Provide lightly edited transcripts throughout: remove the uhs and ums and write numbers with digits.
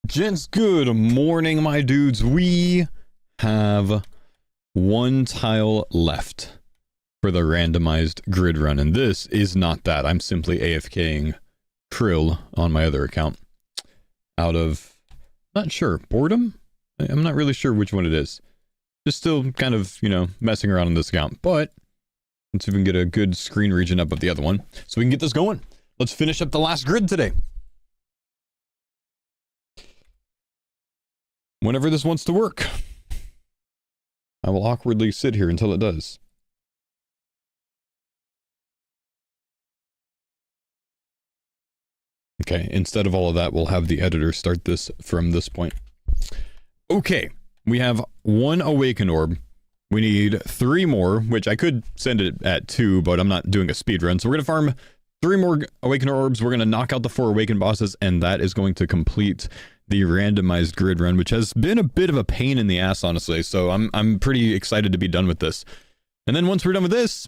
Gents, good morning, my dudes. We have one tile left for the randomized grid run, and this is not that. I'm simply AFKing Krill on my other account out of, not sure, boredom? I'm not really sure which one it is. Just still kind of, you know, messing around on this account, but let's see if we can get a good screen region up of the other one so we can get this going. Let's finish up the last grid today. Whenever this wants to work. I will awkwardly sit here until it does. Okay, instead of all of that, we'll have the editor start this from this point. Okay, we have one awaken orb. We need 3 more, which I could send it at 2, but I'm not doing a speed run. So we're going to farm 3 more awakener orbs. We're going to knock out the 4 awaken bosses, and that is going to complete the randomized grid run, which has been a bit of a pain in the ass, honestly. So I'm pretty excited to be done with this. And then once we're done with this,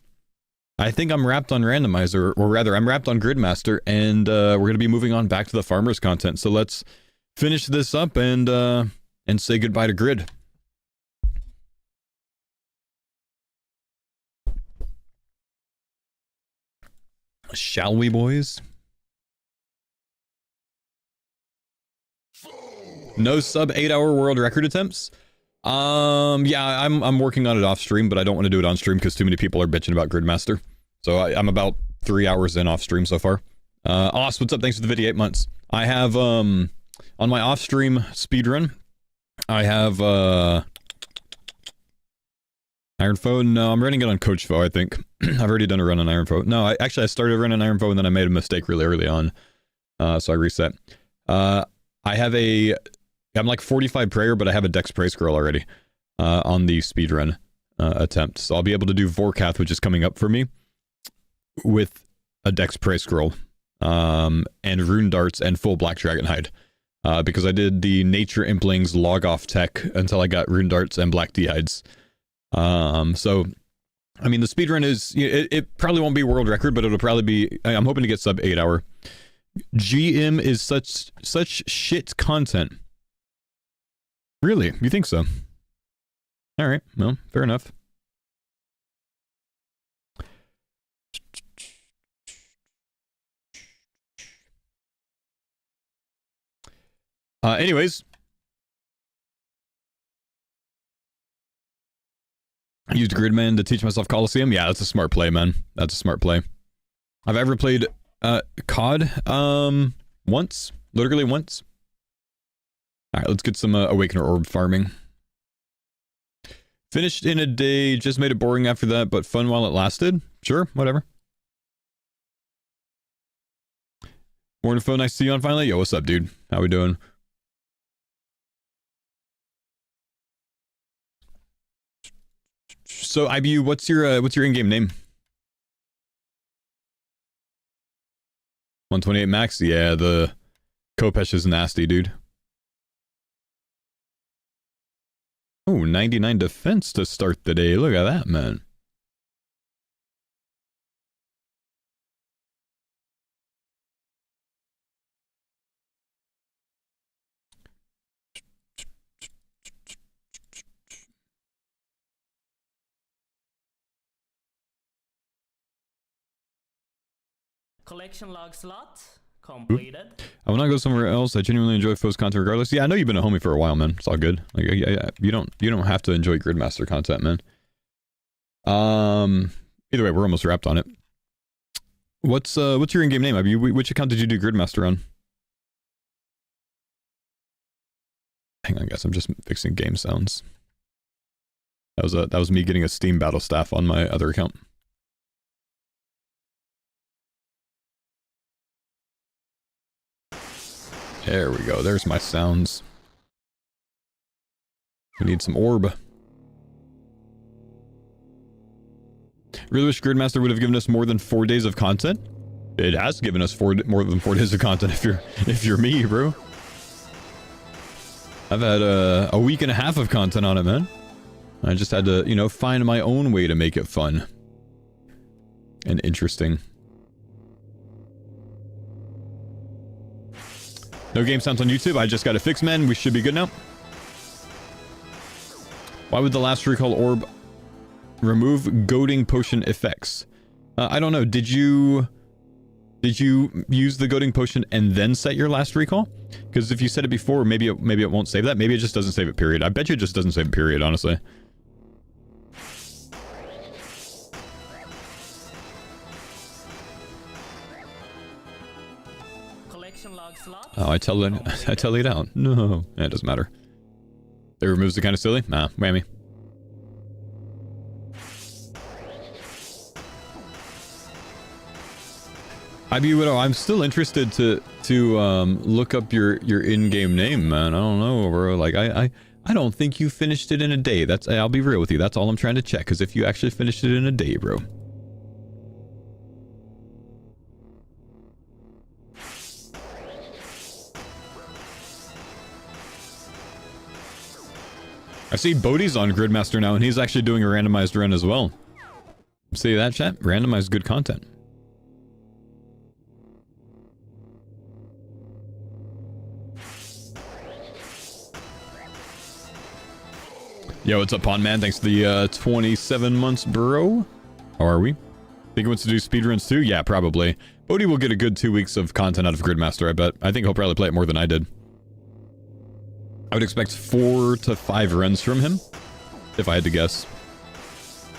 I think I'm wrapped on randomizer, or rather, I'm wrapped on gridmaster, and we're going to be moving on back to the farmers content. So let's finish this up and say goodbye to grid. Shall we, boys? No sub 8-hour world record attempts. Yeah, I'm working on it off stream, but I don't want to do it on stream because too many people are bitching about Gridmaster. So I'm about 3 hours in off stream so far. Oss, what's up? Thanks for the video, 8 months. I have on my off stream speedrun, I have Iron Faux. No, I'm running it on Coach Faux, I think. I've already done a run on Iron Faux. No, I started running Iron Faux and then I made a mistake really early on. So I reset. I'm like 45 prayer, but I have a Dex Praise Scroll already on the speedrun attempt. So I'll be able to do Vorkath, which is coming up for me, with a Dex Praise Scroll, and Rune Darts and full Black Dragon Hide. Because I did the Nature Implings log off tech until I got Rune Darts and Black D-Hides. So, I mean, the speedrun is, it probably won't be world record, but it'll probably be, I'm hoping to get sub 8 hour. GM is such shit content. Really? You think so? Alright, well, fair enough. Anyways. I used Gridman to teach myself Coliseum. Yeah, that's a smart play, man. That's a smart play. I've ever played COD once. Literally once. Alright, let's get some Awakener Orb farming. Finished in a day, just made it boring after that, but fun while it lasted. Sure, whatever. Morning phone, nice to see you on finally. Yo, what's up, dude? How we doing? So, IBU, what's your in-game name? 128 max? Yeah, the Kopesh is nasty, dude. Oh, 99 defense to start the day. Look at that, man. Collection log slot completed. I will not go somewhere else. I genuinely enjoy Faux content regardless. Yeah, I know you've been a homie for a while, man. It's all good. Like, you don't have to enjoy Gridmaster content, man. Either way, we're almost wrapped on it. What's your in-game name? I mean, which account did you do Gridmaster on? Hang on, guys. I'm just fixing game sounds. That was me getting a Steam battle staff on my other account. There we go. There's my sounds. We need some orb. Really wish Gridmaster would have given us more than 4 days of content. It has given us more than 4 days of content if you're me, bro. I've had a week and a half of content on it, man. I just had to, you know, find my own way to make it fun and interesting. No game sounds on YouTube. I just got it fixed, man. We should be good now. Why would the last recall orb remove goading potion effects? I don't know. Did you use the goading potion and then set your last recall? Because if you set it before, maybe it won't save that. Maybe it just doesn't save it, period. I bet you it just doesn't save it, period, honestly. Oh, I tell it out. No. Yeah, it doesn't matter. It removes the kind of silly? Nah, whammy. Widow, I'm still interested to look up your in-game name, man. I don't know, bro. Like, I don't think you finished it in a day. I'll be real with you. That's all I'm trying to check, because if you actually finished it in a day, bro. I see Bodhi's on Gridmaster now, and he's actually doing a randomized run as well. See that, chat? Randomized good content. Yo, what's up, Pond Man? Thanks for the 27 months, bro. How are we? Think he wants to do speedruns too? Yeah, probably. Bodhi will get a good 2 weeks of content out of Gridmaster, I bet. I think he'll probably play it more than I did. I would expect 4 to 5 runs from him, if I had to guess.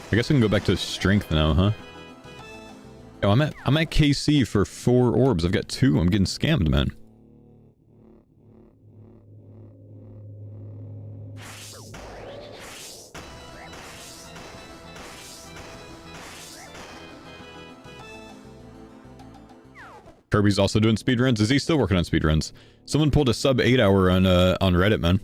I guess we can go back to strength now, huh? Yo, I'm at KC for 4 orbs. I've got 2. I'm getting scammed, man. Kirby's also doing speedruns. Is he still working on speedruns? Someone pulled a sub 8 hour on Reddit, man.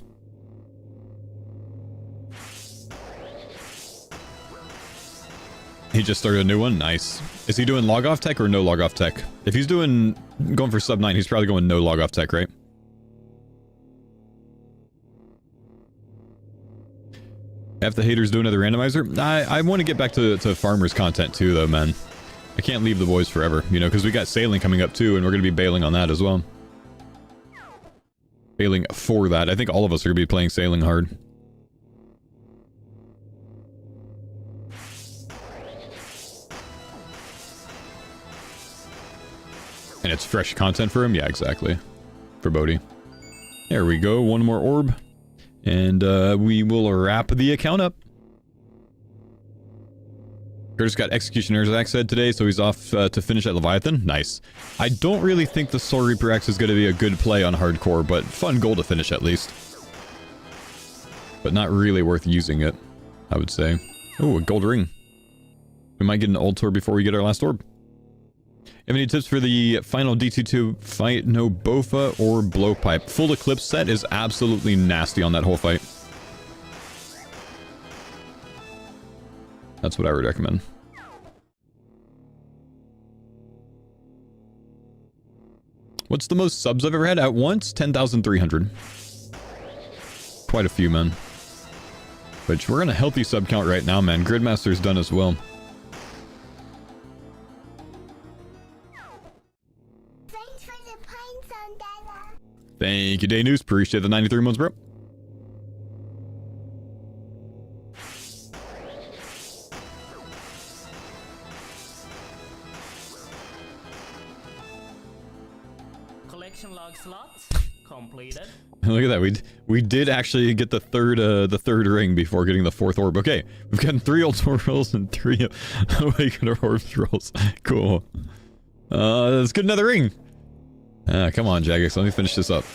He just started a new one? Nice. Is he doing log off tech or no log off tech? If he's going for sub 9, he's probably going no log off tech, right? Half the haters do another randomizer? I want to get back to farmers content too, though, man. I can't leave the boys forever, you know, because we got sailing coming up too, and we're going to be bailing on that as well. Bailing for that. I think all of us are going to be playing sailing hard. And it's fresh content for him? Yeah, exactly. For Bodhi. There we go. One more orb. And we will wrap the account up. Curtis got Executioner's Axe head today, so he's off to finish at Leviathan. Nice. I don't really think the Soul Reaper Axe is going to be a good play on hardcore, but fun goal to finish at least. But not really worth using it, I would say. Oh, a gold ring. We might get an old tour before we get our last orb. Have any tips for the final DT2 fight? No Bofa or Blowpipe. Full Eclipse set is absolutely nasty on that whole fight. That's what I would recommend. What's the most subs I've ever had at once? 10,300. Quite a few, man. Which we're in a healthy sub count right now, man. Gridmaster's done as well. Thanks for the pints on Dada. Thank you, Day News. Appreciate the 93 months, bro. Completed. Look at that. We did actually get the third ring before getting the 4th orb. Okay, we've gotten 3 Ultimate rolls and 3 Awakener orbs rolls. Cool. Let's get another ring. Come on, Jagex. Let me finish this up.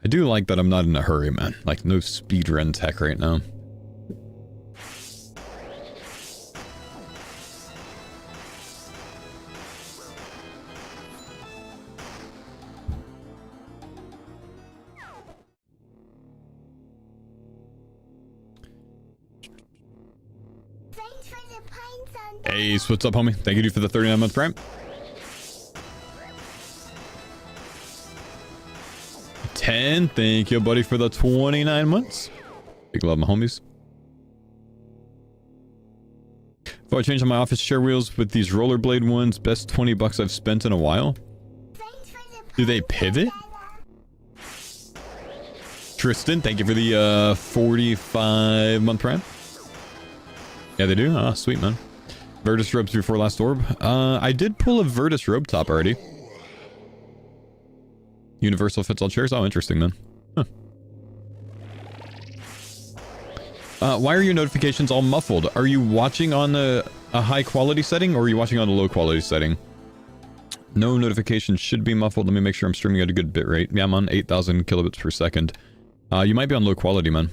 I do like that I'm not in a hurry, man. Like, no speedrun tech right now. Thanks for the pints on Dada. Ace, what's up, homie? Thank you for the 39-month prime. 10, thank you, buddy, for the 29 months. Big love, my homies. If I change on my office chair wheels with these rollerblade ones, best 20 bucks I've spent in a while. Do they pivot? Tristan, thank you for the 45-month prime. Yeah, they do? Ah, sweet, man. Virtus robes before last orb. I did pull a Virtus robe top already. Universal fits all chairs? Oh, interesting, then. Huh. Why are your notifications all muffled? Are you watching on a high quality setting or are you watching on a low quality setting? No notifications should be muffled. Let me make sure I'm streaming at a good bit rate. Yeah, I'm on 8,000 kilobits per second. You might be on low quality, man.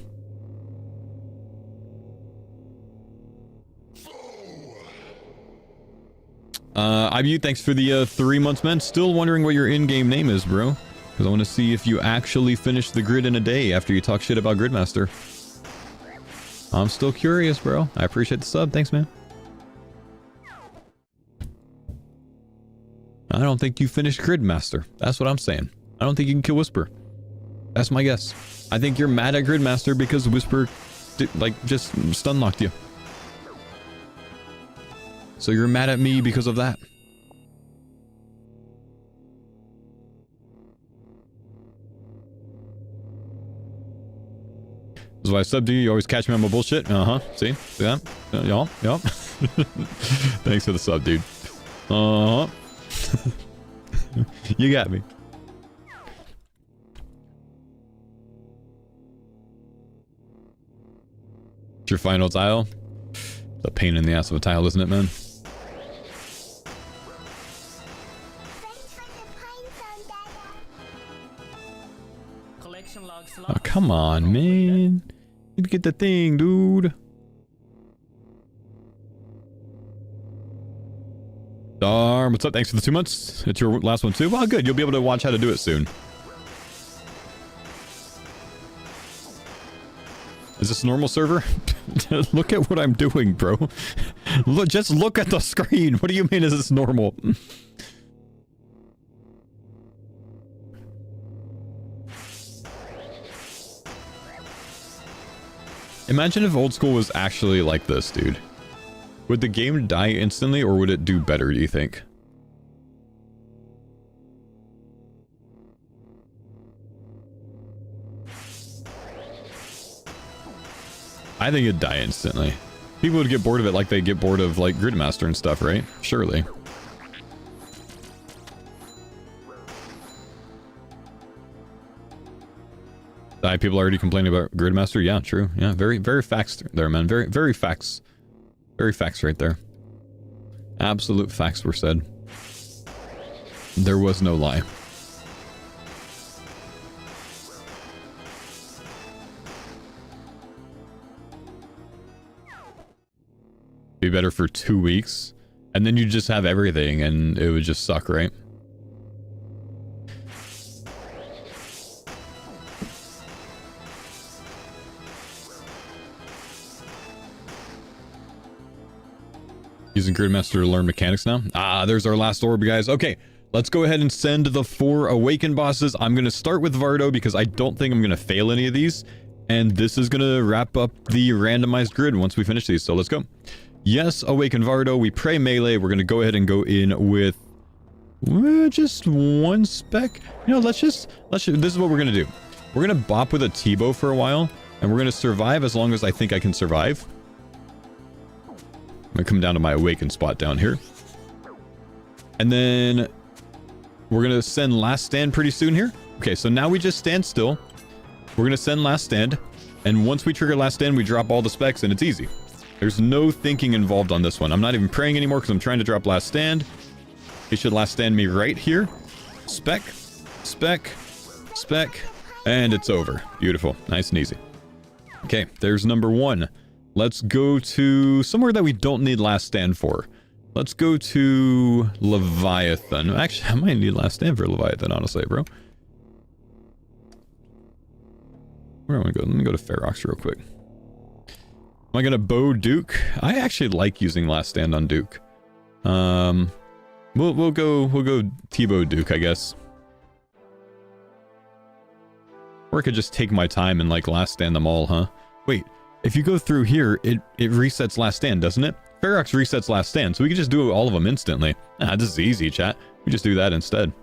IBU, thanks for the 3 months, man. Still wondering what your in-game name is, bro. Because I want to see if you actually finish the grid in a day after you talk shit about Gridmaster. I'm still curious, bro. I appreciate the sub. Thanks, man. I don't think you finished Gridmaster. That's what I'm saying. I don't think you can kill Whisper. That's my guess. I think you're mad at Gridmaster because Whisper, just stun-locked you. So you're mad at me because of that. That's why I subbed you. You always catch me on my bullshit. Uh-huh. See? See that? Y'all? Yup. Thanks for the sub, dude. Uh-huh. You got me. It's your final tile? It's a pain in the ass of a tile, isn't it, man? Oh, come on, man. You get the thing, dude. Darn, what's up? Thanks for the 2 months. It's your last one too. Well, good. You'll be able to watch how to do it soon. Is this a normal server? Look at what I'm doing, bro. Look, just look at the screen. What do you mean is this normal? Imagine if old school was actually like this, dude. Would the game die instantly or would it do better, do you think? I think it'd die instantly. People would get bored of it like they get bored of like Gridmaster and stuff, right? Surely. People already complaining about Gridmaster? Yeah, true. Yeah, very facts there, man. Very facts. Very facts right there. Absolute facts were said. There was no lie. Be better for 2 weeks, and then you just have everything, and it would just suck, right? Using Gridmaster to learn mechanics now. Ah, there's our last orb, guys. Okay, let's go ahead and send the 4 awakened bosses. I'm going to start with Vardo because I don't think I'm going to fail any of these. And this is going to wrap up the randomized grid once we finish these. So let's go. Yes, awaken Vardo. We pray melee. We're going to go ahead and go in with just 1 spec. You know, let's just this is what we're going to do. We're going to bop with a T-bow for a while. And we're going to survive as long as I think I can survive. I'm gonna come down to my awakened spot down here. And then we're gonna send last stand pretty soon here. Okay, so now we just stand still. We're gonna send last stand. And once we trigger last stand, we drop all the specs and it's easy. There's no thinking involved on this one. I'm not even praying anymore because I'm trying to drop last stand. He should last stand me right here. Spec, spec, spec, and it's over. Beautiful. Nice and easy. Okay, there's number 1. Let's go to somewhere that we don't need last stand for. Let's go to Leviathan. Actually, I might need last stand for Leviathan, honestly, bro. Where am I going? Let me go to Ferox real quick. Am I gonna bow Duke? I actually like using last stand on Duke. We'll go T-bow Duke, I guess. Or I could just take my time and like last stand them all, huh? Wait, if you go through here, it resets last stand, doesn't it? Ferox resets last stand, so we can just do all of them instantly. This is easy, chat. We just do that instead.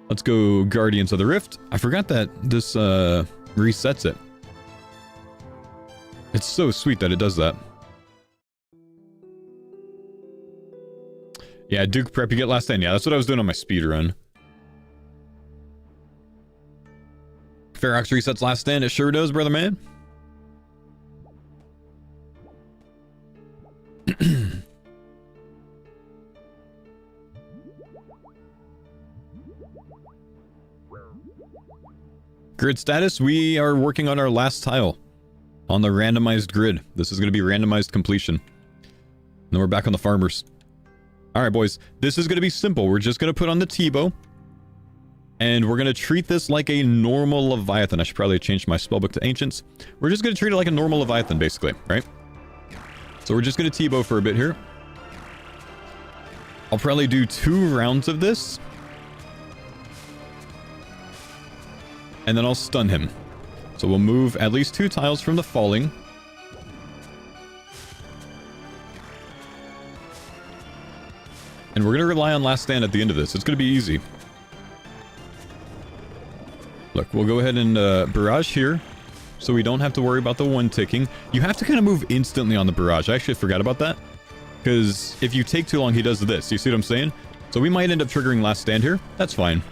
Let's go Guardians of the Rift. I forgot that this resets it. It's so sweet that it does that. Yeah, Duke Prep, you get last stand. Yeah, that's what I was doing on my speed run. Ferox resets last stand. It sure does, brother man. Grid status, we are working on our last tile on the randomized grid. This is going to be randomized completion. And then we're back on the farmers. Alright boys, this is going to be simple. We're just going to put on the T-bow. And we're going to treat this like a normal Leviathan. I should probably change my spellbook to Ancients. We're just going to treat it like a normal Leviathan, basically, right? So we're just going to T-bow for a bit here. I'll probably do 2 rounds of this. And then I'll stun him. So we'll move at least 2 tiles from the falling. And we're going to rely on last stand at the end of this. It's going to be easy. Look, we'll go ahead and barrage here. So we don't have to worry about the 1 ticking. You have to kind of move instantly on the barrage. I actually forgot about that. Because if you take too long, he does this. You see what I'm saying? So we might end up triggering last stand here. That's fine.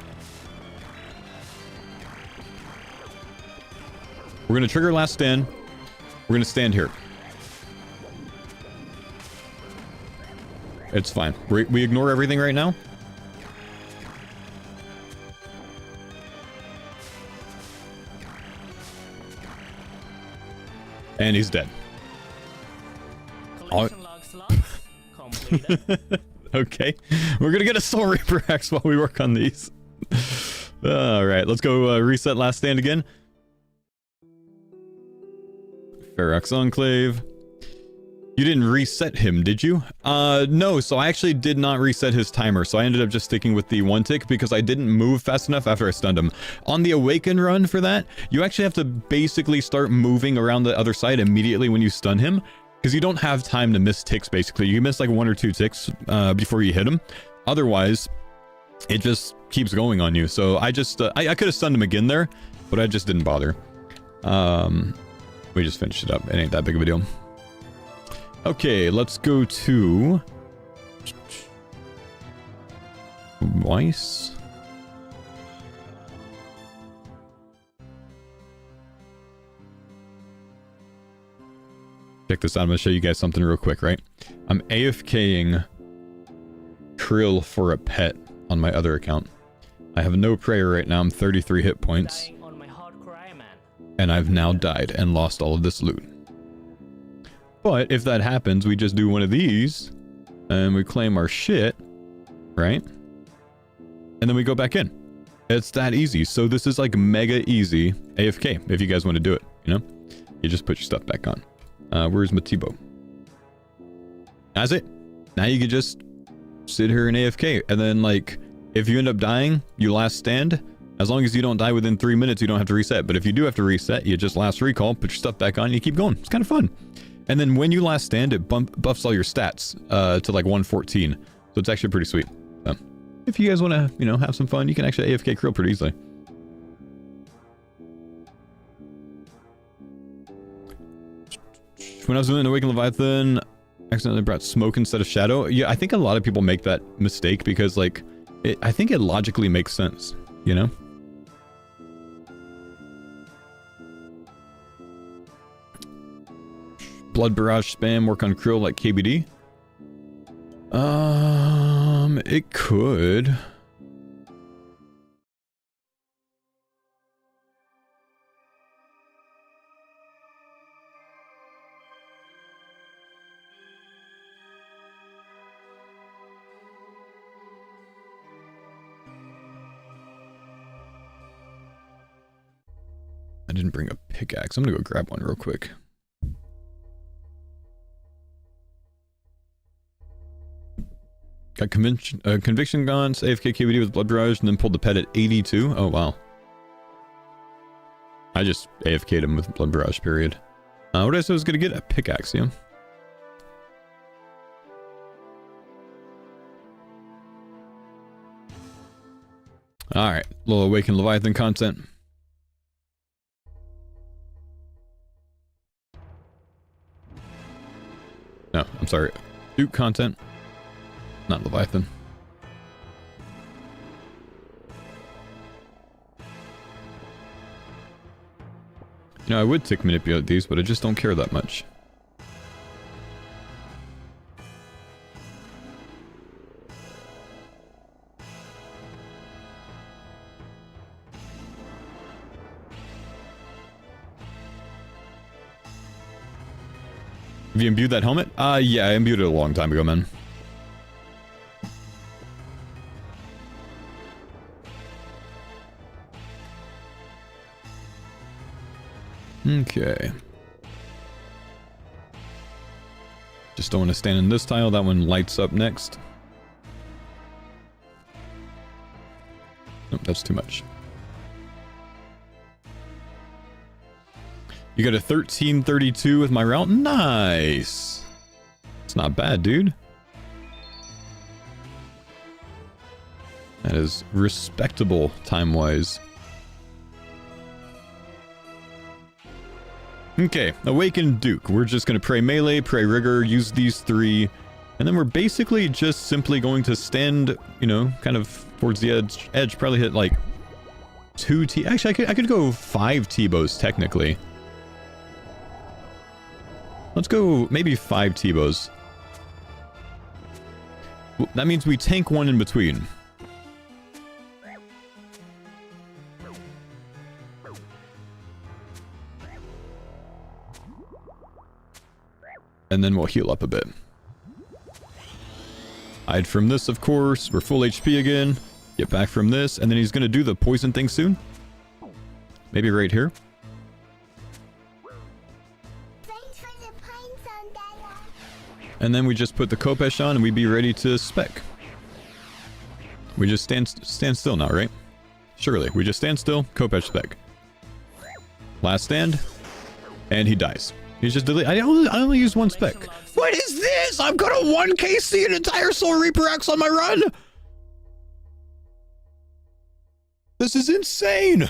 We're going to trigger last stand. We're going to stand here. It's fine. We ignore everything right now. And he's dead. Collection log slots completed. Okay. We're going to get a Soul Reaper axe while we work on these. Alright, let's go reset last stand again. Ferox Enclave. You didn't reset him, did you? No, so I actually did not reset his timer, so I ended up just sticking with the 1 tick because I didn't move fast enough after I stunned him. On the Awaken run for that, you actually have to basically start moving around the other side immediately when you stun him, because you don't have time to miss ticks, basically. You miss like 1 or 2 ticks before you hit him. Otherwise, it just keeps going on you. So I just, I could have stunned him again there, but I just didn't bother. We just finished it up. It ain't that big of a deal. Okay, let's go to Weiss. Check this out. I'm going to show you guys something real quick, right? I'm AFKing Krill for a pet on my other account. I have no prayer right now. I'm 33 hit points. And I've now died and lost all of this loot. But if that happens, we just do one of these and we claim our shit, right? And then we go back in. It's that easy. So this is like mega easy AFK if you guys want to do it, you know? You just put your stuff back on. Where's Matibo? That's it. Now you can just sit here and AFK. And then like, if you end up dying, you last stand. As long as you don't die within 3 minutes, you don't have to reset. But if you do have to reset, you just last recall, put your stuff back on, and you keep going. It's kind of fun. And then when you last stand, it buffs all your stats to like 114. So it's actually pretty sweet. So if you guys want to, you know, have some fun, you can actually AFK Krill pretty easily. When I was doing Awaken Leviathan, I accidentally brought smoke instead of shadow. Yeah, I think a lot of people make that mistake because like, I think it logically makes sense, you know? Blood barrage spam work on Krill like KBD? It could. I didn't bring a pickaxe. I'm gonna go grab one real quick. Got conviction guns, AFK KBD with blood barrage, and then pulled the pet at 82. Oh, wow. I just AFK'd him with blood barrage, period. What did I say I was gonna get? A pickaxe, yeah. Alright, little Awakened Leviathan content. No, I'm sorry. Duke content. Not Leviathan. You know, I would tick manipulate these, but I just don't care that much. Have you imbued that helmet? Yeah, I imbued it a long time ago, man. Okay. Just don't want to stand in this tile. That one lights up next. Nope, that's too much. You got a 1332 with my route? Nice! It's not bad, dude. That is respectable time-wise. Okay, Awakened Duke. We're just going to pray melee, pray rigor, use these three, and then we're basically just simply going to stand, you know, kind of towards the edge, probably hit like 2 T... Actually, I could go 5 T-bows, technically. Let's go maybe 5 T-bows. That means we tank one in between. And then we'll heal up a bit. Hide from this, of course. We're full HP again. Get back from this. And then he's going to do the poison thing soon. Maybe right here. And then we just put the Kopesh on and we'd be ready to spec. We just stand still now, right? Surely. We just stand still, Kopesh spec. Last stand. And he dies. He's just delete. I only use one spec. What is this? I've got a 1 KC an entire Soul Reaper Axe on my run! This is insane!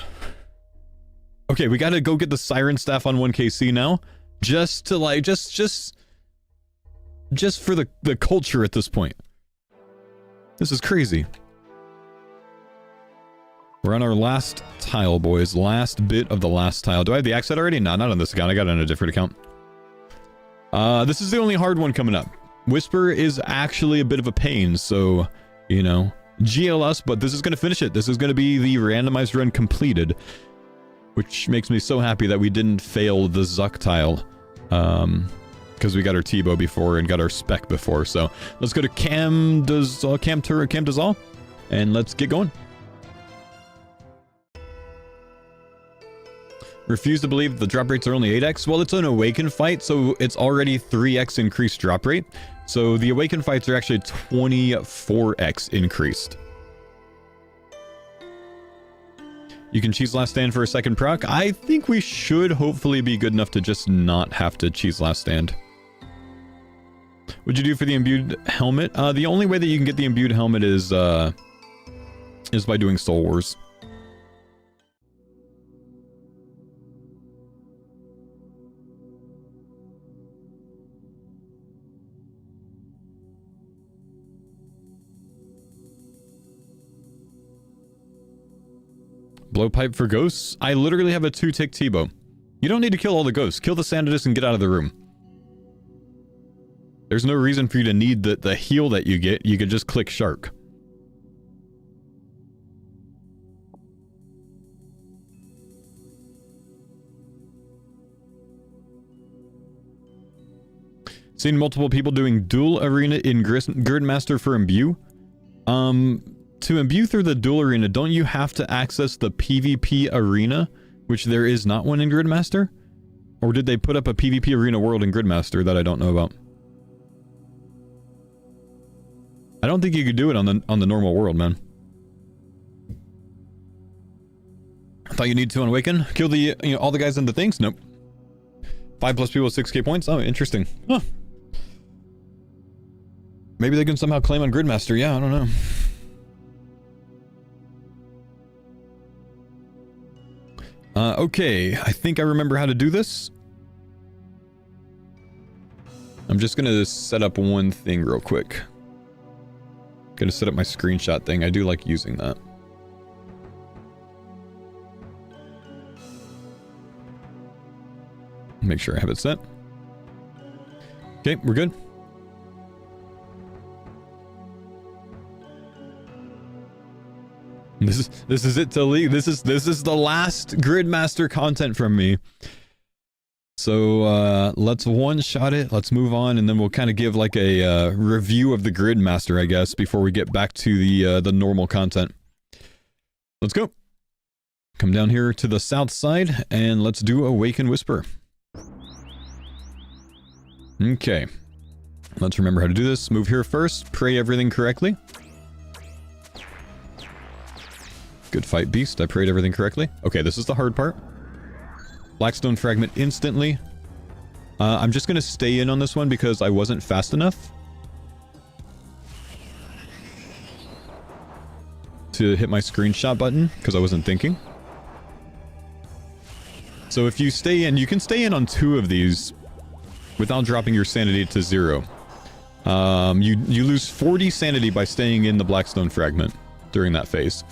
Okay, we gotta go get the Siren Staff on 1 KC now. Just to like, just for the culture at this point. This is crazy. We're on our last tile, boys. Last bit of the last tile. Do I have the axe set already? No, not on this account. I got it on a different account. This is the only hard one coming up. Whisper is actually a bit of a pain, so, you know, GLS, but this is going to finish it. This is going to be the randomized run completed, which makes me so happy that we didn't fail the Zuck tile, because we got our T-bow before and got our spec before. So let's go to Cam Dazal, and let's get going. Refuse to believe the drop rates are only 8x. Well, it's an Awaken fight, so it's already 3x increased drop rate. So the Awaken fights are actually 24x increased. You can cheese last stand for a second proc. I think we should hopefully be good enough to just not have to cheese last stand. What'd you do for the imbued helmet? The only way that you can get the imbued helmet is by doing Soul Wars. Blowpipe for ghosts? I literally have a 2-tick T-bow. You don't need to kill all the ghosts. Kill the Sanditus and get out of the room. There's no reason for you to need the heal that you get. You could just click Shark. Seen multiple people doing dual arena in Gridmaster for imbue. To imbue through the dual arena, don't you have to access the PvP arena, which there is not one in Gridmaster? Or did they put up a PvP arena world in Gridmaster that I don't know about? I don't think you could do it on the normal world, man. I thought you need to on Awaken. Kill the all the guys in the things? Nope. 5 plus people with 6k points? Oh, interesting. Huh. Maybe they can somehow claim on Gridmaster. Yeah, I don't know. Okay, I think I remember how to do this. I'm just gonna set up one thing real quick. Gonna set up my screenshot thing. I do like using that. Make sure I have it set. Okay, we're good. This is it to leave. This is the last Gridmaster content from me. So let's one-shot it. Let's move on, and then we'll kind of give like a review of the Gridmaster, I guess, before we get back to the normal content. Let's go. Come down here to the south side, and let's do Awaken Whisper. Okay. Let's remember how to do this. Move here first. Pray everything correctly. Good fight, Beast. I prayed everything correctly. Okay, this is the hard part. Blackstone Fragment instantly. I'm just going to stay in on this one because I wasn't fast enough to hit my screenshot button because I wasn't thinking. So if you stay in, you can stay in on 2 of these without dropping your sanity to 0. You lose 40 sanity by staying in the Blackstone Fragment during that phase.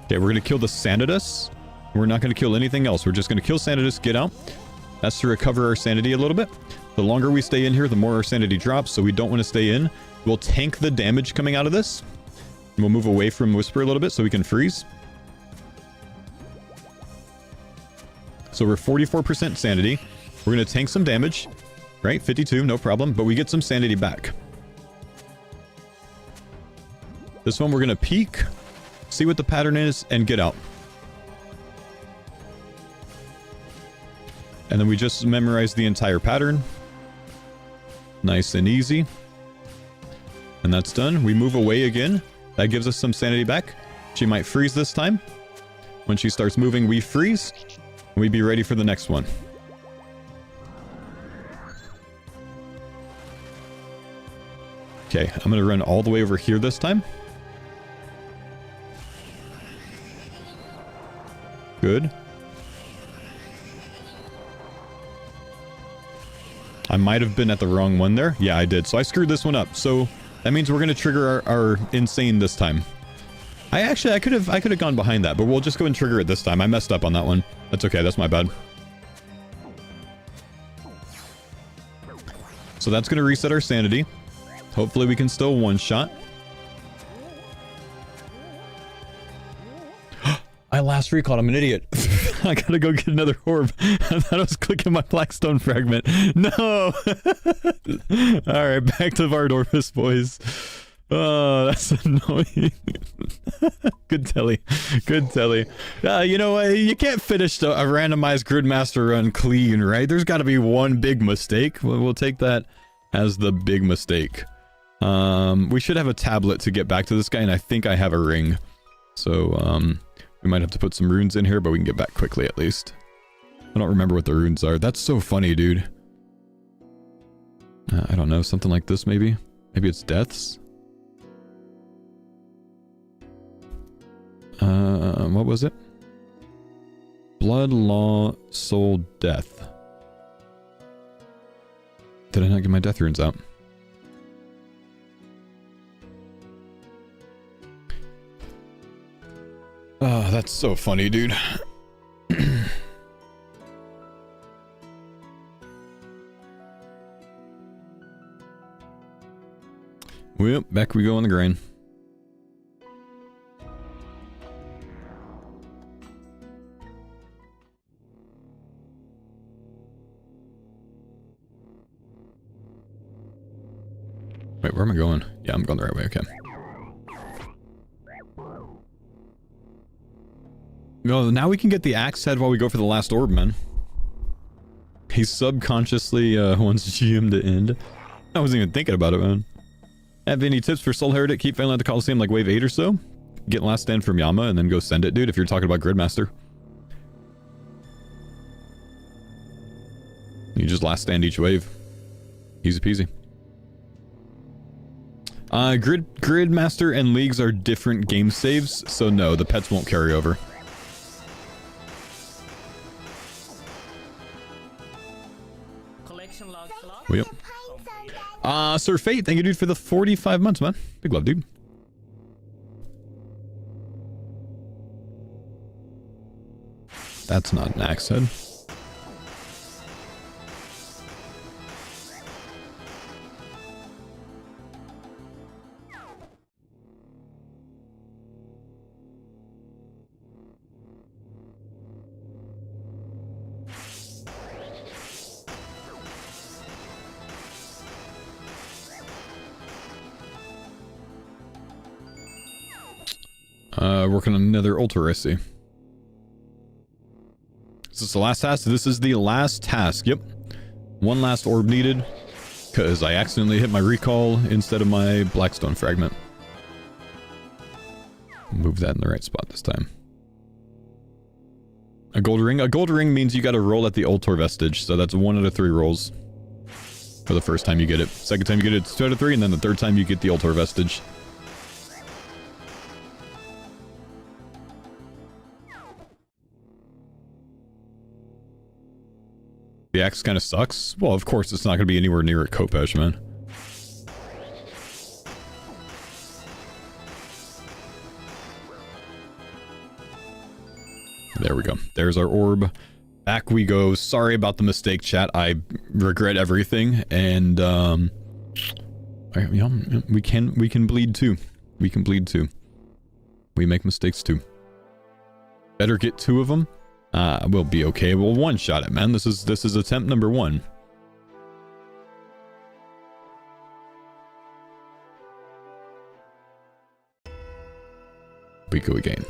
Okay, we're going to kill the Sanidus. We're not going to kill anything else. We're just going to kill Sanidus, get out. That's to recover our sanity a little bit. The longer we stay in here, the more our sanity drops, so we don't want to stay in. We'll tank the damage coming out of this. And we'll move away from Whisper a little bit so we can freeze. So we're 44% sanity. We're going to tank some damage. Right? 52, no problem. But we get some sanity back. This one we're going to peek. See what the pattern is, and get out. And then we just memorize the entire pattern. Nice and easy. And that's done. We move away again. That gives us some sanity back. She might freeze this time. When she starts moving, we freeze. And we'd be ready for the next one. Okay, I'm going to run all the way over here this time. Good. I might have been at the wrong one there. Yeah, I did. So I screwed this one up. So that means we're going to trigger our insane this time. I could have gone behind that, but we'll just go and trigger it this time. I messed up on that one. That's okay. That's my bad. So that's going to reset our sanity. Hopefully we can still one-shot. I last recalled. I'm an idiot. I gotta go get another orb. I thought I was clicking my Blackstone Fragment. No! Alright, back to Vardorpus, boys. Oh, that's annoying. Good telly. Good telly. You know what? You can't finish a randomized Gridmaster run clean, right? There's gotta be one big mistake. We'll take that as the big mistake. We should have a tablet to get back to this guy, and I think I have a ring. So, we might have to put some runes in here, but we can get back quickly at least. I don't remember what the runes are. That's so funny, dude. I don't know. Something like this, maybe? Maybe it's deaths? What was it? Blood, law, soul, death. Did I not get my death runes out? Oh, that's so funny, dude. Well, back we go on the grind. Wait, where am I going? Yeah, I'm going the right way, okay. No, now we can get the axe head while we go for the last orb, man. He subconsciously wants GM to end. I wasn't even thinking about it, man. Have any tips for Soul Heretic? Keep failing at the Coliseum like wave 8 or so? Get last stand from Yama and then go send it, dude, if you're talking about Gridmaster. You just last stand each wave. Easy peasy. Grid Master and Leagues are different game saves, so no, the pets won't carry over. Collection log slot. Yep. Sir Fate, thank you, dude, for the 45 months, man. Big love, dude. That's not an axe head. Working on another altar, I see. Is this the last task? This is the last task, yep. One last orb needed, because I accidentally hit my recall instead of my blackstone fragment. Move that in the right spot this time. A gold ring? A gold ring means you gotta roll at the altar vestige, so that's 1 out of 3 rolls. For the first time you get it. Second time you get it, it's 2 out of 3, and then the third time you get the altar vestige. The axe kind of sucks. Well, of course, it's not going to be anywhere near at Kopesh, man. There we go. There's our orb. Back we go. Sorry about the mistake, chat. I regret everything, and we can bleed too. We can bleed too. We make mistakes too. Better get 2 of them. We'll be okay. We'll one-shot it, man. This is attempt number 1. We go again.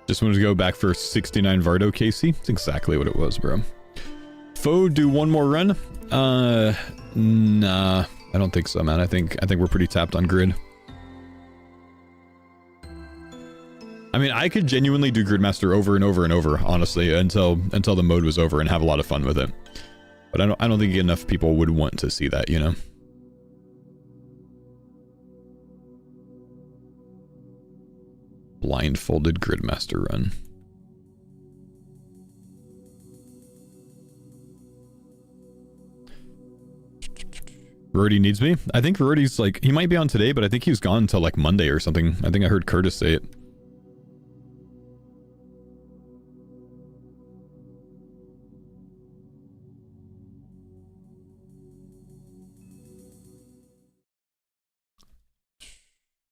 Just wanted to go back for 69 Vardo, Casey. That's exactly what it was, bro. Faux, do one more run? Nah. I don't think so, man. I think we're pretty tapped on grid. I mean, I could genuinely do Gridmaster over and over and over, honestly, until the mode was over and have a lot of fun with it. But I don't think enough people would want to see that, you know. Blindfolded Gridmaster run. Rody needs me. I think Rody's like, he might be on today, but I think he's gone until like Monday or something. I think I heard Curtis say it.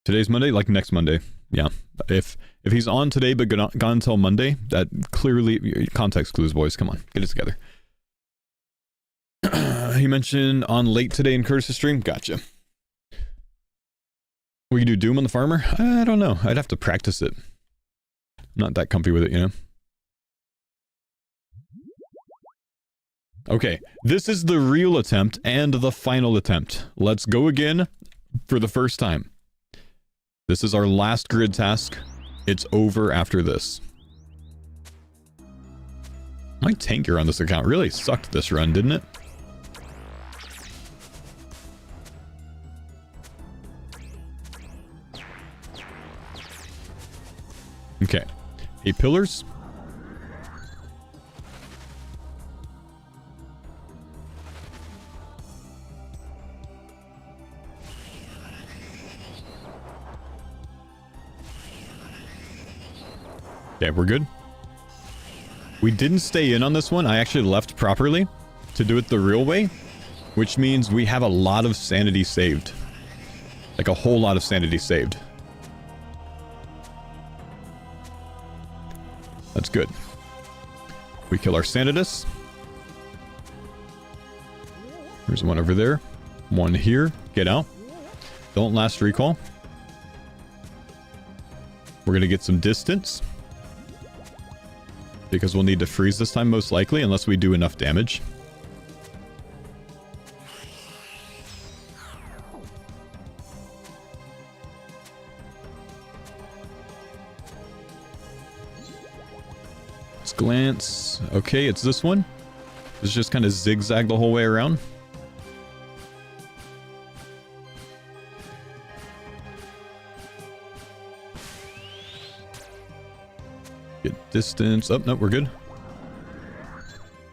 Today's Monday, like next Monday. Yeah. If he's on today but gone until Monday, that clearly context clues, boys. Come on, get it together. He mentioned on late today in Curtis' stream. Gotcha. We can do Doom on the farmer? I don't know. I'd have to practice it. I'm not that comfy with it, you know? Okay, this is the real attempt and the final attempt. Let's go again for the first time. This is our last grid task. It's over after this. My tanker on this account really sucked this run, didn't it? Okay. 8 pillars. Okay, we're good. We didn't stay in on this one. I actually left properly to do it the real way, which means we have a lot of sanity saved. Like a whole lot of sanity saved. That's good. We kill our Sanitus. There's one over there. One here. Get out. Don't last recall. We're going to get some distance. Because we'll need to freeze this time most likely, unless we do enough damage. glance. Okay, it's this one. It's just kind of zigzag the whole way around. Get distance. Oh, no, we're good.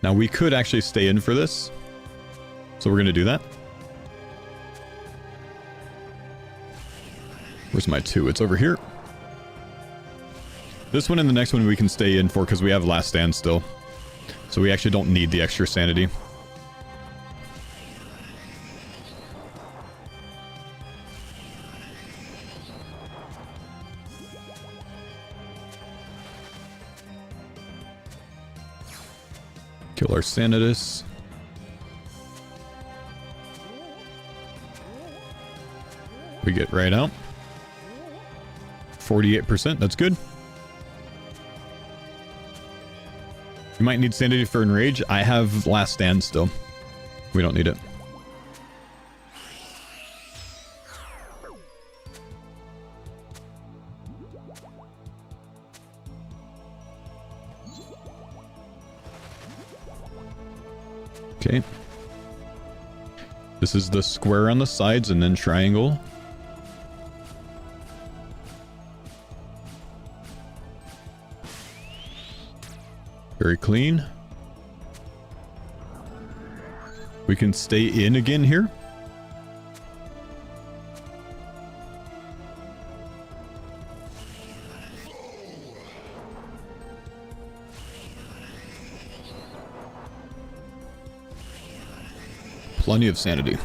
Now we could actually stay in for this. So we're going to do that. Where's my 2? It's over here. This one and the next one we can stay in for because we have last stand still. So we actually don't need the extra sanity. Kill our Sanitus. We get right out. 48%, that's good. You might need sanity for enrage. I have last stand still. We don't need it. Okay. This is the square on the sides and then triangle. Very clean. We can stay in again here. Plenty of sanity.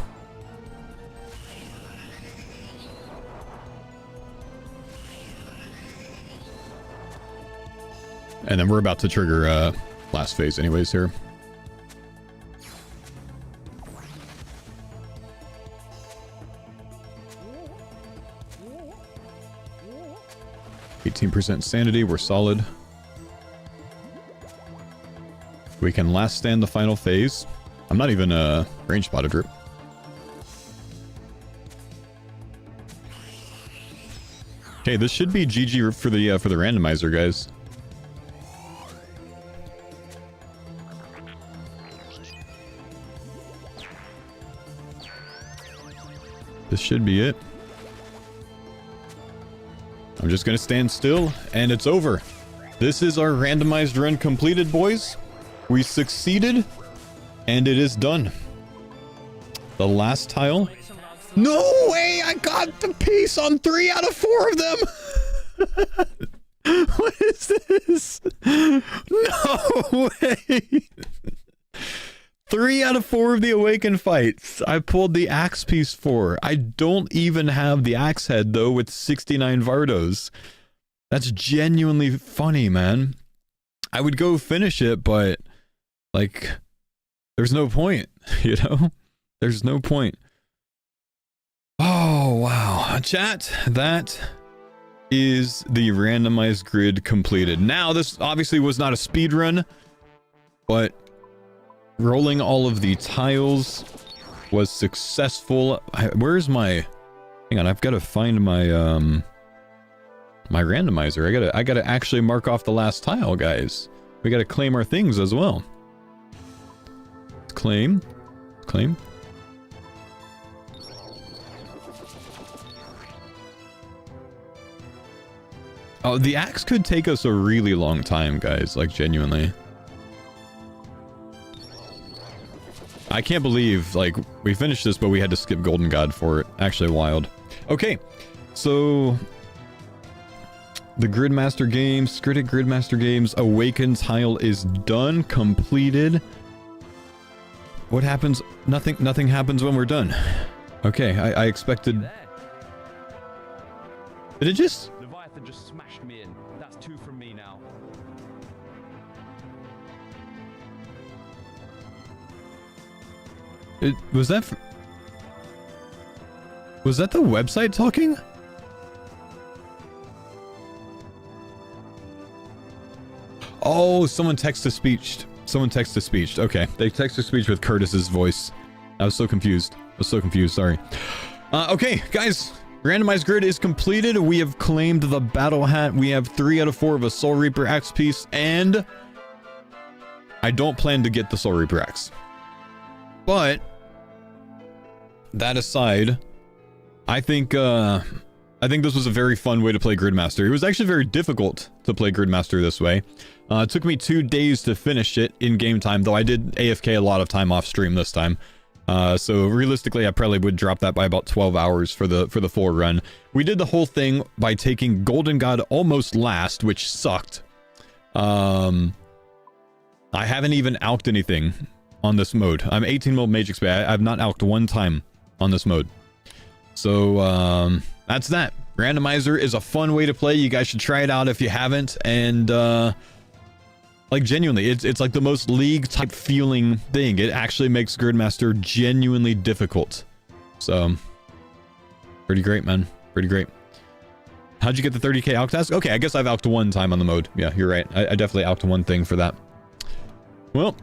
And then we're about to trigger last phase anyways here. %, sanity, we're solid. We can last stand the final phase. I'm not even range spotted drip. Okay, this should be GG for the randomizer, guys. This should be it. I'm just gonna stand still, and it's over. This is our randomized run completed, boys. We succeeded, and it is done. The last tile. No way! I got the piece on 3 out of 4 of them! What is this? No way! 3 out of 4 of the awaken fights I pulled the axe piece for. I don't even have the axe head though with 69 Vardos. That's genuinely funny, man. I would go finish it, but like there's no point, you know? There's no point. Oh, wow. Chat, that is the randomized grid completed. Now, this obviously was not a speed run, but rolling all of the tiles was successful. Where's my... Hang on, I've got to find my my randomizer. I gotta actually mark off the last tile, guys. We gotta claim our things as well. Claim. Claim. Oh, the axe could take us a really long time, guys. Like, genuinely. I can't believe, like, we finished this, but we had to skip Golden God for it. Actually, wild. Okay, so... the Gridmaster Games, Critic Gridmaster Games, Awaken tile is done, completed. What happens? Nothing happens when we're done. Okay, I expected... Did it just... Leviathan just smashed me in. That's 2 from me now. Was that the website talking? Oh, someone text-to-speeched. Someone text-to-speeched. Okay, they text-to-speech with Curtis's voice. I was so confused. Sorry. Okay, guys. Randomized grid is completed. We have claimed the battle hat. We have 3 out of 4 of a Soul Reaper Axe piece, and I don't plan to get the Soul Reaper Axe. But that aside, I think this was a very fun way to play Gridmaster. It was actually very difficult to play Gridmaster this way. It took me 2 days to finish it in game time, though I did AFK a lot of time off stream this time. So realistically, I probably would drop that by about 12 hours for the full run. We did the whole thing by taking Golden God almost last, which sucked. I haven't even alked anything on this mode. I'm 18 mil Mage XP. I've not alked one time on this mode. So that's that. Randomizer is a fun way to play. You guys should try it out if you haven't. And like genuinely, it's like the most league type feeling thing. It actually makes Gridmaster genuinely difficult. So pretty great, man. Pretty great. How'd you get the 30k alk task? Okay, I guess I've alked one time on the mode. Yeah, you're right. I definitely alked one thing for that. Well,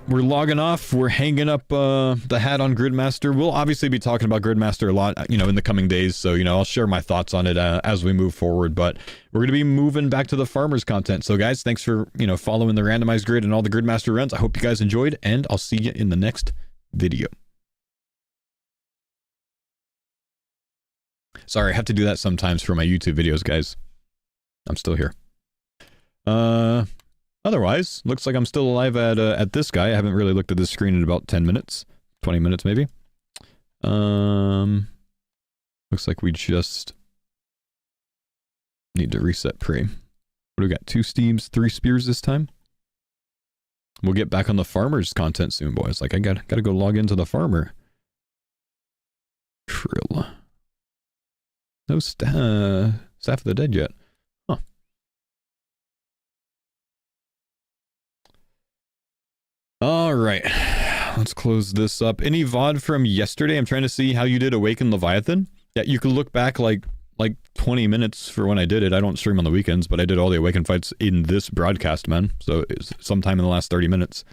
we're logging off. We're hanging up the hat on Gridmaster. We'll obviously be talking about Gridmaster a lot, in the coming days. So, I'll share my thoughts on it as we move forward. But we're going to be moving back to the farmers content. So, guys, thanks for, following the randomized grid and all the Gridmaster runs. I hope you guys enjoyed, and I'll see you in the next video. Sorry, I have to do that sometimes for my YouTube videos, guys. I'm still here. Otherwise, looks like I'm still alive at this guy. I haven't really looked at this screen in about 10 minutes. 20 minutes, maybe. Looks like we just need to reset prey. What do we got? 2 steams, 3 spears this time? We'll get back on the farmer's content soon, boys. Like, I gotta go log into the farmer. Trill. No Staff of the Dead yet. Huh. Alright. Let's close this up. Any VOD from yesterday? I'm trying to see how you did Awaken Leviathan. Yeah, you can look back like 20 minutes for when I did it. I don't stream on the weekends, but I did all the Awaken fights in this broadcast, man. So it's sometime in the last 30 minutes.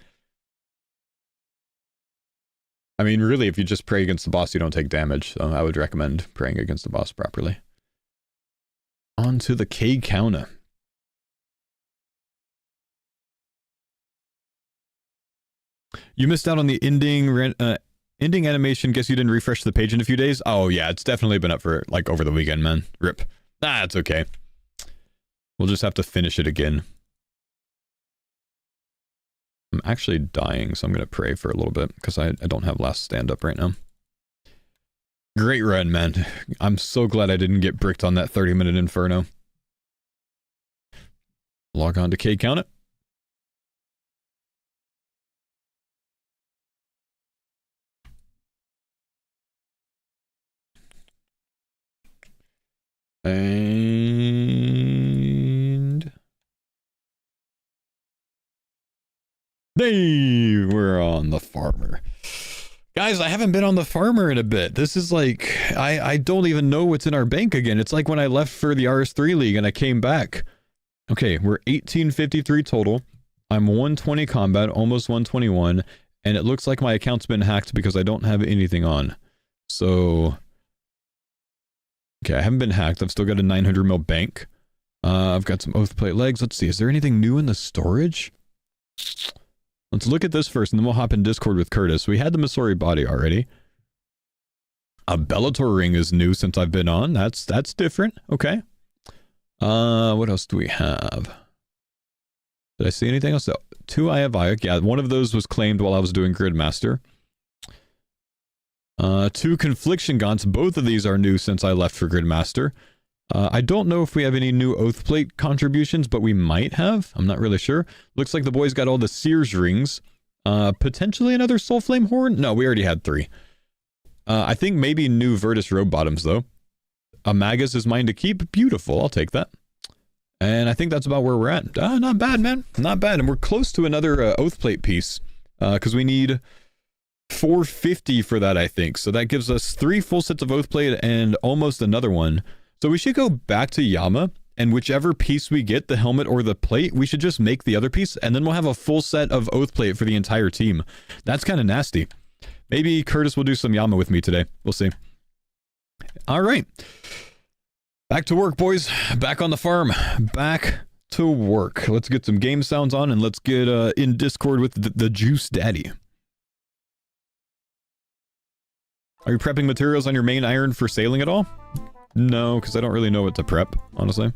I mean, really, if you just pray against the boss, you don't take damage. So I would recommend praying against the boss properly. On to the K counter. You missed out on the ending animation. Guess you didn't refresh the page in a few days? Oh, yeah, it's definitely been up for, over the weekend, man. RIP. It's okay. We'll just have to finish it again. I'm actually dying, so I'm going to pray for a little bit, because I don't have last stand-up right now. Great run, man. I'm so glad I didn't get bricked on that 30-minute inferno. Log on to K count it. And hey, we're on the farmer. Guys, I haven't been on the farmer in a bit. This is like, I don't even know what's in our bank again. It's like when I left for the RS3 League and I came back. Okay, we're 1853 total. I'm 120 combat, almost 121. And it looks like my account's been hacked because I don't have anything on. So okay, I haven't been hacked. I've still got a 900 mil bank. I've got some oath plate legs. Let's see. Is there anything new in the storage? Let's look at this first, and then we'll hop in Discord with Curtis. We had the Missouri body already. A Bellator ring is new since I've been on. That's different. Okay. What else do we have? Did I see anything else? Oh, 2 Ayavaic. Yeah, one of those was claimed while I was doing Gridmaster. 2 Confliction Gaunts. Both of these are new since I left for Gridmaster. I don't know if we have any new Oath Plate contributions, but we might have. I'm not really sure. Looks like the boys got all the Sears rings. Potentially another Soul Flame Horn? No, we already had 3. I think maybe new Virtus Robe Bottoms, though. A Magus is mine to keep. Beautiful. I'll take that. And I think that's about where we're at. Not bad, man. Not bad. And we're close to another Oath Plate piece. Because we need 450 for that, I think. So that gives us 3 full sets of Oath Plate and almost another one. So we should go back to Yama, and whichever piece we get, the helmet or the plate, we should just make the other piece, and then we'll have a full set of Oath Plate for the entire team. That's kind of nasty. Maybe Curtis will do some Yama with me today. We'll see. All right. Back to work, boys. Back on the farm. Back to work. Let's get some game sounds on and let's get in Discord with the Juice Daddy. Are you prepping materials on your main iron for sailing at all? No, because I don't really know what to prep, honestly.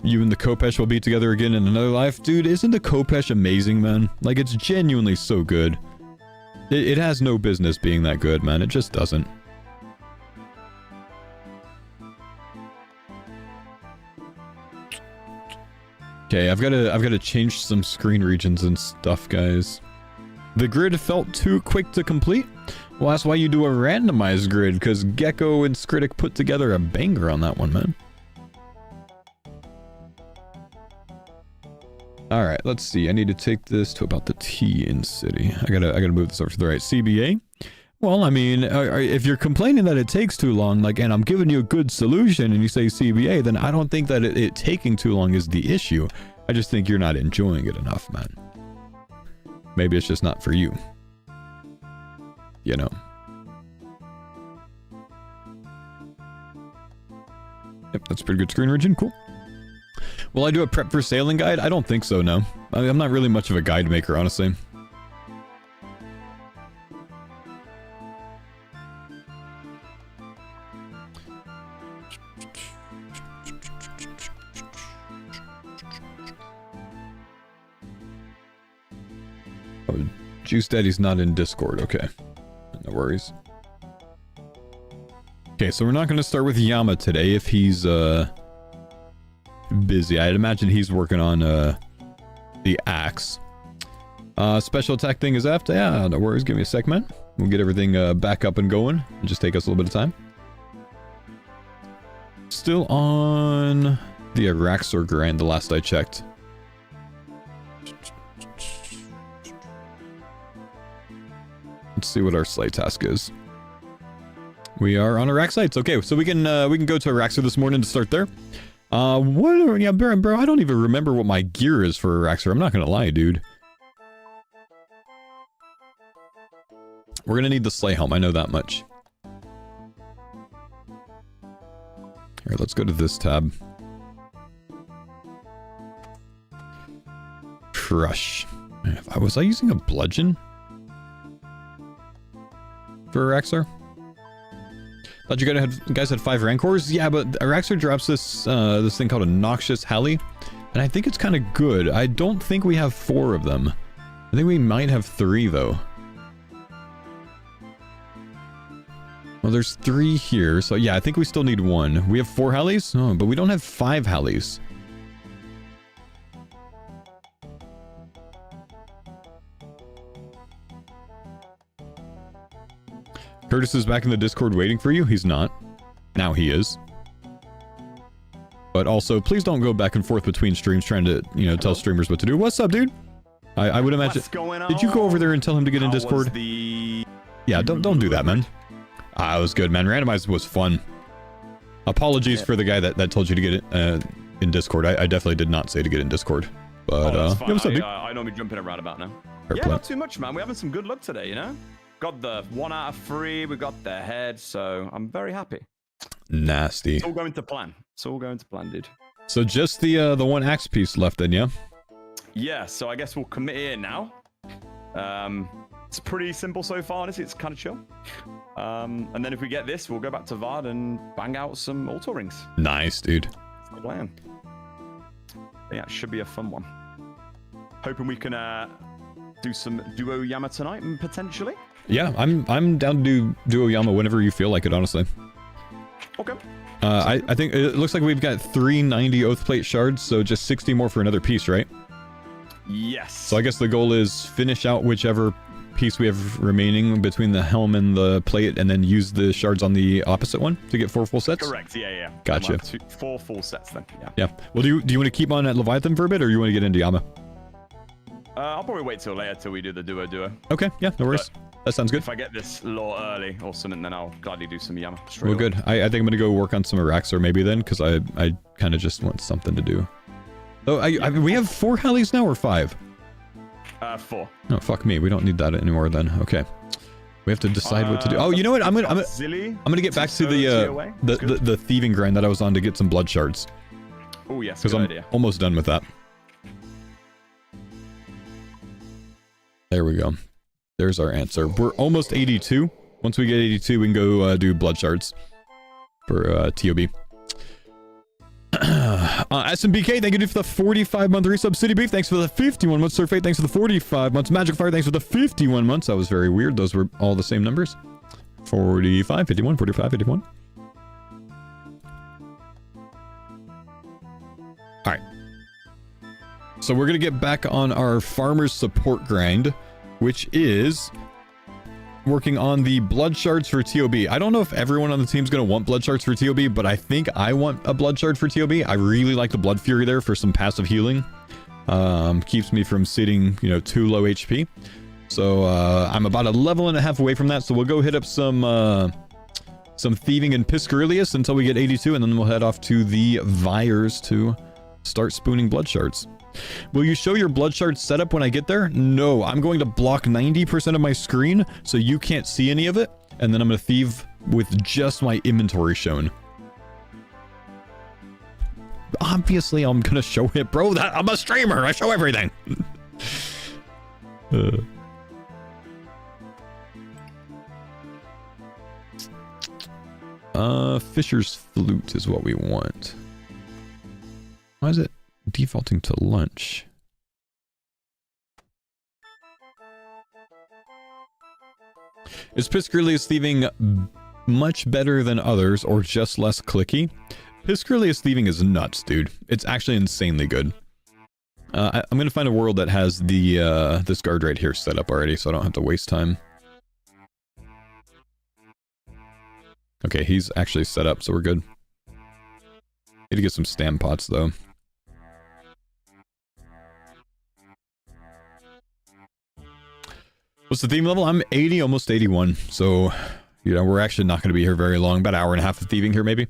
You and the Kopesh will be together again in another life? Dude, isn't the Kopesh amazing, man? Like, it's genuinely so good. It has no business being that good, man. It just doesn't. Okay, I've got to change some screen regions and stuff, guys. The grid felt too quick to complete? Well, that's why you do a randomized grid, because Gecko and Skritic put together a banger on that one, man. Alright, let's see. I need to take this to about the T in city. I gotta move this over to the right. CBA? Well, I mean, if you're complaining that it takes too long, like, and I'm giving you a good solution and you say CBA, then I don't think that it taking too long is the issue. I just think you're not enjoying it enough, man. Maybe it's just not for you. You know. Yep, that's a pretty good screen region. Cool. Will I do a prep for sailing guide? I don't think so, no. I'm not really much of a guide maker, honestly. Oh, Juice Daddy's not in Discord. Okay. No worries. Okay, so we're not going to start with Yama today if he's, busy. I'd imagine he's working on the axe. Special attack thing is after. Yeah, no worries. Give me a sec, man. We'll get everything back up and going. It'll just take us a little bit of time. Still on the Araxor grind, the last I checked. Let's see what our slate task is. We are on Arax sites. Okay, so we can go to Araxor this morning to start there. Yeah, bro, I don't even remember what my gear is for Araxor. I'm not gonna lie, dude. We're gonna need the sleigh helm, I know that much. Here, let's go to this tab. Crush. Was I using a bludgeon for Araxor? Thought you guys had 5 Rancors? Yeah, but Araxor drops this this thing called a Noxious Halley, and I think it's kind of good. I don't think we have 4 of them. I think we might have 3, though. Well, there's 3 here, so yeah, I think we still need 1. We have 4 Halleys? Oh, but we don't have 5 Halleys. Curtis is back in the Discord waiting for you. He's not. Now he is. But also, please don't go back and forth between streams trying to, you know, tell streamers what to do. What's up, dude? I would imagine. What's going on? Did you go over there and tell him to get in Discord? Yeah, don't do that, man. Ah, it was good, man. Randomized was fun. Apologies for the guy that told you to get it in Discord. I definitely did not say to get in Discord. But that's fine. yeah, what's up, dude? I normally jump in a roundabout now. Fair Yeah, play. not too much, man. We're having some good luck today, you know? Got the 1 out of 3. We got the head, so I'm very happy. Nasty. It's all going to plan. It's all going to plan, dude. So just the 1 axe piece left then, yeah? Yeah, so I guess we'll commit it in now. It's pretty simple so far, honestly. It's kind of chill. And then if we get this, we'll go back to Vard and bang out some auto rings. Nice, dude. That's the plan. Yeah, it should be a fun one. Hoping we can do some duo Yama tonight, potentially. Yeah, I'm down to do duo Yama whenever you feel like it, honestly. Okay. I think it looks like we've got 390 oath plate shards, so just 60 more for another piece, right? Yes. So I guess the goal is finish out whichever piece we have remaining between the helm and the plate, and then use the shards on the opposite one to get 4 full sets? Correct, yeah. Gotcha. 4 full sets then, yeah. Yeah. Well, do you want to keep on at Leviathan for a bit, or you want to get into Yama? I'll probably wait till later till we do the duo. Okay, yeah, no worries. That sounds good. If I get this lore early or something, then I'll gladly do some Yama. Well, good. I think I'm going to go work on some Araxor maybe then, because I kind of just want something to do. Oh, we have 4 Halleys now, or 5? 4. Oh, fuck me. We don't need that anymore then. Okay. We have to decide what to do. Oh, you know what? I'm gonna get back to the thieving grind that I was on to get some blood shards. Oh yes, because I'm almost done with that. There we go. There's our answer. We're almost 82. Once we get 82, we can go do blood shards for TOB. SMBK, thank you for the 45-month resub. City Beef, thanks for the 51 months. Surfate, thanks for the 45 months. Magic Fire, thanks for the 51 months. That was very weird. Those were all the same numbers. 45, 51, 45, 51. Alright. So we're going to get back on our farmer's support grind, which is working on the blood shards for TOB. I don't know if everyone on the team's going to want blood shards for TOB, but I think I want a blood shard for TOB. I really like the blood fury there for some passive healing. Keeps me from sitting, you know, too low HP. So I'm about a level and a half away from that. So we'll go hit up some thieving and Miscellaneous until we get 82, and then we'll head off to the Vyres to start spooning blood shards. Will you show your blood shard setup when I get there? No, I'm going to block 90% of my screen so you can't see any of it, and then I'm going to thieve with just my inventory shown. Obviously, I'm going to show it, bro. I'm a streamer. I show everything. Fisher's Flute is what we want. Why is it defaulting to lunch? Is Miscellaneous thieving much better than others or just less clicky? Miscellaneous thieving is nuts, dude. It's actually insanely good. I'm gonna find a world that has the this guard right here set up already, so I don't have to waste time. Okay, he's actually set up, so we're good. Need to get some stam pots though. What's the theme level? I'm 80, almost 81. So, you know, we're actually not going to be here very long. About an hour and a half of thieving here, maybe.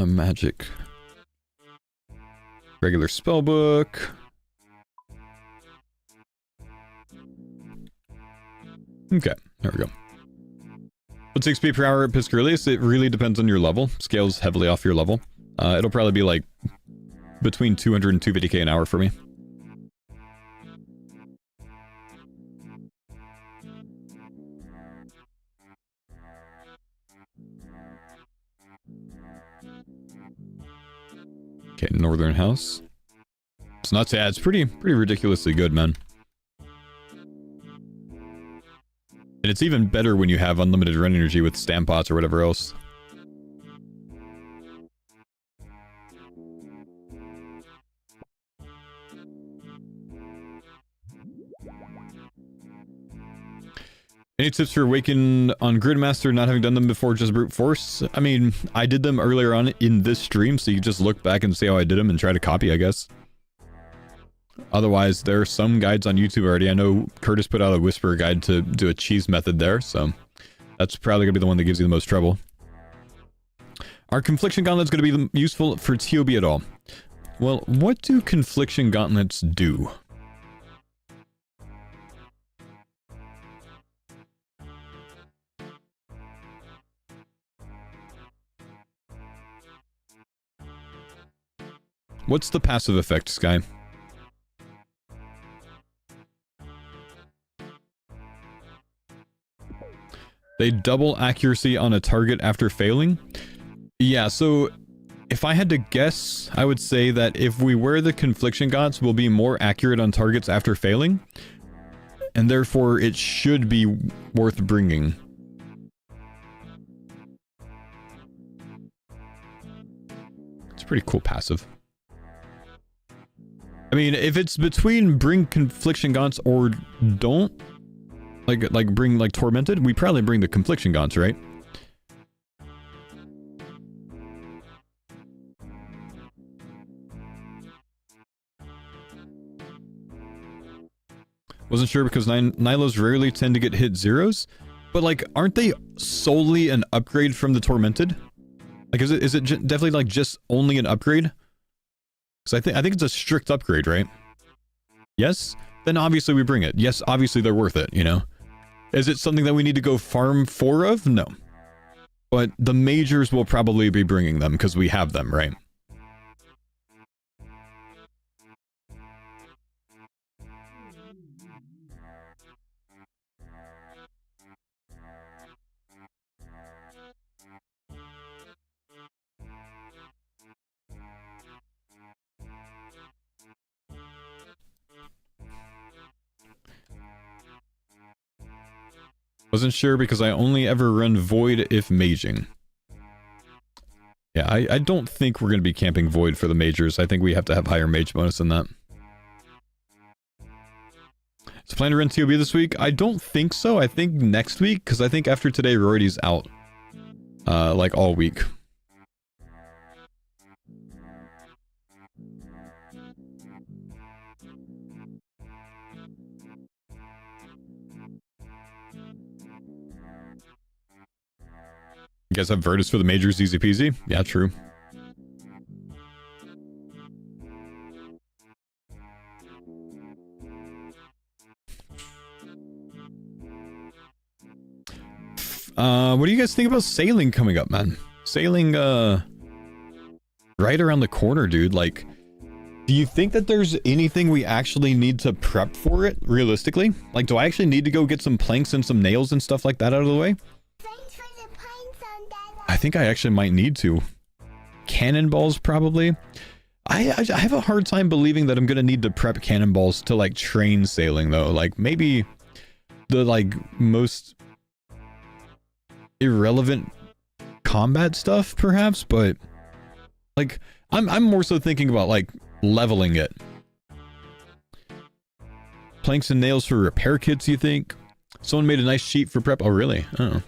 Magic. Regular spellbook. Okay, there we go. What's XP per hour at Miscellaneous? It really depends on your level. Scales heavily off your level. It'll probably be like between 200 and 250k an hour for me. Okay, Northern House. It's not sad. It's pretty ridiculously good, man. And it's even better when you have unlimited run energy with stam pots or whatever else. Any tips for Awaken on Gridmaster, not having done them before, just brute force? I mean, I did them earlier on in this stream, so you just look back and see how I did them and try to copy, I guess. Otherwise, there are some guides on YouTube already. I know Curtis put out a Whisperer guide to do a cheese method there, so that's probably going to be the one that gives you the most trouble. Are Confliction Gauntlets going to be useful for TOB at all? Well, what do Confliction Gauntlets do? What's the passive effect, Sky? They double accuracy on a target after failing? Yeah, so if I had to guess, I would say that if we wear the Confliction Gaunts, we'll be more accurate on targets after failing. And therefore, it should be worth bringing. It's a pretty cool passive. I mean, if it's between bring Confliction Gaunts or don't, like bring like Tormented, we probably bring the Confliction Gaunts, right? Wasn't sure because Nylos rarely tend to get hit zeros, but like, aren't they solely an upgrade from the Tormented? Like, is it definitely like just only an upgrade? Because I think it's a strict upgrade, right? Yes? Then obviously we bring it. Yes, obviously they're worth it, you know? Is it something that we need to go farm 4 of? No. But the majors will probably be bringing them because we have them, right? Wasn't sure because I only ever run Void if maging. Yeah, I don't think we're going to be camping Void for the majors. I think we have to have higher mage bonus than that. Is the plan to run TOB this week? I don't think so. I think next week, because I think after today, Rority's out. Like all week. You guys have Virtus for the majors, easy peasy? Yeah, true. What do you guys think about sailing coming up, man? Sailing, right around the corner, dude. Like, do you think that there's anything we actually need to prep for it, realistically? Like, do I actually need to go get some planks and some nails and stuff like that out of the way? Thanks for the pines on that. I think I actually might need to. Cannonballs, probably. I have a hard time believing that I'm gonna need to prep cannonballs to, like, train sailing, though. Like, maybe the, like, most irrelevant combat stuff, perhaps, but, like, I'm more so thinking about, like, leveling it. Planks and nails for repair kits, you think? Someone made a nice sheet for prep. Oh, really? Oh.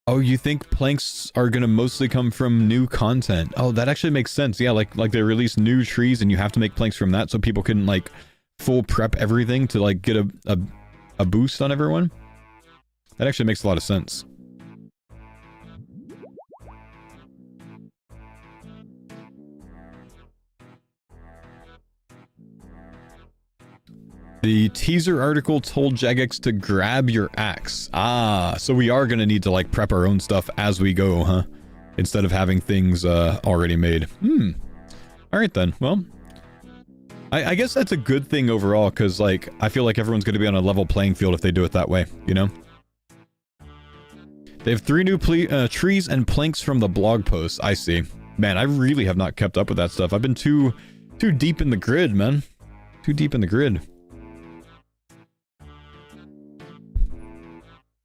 Oh, you think planks are gonna mostly come from new content? Oh, that actually makes sense. Yeah, like they release new trees and you have to make planks from that so people can, like, full prep everything to, like, get a boost on everyone. That actually makes a lot of sense. The teaser article told Jagex to grab your axe. Ah, so we are going to need to, like, prep our own stuff as we go, huh? Instead of having things already made. Alright then, well. I guess that's a good thing overall, because, like, I feel like everyone's going to be on a level playing field if they do it that way, you know? They have 3 new trees and planks from the blog post. I see. Man, I really have not kept up with that stuff. I've been too deep in the grid, man. Too deep in the grid.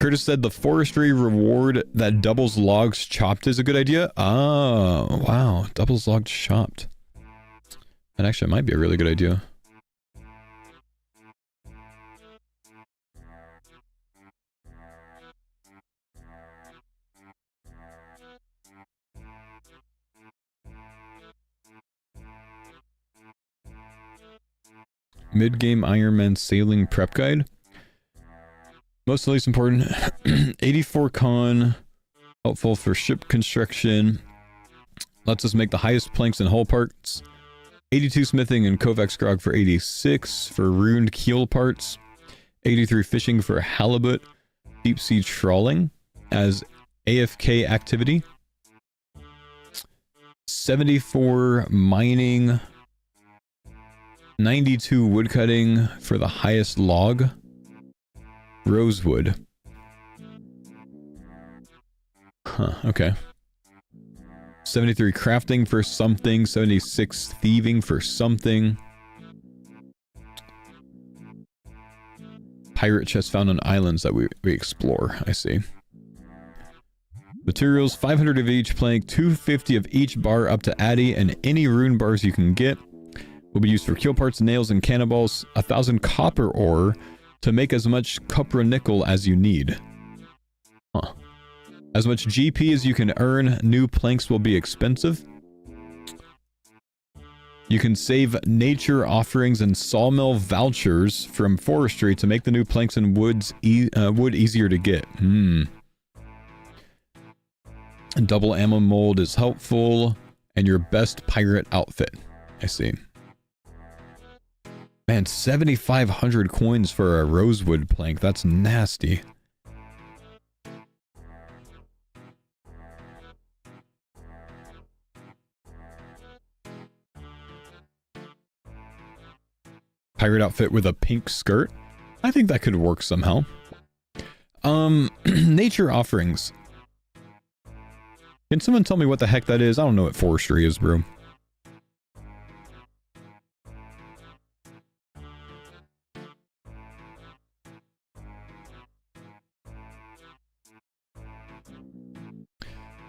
Curtis said the forestry reward that doubles logs chopped is a good idea. Oh, wow. Doubles logs chopped. That actually might be a really good idea. Mid-game Ironman sailing prep guide. Most least important, 84 con, helpful for ship construction, lets us make the highest planks and hull parts, 82 smithing and Kovacs grog for 86 for ruined keel parts, 83 fishing for halibut, deep sea trawling as AFK activity, 74 mining, 92 woodcutting for the highest log, rosewood. Huh, okay. 73 crafting for something, 76 thieving for something. Pirate chests found on islands that we explore, I see. Materials, 500 of each plank, 250 of each bar up to Addy, and any rune bars you can get. Will be used for keel parts, nails, and cannonballs. 1,000 copper ore to make as much copper nickel as you need. Huh. As much GP as you can earn. New planks will be expensive. You can save nature offerings and sawmill vouchers from forestry to make the new planks and wood easier to get. A double ammo mold is helpful. And your best pirate outfit. I see. Man, 7,500 coins for a rosewood plank. That's nasty. Pirate outfit with a pink skirt. I think that could work somehow. Nature offerings. Can someone tell me what the heck that is? I don't know what forestry is, bro.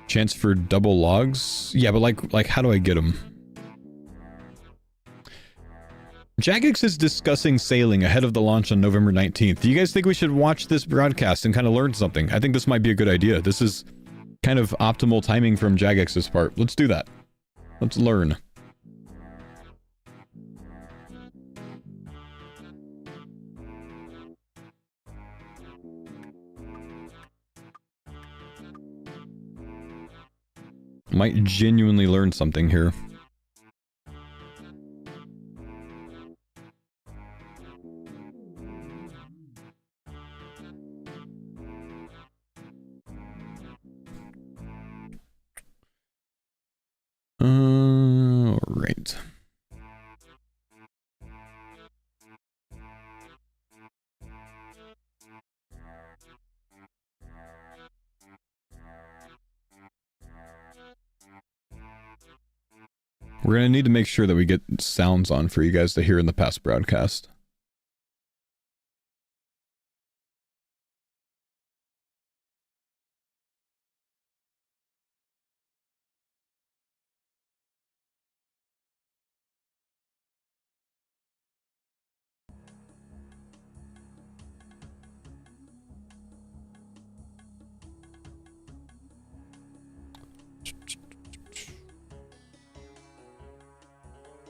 Chance for double logs? Yeah, but like how do I get them? Jagex is discussing sailing ahead of the launch on November 19th. Do you guys think we should watch this broadcast and kind of learn something? I think this might be a good idea. This is kind of optimal timing from Jagex's part. Let's do that. Let's learn. Might genuinely learn something here. Right. We're gonna need to make sure that we get sounds on for you guys to hear in the past broadcast.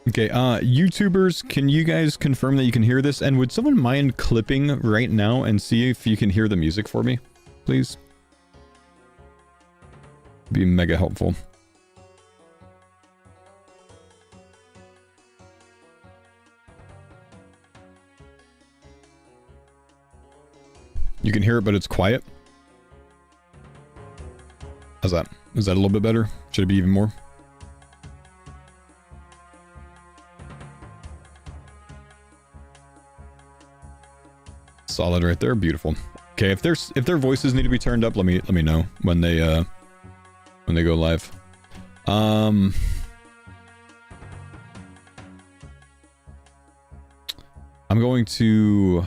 Okay, YouTubers, can you guys confirm that you can hear this? And would someone mind clipping right now and see if you can hear the music for me, please? Be mega helpful. You can hear it, but it's quiet. How's that? Is that a little bit better? Should it be even more? Solid right there, beautiful. Okay, if their voices need to be turned up, let me know when they go live. I'm going to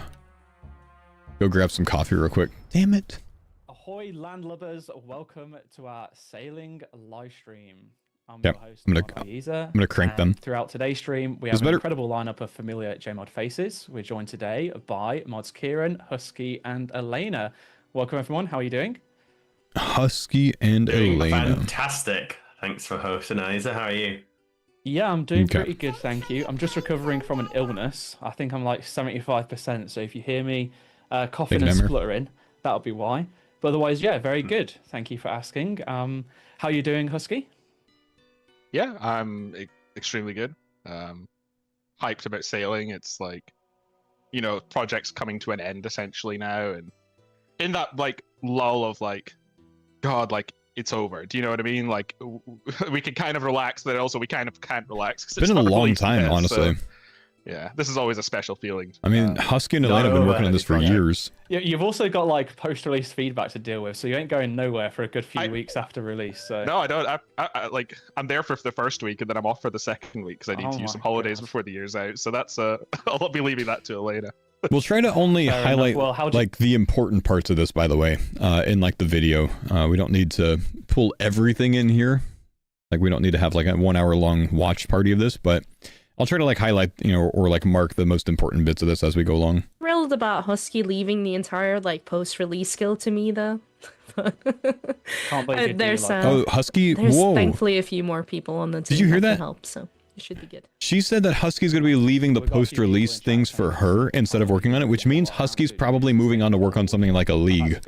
go grab some coffee real quick. Damn it. Ahoy landlubbers, welcome to our sailing live stream. I'm Yep, your host, I'm Randomized, gonna crank them. Throughout today's stream, we have an incredible lineup of familiar JMod faces. We're joined today by mods Kieran, Husky, and Elena. Welcome everyone, how are you doing? Husky and Elena. Fantastic. Thanks for hosting, Isa. How are you? Yeah, I'm doing pretty good, thank you. I'm just recovering from an illness. I think I'm like 75%, so if you hear me coughing and spluttering, that'll be why. But otherwise, yeah, very good. Thank you for asking. How are you doing, Husky? Yeah, I'm extremely good. Hyped about sailing. It's like, you know, project's coming to an end essentially now, and in that like lull of like, God, like it's over. Do you know what I mean? Like we can kind of relax, but also we kind of can't relax. It's been a long time, honestly. So, yeah, this is always a special feeling. I mean, Husky and Elena have been working on this for years. You've also got like post-release feedback to deal with, so you ain't going nowhere for a good few weeks after release. So no, I don't. I like I'm there for the first week, and then I'm off for the second week because I need to use some holidays before the year's out. So that's I'll be leaving that to Elena. We'll try to only highlight like the important parts of this, by the way, in like the video. We don't need to pull everything in here. Like we don't need to have like a 1 hour long watch party of this, but I'll try to like highlight, you know, or like mark the most important bits of this as we go along. Thrilled about Husky leaving the entire like post-release skill to me though. Can't believe there's oh, Husky. There's whoa. Thankfully a few more people on the team Did you hear that that? can help. So It should be good. She said that Husky's going to be leaving the We've got a few people post-release in things chat for saying her that instead of working on it, which means Husky's probably moving on to work on something like a league.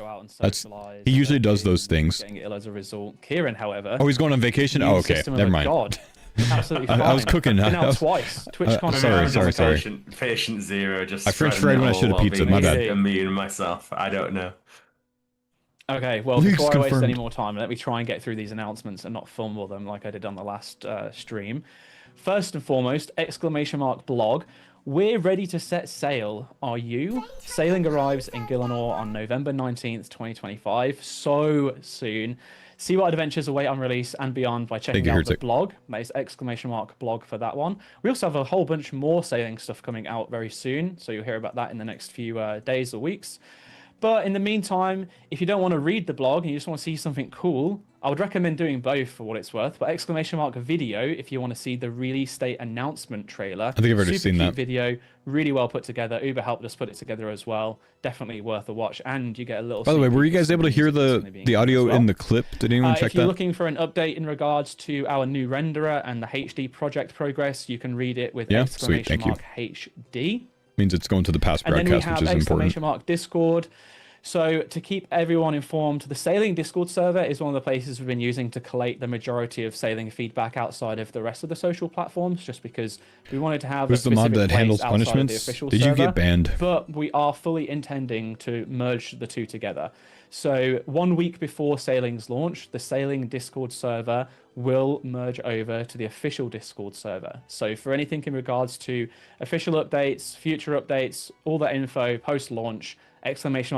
He usually does those things. Getting ill as a result. Kieran, however. Oh, he's going on vacation? Oh, okay. Never mind. God. Absolutely fine. I was cooking. Been out twice. TwitchCon. Sorry. Patient zero. Just I French spreading fried when I it should have all while pizza, being my bad. Immune myself. I don't know. Okay, well, League's before I waste any confirmed. more time, let me try and get through these announcements and not fumble them like I did on the last stream. First and foremost, !blog. We're ready to set sail. Are you? Sailing arrives in Gillinor on November 19th, 2025. So soon. See what adventures await on release and beyond by checking out the blog. That is !blog for that one. We also have a whole bunch more sailing stuff coming out very soon, so you'll hear about that in the next few days or weeks. But in the meantime, if you don't want to read the blog and you just want to see something cool, I would recommend doing both for what it's worth. But !video if you want to see the release date announcement trailer. I think I've already seen that Video, really well put together. Uber helped us put it together as well. Definitely worth a watch, and you get a little. By the way, were you guys able to hear the audio in the clip? Did anyone check if you're that? looking for an update in regards to our new renderer and the HD project progress, you can read it with Sweet, thank you. !HD. Means it's going to the past And then we broadcast, which have is important. !Discord. So to keep everyone informed, the Sailing Discord server is one of the places we've been using to collate the majority of sailing feedback outside of the rest of the social platforms, just because we wanted to have Who's the mod that handles punishments? Did you get banned? But we are fully intending to merge the two together. So 1 week before Sailing's launch, the Sailing Discord server will merge over to the official Discord server. So for anything in regards to official updates, future updates, all that info post-launch,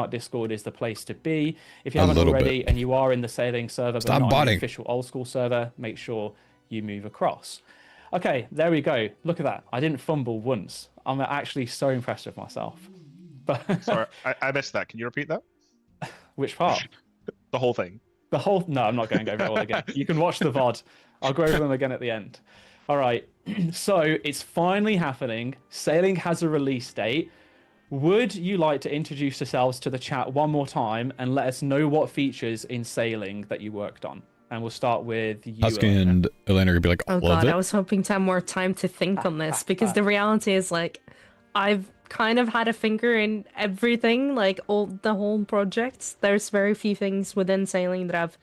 !Discord is the place to be. If you haven't already and you are in the Sailing server but not in the official old school server, make sure you move across. Okay, there we go. Look at that. I didn't fumble once. I'm actually so impressed with myself. But Sorry, I missed that. Can you repeat that? Which part? The whole thing. The whole... No, I'm not going over it all again. You can watch the VOD. I'll go over them again at the end. All right. So it's finally happening. Sailing has a release date. Would you like to introduce yourselves to the chat one more time and let us know what features in Sailing that you worked on? And we'll start with you. Husky and Elena would be like, oh god, I was hoping to have more time to think on this, because the reality is, like, I've kind of had a finger in everything, like the whole project. There's very few things within Sailing that I've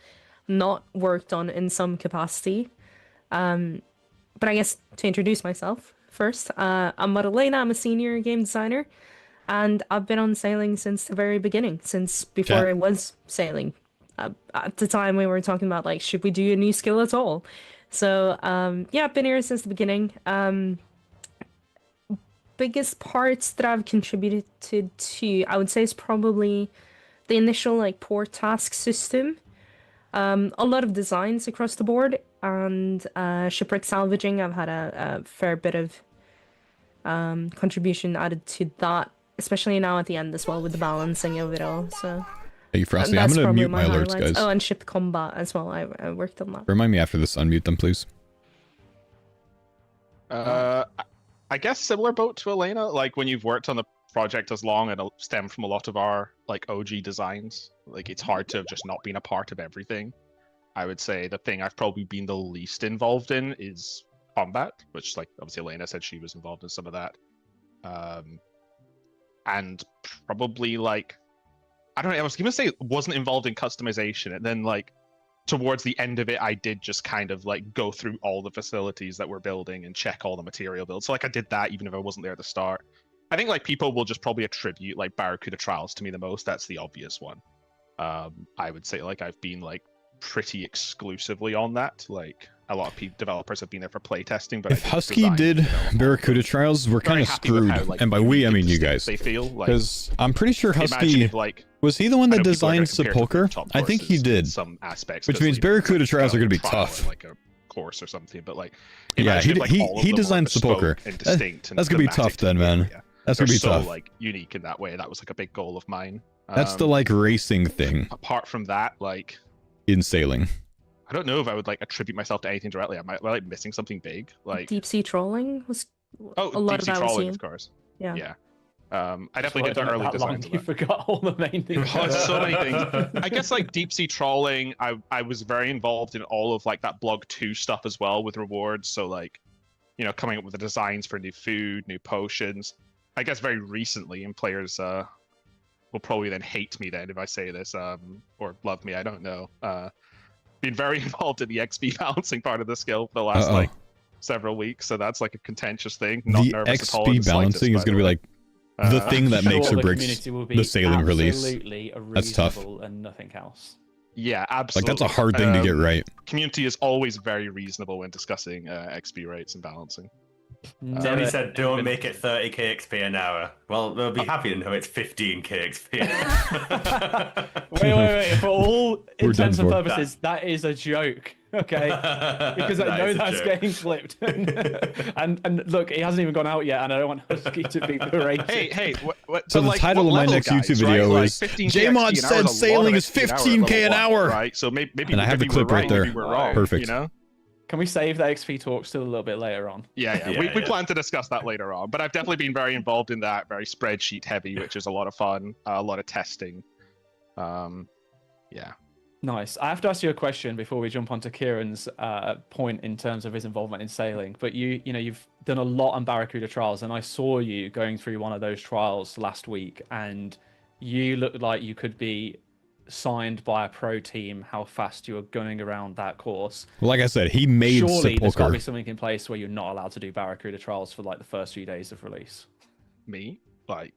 not worked on in some capacity. But I guess to introduce myself first, I'm Madalena. I'm a senior game designer. And I've been on Sailing since the very beginning, since before it was Sailing. At the time we were talking about, like, should we do a new skill at all? So, yeah, I've been here since the beginning. Biggest parts that I've contributed to, I would say, is probably the initial, like, port task system. A lot of designs across the board, and shipwreck salvaging, I've had a fair bit of contribution added to that. Especially now at the end as well, with the balancing of it all. So hey, Frosty, I'm gonna mute my alerts, guys. Oh, and ship combat as well. I worked on that. Remind me after this, unmute them, please. I guess similar boat to Elena. Like, when you've worked on the project as long, and it stemmed from a lot of our, like, OG designs. Like, it's hard to have just not been a part of everything. I would say the thing I've probably been the least involved in is combat, which, like, obviously Elena said she was involved in some of that. And probably, like, I don't know, I was gonna say wasn't involved in customization, and then, like, towards the end of it, I did just kind of, like, go through all the facilities that we're building and check all the material builds. So, like, I did that even if I wasn't there at the start. I think, like, people will just probably attribute, like, Barracuda Trials to me the most. That's the obvious one. I would say, like, I've been, like, pretty exclusively on that. Like, a lot of developers have been there for playtesting, but if Husky did Barracuda Trials, we're kind of screwed. How, like, and by we, I mean you guys. They feel like, because I'm pretty sure Husky like, was he the one that designed Sepulcher? I think he did. Some aspects, which means Barracuda Trials are going to be tough. Like a course or something, but, like, yeah, he designed Sepulcher. That's going to be tough then, man. That's going to be tough. Like, unique in that way. That was, like, a big goal of mine. That's the, like, racing thing. Apart from that, like, in Sailing, I don't know if I would, like, attribute myself to anything directly. Am I, like, missing something big? Like, deep sea trolling was a lot deep sea of trolling, of course. Yeah. I definitely did the early designs. You forgot all the main things. Oh, so many things. I guess, like, deep sea trawling, I was very involved in all of, like, that blog 2 stuff as well with rewards. So, like, you know, coming up with the designs for new food, new potions. I guess very recently, and players will probably then hate me then if I say this, or love me, I don't know. Been very involved in the XP balancing part of the skill for the last like several weeks, so that's like a contentious thing. Not The nervous at all in XP the slightest, balancing is by the going to be way. like the thing that makes or the breaks community will be the sailing release. absolutely That's tough. reasonable and nothing else. Yeah, absolutely. Like that's a hard thing to get right. Community is always very reasonable when discussing XP rates and balancing. Debbie said, "Don't make it 30k XP an hour." Well, they'll be happy to know it's 15k XP. Wait. For all We're intents done and for. purposes, that is a joke. Okay, because I That know is a that's joke. getting clipped. and look, it hasn't even gone out yet, and I don't want Husky to be berated. Hey, what, So but the like, title what of my level, next guys, YouTube right? video Like, is 15K J-Mod XP an hour said is a lot sailing of is XP an hour at 15K an level one, hour. right? So maybe And I have the maybe we're clip right there. maybe we're wrong, Perfect. You know? Can we save the XP talk still a little bit later on? Yeah. We plan to discuss that later on, but I've definitely been very involved in that, very spreadsheet heavy, which is a lot of fun, a lot of testing. Yeah. Nice. I have to ask you a question before we jump onto Kieran's point in terms of his involvement in sailing. But you've done a lot on Barracuda trials, and I saw you going through one of those trials last week, and you looked like you could be signed by a pro team. How fast you were going around that course? Well, like I said, he made Surely there's got to Sepulcher. be something in place where you're not allowed to do Barracuda trials for like the first few days of release. Me? Like,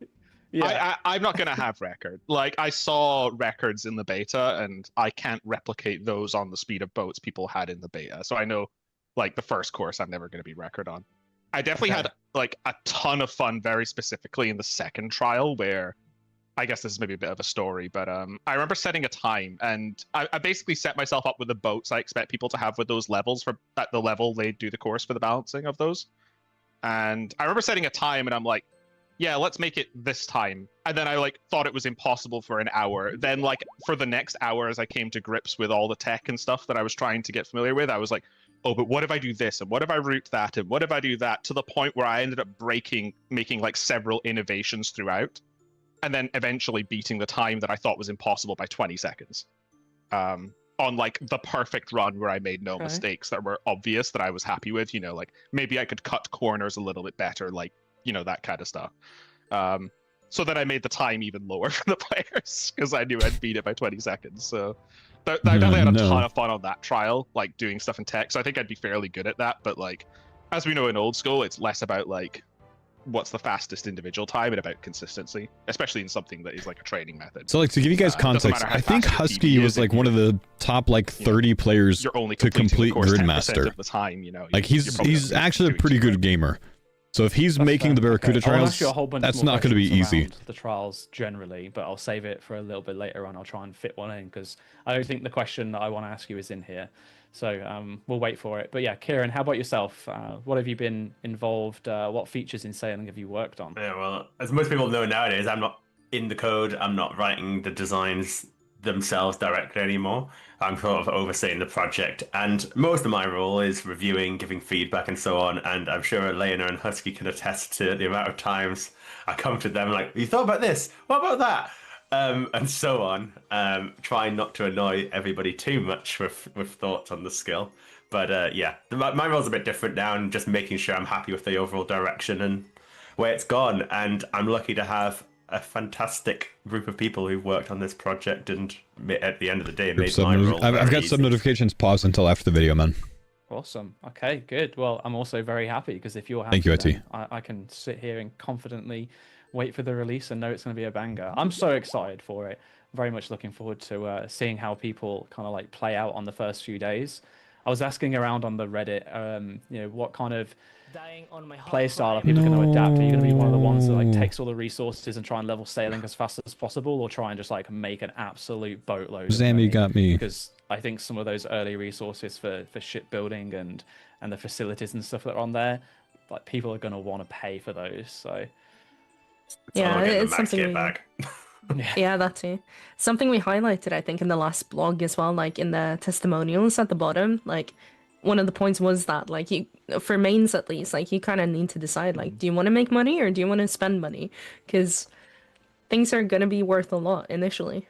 Yeah. I'm not going to have record. Like, I saw records in the beta, and I can't replicate those on the speed of boats people had in the beta. So I know, like, the first course I'm never going to be record on. I definitely had, like, a ton of fun very specifically in the second trial where, I guess this is maybe a bit of a story, but I remember setting a time, and I basically set myself up with the boats I expect people to have with those levels for at the level they do the course for the balancing of those. And I remember setting a time, and I'm like, yeah, let's make it this time. And then I like thought it was impossible for an hour. Then like for the next hour, as I came to grips with all the tech and stuff that I was trying to get familiar with, I was like, oh, but what if I do this? And what if I route that? And what if I do that? To the point where I ended up making like several innovations throughout. And then eventually beating the time that I thought was impossible by 20 seconds. On like the perfect run where I made no mistakes that were obvious that I was happy with, you know, like maybe I could cut corners a little bit better, like, you know, that kind of stuff. So then I made the time even lower for the players because I knew I'd beat it by 20 seconds. So I definitely had a ton of fun on that trial, like doing stuff in tech. So I think I'd be fairly good at that. But like, as we know in old school, it's less about like what's the fastest individual time and about consistency, especially in something that is like a training method. So like to give you guys context, I think Husky was like one of the top like 30 players you're only to complete Gridmaster. of the time, you know. Like he's actually a pretty good gamer. So if he's making the Barracuda trials, that's not going to be easy. The trials generally, but I'll save it for a little bit later on. I'll try and fit one in because I don't think the question that I want to ask you is in here. So we'll wait for it. But yeah, Kieran, how about yourself? What have you been involved? What features in sailing have you worked on? Yeah, well, as most people know nowadays, I'm not in the code. I'm not writing the designs themselves directly anymore. I'm sort of overseeing the project, and most of my role is reviewing, giving feedback, and so on. And I'm sure Elena and Husky can attest to the amount of times I come to them like, "You thought about this? What about that?" And so on. Trying not to annoy everybody too much with thoughts on the skill. But yeah, my role's a bit different now, and just making sure I'm happy with the overall direction and where it's gone. And I'm lucky to have a fantastic group of people who've worked on this project, and at the end of the day, made my role I've got easy. sub notifications paused until after the video, man. Awesome. Okay, good. Well, I'm also very happy because if you're happy, Thank you, then I can sit here and confidently wait for the release and know it's going to be a banger. I'm so excited for it. Very much looking forward to seeing how people kind of like play out on the first few days. I was asking around on the Reddit, you know, what kind of play style are people going to adapt? Are you going to be one of the ones that like takes all the resources and try and level sailing as fast as possible, or try and just like make an absolute boatload? Zammy got me. Because I think some of those early resources for shipbuilding and the facilities and stuff that are on there, like people are going to want to pay for those. So yeah, it's something. Back. Yeah, that too. Something we highlighted, I think, in the last blog as well, like in the testimonials at the bottom, like one of the points was that, like, you, for mains at least, like, you kind of need to decide, like, do you want to make money or do you want to spend money? Because things are going to be worth a lot initially.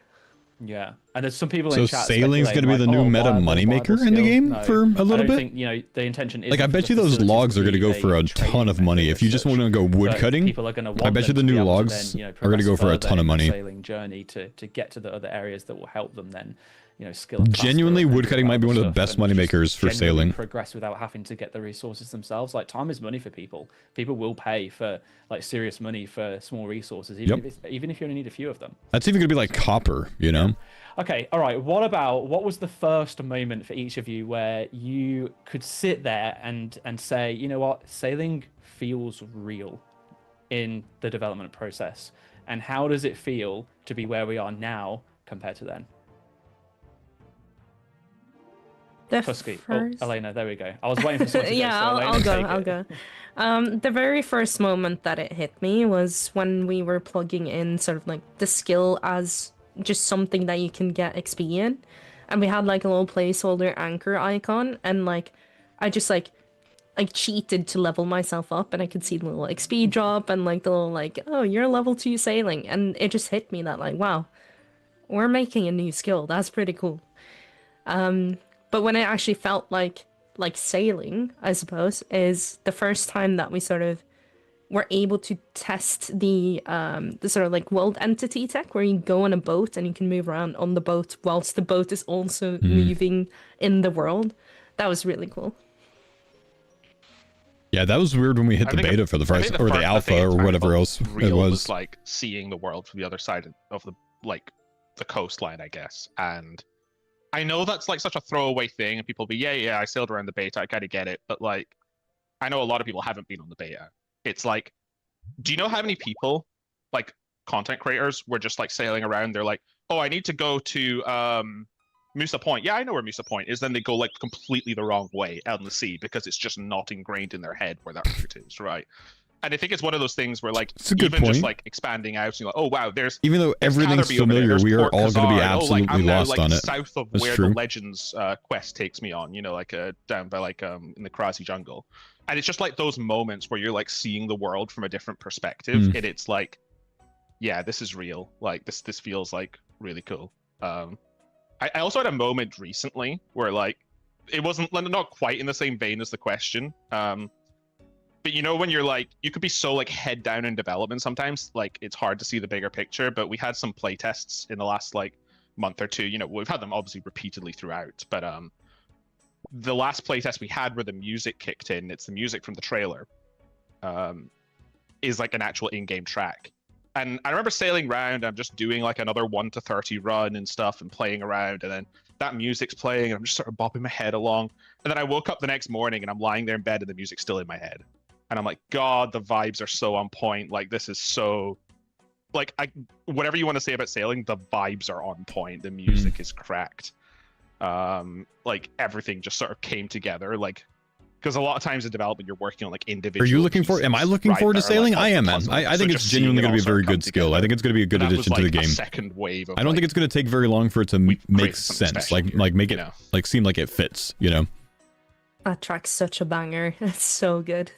Yeah, and there's some people So in chat sailing's going to be the speculating, new like, meta oh, moneymaker viable in the skill. game No, for a little I don't bit? think, the intention is Like, I bet you those logs are going to go for a ton of money. If you just want to go wood cutting, people are going to want I bet you the new logs are going to go for a ton of money. Sailing journey to get to the other areas that will help them then, skill and Genuinely, master and wood cutting might be one of the stuff, best and money just makers for genuinely sailing. progress without having to get the resources themselves. Like, time is money for people. People will pay for like serious money for small resources, even if you only need a few of them. That's even going to be like copper, you know? Okay, all right. What was the first moment for each of you where you could sit there and say, you know what, sailing feels real in the development process, and how does it feel to be where we are now compared to then? Tusky. Oh, Elena, there we go. I was waiting for someone to go. Yeah, So Elena, I'll go. The very first moment that it hit me was when we were plugging in sort of like the skill as just something that you can get XP in, and we had like a little placeholder anchor icon, and like I just like cheated to level myself up, and I could see the little XP drop and like the little like, oh, you're level 2 sailing, and it just hit me that like, wow, we're making a new skill. That's pretty cool. But when it actually felt like sailing, I suppose, is the first time that we sort of were able to test the sort of like world entity tech, where you go on a boat and you can move around on the boat whilst the boat is also moving in the world. That was really cool. Yeah, that was weird when we hit the beta for the first, or the alpha, or whatever else it was. Like seeing the world from the other side of the coastline, I guess. And I know that's like such a throwaway thing, and people will be, yeah, I sailed around the beta, I kind of get it. But like, I know a lot of people haven't been on the beta. It's like, do you know how many people, like content creators, were just like sailing around? They're like, oh, I need to go to Musa Point. Yeah, I know where Musa Point is. Then they go like completely the wrong way out in the sea because it's just not ingrained in their head where that route is, right? And I think it's one of those things where like, even just like expanding out, and you're like, oh wow, there's, even though everything's familiar, we are all going to be absolutely lost on it. South of where the Legends quest takes me on, like down by like in the Krasi jungle. And it's just like those moments where you're like seeing the world from a different perspective, and it's like, yeah, this is real. Like this feels like really cool. I also had a moment recently where like it wasn't not quite in the same vein as the question. But you know when you're like, you could be so like head down in development sometimes, like it's hard to see the bigger picture. But we had some play tests in the last like month or two. We've had them obviously repeatedly throughout, but the last playtest we had where the music kicked in, it's the music from the trailer, is like an actual in-game track. And I remember sailing around, I'm just doing like another 1 to 30 run and stuff and playing around, and then that music's playing and I'm just sort of bopping my head along. And then I woke up the next morning and I'm lying there in bed and the music's still in my head. And I'm like, God, the vibes are so on point. Like this is so, like, whatever you want to say about sailing, the vibes are on point. The music is cracked. Like everything just sort of came together. Like, because a lot of times in development, you're working on like individual. Are you looking for? Am I looking forward to sailing? I am, man. I think it's genuinely going to be a very good skill. I think it's going to be a good addition to the game. Second wave. I don't think it's going to take very long for it to make sense. Like make it like seem like it fits. That track's such a banger. It's so good.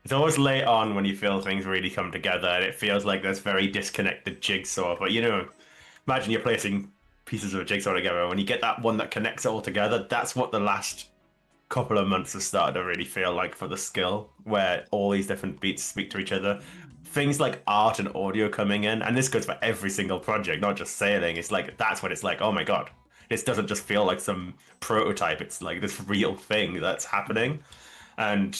It's always late on when you feel things really come together, and it feels like there's very disconnected jigsaw. But imagine you're placing pieces of a jigsaw together. When you get that one that connects it all together, that's what the last couple of months have started to really feel like for the skill, where all these different beats speak to each other. Things like art and audio coming in, and this goes for every single project, not just sailing. It's like, that's when it's like, oh my God, this doesn't just feel like some prototype. It's like this real thing that's happening. And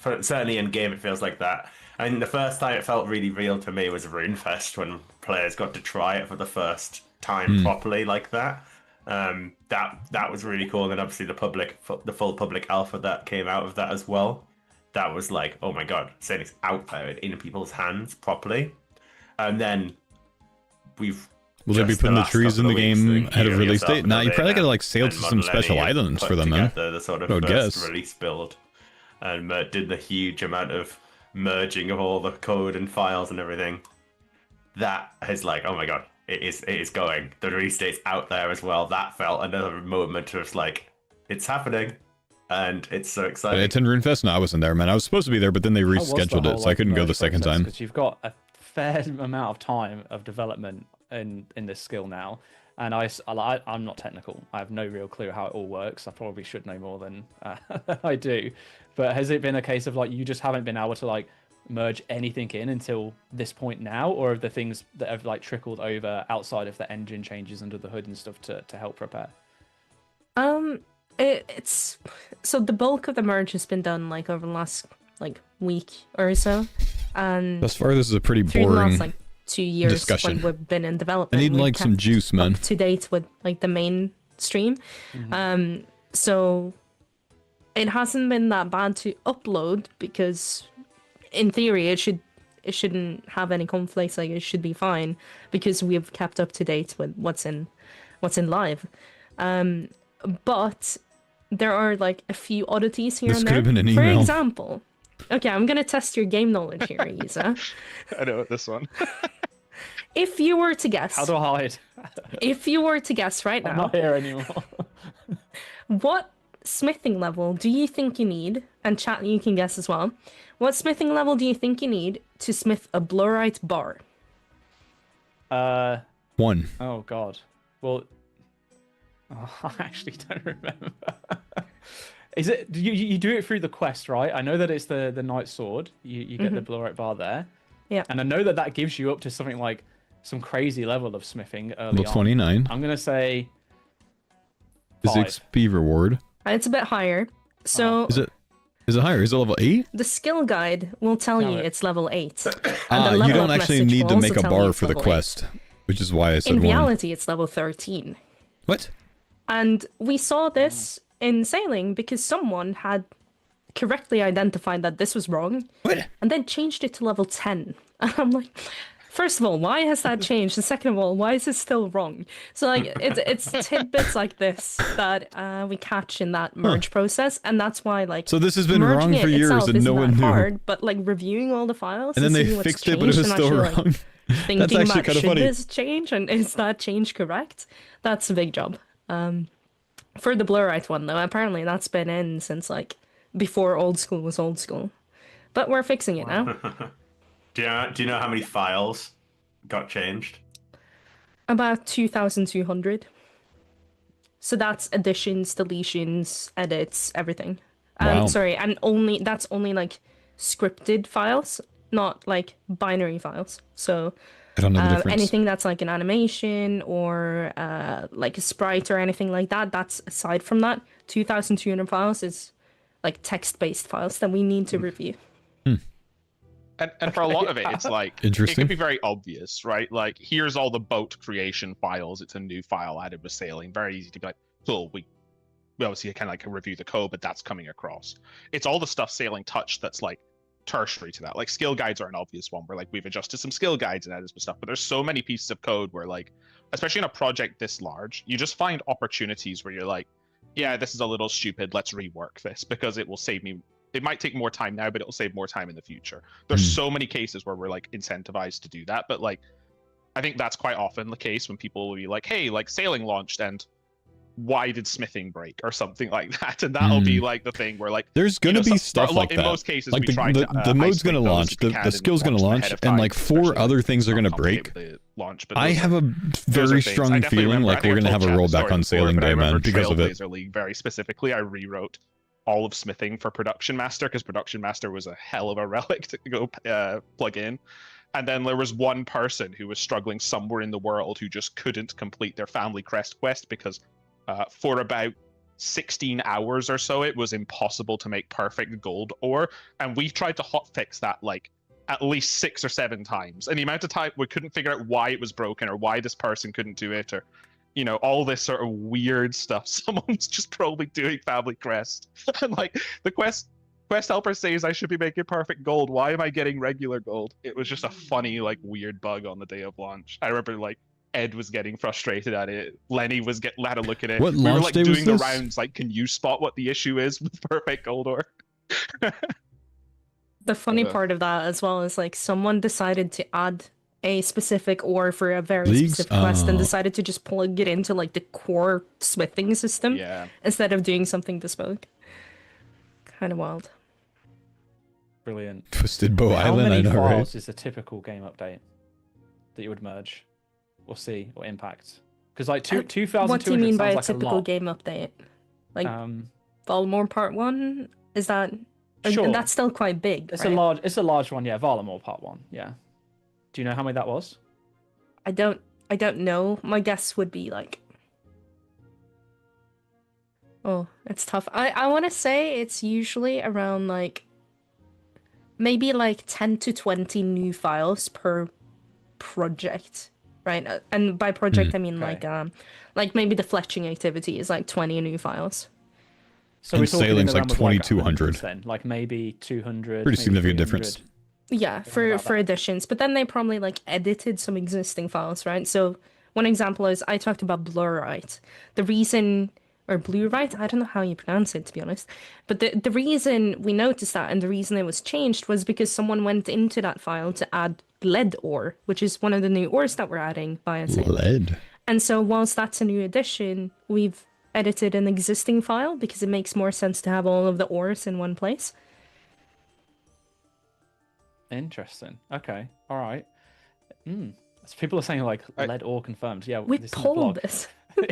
certainly in game, it feels like that. And the first time it felt really real to me was RuneFest, when players got to try it for the first time properly like that. That was really cool. And obviously the full public alpha that came out of that as well. That was like, oh my God, sailing's out there in people's hands properly. And then will they be putting the trees in the game ahead of release date? Nah, you probably gotta like sail to some special islands for them, man. The sort of first release build, and did the huge amount of merging of all the code and files and everything. That is like, oh my God, it is going. The release date's out there as well. That felt another moment of like, it's happening, and it's so exciting. It's in RuneFest. No, I wasn't there, man. I was supposed to be there, but then they rescheduled it, so I couldn't go the second time. Because you've got a fair amount of time of development in this skill now, and I'm not technical. I have no real clue how it all works. I probably should know more than I do. But has it been a case of like you just haven't been able to like merge anything in until this point now, or have the things that have like trickled over outside of the engine changes under the hood and stuff to help prepare? It's so the bulk of the merge has been done like over the last like week or so, and Thus far, this is a pretty through the boring last like 2 years discussion. when we've been in I development. need we've like some kept juice, man. up to date with like the main stream. So it hasn't been that bad to upload because in theory it shouldn't have any conflicts. Like it should be fine because we've kept up to date with what's in live. But there are like a few oddities here This and could there. have been an For email. example, okay, I'm gonna test your game knowledge here, Isa. I know this one. If you were to guess, How do I hide? if you were to guess right I'm now, not here anymore. what smithing level do you think you need? And chat, you can guess as well. What smithing level do you think you need to smith a blurite bar? 1. Oh god. Well, I actually don't remember. Is it you do it through the quest, right? I know that it's the Knight Sword. You get the blurite bar there. Yeah. And I know that gives you up to something like some crazy level of smithing early Level on. 29. I'm gonna say Is 5. XP reward? It's a bit higher. So Is it higher? Is it level 8? the skill guide will tell you Damn it. it's level 8. And the You level don't up actually message need will to also make a tell you bar it's for the level 8. quest, which is why I said In 1. reality, it's level 13. What? And we saw this in sailing because someone had correctly identified that this was wrong What? and then changed it to level 10. And I'm like, first of all, why has that changed? And second of all, why is it still wrong? So like it's tidbits like this that we catch in that merge process, and that's why like So this has been merging wrong for it years itself and isn't no one that knew. hard, but like reviewing all the files And then they seeing what's fixed it, but it changed was and still actually, wrong. Like, thinking actually about kinda should funny. this change and is that change correct? That's a big job. For the blurite one though, apparently that's been in since like before old school was old school, but we're fixing it now. Do you know how many files got changed? About 2,200. So that's additions, deletions, edits, everything. Wow. Sorry, and that's only like scripted files, not like binary files. So I don't know the difference. anything that's like an animation or like a sprite or anything like that, that's aside from that. 2,200 files is like text-based files that we need to review. And for a lot of it, it's like it Interesting. can be very obvious, right? Like here's all the boat creation files. It's a new file added with sailing. Very easy to be like, cool. We obviously kind of like review the code, but that's coming across. It's all the stuff sailing touched that's like tertiary to that. Like skill guides are an obvious one where like we've adjusted some skill guides and added some stuff. But there's so many pieces of code where like, especially in a project this large, you just find opportunities where you're like, yeah, this is a little stupid. Let's rework this because it will save me. It might take more time now, but it'll save more time in the future. There's so many cases where we're like incentivized to do that, but like I think that's quite often the case when people will be like, hey, like sailing launched and why did smithing break or something like that, and that'll be like the thing where like There's gonna be some- stuff like in that. most cases Like we try to the mode's gonna isolate those launch, if we can the skill's gonna and launch, ahead of and time, like 4 especially other if things it's are gonna not break. complicated to launch, but I those have a those very are things. I strong definitely feeling remember- I like think we're I've gonna have told a Chad the rollback story on before, Sailing but I Day, man, remember because of it. Trailblazer League very specifically. I rewrote all of smithing for Production Master because Production Master was a hell of a relic to go plug in. And then there was one person who was struggling somewhere in the world who just couldn't complete their Family Crest quest because for about 16 hours or so, it was impossible to make perfect gold ore. And we tried to hotfix that like at least 6 or 7 times. And the amount of time we couldn't figure out why it was broken or why this person couldn't do it or, you know, all this sort of weird stuff. Someone's just probably doing Family Crest. And like the quest helper says I should be making perfect gold. Why am I getting regular gold? It was just a funny, like, weird bug on the day of launch. I remember, like, Ed was getting frustrated at it. Lenny had a look at it. What We were launch like day was doing the this? rounds, like, can you spot what the issue is with perfect gold ore? The funny Yeah. part of that as well is like someone decided to add a specific ore for a very Leagues? specific quest and Oh. decided to just plug it into like the core smithing system Yeah. instead of doing something bespoke. Kind of wild. Brilliant. Twisted Bow How Island, I many know, right? files is a typical game update that you would merge? we'll see what impact. Because like 2,200 What do you mean by sounds a like typical a lot. game update? Like Valamore Part 1? Is that... Sure. And that's still quite big, It's right? a large one, yeah. Valamore Part 1, yeah. Do you know how many that was? I don't know. My guess would be like... Oh, it's tough. I want to say it's usually around like... Maybe like 10 to 20 new files per project, right? And by project I mean like maybe the fletching activity is like 20 new files. So and we're talking sailing's like in the realm of 2,200. then, like maybe 200. Pretty maybe significant 300. difference. Yeah, for additions, but then they probably like edited some existing files, right? So one example is I talked about blurite. The reason, or blurite, I don't know how you pronounce it to be honest, but the reason we noticed that and the reason it was changed was because someone went into that file to add lead ore, which is one of the new ores that we're adding via sailing. Lead. And so whilst that's a new addition, we've edited an existing file because it makes more sense to have all of the ores in one place. Interesting. Okay. All right. So people are saying like lead ore confirmed. Yeah, we this is the pulled blog. this. We've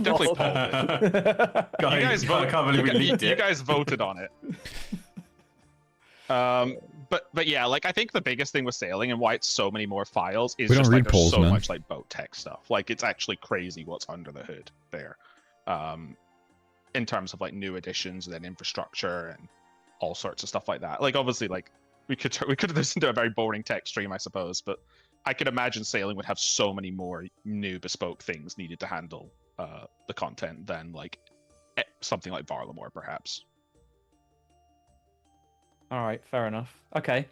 definitely pulled it. You guys You guys voted on it. But yeah, like I think the biggest thing with sailing and why it's so many more files is We don't just read like polls, there's so man. much like boat tech stuff. Like it's actually crazy what's under the hood there. In terms of like new additions and then infrastructure and all sorts of stuff like that. Like obviously like we could have listened to a very boring tech stream, I suppose, but I could imagine sailing would have so many more new bespoke things needed to handle the content than like something like Varlamore, perhaps. All right, fair enough. Okay,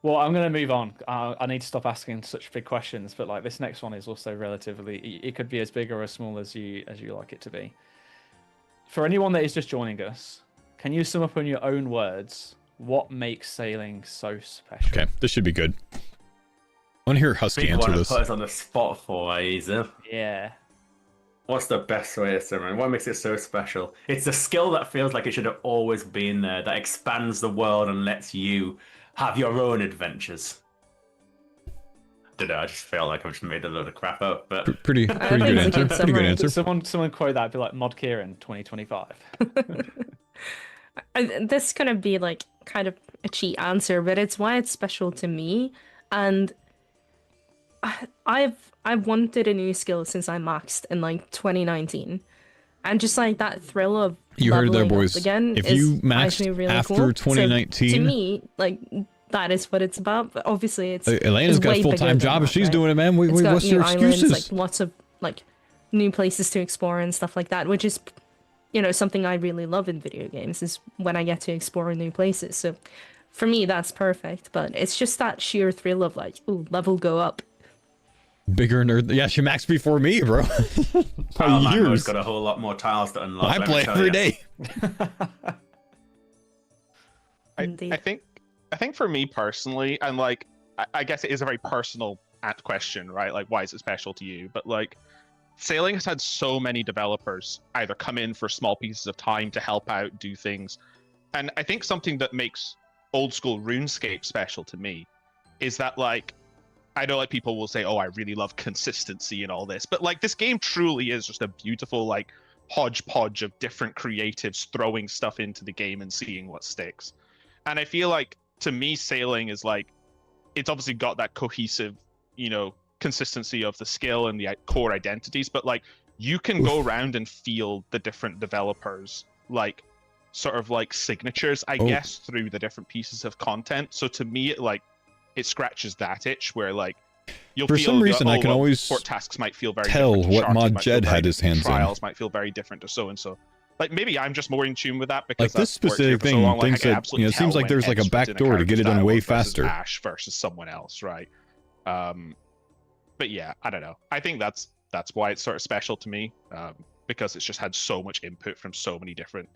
well, I'm going to move on. I need to stop asking such big questions, but like this next one is also relatively. It could be as big or as small as you like it to be. For anyone that is just joining us, can you sum up in your own words what makes sailing so special? Okay, this should be good. I want to hear Husky People answer want to this. put us on the spot for Aiza. Yeah. What's the best way to summarize? What makes it so special? It's the skill that feels like it should have always been there, that expands the world and lets you have your own adventures. I don't know, I just feel like I've just made a load of crap up, but Pretty think good it's a answer. good Pretty good summary. answer. Someone quote that, be like Mod Kieran 2025. This gonna be like kind of a cheat answer, but it's why it's special to me. And I've wanted a new skill since I maxed in like 2019, and just like that thrill of You heard it there, leveling up boys. again If is you maxed actually really after cool. 2019, so, to me, like that is what it's about. But obviously, it's Elena's it's got way a full-time bigger job. than If that, she's right? doing it, man, It's got what's new your islands, excuses? like lots of like new places to explore and stuff like that, which is, you know, something I really love in video games is when I get to explore new places. So for me, that's perfect. But it's just that sheer thrill of like, ooh, level go up. Bigger nerd. Yeah, she maxed before me, bro. Tile Mango's years. got a whole lot more tiles to unlock. I let me play tell every ya. day. Indeed. I think for me personally, and like I guess it is a very personal question, right? Like why is it special to you? But like sailing has had so many developers either come in for small pieces of time to help out, do things. And I think something that makes old school RuneScape special to me is that like I know like people will say, oh, I really love consistency and all this, but like this game truly is just a beautiful like hodgepodge of different creatives throwing stuff into the game and seeing what sticks. And I feel like to me, sailing is like, it's obviously got that cohesive, you know, consistency of the skill and the core identities, but like you can go around and feel the different developers like sort of like signatures, I guess, through the different pieces of content. So to me, it scratches that itch where like you'll For feel some reason, I can well, always support tasks might feel very tell different to what Sharky, mod might feel Jed very had his different to hands in. Trials might feel very different to so and so. Like maybe I'm just more in tune with that because Like this I've worked here specific for so thing long, like, I thinks can that, absolutely you know, it seems tell like there's when like a Ed's back in door to get it done way character's dialogue versus faster. Ash versus someone else, right? But yeah, I don't know. I think that's why it's sort of special to me, because it's just had so much input from so many different.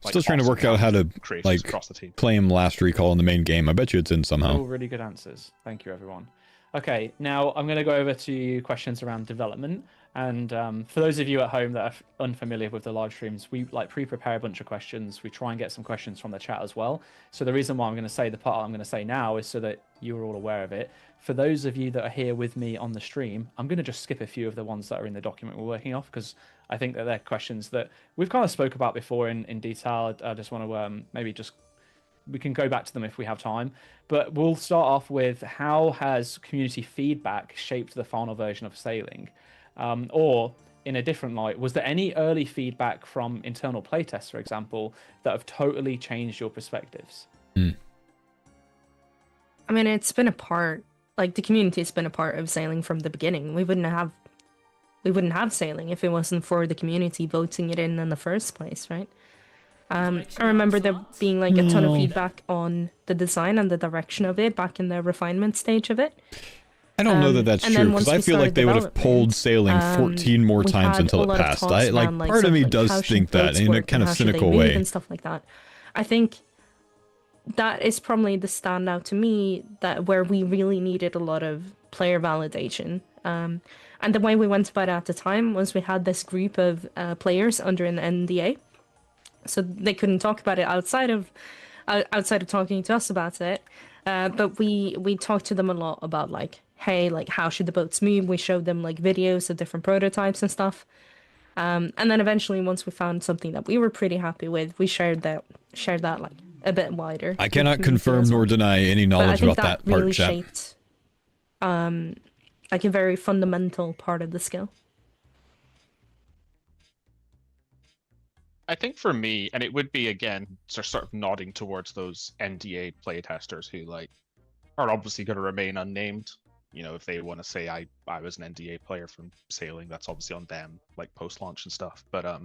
Like, Still trying to awesome work out how to creators like across the team. play him last recall in the main game. I bet you it's in somehow. All really good answers. Thank you, everyone. Okay, now I'm going to go over to questions around development. And for those of you at home that are unfamiliar with the live streams, we like pre-prepare a bunch of questions. We try and get some questions from the chat as well. So the reason why I'm going to say the part I'm going to say now is so that you're all aware of it. For those of you that are here with me on the stream, I'm going to just skip a few of the ones that are in the document we're working off, because I think that they're questions that we've kind of spoke about before in detail. I just want to maybe just, we can go back to them if we have time. But we'll start off with, how has community feedback shaped the final version of Sailing? Or in a different light, was there any early feedback from internal playtests, for example, that have totally changed your perspectives? I mean, it's been a part, like the community's been a part of Sailing from the beginning. We wouldn't have Sailing if it wasn't for the community voting it in the first place, right? I remember there being like a ton of feedback on the design and the direction of it back in the refinement stage of it. I don't know that that's true, because I feel like they would have pulled Sailing 14 more times until it passed. Part of me does think that in a kind of cynical way. And stuff like that. I think that is probably the standout to me, that where we really needed a lot of player validation. And the way we went about it at the time was we had this group of players under an NDA, so they couldn't talk about it outside of talking to us about it. But we talked to them a lot about like, hey, like how should the boats move? We showed them like videos of different prototypes and stuff. And then eventually, once we found something that we were pretty happy with, we shared that like a bit wider. I cannot confirm nor deny any knowledge about that part, really chat. Shaped, like a very fundamental part of the skill. I think for me, and it would be again sort of nodding towards those NDA playtesters who like are obviously going to remain unnamed. You know, if they want to say I was an NDA player from Sailing, that's obviously on them, like post-launch and stuff. But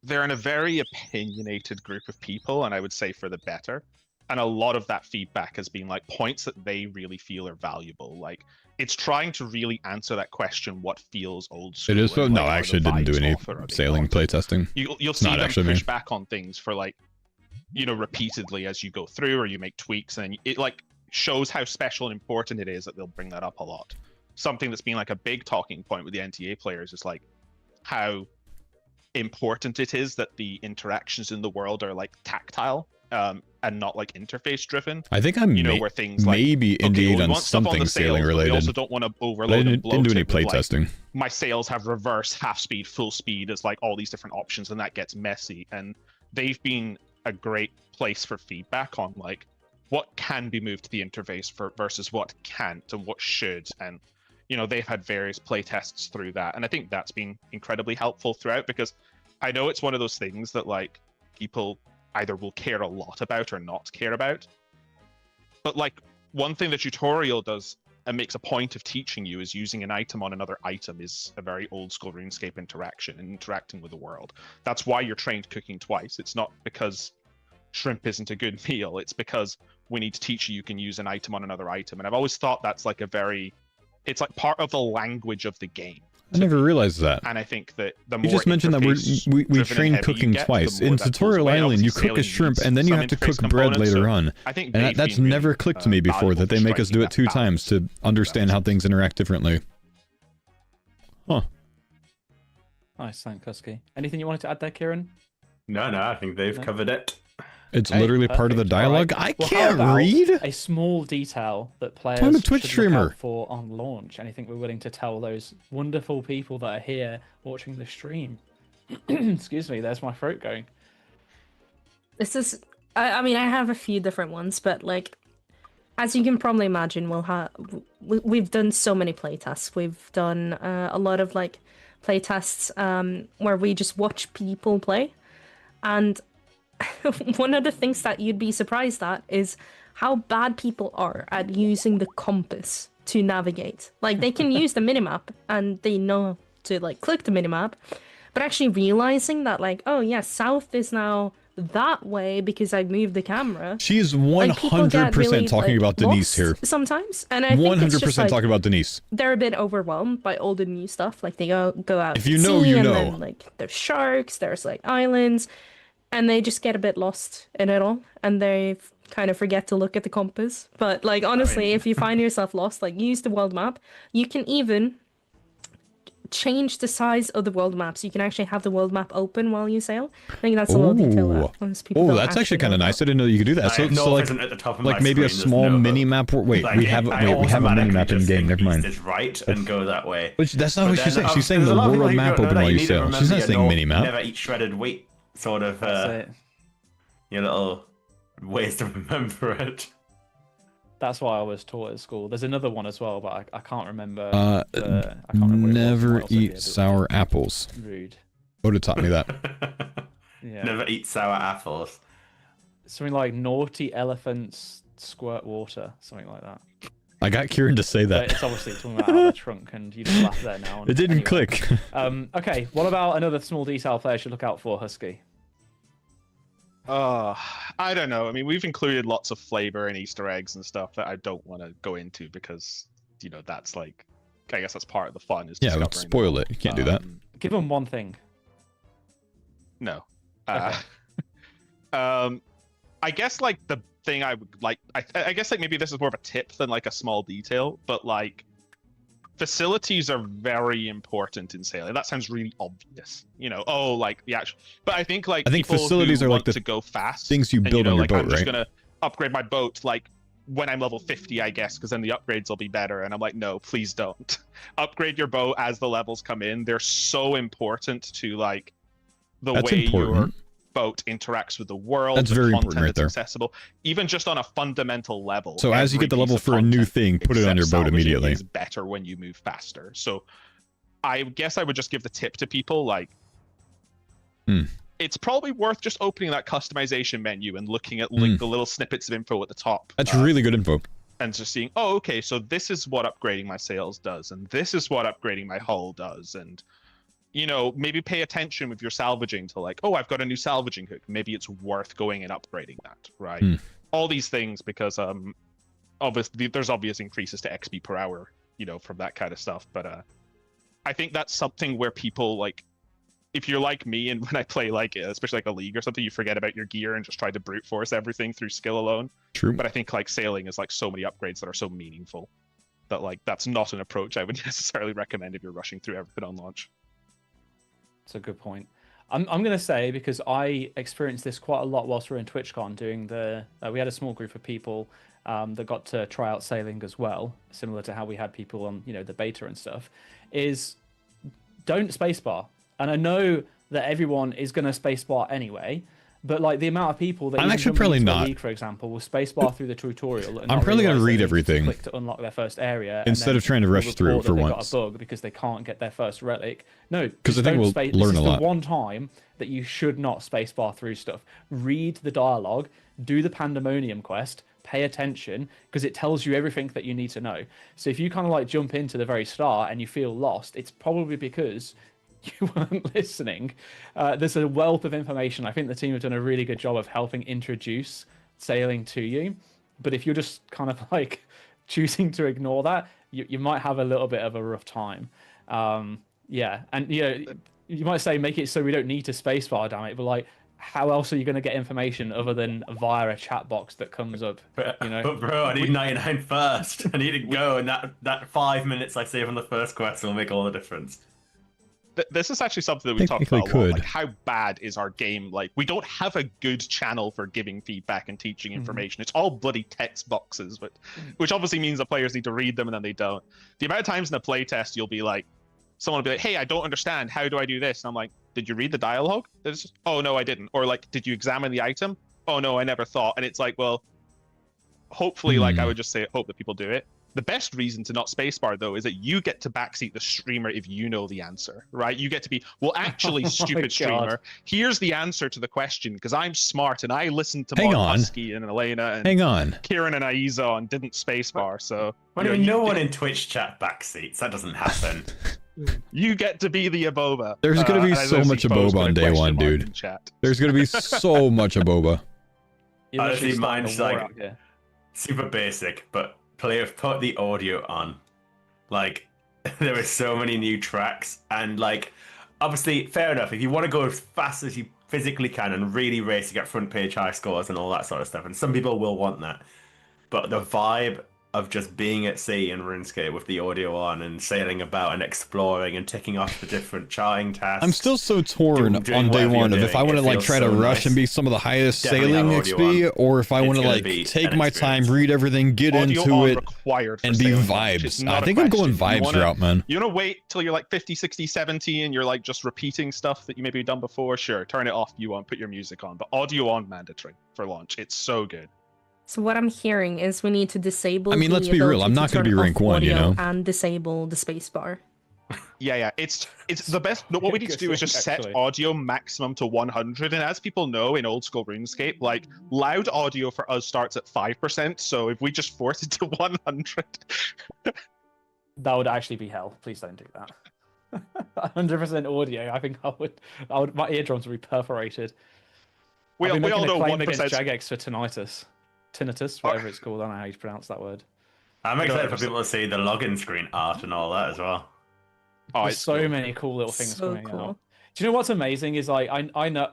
they're in a very opinionated group of people, and I would say for the better. And a lot of that feedback has been like points that they really feel are valuable. Like it's trying to really answer that question, what feels old school. It is so. And, No, like, I actually didn't do any Sailing playtesting. You'll see them push back on things for like, you know, repeatedly as you go through, or you make tweaks, and it like shows how special and important it is that they'll bring that up a lot. Something that's been like a big talking point with the NTA players is like how important it is that the interactions in the world are like tactile and not like interface driven. I think I'm where things like, maybe NDA'd on something Sailing related. We also don't want to overload I didn't do any playtesting. Like, my sails have reverse, half speed, full speed as like all these different options, and that gets messy. And they've been a great place for feedback on like what can be moved to the interface versus what can't and what should. And you know, they've had various playtests through that, and I think that's been incredibly helpful throughout, because I know it's one of those things that like people either will care a lot about or not care about. But like one thing the tutorial does and makes a point of teaching you is using an item on another item is a very old school RuneScape interaction and interacting with the world. That's why you're trained cooking twice. It's not because shrimp isn't a good meal. It's because we need to teach you can use an item on another item. And I've always thought that's like it's like part of the language of the game. I never realized that. And I think that the more you just mentioned that we train cooking twice. In Tutorial Island, you cook a shrimp and then you have to cook bread later on. I think and that's never clicked to me before, that they make us do it 2 times to understand how things interact differently. Huh. Nice, thanks, Husky. Anything you wanted to add there, Kieran? No, I think they've covered it. It's literally part of the dialogue. Right. I can't read. A small detail that players I'm a Twitch should streamer. look out for on launch. Anything we're willing to tell those wonderful people that are here watching the stream. Excuse me, there's my throat going. This is, I mean, I have a few different ones, but like, as you can probably imagine, we've done so many playtests. We've done a lot of like playtests where we just watch people play, and one of the things that you'd be surprised at is how bad people are at using the compass to navigate. Like they can use the minimap and they know to like click the minimap, but actually realizing that like, oh yeah, south is now that way because I moved the camera. She's 100% really, talking about Denise here. Sometimes, and I think 100% like, talking about Denise. They're a bit overwhelmed by all the new stuff. Like they go out. If you know, you know. Then, like there's sharks, there's like islands. And they just get a bit lost in it all, and they kind of forget to look at the compass. But like honestly, if you find yourself lost, like use the world map. You can even change the size of the world map, so you can actually have the world map open while you sail. I think that's a little detail that most people Oh, don't that's actually kind of know nice. I didn't know you could do that. So, North so like, isn't at the top of like my maybe a screen, there's small no mini hook. map. Wait, Like, we have I a mini map in just game. Never increase mind. this right and go that way. Which that's not But what she's then, saying. She's saying there's the a lot of people world who map don't know open that. while You you need to sail. remember She's not your saying North mini map. Never eat shredded wheat. Sort of That's it. your little ways to remember it. That's why I was taught at school. There's another one as well, but I can't remember. I can't remember what it was. Never What else I did, eat but sour apples. rude. Would have taught me that. Yeah. Never eat sour apples. Something like naughty elephants squirt water, something like that. I got Kieran to say But that. it's obviously talking about out of the trunk, and you just laugh there now. It didn't anyway. click. Okay, what about another small detail players should look out for, Husky? I don't know. I mean, we've included lots of flavor and Easter eggs and stuff that I don't want to go into because, you know, that's like, I guess that's part of the fun. Is Yeah, discovering spoil it. You can't do that. Give them one thing. No. Okay. I guess like the thing I would like, I guess like maybe this is more of a tip than like a small detail, but like facilities are very important in sailing. That sounds really obvious, you know. Oh, like the actual, but I think like people facilities who are like want the to go fast, things you and, build on your like, boat, I'm just right? gonna upgrade my boat like when I'm level 50, I guess, because then the upgrades will be better. And I'm like, no, please don't. Upgrade your boat as the levels come in. They're so important to like the That's way your important. boat interacts with the world. That's the very content important right that's there. accessible, even just on a fundamental level. So as you every get the level piece of for a new content, thing, put it on your except boat salvaging, immediately. is better when you move faster. So I guess I would just give the tip to people like, it's probably worth just opening that customization menu and looking at like the little snippets of info at the top. That's really good info. And just seeing, oh, okay, so this is what upgrading my sails does, and this is what upgrading my hull does, and you know, maybe pay attention with your salvaging to like, oh, I've got a new salvaging hook. Maybe it's worth going and upgrading that, right? All these things because obviously there's obvious increases to XP per hour, you know, from that kind of stuff. But I think that's something where people like, if you're like me and when I play like, especially like a league or something, you forget about your gear and just try to brute force everything through skill alone. True. But I think like sailing is like so many upgrades that are so meaningful that like that's not an approach I would necessarily recommend if you're rushing through everything on launch. That's a good point. I'm going to say, because I experienced this quite a lot whilst we were in TwitchCon doing the... we had a small group of people that got to try out sailing as well, similar to how we had people on, you know, the beta and stuff, is don't spacebar. And I know that everyone is going to spacebar anyway, but like the amount of people that I'm even actually jumping probably into the not. league, for example, will spacebar through the tutorial. And I'm not probably gonna realise read that they everything click to unlock their first area and instead then of trying to will rush through report for that they once. got a bug because they can't get their first relic. No, Because I just think don't we'll space. learn This a is lot. the one time that you should not spacebar through stuff. Read the dialogue, do the pandemonium quest, pay attention, because it tells you everything that you need to know. So if you kind of like jump into the very start and you feel lost, it's probably because you weren't listening. There's a wealth of information. I think the team have done a really good job of helping introduce sailing to you. But if you're just kind of like choosing to ignore that, you might have a little bit of a rough time. Yeah, and you know, you might say make it so we don't need to spacebar, damn it. But like, how else are you going to get information other than via a chat box that comes up? You know, But bro, I need 99 first. I need to go, and that 5 minutes I save on the first quest will make all the difference. This is actually something that we talked Technically about a lot. could. Like, how bad is our game? Like, we don't have a good channel for giving feedback and teaching information. It's all bloody text boxes, which obviously means the players need to read them and then they don't. The amount of times in a playtest you'll be like, someone will be like, hey, I don't understand. How do I do this? And I'm like, did you read the dialogue? It's just, oh, no, I didn't. Or like, did you examine the item? Oh, no, I never thought. And it's like, well, hopefully, like, I would just say, hope that people do it. The best reason to not spacebar, though, is that you get to backseat the streamer if you know the answer, right? You get to be, well, actually, stupid streamer, here's the answer to the question, because I'm smart and I listened to more Husky and Elena and Kieran and Aiza and didn't spacebar, so... No one in Twitch chat backseats. That doesn't happen. You get to be the Aboba. There's going to be so much Aboba on day one, dude. There's going to be so much Aboba. Honestly, mine's like super basic, but put the audio on. Like, there are so many new tracks, and like, obviously, fair enough. If you want to go as fast as you physically can and really race to get front page high scores and all that sort of stuff, and some people will want that, but the vibe of just being at sea in RuneScape with the audio on and sailing about and exploring and ticking off the different charting tasks. I'm still so torn doing on day whatever one you're of if I doing, want to it like feels try to so rush nice. and be some of the highest Definitely sailing have audio XP, on. or if I It's want to gonna like be take an my experience. time, read everything, get Audio into on it, required for and be sailing launch. It's vibes. not I a think I'm going question. You vibes wanna- route, man. You want to wait till you're like 50, 60, 70 and you're like just repeating stuff that you maybe done before? Sure, turn it off, you want, put your music on. But audio on mandatory for launch. It's so good. So what I'm hearing is we need to disable. I mean, the let's be real, I'm ability not to gonna be turn rank off 1, you audio know? and disable the spacebar. Yeah, it's the best. No, what we need to do is just set Actually. audio maximum to 100. And as people know in old school RuneScape, like loud audio for us starts at 5%. So if we just force it to 100, That would actually be hell. Please don't do that. 100% audio. I think I would. My eardrums would be perforated. we I'll be all making know a claim against 1%. Jagex for tinnitus, whatever it's called. I don't know how you pronounce that word. I'm excited for people to see the login screen art and all that as well. Oh, There's it's so cool. many cool little things So coming cool. out. Do you know what's amazing is like I know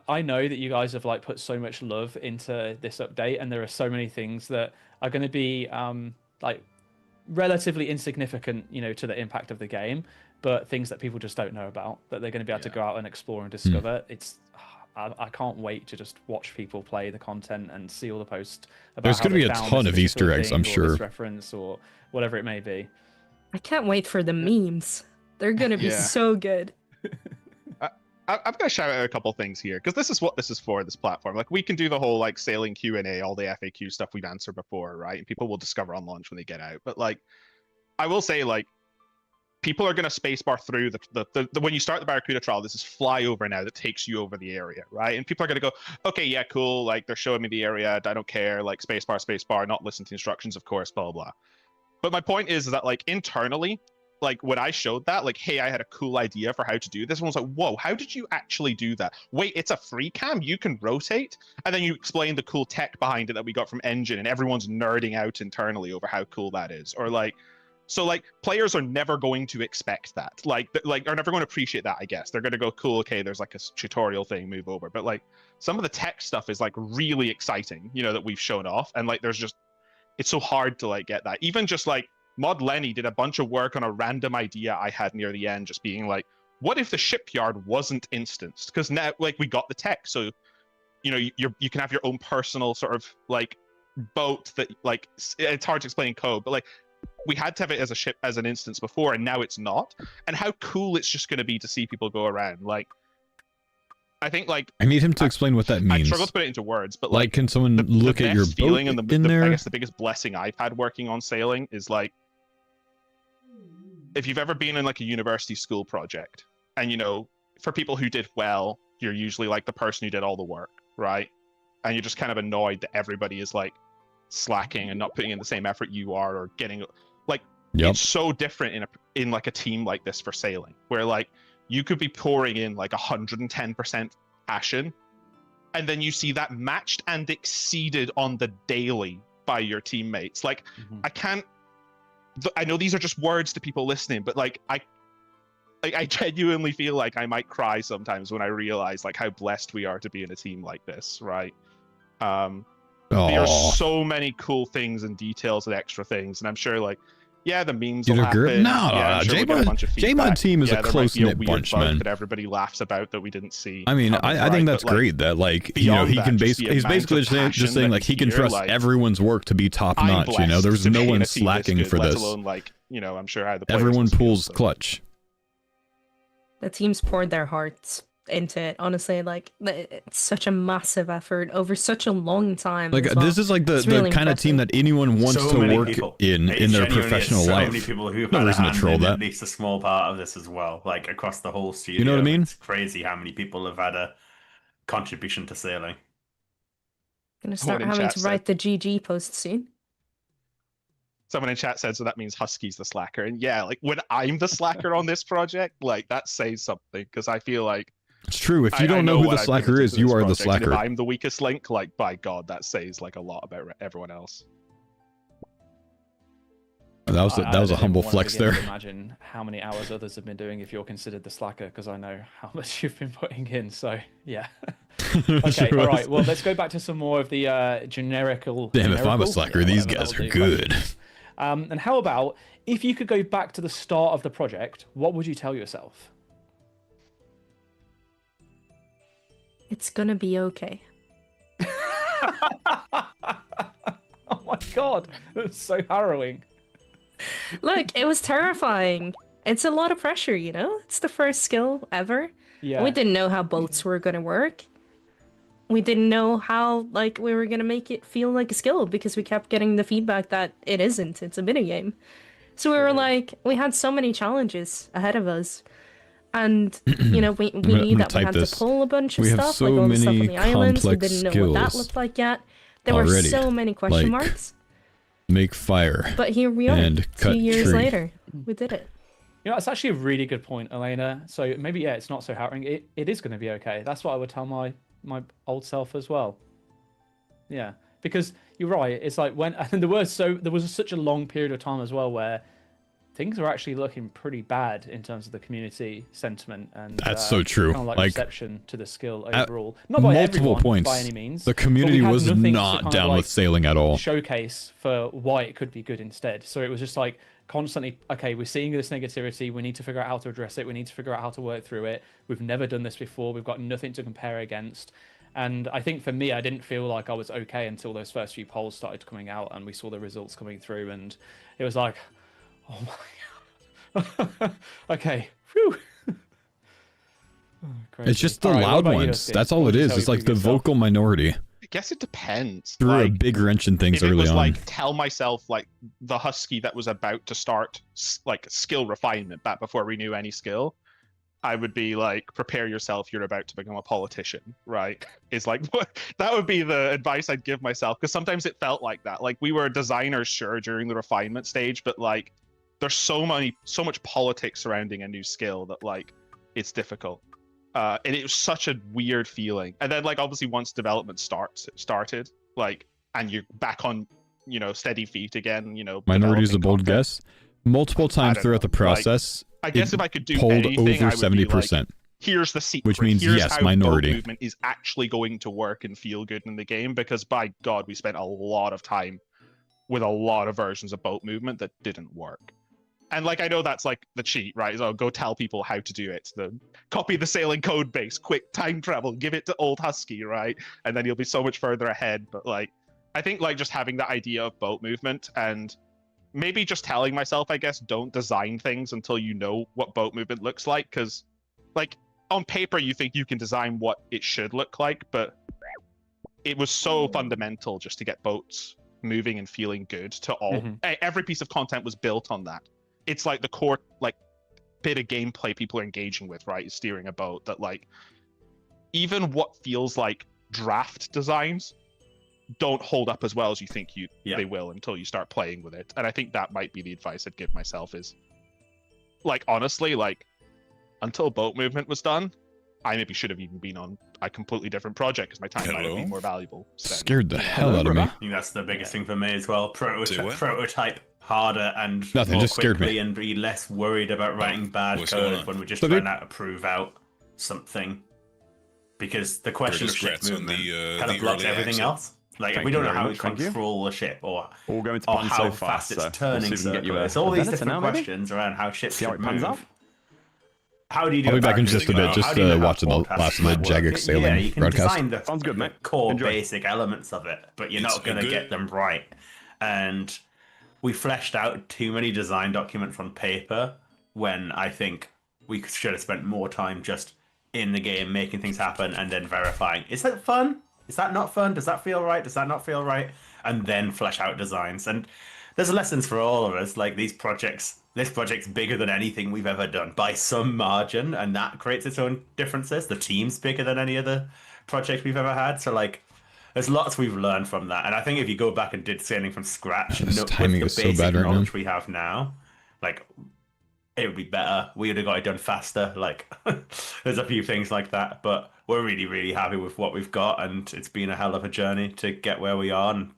that you guys have like put so much love into this update, and there are so many things that are going to be like relatively insignificant, you know, to the impact of the game, but things that people just don't know about that they're going to be able to go out and explore and discover. It's I can't wait to just watch people play the content and see all the posts about There's how going to be they a found ton this of Easter particular eggs, thing I'm or sure. this reference or whatever it may be. I can't wait for the memes. They're gonna be Yeah. so good. I'm gonna shout out a couple things here because this is what this is for. This platform, like we can do the whole like sailing Q&A, all the FAQ stuff we've answered before, right? And people will discover on launch when they get out. But like, I will say like, people are gonna spacebar through the when you start the Barracuda trial. This is flyover now that takes you over the area, right? And people are gonna go, okay, yeah, cool. Like they're showing me the area. I don't care. Like spacebar, not listen to instructions, of course, blah blah blah. But my point is that like internally, like when I showed that, like, hey, I had a cool idea for how to do this. Everyone's like, whoa, how did you actually do that? Wait, it's a free cam, you can rotate? And then you explain the cool tech behind it that we got from Engine, and everyone's nerding out internally over how cool that is. Or like, so like players are never going to expect that. Like are never going to appreciate that, I guess. They're going to go, cool, okay, there's like a tutorial thing, move over. But like some of the tech stuff is like really exciting, you know, that we've shown off. And like there's just, it's so hard to like get that. Even just like Mod Lenny did a bunch of work on a random idea I had near the end, just being like, what if the shipyard wasn't instanced? Because now like we got the tech, so you know you can have your own personal sort of like boat that like it's hard to explain in code, but like we had to have it as a ship as an instance before, and now it's not. And how cool it's just going to be to see people go around. Like I think like I need him to explain what that I means. struggle to put it into words, but Like, can someone look at your best boat feeling and in there? I guess the biggest blessing I've had working on sailing is like, if you've ever been in like a university school project, and you know, for people who did well, you're usually like the person who did all the work, right? And you're just kind of annoyed that everybody is like slacking and not putting in the same effort you are, or getting like it's so different in like a team like this for sailing, where like you could be pouring in like 110% passion, and then you see that matched and exceeded on the daily by your teammates. Like I know these are just words to people listening, but like I genuinely feel like I might cry sometimes when I realize like how blessed we are to be in a team like this, right? There are so many cool things and details and extra things, and I'm sure like, yeah, the memes will happen. J-Mod team is a close-knit bunch, man. That everybody laughs about that we didn't see. I mean, I think that's great that like, you know, he can he's basically just saying like he can trust everyone's work to be top notch, you know. There's no one slacking for this. Let alone like, you know, I'm sure how the everyone pulls clutch. The teams poured their hearts into it. Honestly, like it's such a massive effort over such a long time. Like this is like the really kind of team that anyone wants to work in their professional life. So many people who've No had a reason to hand troll in that. at least a small part of this as well, like across the whole studio. You know what I mean? It's crazy how many people have had a contribution to sailing. Gonna start having to write the GG post soon. Someone in chat said, so that means Husky's the slacker. And yeah, like when I'm the slacker on this project, like that says something, because I feel like it's true. If you don't know who the slacker is, you are the slacker. If I'm the weakest link, like by God, that says like a lot about everyone else. That was a humble flex there. Imagine how many hours others have been doing if you're considered the slacker, because I know how much you've been putting in. So yeah. Okay, all right. Well, let's go back to some more of the generical. Damn, if I'm a slacker, these guys are good. And how about if you could go back to the start of the project, what would you tell yourself? It's gonna be okay. Oh my god, that's so harrowing. Look, it was terrifying. It's a lot of pressure, you know? It's the first skill ever. Yeah. We didn't know how boats were gonna work. We didn't know how, like, we were gonna make it feel like a skill because we kept getting the feedback that it isn't, it's a minigame. So we were like, we had so many challenges ahead of us. And, you know, we knew that we had to pull a bunch of stuff, like all the stuff on the islands. We didn't know what that looked like yet. There were so many question marks. Make fire. But here we are, and 2 years later. We did it. You know, it's actually a really good point, Elena. So maybe, yeah, it's not so harrowing. It is going to be okay. That's what I would tell my old self as well. Yeah, because you're right. It's like when and there was such a long period of time as well where things were actually looking pretty bad in terms of the community sentiment and that's so true. Kind of like reception to the skill overall. Not by multiple everyone, points by any means. The community was not down with sailing at all. Showcase for why it could be good instead. So it was just like constantly, okay, we're seeing this negativity. We need to figure out how to address it. We need to figure out how to work through it. We've never done this before. We've got nothing to compare against. And I think for me, I didn't feel like I was okay until those first few polls started coming out and we saw the results coming through. And it was like, oh my God. Okay. Whew. It's just the loud ones. That's all it is. It's like the vocal minority. I guess it depends. Threw a big wrench in things early on. If it was like tell myself like the husky that was about to start like skill refinement back before we knew any skill, I would be like, prepare yourself. You're about to become a politician, right? It's like that would be the advice I'd give myself because sometimes it felt like that. Like we were designers, sure, during the refinement stage, but like. There's so much politics surrounding a new skill that like it's difficult, and it was such a weird feeling. And then like obviously once development started, like and you're back on steady feet again. Minority is a bold guess. Multiple times throughout the process, like, I guess if I could do pulled anything, over 70%. Like, here's the secret. Which means here's yes, how minority movement is actually going to work and feel good in the game because by God, we spent a lot of time with a lot of versions of boat movement that didn't work. And like I know that's like the cheat, right? So go tell people how to do it. Copy the sailing code base, quick time travel, give it to old Husky, right? And then you'll be so much further ahead. But like I think like just having the idea of boat movement and maybe just telling myself, I guess, don't design things until you know what boat movement looks like. Because like on paper you think you can design what it should look like, but it was so fundamental just to get boats moving and feeling good to all. Every piece of content was built on that. It's like the core like bit of gameplay people are engaging with, right? Is steering a boat that like even what feels like draft designs don't hold up as well as you think they will until you start playing with it. And I think that might be the advice I'd give myself is like honestly, like until boat movement was done, I maybe should have even been on a completely different project because my time might have been more valuable. Scared the hell out of me. I think that's the biggest thing for me as well. Prototype harder and nothing more just scared quickly me. And be less worried about writing bad code when we're just trying to prove out something. Because the question of ship movement kind of blocks everything else. Like if we don't know how we control a ship or how fast it's turning circles. All these different questions around how ships should move. How do you do I'll be back in just a bit, just watching the last of the Jagex sailing yeah, you can broadcast. design the core basic elements of it, but you're not going to get them right. And we fleshed out too many design documents on paper when I think we should have spent more time just in the game making things happen and then verifying. Is that fun? Is that not fun? Does that feel right? Does that not feel right? And then flesh out designs. And there's lessons for all of us. Like this project's bigger than anything we've ever done by some margin, and that creates its own differences. The team's bigger than any other project we've ever had. So like there's lots we've learned from that. And I think if you go back and did sailing from scratch, this timing is so bad right now. We have now, like it would be better. We would have got it done faster. Like there's a few things like that, but we're really, really happy with what we've got, and it's been a hell of a journey to get where we are. And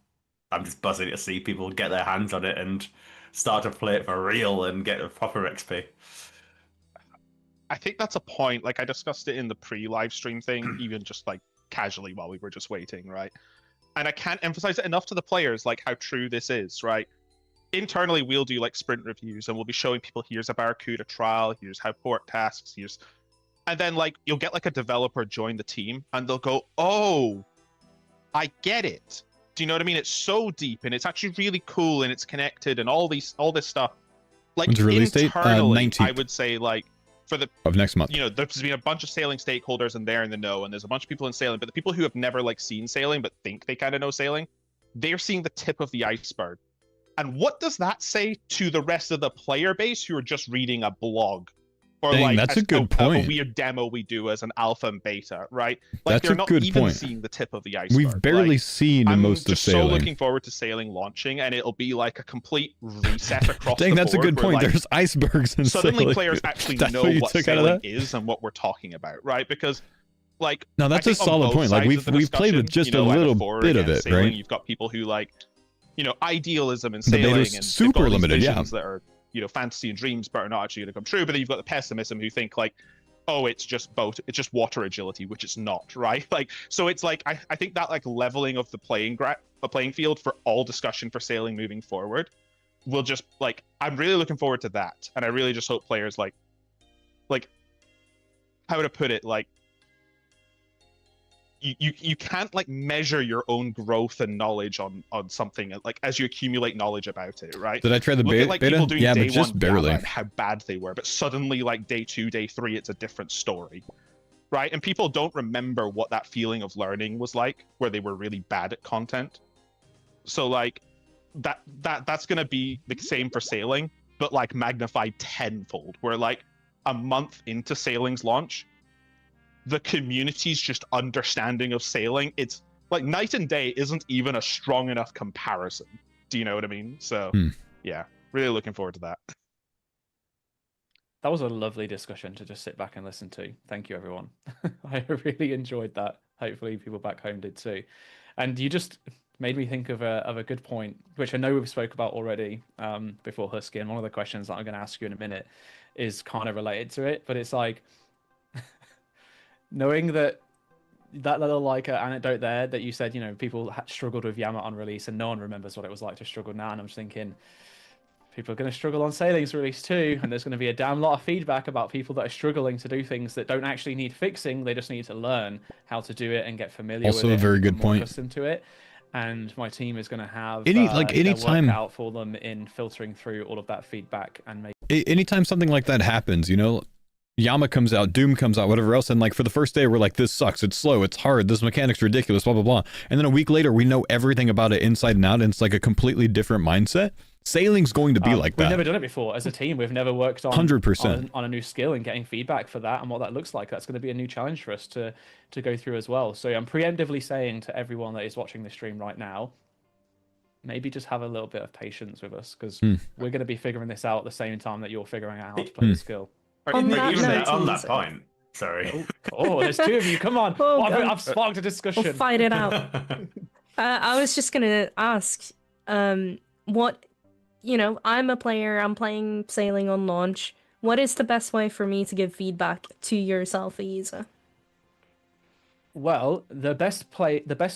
I'm just buzzing to see people get their hands on it and start to play it for real and get a proper XP. I think that's a point. Like I discussed it in the pre-live stream thing, even just like casually while we were just waiting, right? And I can't emphasize it enough to the players, like how true this is, right? internally we'll do like sprint reviews, and we'll be showing people, here's a Barracuda trial, here's how port tasks, and then like you'll get like a developer join the team, and they'll go, oh, I get it. Do you know what I mean? It's so deep, and it's actually really cool, and it's connected, and all this stuff. Like When's the release date? internally, 19th I would say like for the of next month. You know, there's been a bunch of sailing stakeholders, and they're in the know, and there's a bunch of people in sailing, but the people who have never like seen sailing but think they kind of know sailing, they're seeing the tip of the iceberg. And what does that say to the rest of the player base who are just reading a blog? Or Dang, like that's a good point. A weird demo we do as an alpha and beta, right? Like That's they're a not good even point. seeing the tip of the iceberg. We've barely Like, seen I'm most of just sailing. so looking forward to sailing launching, and it'll be like a complete reset across Dang, the that's a board good where, point. like, There's icebergs in suddenly sailing. players actually That's know what you what took out of sailing that? is and what we're talking about, right? Because like No, that's I a think on solid both point. Like sides of the we've played with discussion, just you know, a little for bit of against it, sailing, right? You've got people who like, you know, idealism in The sailing, beta's and super they've got all these limited, yeah. visions that are, you know, fantasy and dreams, but are not actually going to come true. But then you've got the pessimism who think like, oh, it's just water agility, which it's not, right? Like, so it's like I think that like leveling of the playing field for all discussion for sailing moving forward will just like, I'm really looking forward to that, and I really just hope players like how to put it, like you can't like measure your own growth and knowledge on something like as you accumulate knowledge about it, right? Did I try the Look beta? at like people doing Yeah, day but just one barely. Gamma and how bad they were, but suddenly like day 2, day 3, it's a different story, right? And people don't remember what that feeling of learning was like, where they were really bad at content. So like that's gonna be the same for sailing, but like magnified tenfold. Where like a month into sailing's launch, the community's just understanding of sailing, it's like night and day isn't even a strong enough comparison. Do you know what I mean? So yeah, really looking forward to that. That was a lovely discussion to just sit back and listen to. Thank you, everyone. I really enjoyed that. Hopefully people back home did too. And you just made me think of a good point, which I know we've spoke about already before Husky, and one of the questions that I'm going to ask you in a minute is kind of related to it, but it's like, knowing that little like anecdote there that you said, you know, people struggled with Yama on release and no one remembers what it was like to struggle now, and I'm just thinking people are going to struggle on Sailing's release too, and there's going to be a damn lot of feedback about people that are struggling to do things that don't actually need fixing. They just need to learn how to do it and get familiar with it. Also a very good point. Accustomed to it. And my team is going to have any time work out for them in filtering through all of that feedback and make. Anytime something like that happens, you know, Yama comes out, Doom comes out, whatever else, and like for the first day we're like, this sucks, it's slow, it's hard, this mechanic's ridiculous, blah blah blah, and then a week later we know everything about it inside and out, and it's like a completely different mindset. Sailing's going to be like that. We've never done it before as a team. We've never worked on 100% on a new skill and getting feedback for that and what that looks like. That's going to be a new challenge for us to go through as well. So I'm preemptively saying to everyone that is watching the stream right now, maybe just have a little bit of patience with us, because we're going to be figuring this out at the same time that you're figuring out how to play the skill. On that point, sorry. Oh, there's two of you. Come on. Oh, I've sparked a discussion. We'll fight it out. I was just gonna ask, what, you know, I'm a player, I'm playing Sailing on launch. What is the best way for me to give feedback to yourself, a user? Well, the best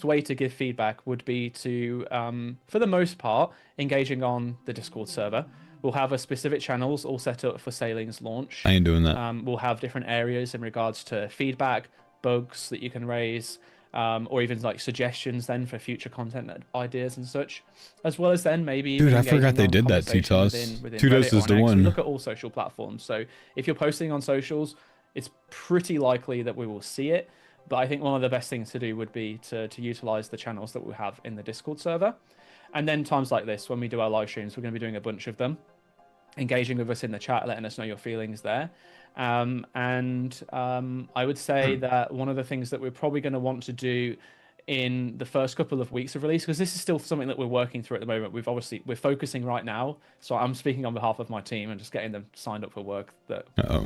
way to give feedback would be to, for the most part, engaging on the Discord server. We'll have a specific channels all set up for Sailing's launch. I ain't doing that. We'll have different areas in regards to feedback, bugs that you can raise, or even like suggestions then for future content ideas and such, as well as then maybe. Dude, I forgot they did that, T-Toss. Two doses to one. Look at all social platforms. So if you're posting on socials, it's pretty likely that we will see it. But I think one of the best things to do would be to utilize the channels that we have in the Discord server. And then times like this, when we do our live streams, we're going to be doing a bunch of them, engaging with us in the chat, letting us know your feelings there. I would say that one of the things that we're probably going to want to do in the first couple of weeks of release, because this is still something that we're working through at the moment. We're focusing right now, so I'm speaking on behalf of my team and just getting them signed up for work that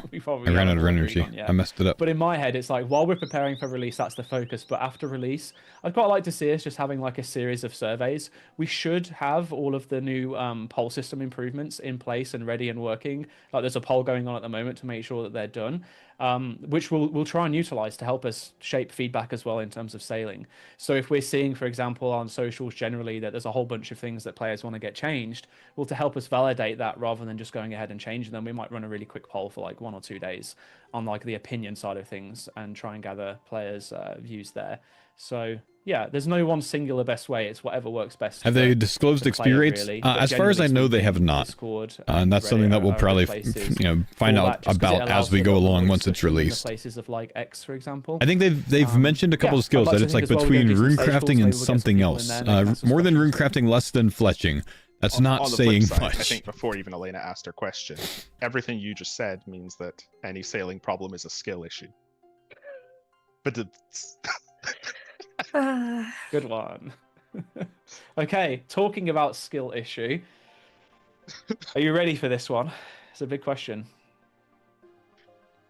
we probably I ran out of energy. I messed it up. But in my head, it's like while we're preparing for release, that's the focus. But after release, I'd quite like to see us just having like a series of surveys. We should have all of the new poll system improvements in place and ready and working. Like there's a poll going on at the moment to make sure that they're done, which we'll try and utilize to help us shape feedback as well in terms of sailing. So if we're seeing, for example, on socials generally that there's a whole bunch of things that players want to get changed, well, to help us validate that rather than just going ahead and changing them, we might run a really quick poll for like 1 or 2 days on like the opinion side of things and try and gather players' views there. So yeah, there's no one singular best way. It's whatever works best. Have they disclosed XP rates? Really. As far as I know, they have not. Discord And that's something that we'll probably find out about as we go along once it's released. Places of like X, for example. I think they've mentioned a couple of skills that it's like between rune crafting and something else. More than rune crafting, less than fletching. That's not saying much. I think before even Elena asked her question, everything you just said means that any sailing problem is a skill issue. But it's... Good one. Okay, talking about skill issue. Are you ready for this one? It's a big question.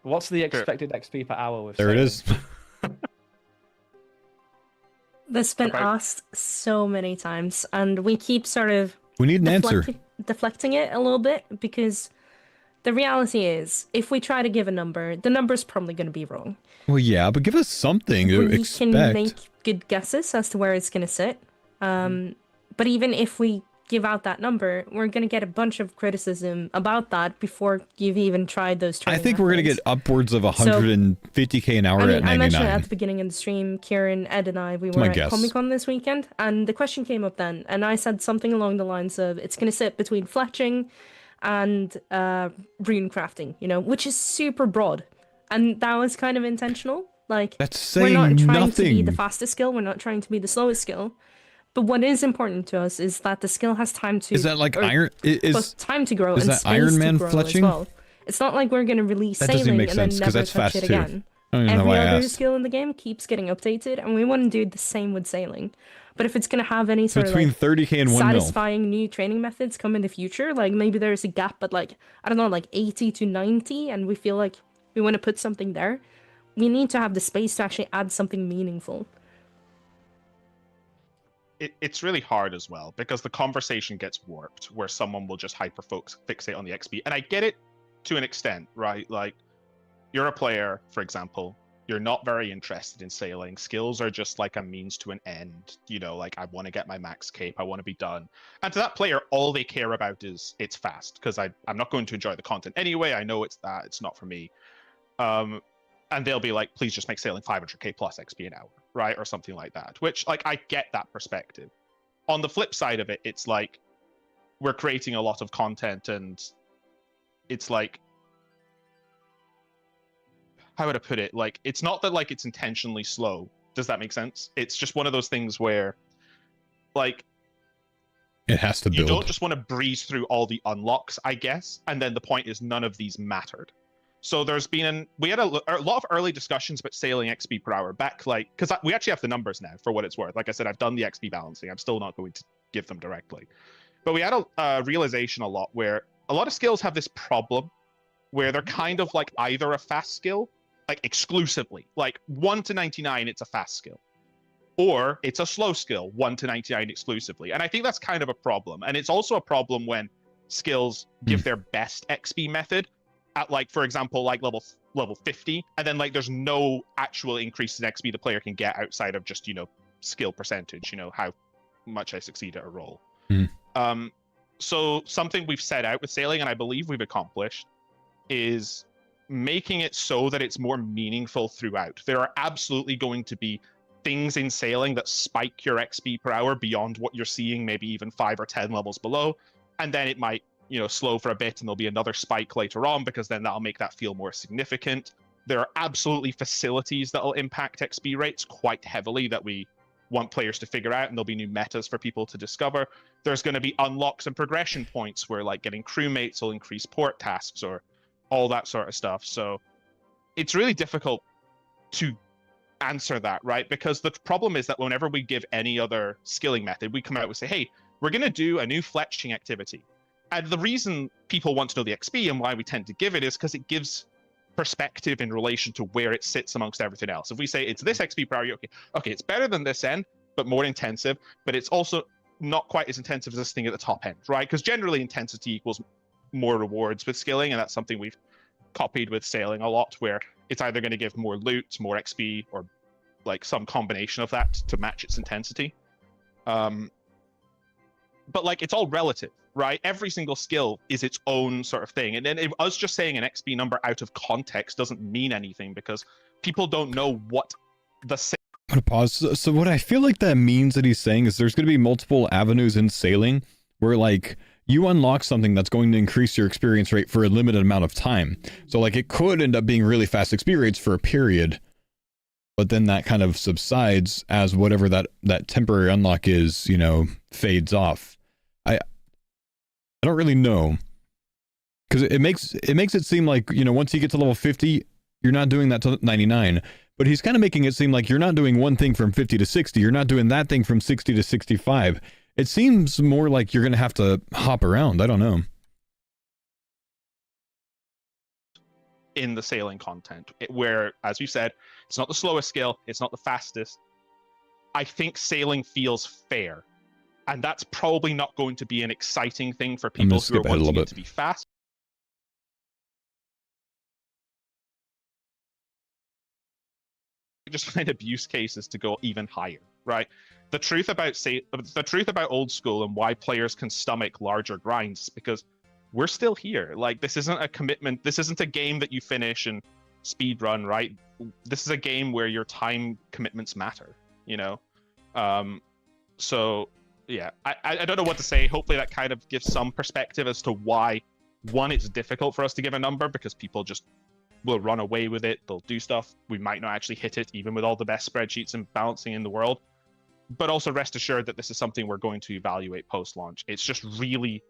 What's the expected XP per hour with There it is. That's been asked so many times, and we keep sort of we need an answer. Deflecting it a little bit, because the reality is, if we try to give a number, the number's probably going to be wrong. Well, yeah, but give us something to expect. We can make good guesses as to where it's going to sit. But even if we give out that number, we're going to get a bunch of criticism about that before you've even tried those training I think we're going to get upwards of 150k an hour at 99. I mentioned it at the beginning of the stream. Kieran, Ed, and I, we were at Comic-Con this weekend, and the question came up then, and I said something along the lines of, it's going to sit between fletching and rune crafting, you know, which is super broad. And that was kind of intentional. Like, that's saying we're not trying nothing. to be the fastest skill, we're not trying to be the slowest skill. But what is important to us is that the skill has time to... Is that like iron... Is time to grow is and that space Ironman to grow fletching? as well. It's not like we're going to release that sailing make and then sense, never that's touch fast it too. again. I don't even know Every why I other asked. skill in the game keeps getting updated, and we want to do the same with sailing. But if it's going to have any sort between of like 30k and 1 satisfying new training methods come in the future, like maybe there's a gap at like, I don't know, like 80 to 90, and we feel like we want to put something there, we need to have the space to actually add something meaningful. It's really hard as well, because the conversation gets warped, where someone will just hyper-fixate on the XP. And I get it to an extent, right? Like, you're a player, for example, you're not very interested in sailing. Skills are just like a means to an end. You know, like, I want to get my max cape, I want to be done. And to that player, all they care about is it's fast, because I'm not going to enjoy the content anyway. I know it's not for me. And they'll be like, please just make sailing 500k plus XP an hour, right? Or something like that, which, like, I get that perspective. On the flip side of it, it's like, we're creating a lot of content, and it's like, how would I put it? Like, it's not that, like, it's intentionally slow. Does that make sense? It's just one of those things where, like, it has to build. You don't just want to breeze through all the unlocks, I guess, and then the point is none of these mattered. So we had a lot of early discussions about sailing XP per hour back, like, because we actually have the numbers now for what it's worth. Like I said, I've done the XP balancing. I'm still not going to give them directly. But we had a realization a lot where a lot of skills have this problem where they're kind of like either a fast skill, like exclusively, like 1 to 99, it's a fast skill, or it's a slow skill, 1 to 99 exclusively. And I think that's kind of a problem. And it's also a problem when skills give their best XP method at, like, for example, like level 50, and then, like, there's no actual increase in XP the player can get outside of just, you know, skill percentage, you know, how much I succeed at a roll. So something we've set out with sailing, and I believe we've accomplished, is making it so that it's more meaningful throughout. There are absolutely going to be things in sailing that spike your XP per hour beyond what you're seeing, maybe even 5 or 10 levels below, and then it might, you know, slow for a bit, and there'll be another spike later on, because then that'll make that feel more significant. There are absolutely facilities that'll impact XP rates quite heavily that we want players to figure out, and there'll be new metas for people to discover. There's going to be unlocks and progression points where, like, getting crewmates will increase port tasks or all that sort of stuff. So it's really difficult to answer that, right? Because the problem is that whenever we give any other skilling method, we come out and say, hey, we're going to do a new fletching activity. And the reason people want to know the XP and why we tend to give it is because it gives perspective in relation to where it sits amongst everything else. If we say it's this XP per hour, okay, it's better than this end, but more intensive, but it's also not quite as intensive as this thing at the top end, right? Because generally intensity equals more rewards with skilling, and that's something we've copied with sailing a lot, where it's either going to give more loot, more XP, or like some combination of that to match its intensity. But like it's all relative, right? Every single skill is its own sort of thing, and then us just saying an XP number out of context doesn't mean anything because people don't know what the. I'm gonna pause. So what I feel like that means that he's saying is there's going to be multiple avenues in sailing where like you unlock something that's going to increase your experience rate for a limited amount of time. So like it could end up being really fast experience for a period, but then that kind of subsides as whatever that temporary unlock is, you know, fades off. I don't really know, because it makes it seem like, you know, once you get to level 50, you're not doing that to 99. But he's kind of making it seem like you're not doing one thing from 50 to 60. You're not doing that thing from 60 to 65. It seems more like you're going to have to hop around. I don't know. In the sailing content, where, as you said, it's not the slowest skill, it's not the fastest. I think sailing feels fair. And that's probably not going to be an exciting thing for people who are wanting it to be fast. Just find abuse cases to go even higher, right? The truth about old school and why players can stomach larger grinds is because we're still here. Like, this isn't a commitment. This isn't a game that you finish and speed run, right? This is a game where your time commitments matter, you know? So yeah, I don't know what to say. Hopefully that kind of gives some perspective as to why, one, it's difficult for us to give a number because people just will run away with it. They'll do stuff. We might not actually hit it, even with all the best spreadsheets and balancing in the world. But also rest assured that this is something we're going to evaluate post-launch. It's just really,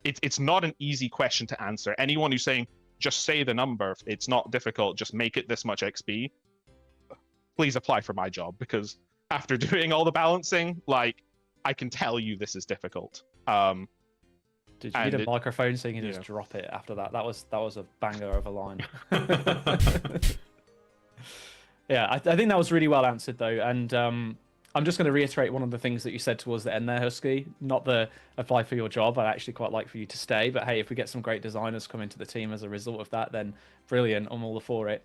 it's not an easy question to answer. Anyone who's saying, just say the number, it's not difficult, just make it this much XP, please apply for my job, because after doing all the balancing, like, I can tell you this is difficult. Did you need a microphone so you can just drop it after that? That was a banger of a line. Yeah, I think that was really well answered though, and I'm just going to reiterate one of the things that you said towards the end there, Husky. Not the apply for your job. I'd actually quite like for you to stay, but hey, if we get some great designers come into the team as a result of that, then brilliant. I'm all for it.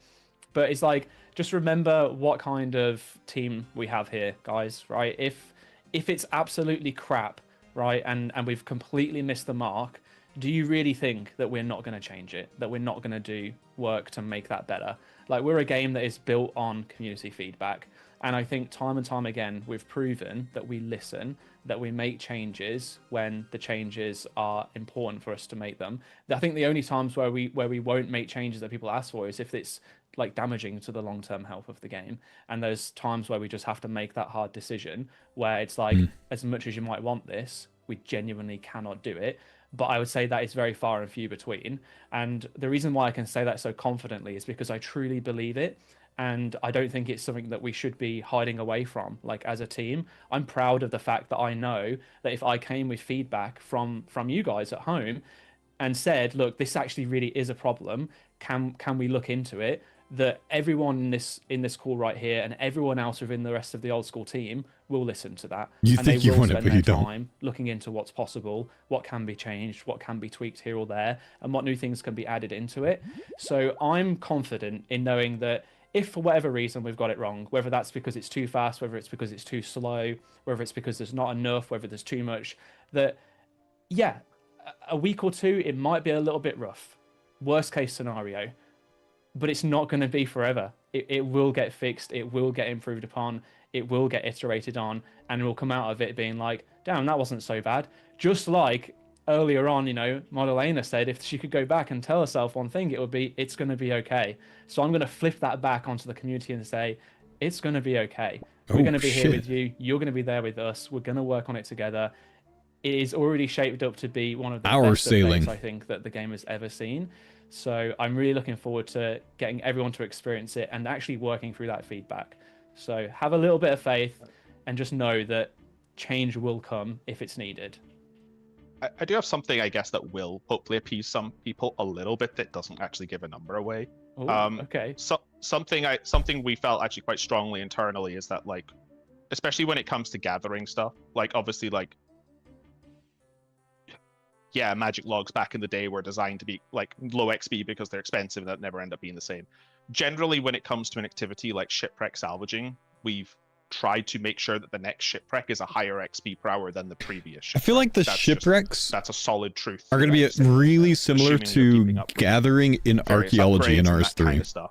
But it's like, just remember what kind of team we have here, guys, right? If it's absolutely crap, right, and we've completely missed the mark, do you really think that we're not going to change it? That we're not going to do work to make that better? Like, we're a game that is built on community feedback. And I think time and time again, we've proven that we listen, that we make changes when the changes are important for us to make them. I think the only times where we won't make changes that people ask for is if it's like damaging to the long-term health of the game. And there's times where we just have to make that hard decision where it's like, as much as you might want this, we genuinely cannot do it. But I would say that is very far and few between. And the reason why I can say that so confidently is because I truly believe it. And I don't think it's something that we should be hiding away from. Like, as a team, I'm proud of the fact that I know that if I came with feedback from you guys at home and said, look, this actually really is a problem, can we look into it? That everyone in this call right here and everyone else within the rest of the old school team will listen to that. You and think you want it, but you don't. Time looking into what's possible, what can be changed, what can be tweaked here or there, and what new things can be added into it. So I'm confident in knowing that if for whatever reason we've got it wrong, whether that's because it's too fast, whether it's because it's too slow, whether it's because there's not enough, whether there's too much, that, yeah, a week or two, it might be a little bit rough. Worst case scenario. But it's not going to be forever. It will get fixed. It will get improved upon. It will get iterated on. And we'll come out of it being like, damn, that wasn't so bad. Just like earlier on, you know, Miscellaneous said if she could go back and tell herself one thing, it would be, it's going to be okay. So I'm going to flip that back onto the community and say, it's going to be okay. We're going to be here with you. You're going to be there with us. We're going to work on it together. It is already shaped up to be one of the best updates, I think, that the game has ever seen. So I'm really looking forward to getting everyone to experience it and actually working through that feedback. So have a little bit of faith and just know that change will come if it's needed. I do have something, I guess, that will hopefully appease some people a little bit that doesn't actually give a number away. Ooh, okay. So something we felt actually quite strongly internally is that, like, especially when it comes to gathering stuff, like, obviously, like, yeah, magic logs back in the day were designed to be like low XP because they're expensive and that never end up being the same. Generally, when it comes to an activity like shipwreck salvaging, we've tried to make sure that the next shipwreck is a higher XP per hour than the previous I shipwreck. feel like the That's shipwrecks that's a solid truth. are going to be really similar to gathering in various archaeology in upgrades and that RS3. kind of stuff.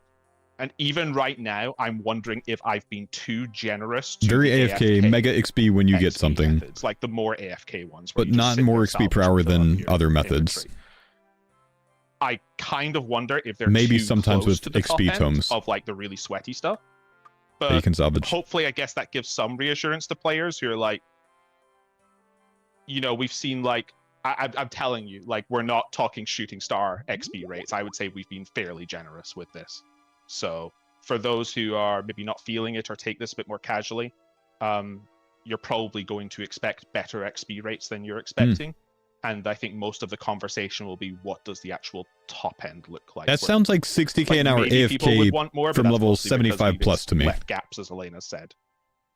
And even right now, I'm wondering if I've been too generous to Very the AFK, mega XP when you get XP something, methods, like the more AFK ones, where but you just not sit more there, XP per salvage, hour and fill up than your other methods. inventory. I kind of wonder if they're Maybe too sometimes close with to the top XP end tomes of like the really sweaty stuff. that you But can salvage. hopefully, I guess that gives some reassurance to players who are like, you know, we've seen like, I'm telling you, like, we're not talking shooting star XP rates. I would say we've been fairly generous with this. So for those who are maybe not feeling it or take this a bit more casually, you're probably going to expect better XP rates than you're expecting. And I think most of the conversation will be, what does the actual top end look like? That sounds like 60k an hour maybe people would AFK want more, but from that's level mostly because 75 we've plus to me. left gaps, as Elena said.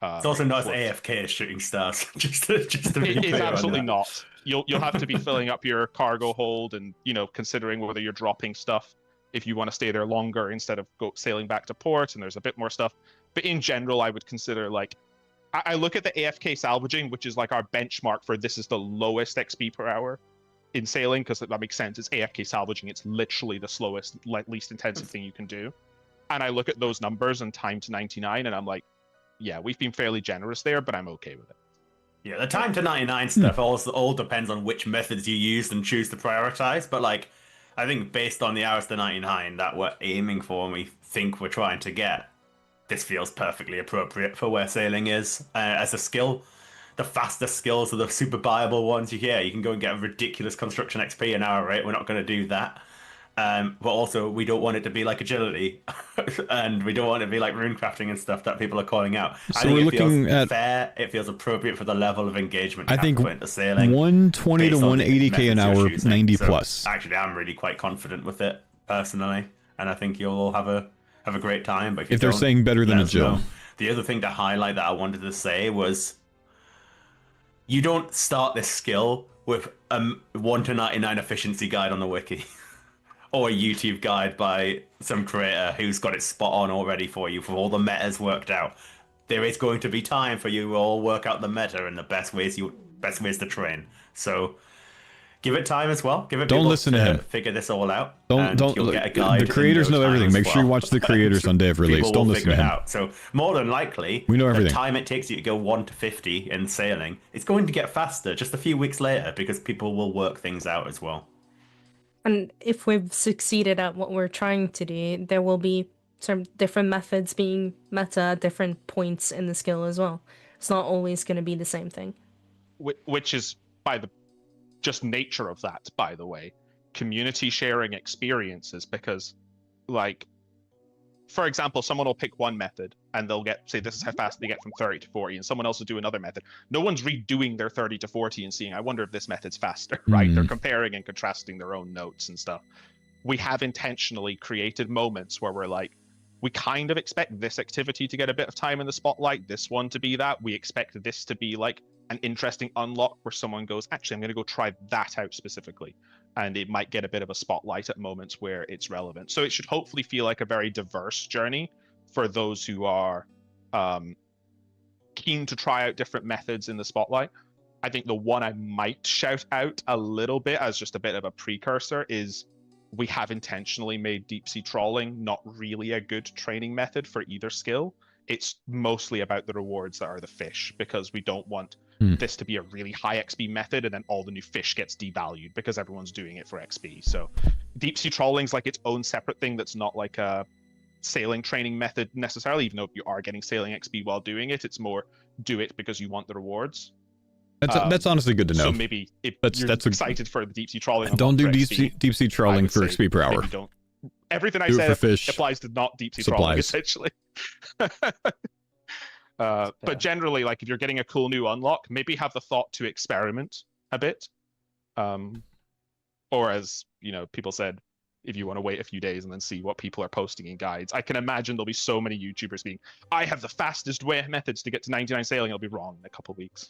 It's also not as AFK as shooting stars. just to be It is clear on absolutely that. not. You'll have to be filling up your cargo hold and, you know, considering whether you're dropping stuff if you want to stay there longer instead of sailing back to port, and there's a bit more stuff. But in general, I would consider, like, I look at the AFK salvaging, which is like our benchmark for this is the lowest XP per hour in sailing, because that makes sense. It's AFK salvaging. It's literally the slowest, least intensive thing you can do. And I look at those numbers and time to 99, and I'm like, yeah, we've been fairly generous there, but I'm okay with it. Yeah, the time to 99 stuff also all depends on which methods you use and choose to prioritize. But like, I think based on the hours to 99 that we're aiming for and we think we're trying to get, this feels perfectly appropriate for where sailing is as a skill. The fastest skills are the super viable ones. You can go and get a ridiculous construction XP an hour, right? We're not going to do that. But also, we don't want it to be like agility, and we don't want it to be like runecrafting and stuff that people are calling out. So I think we're it looking feels at fair. It feels appropriate for the level of engagement. I think put into sailing. 120 to based on 180k an methods hour, you're choosing. 90 So, plus. Actually, I'm really quite confident with it personally, and I think you'll all have a great time. But if If they're don't, saying better than let a us Jill. know. The other thing to highlight that I wanted to say was, you don't start this skill with a 1 to 99 efficiency guide on the wiki. Or a YouTube guide by some creator who's got it spot on already for you, for all the metas worked out. There is going to be time for you to all work out the meta and the best ways to train. So give it time as well. Give it. Don't listen to him. Figure this all out. Don't. You'll get a guide The creators in no know everything. time Make as sure you well. watch the creators on day of release. People Don't will listen figure to it him. out. So more than likely, We know the everything. time it takes you to go 1 to 50 in sailing, it's going to get faster just a few weeks later because people will work things out as well. And if we've succeeded at what we're trying to do, there will be some different methods being meta at different points in the skill as well. It's not always going to be the same thing. Which is, by the just nature of that, by the way, community sharing experiences, because, like, for example, someone will pick one method and they'll say this is how fast they get from 30 to 40, and someone else will do another method. No one's redoing their 30 to 40 and seeing, I wonder if this method's faster, right? They're comparing and contrasting their own notes and stuff. We have intentionally created moments where we're like, we kind of expect this activity to get a bit of time in the spotlight, this one to be that. We expect this to be like an interesting unlock where someone goes, actually, I'm going to go try that out specifically. And it might get a bit of a spotlight at moments where it's relevant. So it should hopefully feel like a very diverse journey for those who are keen to try out different methods in the spotlight. I think the one I might shout out a little bit as just a bit of a precursor is we have intentionally made deep sea trawling not really a good training method for either skill. It's mostly about the rewards that are the fish, because we don't want this to be a really high XP method and then all the new fish gets devalued because everyone's doing it for XP. So deep sea trawling's like its own separate thing that's not like a sailing training method necessarily, even though if you are getting sailing XP while doing it, it's more do it because you want the rewards. That's honestly good to know. So maybe if you're excited for the deep sea trawling, don't do deep sea trawling for XP per hour. Don't. Everything I Do it said for fish applies to not deep sea supplies. trawling, essentially. But generally, like if you're getting a cool new unlock, maybe have the thought to experiment a bit. Or as people said, if you want to wait a few days and then see what people are posting in guides. I can imagine there'll be so many YouTubers being, I have the fastest way methods to get to 99 sailing. It'll be wrong in a couple of weeks.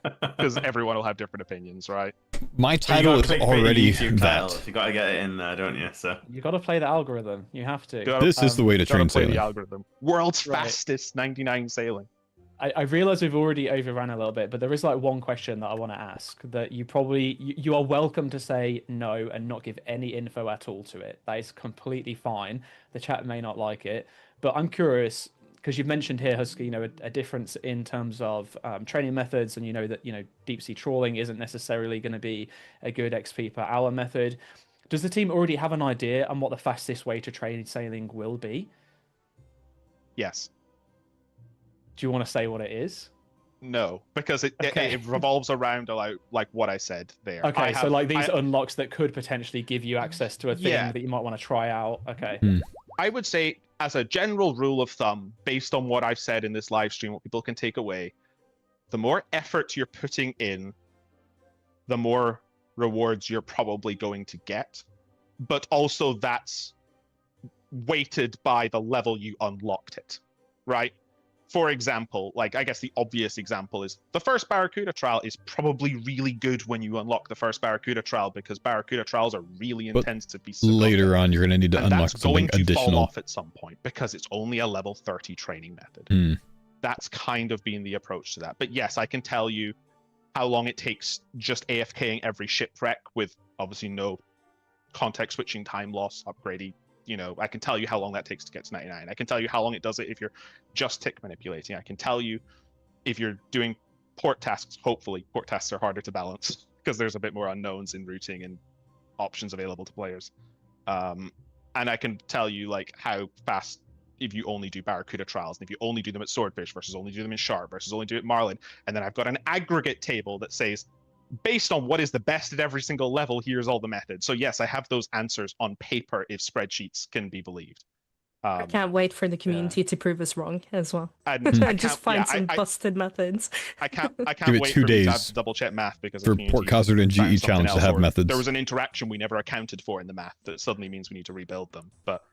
Because everyone will have different opinions, right? My You title gotta is click the already YouTube title. that. You gotta get it in there, don't you? So You got to play the algorithm. You have to. This is the way to Gotta train play sailing. the algorithm. World's Right. fastest 99 sailing. I realize we've already overrun a little bit, but there is like one question that I want to ask that you are welcome to say no and not give any info at all to it. That is completely fine. The chat may not like it, but I'm curious because you've mentioned here, Husky, you know, a difference in terms of training methods, and you know that deep sea trawling isn't necessarily going to be a good XP per hour method. Does the team already have an idea on what the fastest way to train sailing will be? Yes. Do you want to say what it is? No, because it revolves around like what I said there. Okay, so like these unlocks that could potentially give you access to a thing that you might want to try out. Okay. I would say, as a general rule of thumb, based on what I've said in this live stream, what people can take away, the more effort you're putting in, the more rewards you're probably going to get. But also that's weighted by the level you unlocked it, right? For example, like I guess the obvious example is the first Barracuda trial is probably really good when you unlock the first Barracuda trial, because Barracuda trials are really intense to be later on. You're going to need to unlock something additional. That's going to fall off at some point because it's only a level 30 training method. That's kind of been the approach to that. But yes, I can tell you how long it takes just AFKing every shipwreck with obviously no context switching, time loss, upgrading. I can tell you how long that takes to get to 99. I can tell you how long it does it if you're just tick manipulating. I can tell you if you're doing port tasks. Hopefully, port tasks are harder to balance because there's a bit more unknowns in routing and options available to players. And I can tell you like how fast if you only do Barracuda trials, and if you only do them at Swordfish versus only do them in Sharp versus only do it Marlin. And then I've got an aggregate table that says, based on what is the best at every single level, here's all the methods. So yes, I have those answers on paper if spreadsheets can be believed. I can't wait for the community to prove us wrong as well. And just find some busted methods. I can't Give it wait 2 for me to days have to double check math because for Port Cosard and GE Challenge to have methods. There was an interaction we never accounted for in the math that suddenly means we need to rebuild them. But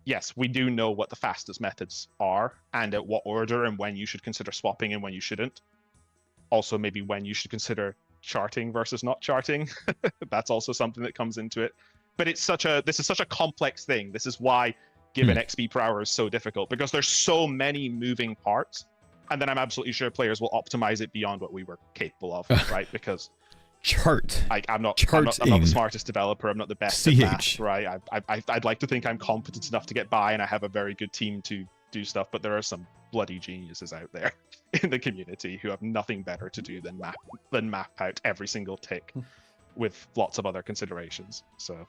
yes, we do know what the fastest methods are and at what order and when you should consider swapping and when you shouldn't. Also, maybe when you should consider charting versus not charting. That's also something that comes into it. But this is such a complex thing. This is why given XP per hour is so difficult, because there's so many moving parts. And then I'm absolutely sure players will optimize it beyond what we were capable of, right? Because I'm not the smartest developer. I'm not the best at math, right? I'd like to think I'm competent enough to get by, and I have a very good team to do stuff. But there are some bloody geniuses out there in the community who have nothing better to do than map out every single tick with lots of other considerations. So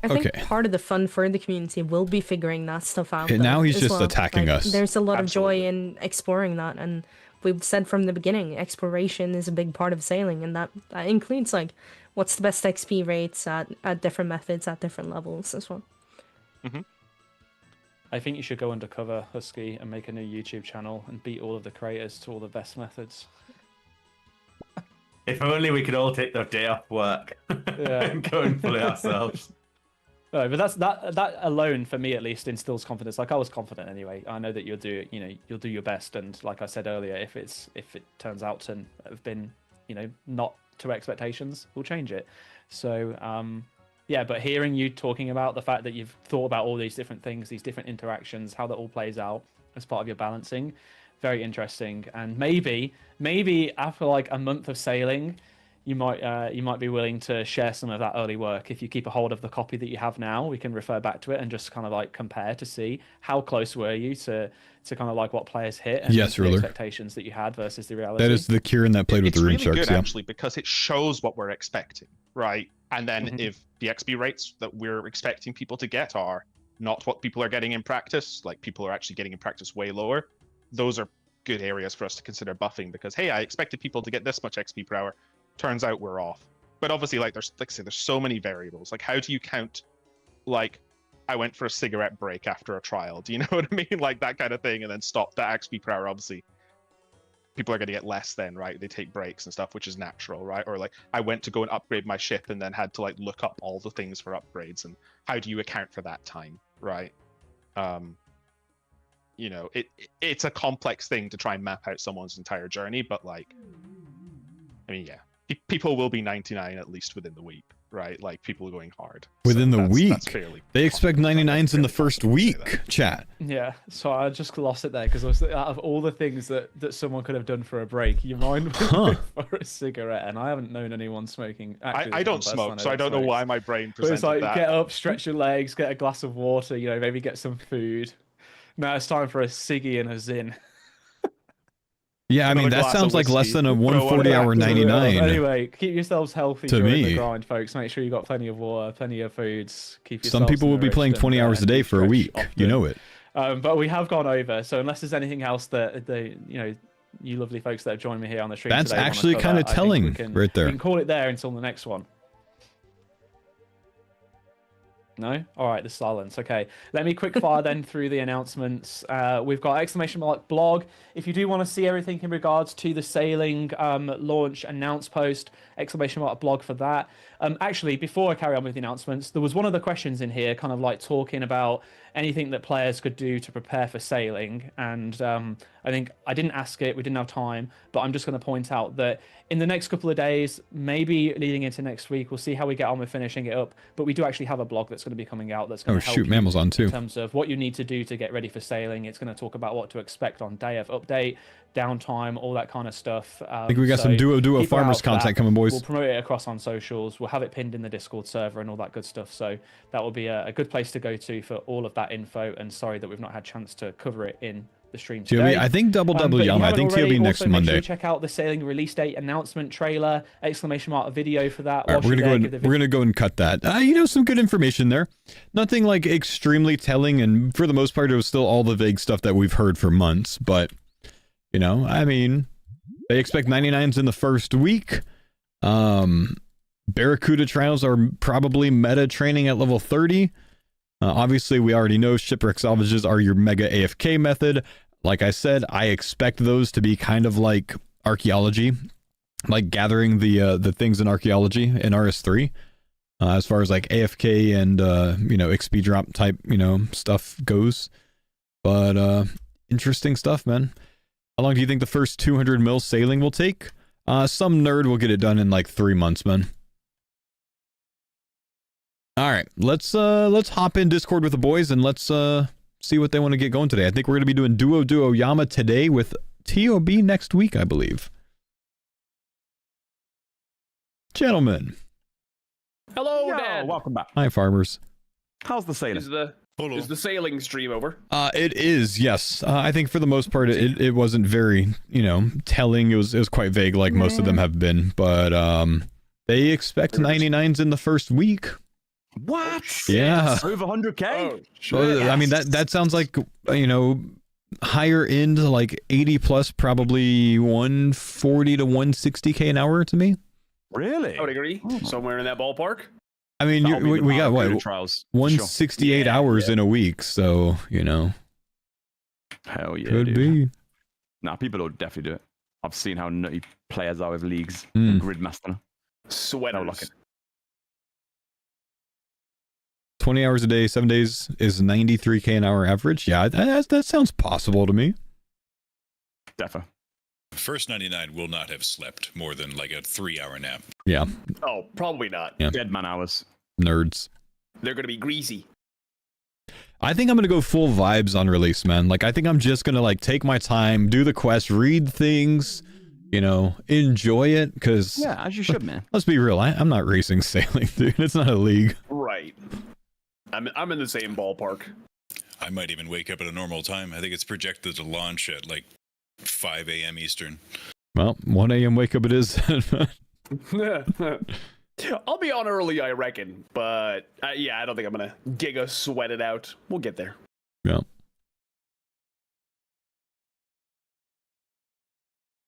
I think part of the fun for the community will be figuring that stuff out. Now he's just attacking us. There's a lot of joy in exploring that, and we've said from the beginning, exploration is a big part of sailing, and that includes like what's the best XP rates at different methods at different levels as well. I think you should go undercover, Husky, and make a new YouTube channel and beat all of the creators to all the best methods. If only we could all take the day off work and go and play ourselves. No, but that alone, for me at least, instills confidence. Like I was confident anyway. I know that you'll do your best, and like I said earlier, if it turns out to have been not to expectations, we'll change it. So yeah, but hearing you talking about the fact that you've thought about all these different things, these different interactions, how that all plays out as part of your balancing, very interesting. And maybe after like a month of sailing, you might be willing to share some of that early work. If you keep a hold of the copy that you have now, we can refer back to it and just kind of like compare to see how close were you to kind of like what players hit and the expectations that you had versus the reality. That is the Kieran that played with the Rune Sharks. It's really good actually, because it shows what we're expecting, right? And then if the XP rates that we're expecting people to get are not what people are getting in practice, like people are actually getting in practice way lower, those are good areas for us to consider buffing, because hey, I expected people to get this much XP per hour. Turns out we're off. But obviously, like there's so many variables. Like how do you count, like I went for a cigarette break after a trial, do you know what I mean? Like that kind of thing, and then stop that XP per hour. Obviously people are going to get less then, right? They take breaks and stuff, which is natural, right? Or like I went to go and upgrade my ship and then had to like look up all the things for upgrades, and how do you account for that time, right? It's a complex thing to try and map out someone's entire journey, but like I mean, yeah, people will be 99 at least within the week, right? Like people are going hard Within the that's week, fairly they expect 99s in the first week. Chat. Yeah, so I just lost it there because out of all the things that someone could have done for a break, your mind went for a cigarette, and I haven't known anyone smoking. Actually, I don't smoke, so I don't know why my brain But it's presented like that. get up, stretch your legs, get a glass of water, maybe get some food. Now it's time for a ciggy and a zin. Yeah, I mean, Another that glass sounds of like less whiskey. than a Throw one 140-hour back. 99. Anyway, keep yourselves healthy To during me. the grind, folks. Make sure you got plenty of water, pleny of foods. Keep Some yourselves people will be nourished playing and, 20 hours a day for a stretch week. You often. know it. But we have gone over, so unless there's anything else that you lovely folks that have joined me here on the stream That's today wanna actually cover, kind of I think telling we can- right there. We can call it there until the next one. No? Alright, the silence. Okay. Let me quick fire then through the announcements. We've got ! blog. If you do want to see everything in regards to the sailing launch announce post, ! blog for that. Actually, before I carry on with the announcements, there was one of the questions in here kind of like talking about anything that players could do to prepare for sailing. And I think I didn't ask it, we didn't have time, but I'm just going to point out that in the next couple of days, maybe leading into next week, we'll see how we get on with finishing it up. But we do actually have a blog that's going to be coming out that's going to help you Mammal's on too. in terms of what you need to do to get ready for sailing. It's going to talk about what to expect on day of update, downtime, all that kind of stuff. I think we got some duo farmers content coming, boys. We'll promote it across on socials. We'll have it pinned in the Discord server and all that good stuff. So that will be a good place to go to for all of that info. And sorry that we've not had a chance to cover it in the stream today. I think double Yama. I think TOB next Monday. Make sure you check out the sailing release date announcement trailer, ! Video for that. All right, we're gonna go and cut that. Some good information there. Nothing like extremely telling, and for the most part, it was still all the vague stuff that we've heard for months. But I mean, they expect 99s in the first week. Barracuda trials are probably meta training at level 30. Obviously, we already know shipwreck salvages are your mega AFK method. Like I said, I expect those to be kind of like archaeology, like gathering the things in archaeology in RS3, as far as like AFK and XP drop type stuff goes. But interesting stuff, man. How long do you think the first 200 mil sailing will take? Some nerd will get it done in like 3 months, man. All right, let's hop in Discord with the boys and let's see what they want to get going today. I think we're going to be doing duo Yama today with TOB next week, I believe. Gentlemen. Hello, Yo, Dad. welcome back. Hi, farmers. How's the sailing? Is the sailing stream over? It is, yes. I think for the most part, it wasn't very, telling. It was quite vague, like most of them have been. But they expect 99s in the first week. What? Yeah. Over 100k? Oh, shit. Well, I mean, that sounds like, higher end, like 80 plus, probably 140 to 160k an hour to me. Really? I would agree. Somewhere in that ballpark. I mean, we got what? Trials, 168 hours in a week, so, Hell yeah. Could dude. be. Nah, people will definitely do it. I've seen how nutty players are with leagues and Gridmaster. Sweaters. Like it. 20 hours a day, 7 days is 93k an hour average. Yeah, that sounds possible to me. Defo. First 99 will not have slept more than like a 3-hour nap. Yeah. Oh, probably not. Yeah. Dead man hours. Nerds. They're going to be greasy. I think I'm going to go full vibes on release, man. Like, I think I'm just going to, like, take my time, do the quest, read things, enjoy it, because... Yeah, as you should, man. Let's be real. I'm not racing sailing, dude. It's not a league. Right. I'm in the same ballpark. I might even wake up at a normal time. I think it's projected to launch at like 5 a.m. Eastern. Well, 1 a.m. wake up it is. I'll be on early, I reckon. But I don't think I'm going to giga sweat it out. We'll get there. Yeah.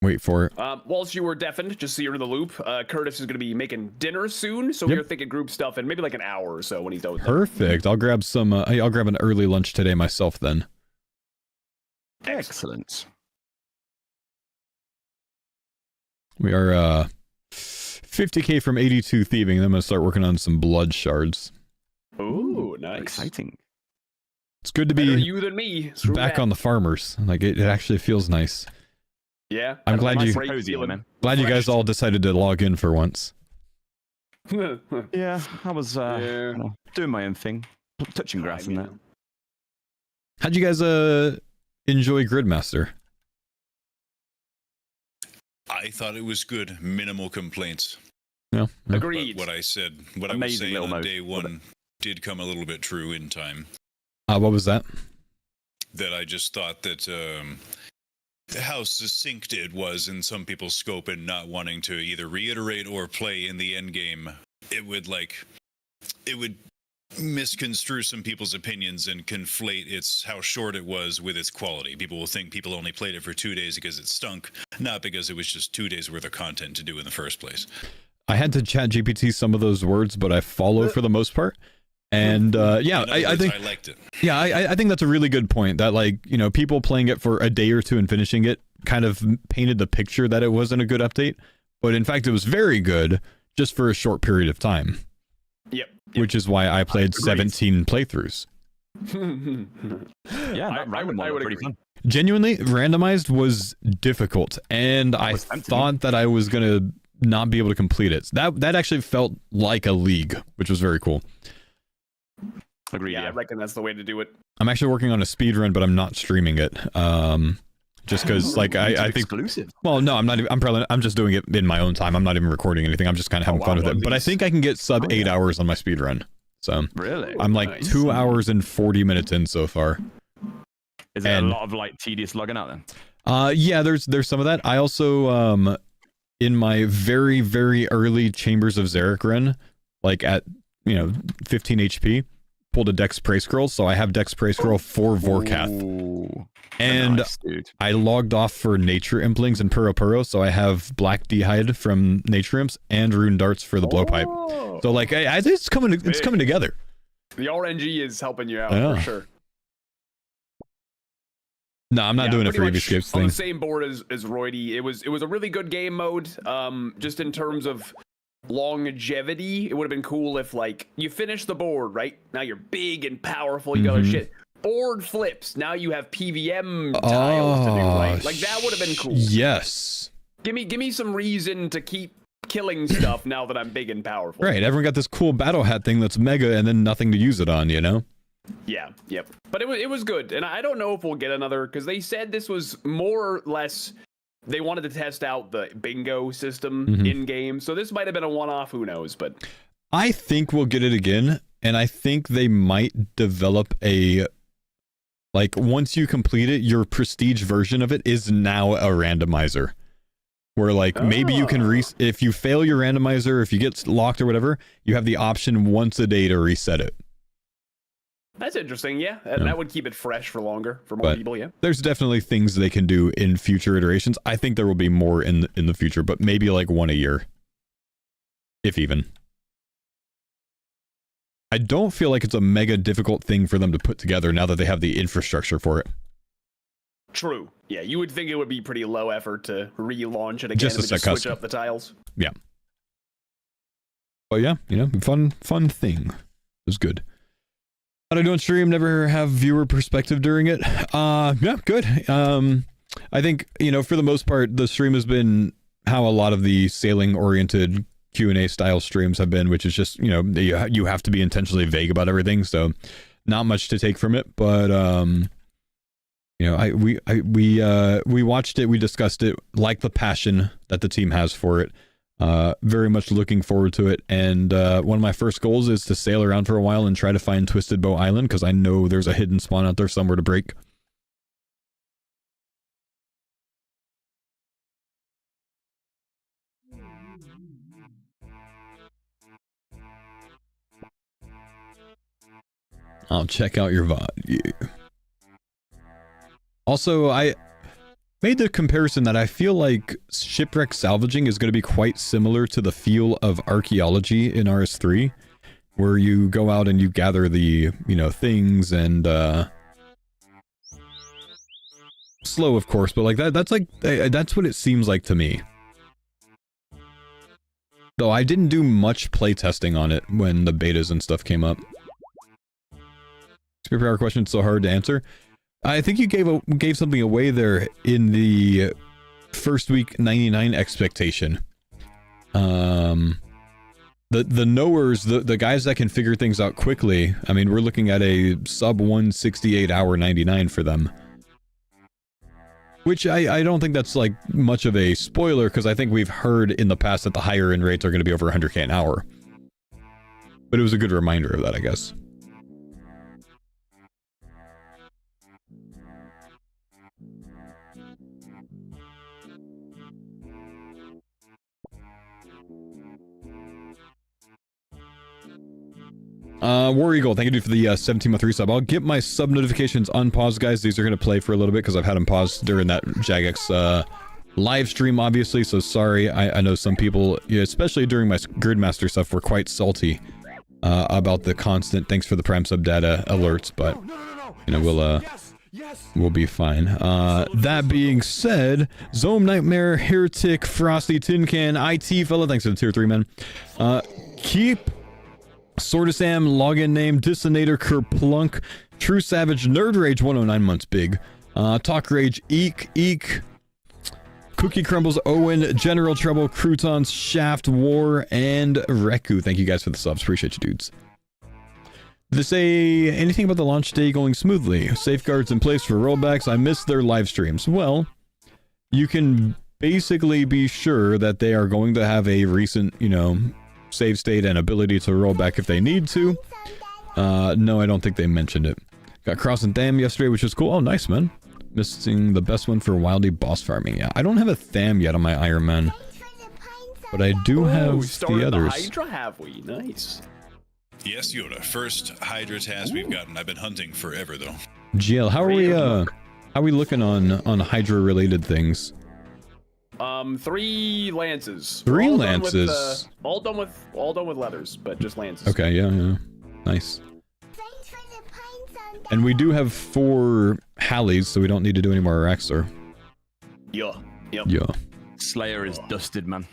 Wait for it. Whilst you were deafened, just so you're in the loop, Curtis is going to be making dinner soon. So we're thinking group stuff in maybe like an hour or so when he's done with Perfect. I'll grab some. I'll grab an early lunch today myself then. Excellent. We are 50k from 82 thieving. Then I'm gonna start working on some blood shards. Ooh, nice. Exciting. It's good to Better be you than me. back on the farmers. Like it actually feels nice. Yeah. I'm glad nice you cozy one, man. glad you guys all decided to log in for once. Yeah, I was doing my own thing, touching grass and that. How'd you guys enjoy Gridmaster? I thought it was good. Minimal complaints. Yeah. Agreed. But what I said, what I was saying on day one did come a little bit true in time. What was that? That I just thought that how succinct it was in some people's scope and not wanting to either reiterate or play in the end game, it would misconstrue some people's opinions and conflate how short it was with its quality. People will think people only played it for 2 days because it stunk, not because it was just 2 days worth of content to do in the first place. I had to chat GPT some of those words, but I follow for the most part. And I think I liked it. Yeah, I think that's a really good point. That, like, you know, people playing it for a day or two and finishing it kind of painted the picture that it wasn't a good update, but in fact it was very good just for a short period of time. Yep. Which is why I played 17 playthroughs. Yeah, that random one was pretty fun. Genuinely, Randomized was difficult, and I thought that I was gonna not be able to complete it. That actually felt like a league, which was very cool. Agreed. Yeah, I reckon that's the way to do it. I'm actually working on a speed run, but I'm not streaming it. Just because, like, I think exclusive. Well, no, I'm not. I'm just doing it in my own time. I'm not even recording anything. I'm just kind of having fun with it. But I think I can get sub 8 hours on my speed run. So really, I'm like 2 hours and 40 minutes in so far. Is there a lot of like tedious logging out then? Yeah, there's some of that. I also in my very, very early Chambers of Xeric run, like at 15 HP, pulled a Dex Prey Scroll, so I have Dex Prey Scroll for Vorkath. And nice, I logged off for Nature Implings and Puro, so I have Black D'Hide from Nature Imps and Rune Darts for the Blowpipe. So like, it's coming together. The RNG is helping you out for sure. No, I'm not doing a freebie skips thing. On the same board as Roydy, it was a really good game mode. Just in terms of longevity, it would have been cool if, like, you finish the board, right? Now you're big and powerful, you got other shit. Board flips, now you have PVM tiles to do, right? Like, that would have been cool. Yes. Give me some reason to keep killing stuff now that I'm big and powerful. Right, everyone got this cool battle hat thing that's mega and then nothing to use it on, Yeah, yep. But it was good, and I don't know if we'll get another, because they said this was more or less, they wanted to test out the bingo system in-game, so this might have been a one-off, who knows, but... I think we'll get it again, and I think they might develop a... Like, once you complete it, your prestige version of it is now a randomizer. Where, like, maybe you can if you fail your randomizer, if you get locked or whatever, you have the option once a day to reset it. That's interesting, yeah. That would keep it fresh for longer, for more people, yeah. There's definitely things they can do in future iterations. I think there will be more in the future, but maybe like one a year. If even. I don't feel like it's a mega difficult thing for them to put together now that they have the infrastructure for it. True. Yeah, you would think it would be pretty low effort to relaunch it again Just and just switch up the tiles. Yeah. But yeah, fun thing. It was good. How'd I do on stream? Never have viewer perspective during it. Yeah, good. I think, for the most part, the stream has been how a lot of the sailing-oriented Q&A style streams have been, which is just, you have to be intentionally vague about everything, so not much to take from it, but we watched it, we discussed it, like the passion that the team has for it. Very much looking forward to it, and one of my first goals is to sail around for a while and try to find Twisted Bow Island, because I know there's a hidden spawn out there somewhere to break. I'll check out your VOD. Yeah. Also, I made the comparison that I feel like shipwreck salvaging is going to be quite similar to the feel of archaeology in RS3, where you go out and you gather the, things and, slow, of course, but like that's what it seems like to me. Though I didn't do much playtesting on it when the betas and stuff came up. Superpower question, so hard to answer. I think you gave something away there in the first week 99 expectation. The knowers, the guys that can figure things out quickly, I mean, we're looking at a sub 168 hour 99 for them. Which I don't think that's like much of a spoiler, because I think we've heard in the past that the higher end rates are going to be over 100k an hour. But it was a good reminder of that, I guess. War Eagle, thank you dude for the 17-month resub. I'll get my sub notifications on pause, guys. These are going to play for a little bit because I've had them paused during that Jagex live stream, obviously, so sorry. I know some people, especially during my Gridmaster stuff, were quite salty about the constant thanks for the Prime sub data alerts, but, you know, we'll be fine. That being said, Zome Nightmare, Heretic, Frosty, Tin Can, IT Fella, thanks for the tier 3, man. Keep Sorta Sam, login name, Dissonator, Kerplunk, True Savage, Nerd Rage, 109 months big, Talk Rage, Eek, Cookie Crumbles, Owen, General Trouble, Croutons, Shaft, War, and Reku. Thank you guys for the subs. Appreciate you, dudes. Did they say anything about the launch day going smoothly? Safeguards in place for rollbacks? I missed their live streams. Well, you can basically be sure that they are going to have a recent, you know, save state and ability to roll back if they need to. No, I don't think they mentioned it. Got Cross and Tham yesterday, which is cool. Oh, nice, man. Missing the best one for Wildy boss farming. Yeah, I don't have a Tham yet on my Ironman, but I do have the others. The Hydra, have we? Nice. Yes, Yoda. First Hydra task we've gotten. I've been hunting forever, though. GL, how are we looking on Hydra related things? 3 lances. 3 lances. All done with leathers, but just lances. Okay, yeah. Nice. And we do have 4 Hallies, so we don't need to do any more Araxor. Yeah. Yep. Yeah. Slayer is dusted, man.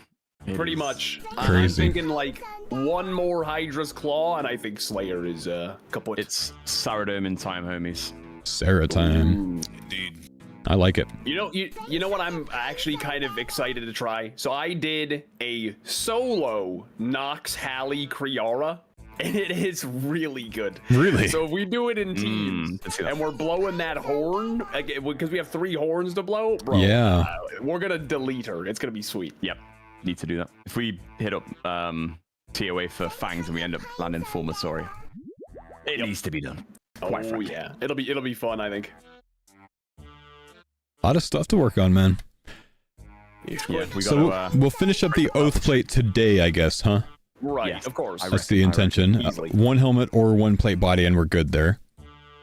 Pretty much. Crazy. I'm thinking like 1 more Hydra's Claw, and I think Slayer is kaput. It's Saradome in time, homies. Sarah time. Indeed. I like it. You know what I'm actually kind of excited to try? So I did a solo Nox Hallie Kriara, and it is really good. Really? So if we do it in teams, and we're blowing that horn, because we have 3 horns to blow, bro, yeah. We're gonna delete her. It's gonna be sweet. Yep. Need to do that. If we hit up TOA for Fangs and we end up landing full Masori, it needs to be done. Quite frankly. Yeah. It'll be fun, I think. A lot of stuff to work on, man. Yeah, we'll finish up the Oath plate today, I guess, huh? Right, yes, of course. That's the intention. 1 helmet or 1 plate body, and we're good there.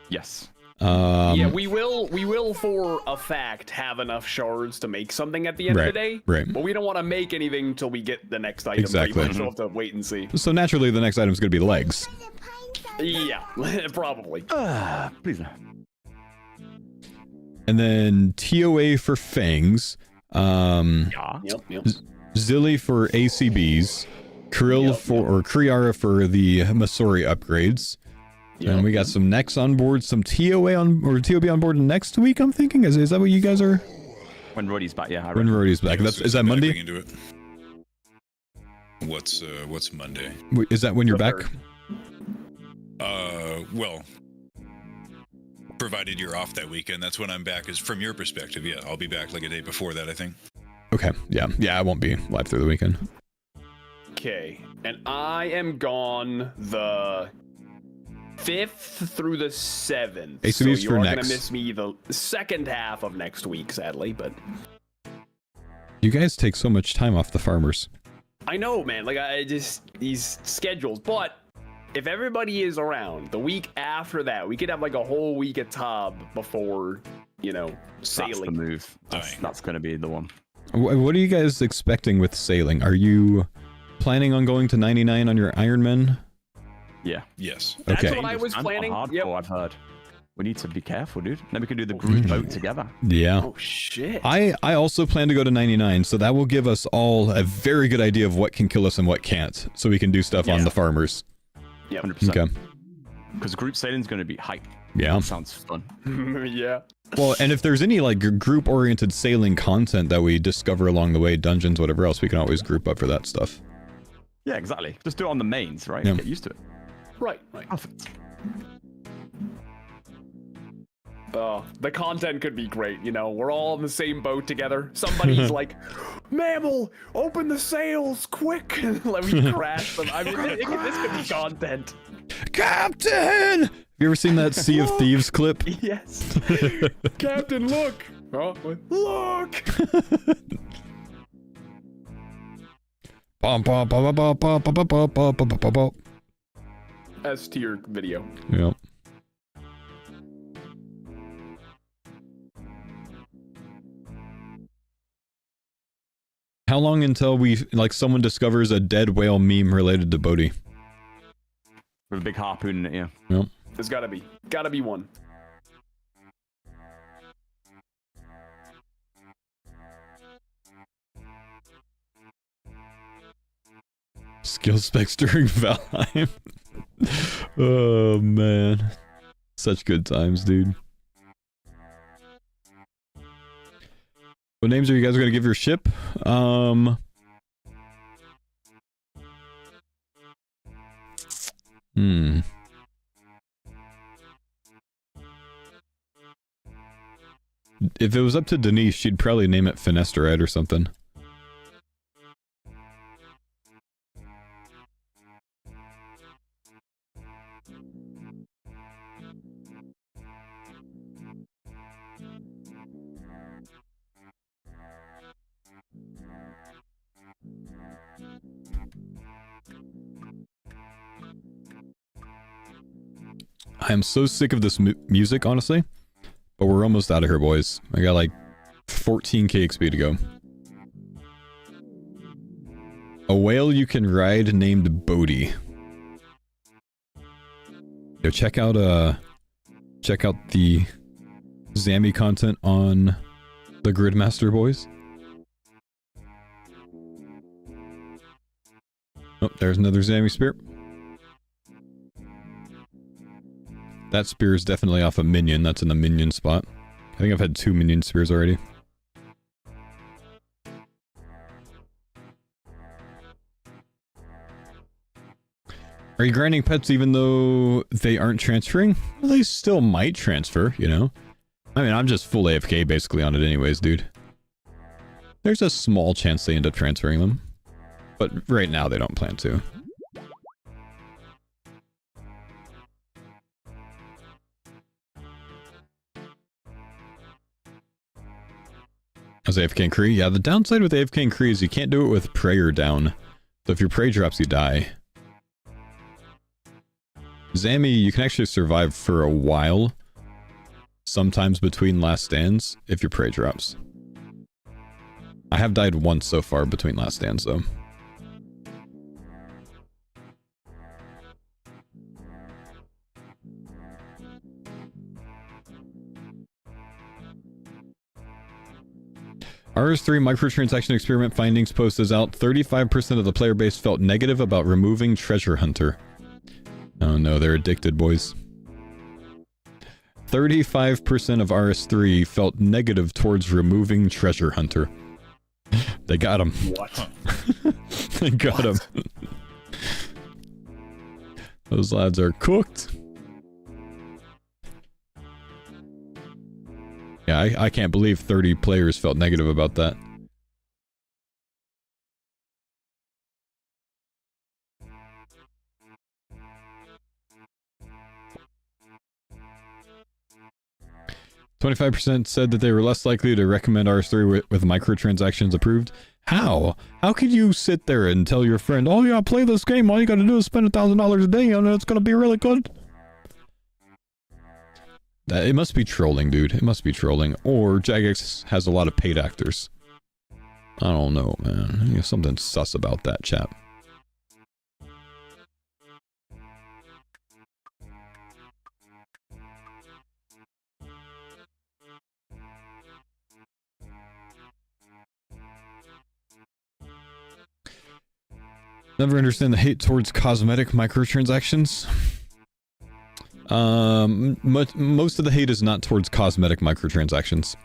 Yes. Yeah, we will for a fact have enough shards to make something at the end of the day. Right. But we don't want to make anything till we get the next item. Exactly. So we'll have to wait and see. So naturally, the next item is going to be legs. Yeah, probably. Please no. And then TOA for Fangs. Yep. Zilly for ACBs. Krill or Kriara for the Masori upgrades. Yep. And we got some Nex on board, some TOA or TOB on board next week, I'm thinking. Is that what you guys are? When Roddy's back, yeah. When Roddy's back. Is that Monday? Into it. What's Monday? Is that when you're back? Well, provided you're off that weekend, that's when I'm back. Is from your perspective, yeah. I'll be back like a day before that, I think. Okay, yeah. I won't be live through the weekend. Okay, and I am gone the 5th through the 7th. ACBs so you for are next. Gonna miss me the second half of next week, sadly, but you guys take so much time off the farmers. I know, man. Like I just these schedules, but if everybody is around the week after that, we could have like a whole week at Tob before, sailing. That's the move. That's going to be the one. What are you guys expecting with sailing? Are you planning on going to 99 on your Ironman? Yeah. Yes. Okay. That's what I was planning. Yep. I've heard. We need to be careful, dude. Then we can do the group boat together. Yeah. Oh shit. I also plan to go to 99, so that will give us all a very good idea of what can kill us and what can't, so we can do stuff on the farmers. Yep. 100%. Okay. Because group sailing's going to be hype. Yeah. That sounds fun. Yeah. Well, and if there's any like group-oriented sailing content that we discover along the way, dungeons, whatever else, we can always group up for that stuff. Yeah, exactly. Just do it on the mains, right? Yeah. Get used to it. Right. Perfect. Oh, the content could be great, you know. We're all in the same boat together. Somebody's like, Mammal, open the sails, quick! Let me crash them. I mean, this could be content. Captain! Have you ever seen that Sea of Thieves clip? Yes. Captain, look! Oh, look! S tier video. Yep. How long until someone discovers a dead whale meme related to Bodhi? With a big harpoon in it, yeah. Yep. There's gotta be one. Skill specs during Valheim. Oh man. Such good times, dude. What names are you guys gonna give your ship? If it was up to Denise, she'd probably name it Finesterite or something. I am so sick of this music, honestly. But we're almost out of here, boys. I got like 14k XP to go. A whale you can ride named Bodhi. Yo, check out the Zammy content on the Gridmaster, boys. Oh, there's another Zammy spear. That spear is definitely off a minion. That's in the minion spot. I think I've had 2 minion spears already. Are you grinding pets even though they aren't transferring? Well, they still might transfer, you know? I mean, I'm just full AFK basically on it anyways, dude. There's a small chance they end up transferring them. But right now they don't plan to. As AFK and Kree? Yeah, the downside with AFK and Kree is you can't do it with prayer down. So if your prey drops, you die. Zammy, you can actually survive for a while. Sometimes between last stands, if your prey drops. I have died once so far between last stands, though. RS3 microtransaction experiment findings post is out. 35% of the player base felt negative about removing Treasure Hunter. Oh no, they're addicted, boys. 35% of RS3 felt negative towards removing Treasure Hunter. They got him. What? They got him. Those lads are cooked. Yeah, I can't believe 30 players felt negative about that. %, said that they were less likely to recommend RS3 with microtransactions approved. How? How could you sit there and tell your friend, oh yeah, play this game, all you gotta do is spend $1,000 a day and it's gonna be really good? It must be trolling, dude. It must be trolling. Or Jagex has a lot of paid actors. I don't know, man. There's something sus about that, chap. Never understand the hate towards cosmetic microtransactions. Most of the hate is not towards cosmetic microtransactions.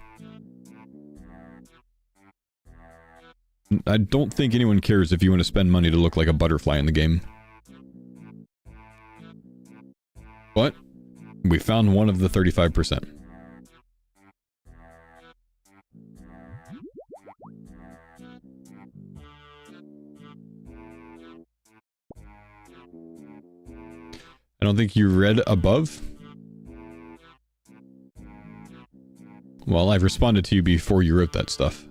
I don't think anyone cares if you want to spend money to look like a butterfly in the game. But we found one of the 35%. I don't think you read above. Well, I responded to you before you wrote that stuff.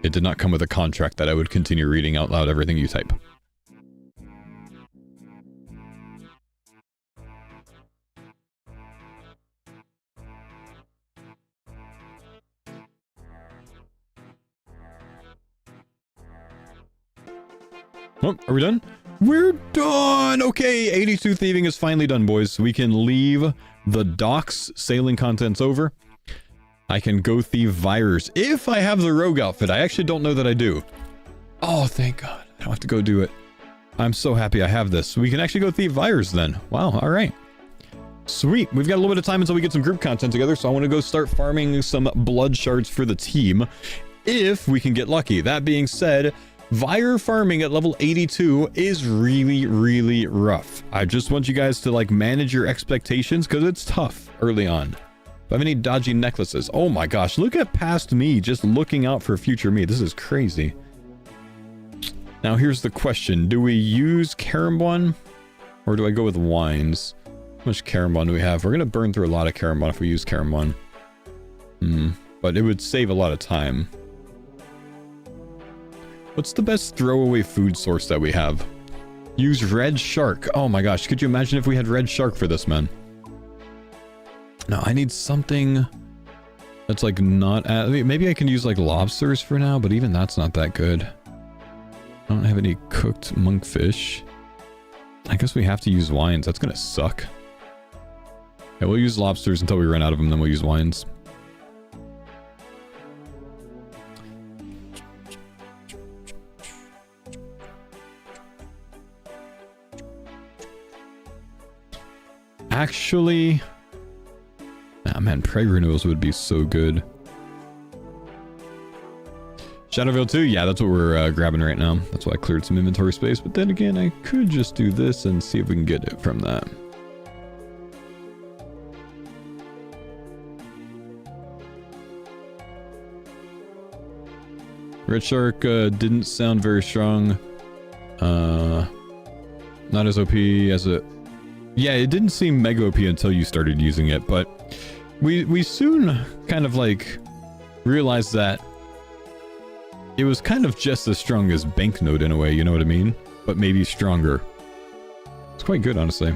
It did not come with a contract that I would continue reading out loud everything you type. Oh, are we done? We're done! Okay, 82 thieving is finally done, boys. We can leave the docks. Sailing content's over. I can go thieve Virus. If I have the rogue outfit, I actually don't know that I do. Oh, thank God. I don't have to go do it. I'm so happy I have this. We can actually go thieve Virus then. Wow, alright. Sweet. We've got a little bit of time until we get some group content together, so I want to go start farming some blood shards for the team. If we can get lucky. That being said, Vire farming at level 82 is really, really rough. I just want you guys to like manage your expectations because it's tough early on. Do I have any dodgy necklaces? Oh my gosh, look at past me just looking out for future me. This is crazy. Now here's the question. Do we use Karambon or do I go with wines? How much Karambon do we have? We're going to burn through a lot of Karambon if we use Karambon. But it would save a lot of time. What's the best throwaway food source that we have? Use red shark. Oh my gosh, could you imagine if we had red shark for this, man? No, I need something that's like not... maybe I can use like lobsters for now, but even that's not that good. I don't have any cooked monkfish. I guess we have to use wines. That's gonna suck. Okay, we'll use lobsters until we run out of them, then we'll use wines. Actually... ah, man, Preg renewals would be so good. Shadowville 2? Yeah, that's what we're grabbing right now. That's why I cleared some inventory space. But then again, I could just do this and see if we can get it from that. Red Shark didn't sound very strong. Not as OP as it... yeah, it didn't seem mega OP until you started using it, but we soon kind of like realized that it was kind of just as strong as Banknote in a way, you know what I mean? But maybe stronger. It's quite good, honestly.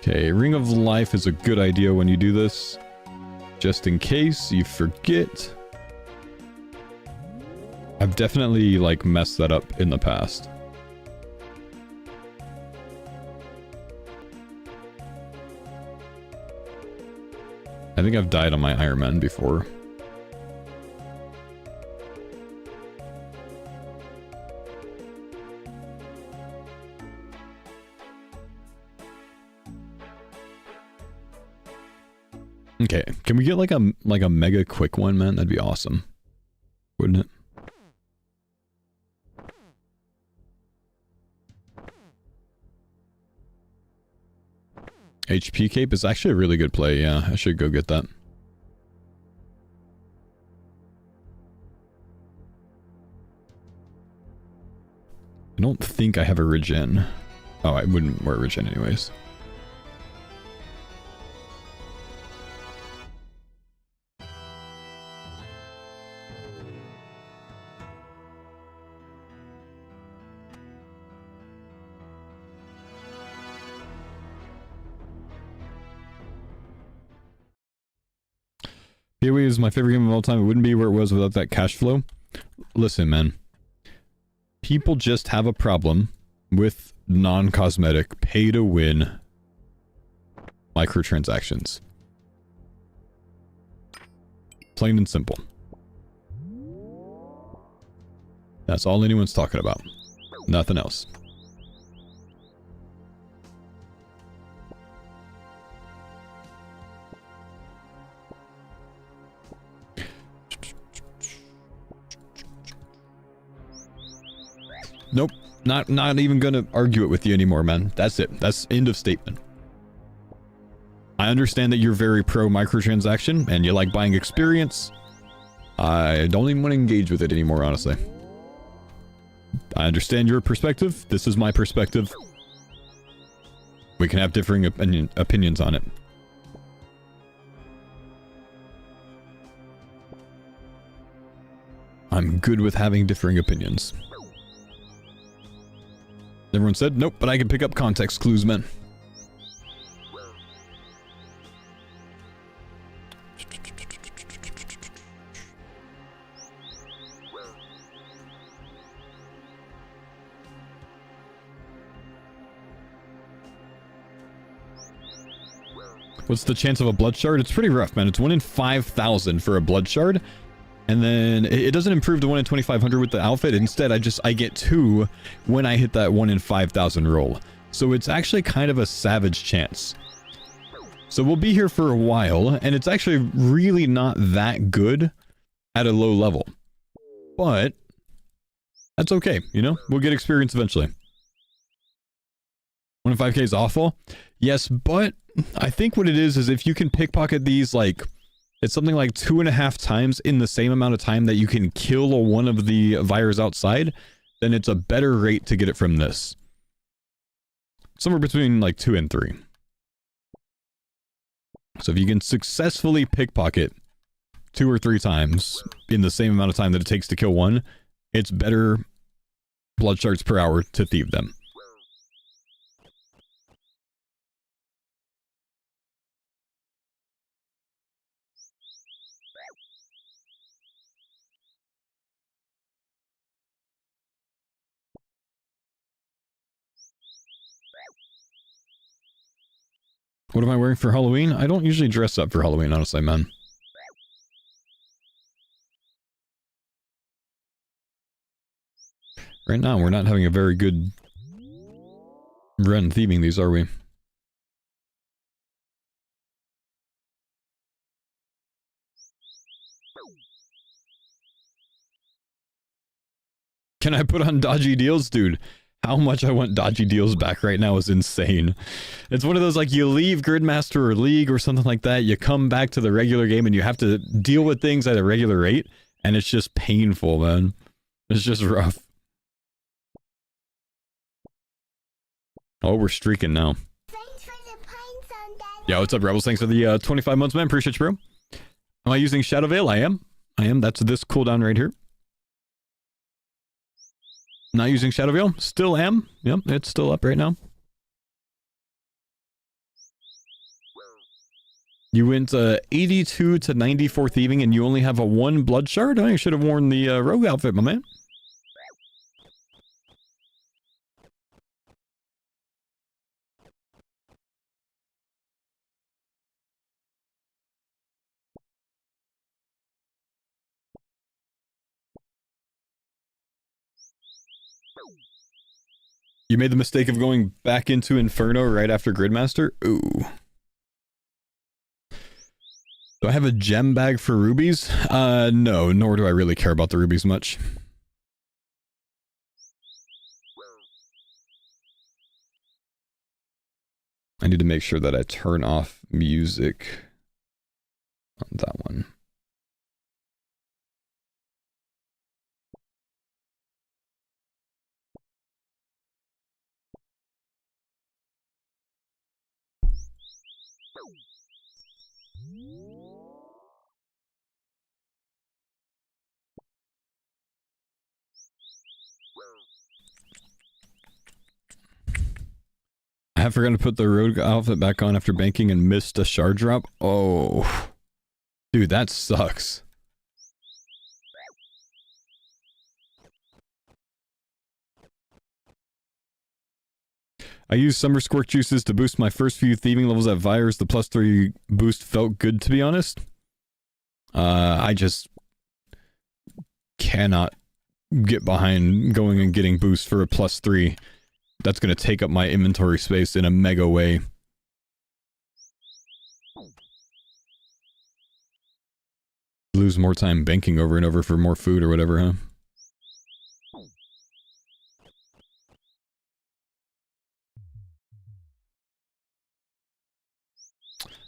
Okay, Ring of Life is a good idea when you do this. Just in case you forget. I've definitely, like, messed that up in the past. I think I've died on my Ironman before. Okay, can we get like a mega quick one, man? That'd be awesome. Wouldn't it? HP cape is actually a really good play. Yeah, I should go get that. I don't think I have a regen. Oh, I wouldn't wear regen anyways. PoE is my favorite game of all time. It wouldn't be where it was without that cash flow. Listen, man. People just have a problem with non-cosmetic pay-to-win microtransactions. Plain and simple. That's all anyone's talking about. Nothing else. Nope. Not even gonna argue it with you anymore, man. That's it. That's end of statement. I understand that you're very pro microtransaction and you like buying experience. I don't even want to engage with it anymore, honestly. I understand your perspective. This is my perspective. We can have differing opinions on it. I'm good with having differing opinions. Everyone said, nope, but I can pick up context clues, man. What's the chance of a blood shard? It's pretty rough, man. It's 1 in 5,000 for a blood shard. And then it doesn't improve to 1 in 2,500 with the outfit. Instead, I get 2 when I hit that 1 in 5,000 roll. So it's actually kind of a savage chance. So we'll be here for a while, and it's actually really not that good at a low level. But that's okay, you know? We'll get experience eventually. 1 in 5k is awful. Yes, but I think what it is if you can pickpocket these, like, it's something like 2.5 times in the same amount of time that you can kill one of the virus outside, then it's a better rate to get it from this. Somewhere between like 2 and 3. So if you can successfully pickpocket 2 or 3 times in the same amount of time that it takes to kill one, it's better blood shards per hour to thieve them. What am I wearing for Halloween? I don't usually dress up for Halloween, honestly, man. Right now, we're not having a very good run thieving these, are we? Can I put on dodgy deals? Dude, how much I want dodgy deals back right now is insane. It's one of those, like, you leave Gridmaster or League or something like that, you come back to the regular game and you have to deal with things at a regular rate, and it's just painful, man. It's just rough. Oh, we're streaking now. Yeah, what's up, Rebels? Thanks for the 25 months, man. Appreciate you, bro. Am I using Shadow Veil? I am. That's this cooldown right here. Not using Shadow Veil. Still am. Yep, it's still up right now. You went 82 to 94 thieving and you only have a 1 blood shard? Oh, you should have worn the rogue outfit, my man. You made the mistake of going back into Inferno right after Gridmaster? Ooh. Do I have a gem bag for rubies? No, nor do I really care about the rubies much. I need to make sure that I turn off music on that one. I have forgotten to put the rogue outfit back on after banking and missed a shard drop. Oh. Dude, that sucks. I used summer squirt juices to boost my first few thieving levels at Virus. The +3 boost felt good, to be honest. I just cannot get behind going and getting boost for a +3. That's going to take up my inventory space in a mega way. Lose more time banking over and over for more food or whatever, huh?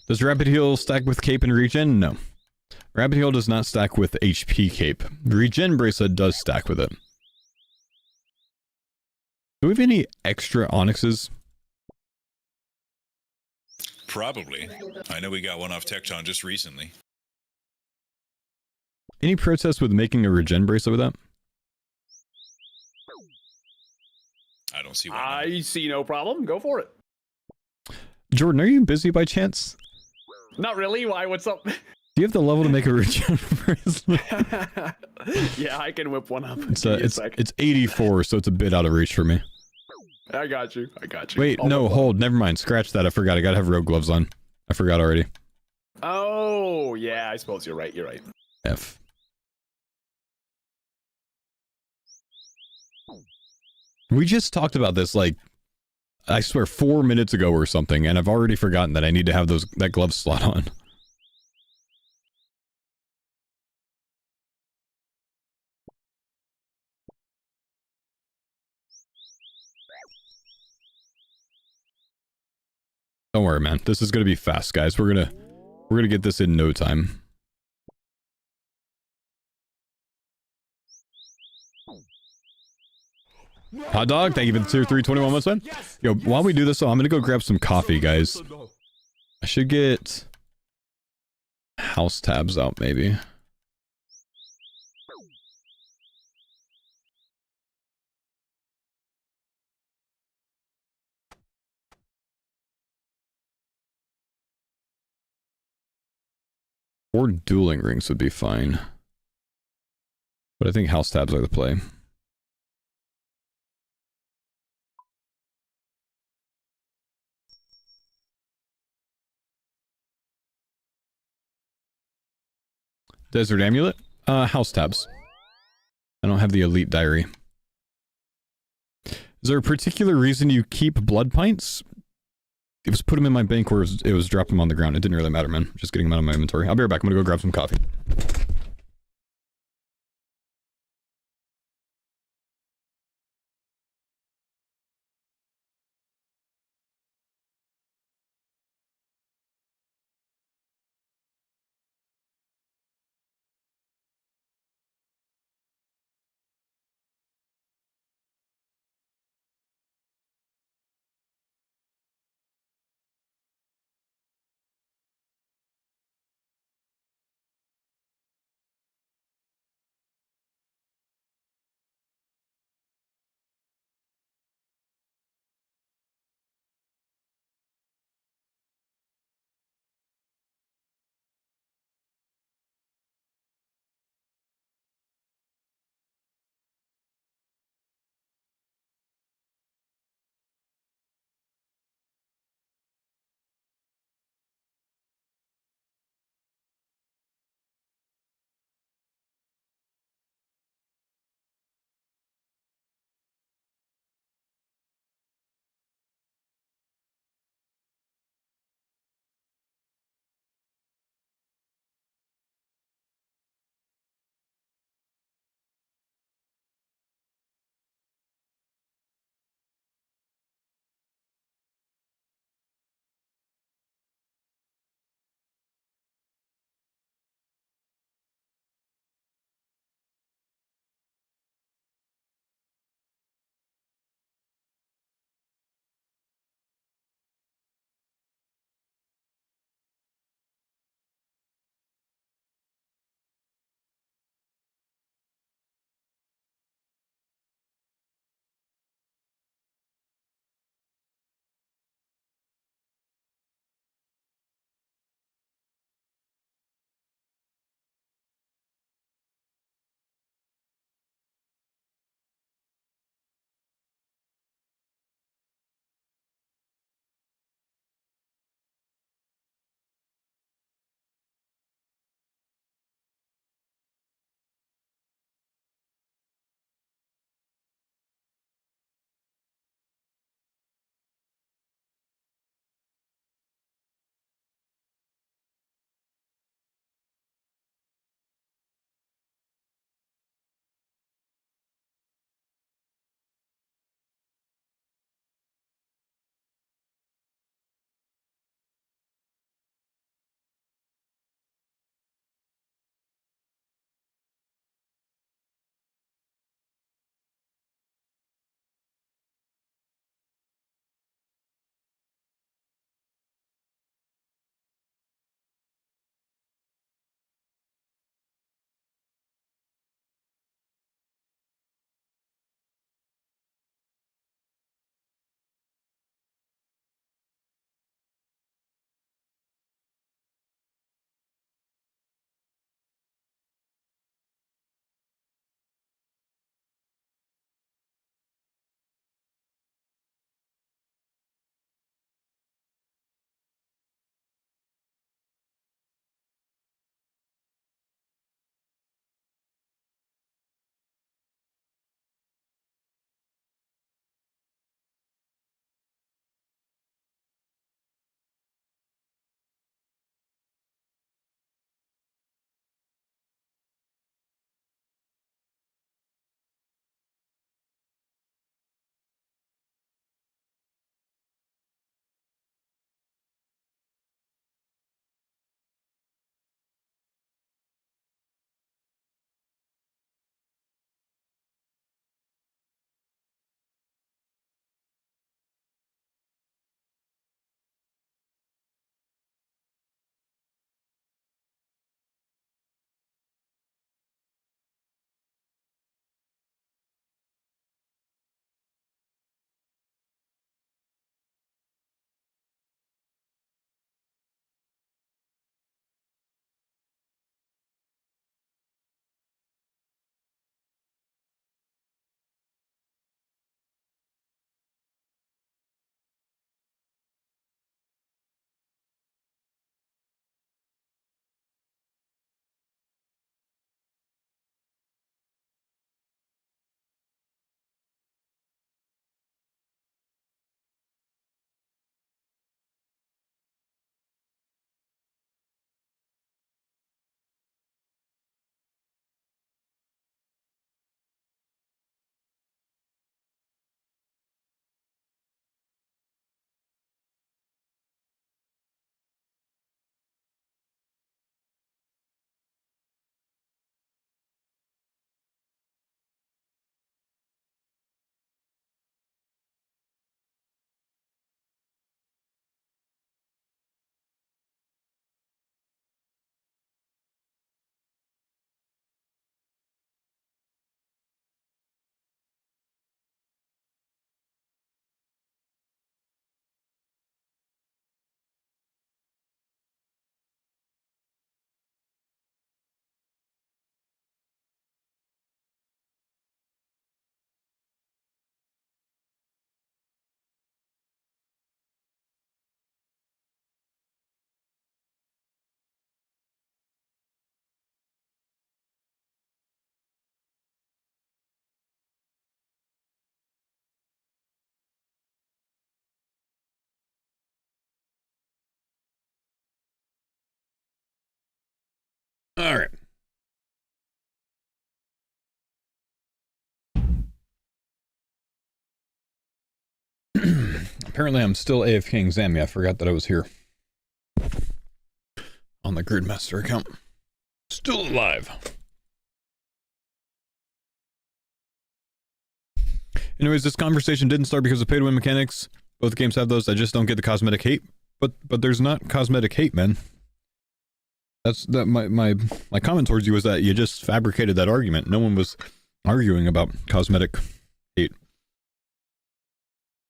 Does Rapid Heal stack with Cape and Regen? No. Rapid Heal does not stack with HP Cape. Regen Bracelet does stack with it. Do we have any extra Onyxes? Probably. I know we got one off Tecton just recently. Any protest with making a Regen Bracelet with that? I don't see why not. I see no problem. Go for it. Jordan, are you busy by chance? Not really. Why? What's up? Do you have the level to make a Regen Bracelet? Yeah, I can whip one up. It's 84, so it's a bit out of reach for me. I got you. I got you. Wait, no, hold. Never mind. Scratch that. I forgot. I gotta have rogue gloves on. I forgot already. Oh, yeah. I suppose you're right. You're right. F. We just talked about this, like, I swear 4 minutes ago or something, and I've already forgotten that I need to have that glove slot on. Don't worry, man. This is gonna be fast, guys. We're gonna get this in no time. Hot dog, thank you for the tier 3 21 months, man. Yo, while we do this, I'm gonna go grab some coffee, guys. I should get house tabs out, maybe. Or dueling rings would be fine. But I think house tabs are the play. Desert Amulet? House tabs. I don't have the Elite Diary. Is there a particular reason you keep blood pints? It was put them in my bank or it was dropped them on the ground. It didn't really matter, man. Just getting them out of my inventory. I'll be right back. I'm gonna go grab some coffee. All right. Apparently, I'm still AFK in Zambia. I forgot that I was here on the Gridmaster account. Still alive. Anyways, this conversation didn't start because of pay-to-win mechanics. Both games have those. I just don't get the cosmetic hate. But there's not cosmetic hate, man. That's that. My comment towards you was that you just fabricated that argument. No one was arguing about cosmetic hate.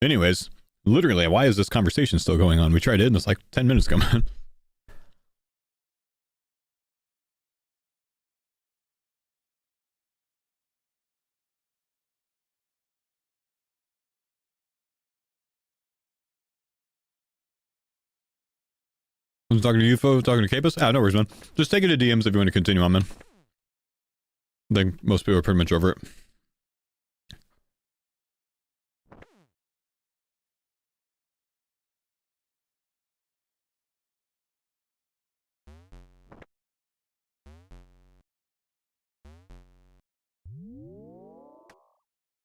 Anyways, literally, why is this conversation still going on? We tried to end this like 10 minutes ago, man. I'm talking to UFO, talking to Capus. Ah, no worries, man. Just take it to DMs if you want to continue on, man. I think most people are pretty much over it.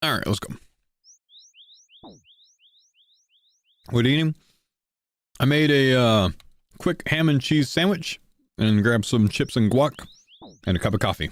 All right, let's go. What are you eating? I made a quick ham and cheese sandwich and grabbed some chips and guac and a cup of coffee.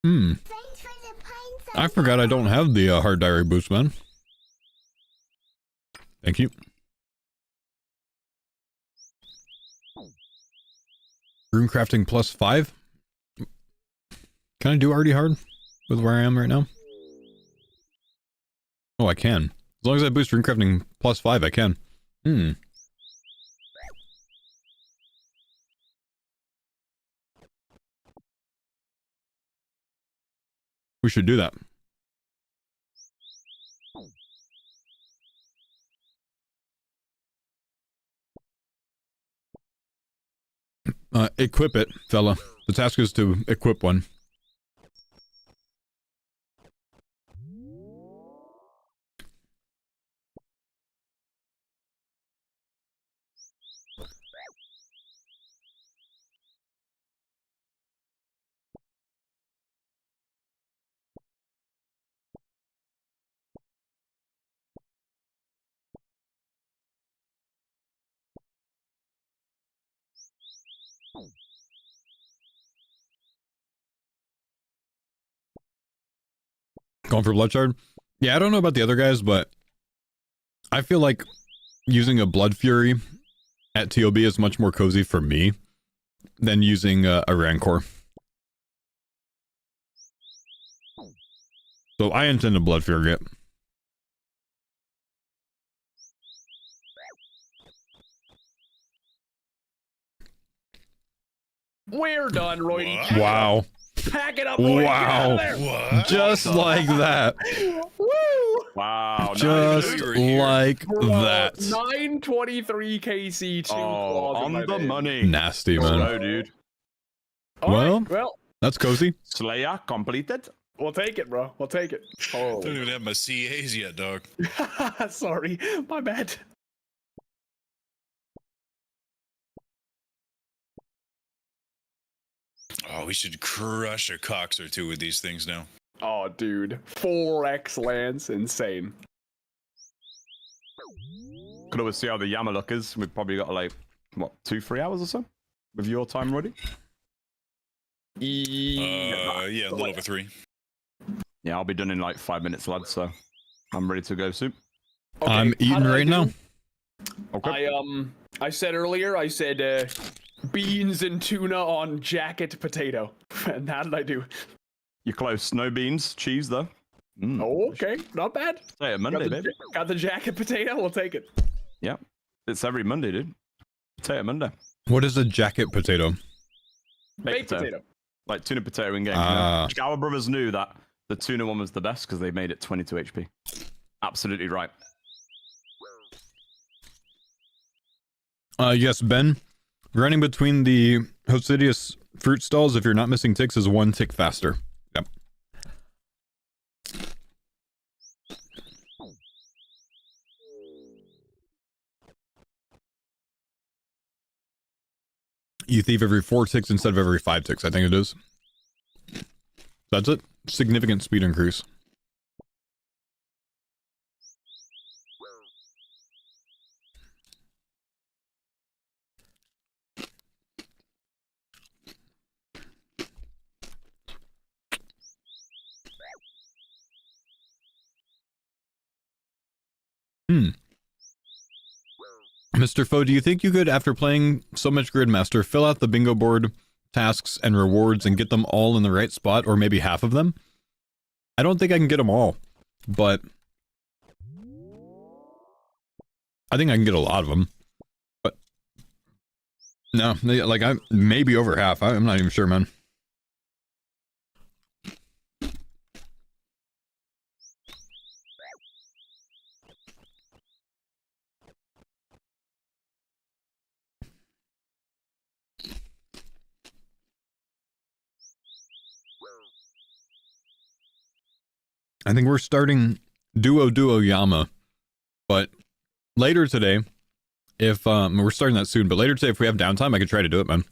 Thanks for the pines I forgot I don't have the hard diary boost, man. Thank you. Room crafting +5. Can I do already hard with where I am right now? Oh, I can. As long as I boost room crafting +5, I can. We should do that. Equip it, fella. The task is to equip one. Going for Blood Shard? Yeah, I don't know about the other guys, but I feel like using a Blood Fury at TOB is much more cozy for me than using a Rancor. So I intend to Blood Fury it. We're done, Roy. Wow. Pack it up, Roy. Wow. Get out of there. What? Just like that. Woo! Wow. Just like that. 923 KC, 2 claws. On the money. Nasty, Let's man. go, dude. Well, That's cozy. Slayer completed. we'll take it, bro. We'll take it. Oh, Don't even have my CAs yet, dog. sorry. My bad. Oh, we should crush a cox or two with these things now. Oh, dude. 4x lands. Insane. Could always see how the Yama look is. We've probably got like, what, 2-3 hours or so? With your time ready? Yeah, a little over 3. Yeah, I'll be done in like 5 minutes, lads, so I'm ready to go soon. Okay, I'm how eating did I right do? now. Okay. I said earlier, I said beans and tuna on jacket potato. And how did I do? You're close. No beans, cheese though. Oh, okay, not bad. Say it Monday, baby. Got the jacket potato. We'll take it. Yeah, it's every Monday, dude. Potato Monday. What is a jacket potato? Baked potato. Like tuna potato in game. Our brothers knew that the tuna one was the best because they made it 22 HP. Absolutely right. Yes, Ben. Running between the Hosidius fruit stalls, if you're not missing ticks, is 1 tick faster. Yep. You thieve every 4 ticks instead of every 5 ticks, I think it is. That's it. Significant speed increase. Mr. Faux, do you think you could, after playing so much Gridmaster, fill out the bingo board tasks and rewards and get them all in the right spot, or maybe half of them? I don't think I can get them all, but I think I can get a lot of them. But no, like I maybe over half. I'm not even sure, man. I think we're starting Duo Yama, but later today, if we're starting that soon, but later today, if we have downtime, I could try to do it, man.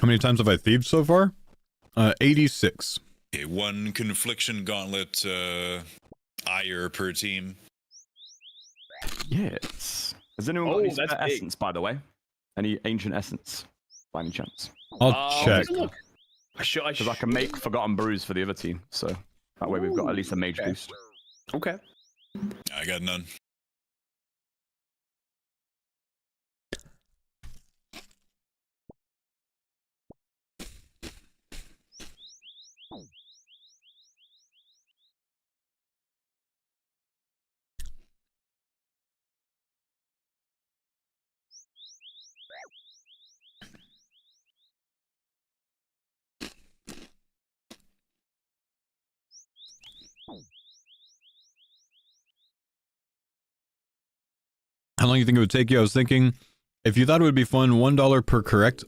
How many times have I thieved so far? 86. Okay, 1 confliction gauntlet ire per team. Yes. Has anyone got any spare essence, by the way? Any ancient essence, by any chance? I'll check. Because I can make Forgotten Brews for the other team, so that way we've got at least a mage boost. Okay. I got none. How long do you think it would take you? I was thinking, if you thought it would be fun, $1 per correct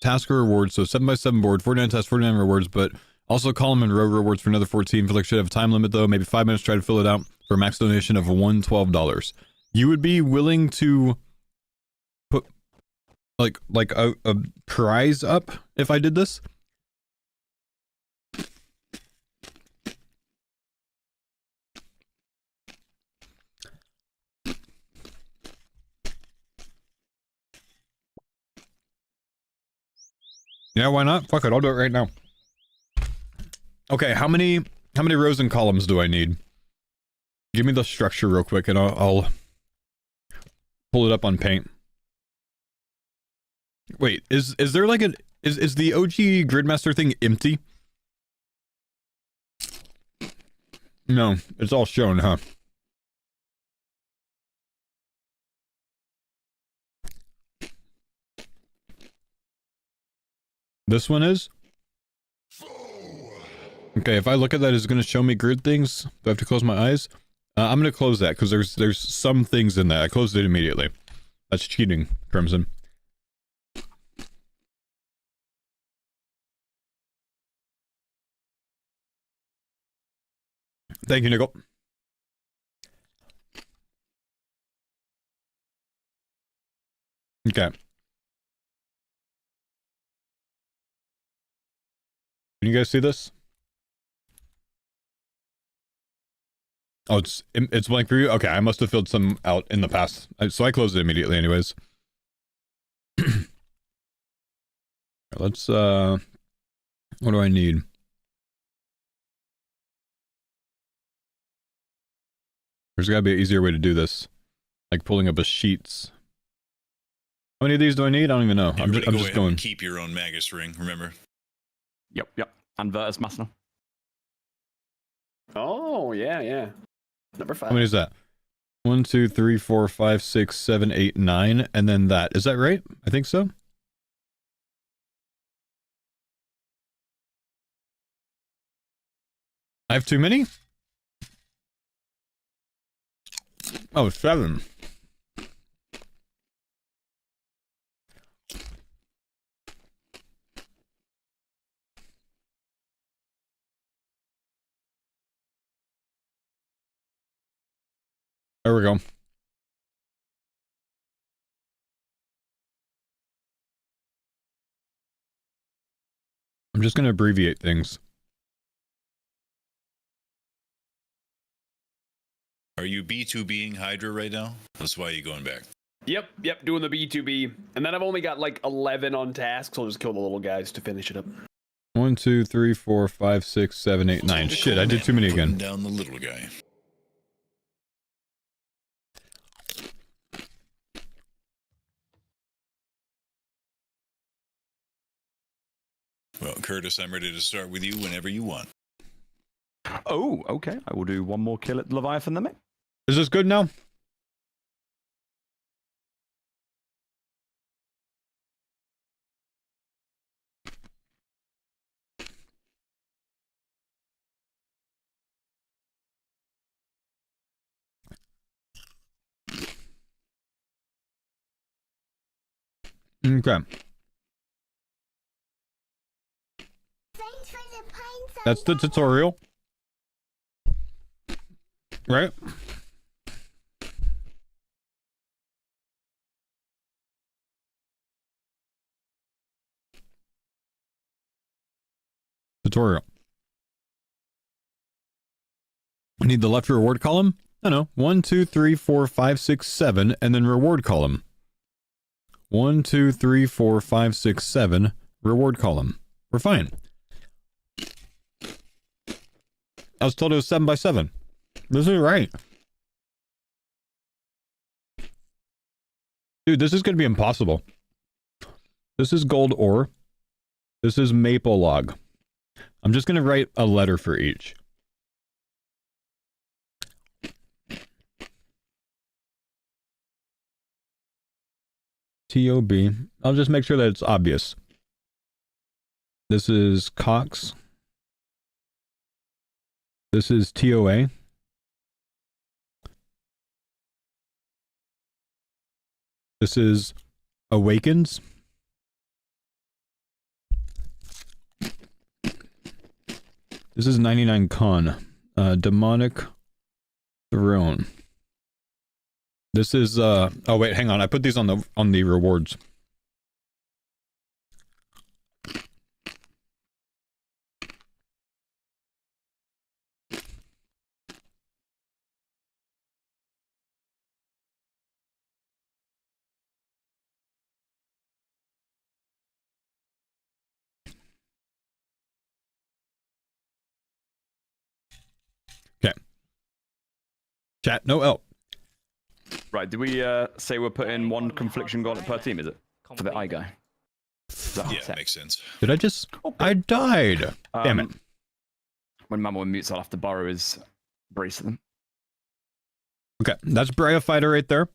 task or reward, so 7x7 board, 49 tasks, 49 rewards, but also column and row rewards for another 14. Feel like should have a time limit though, maybe 5 minutes, try to fill it out for a max donation of $112. You would be willing to put like a prize up if I did this? Yeah, why not? Fuck it, I'll do it right now. Okay, how many rows and columns do I need? Give me the structure real quick and I'll pull it up on Paint. Wait, is there like is the OG Gridmaster thing empty? No, it's all shown, huh? This one is? Okay, if I look at that, it's going to show me grid things. Do I have to close my eyes? I'm going to close that because there's some things in that. I closed it immediately. That's cheating, Crimson. Thank you, Nickel. Okay. Can you guys see this? Oh, it's blank for you? Okay, I must have filled some out in the past. So I closed it immediately anyways. Let's, what do I need? There's gotta be an easier way to do this. Like pulling up a sheets. How many of these do I need? I don't even know. I'm just going. Keep your own Magus ring, remember? Yep. And Vertus Masna. Oh, yeah. Number 5. How many is that? 1, 2, 3, 4, 5, 6, 7, 8, 9, and then that. Is that right? I think so. I have too many? Oh, 7. There we go. I'm just going to abbreviate things. Are you B2Bing Hydra right now? That's why you're going back. Yep, doing the B2B. And then I've only got like 11 on tasks, so I'll just kill the little guys to finish it up. 1, 2, 3, 4, 5, 6, 7, 8, 9. Shit, I did too many again. Down the little guy. Well, Curtis, I'm ready to start with you whenever you want. Oh, okay. I will do one more kill at Leviathan then, mate. Is this good now? Okay. Thanks for the pine That's the tutorial. Right? Tutorial. I need the left reward column. I don't know. 1, 2, 3, 4, 5, 6, 7, and then reward column. 1, 2, 3, 4, 5, 6, 7, reward column. We're fine. I was told it was 7 by 7. This is right. Dude, this is going to be impossible. This is gold ore. This is maple log. I'm just going to write a letter for each. T-O-B. I'll just make sure that it's obvious. This is Cox. This is TOA. This is Awakens. This is 99 Con. Demonic Throne. This is oh wait, hang on. I put these on the rewards. Okay. Chat, no L. Right, did we say we're putting one confliction gauntlet per team, is it? For the eye guy. Yeah, makes sense. Did I just... I died! Damn it. When Mammo mutes, I'll have to borrow his bracelet. Okay, that's Bryophyta right there.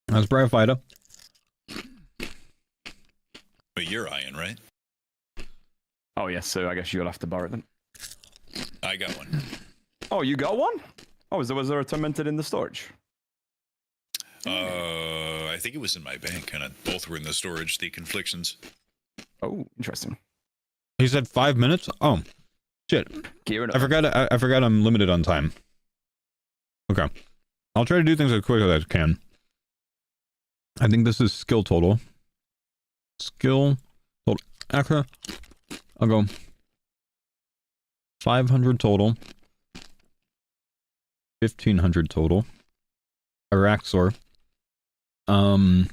That's Bryophyta. But you're Iron, right? Oh, yes, so I guess you'll have to borrow it then. I got one. Oh, you got one? Oh, was there a tormented in the storage? I think it was in my bank, and both were in the storage, the conflictions. Oh, interesting. He said 5 minutes? Oh, shit. Gearing up. I forgot I'm limited on time. Okay. I'll try to do things as quickly as I can. I think this is skill total. Skill total. Okay. I'll go 500 total. 1,500 total. Araxor. I'm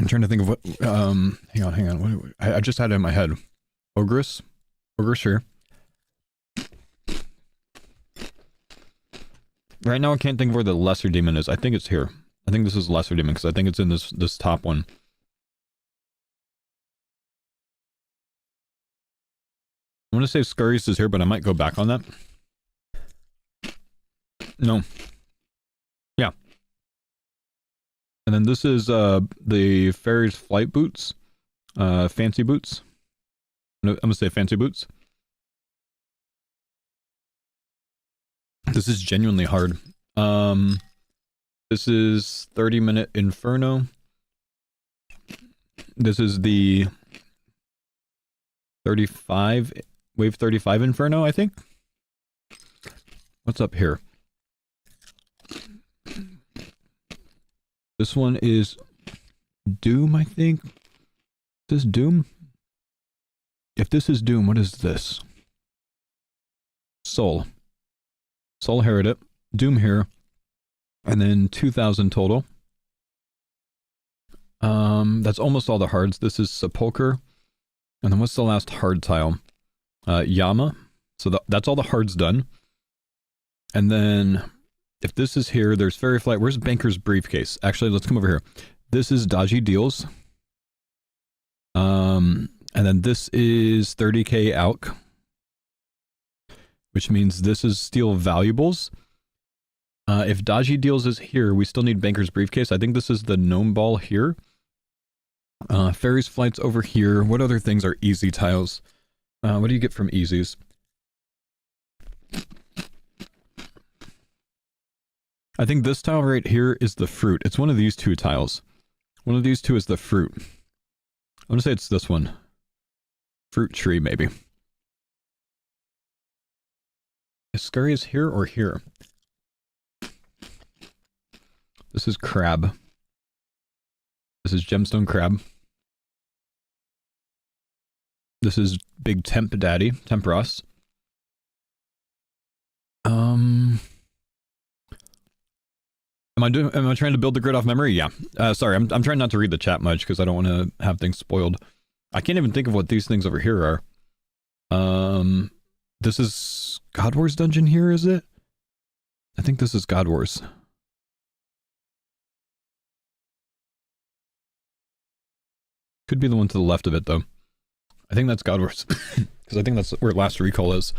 trying to think of what, hang on. I just had it in my head. Ogress, sure. Right now I can't think of where the lesser demon is. I think it's here. I think this is lesser demon, because I think it's in this top one. I'm gonna say Scarius is here, but I might go back on that. No. Yeah. And then this is the Fairy's Flight Boots. Fancy Boots. I'm gonna say Fancy Boots. This is genuinely hard. This is 30-minute Inferno. This is the 35, Wave 35 Inferno, I think. What's up here? This one is Doom, I think. Is this Doom? If this is Doom, what is this? Soul. Soul Heredit. Doom here. And then 2,000 total. That's almost all the hards. This is Sepulcher. And then what's the last hard tile? Yama. So that's all the hards done. And then if this is here, there's Fairy Flight. Where's Banker's Briefcase? Actually, let's come over here. This is Dodgy Deals. And then this is 30k Alk, which means this is Steel Valuables. If Dodgy Deals is here, we still need Banker's Briefcase. I think this is the Gnome Ball here. Fairy's Flight's over here. What other things are easy tiles? What do you get from easies? I think this tile right here is the fruit. It's one of these two tiles. One of these two is the fruit. I'm gonna say it's this one. Fruit tree, maybe. Is Scarius here or here? This is Crab. This is Gemstone Crab. This is Big Temp Daddy, Temperos. Am I trying to build the grid off memory? Yeah. Sorry, I'm trying not to read the chat much because I don't want to have things spoiled. I can't even think of what these things over here are. This is God Wars dungeon here, is it? I think this is God Wars. Could be the one to the left of it, though. I think that's God Wars. Because I think that's where Last Recall is.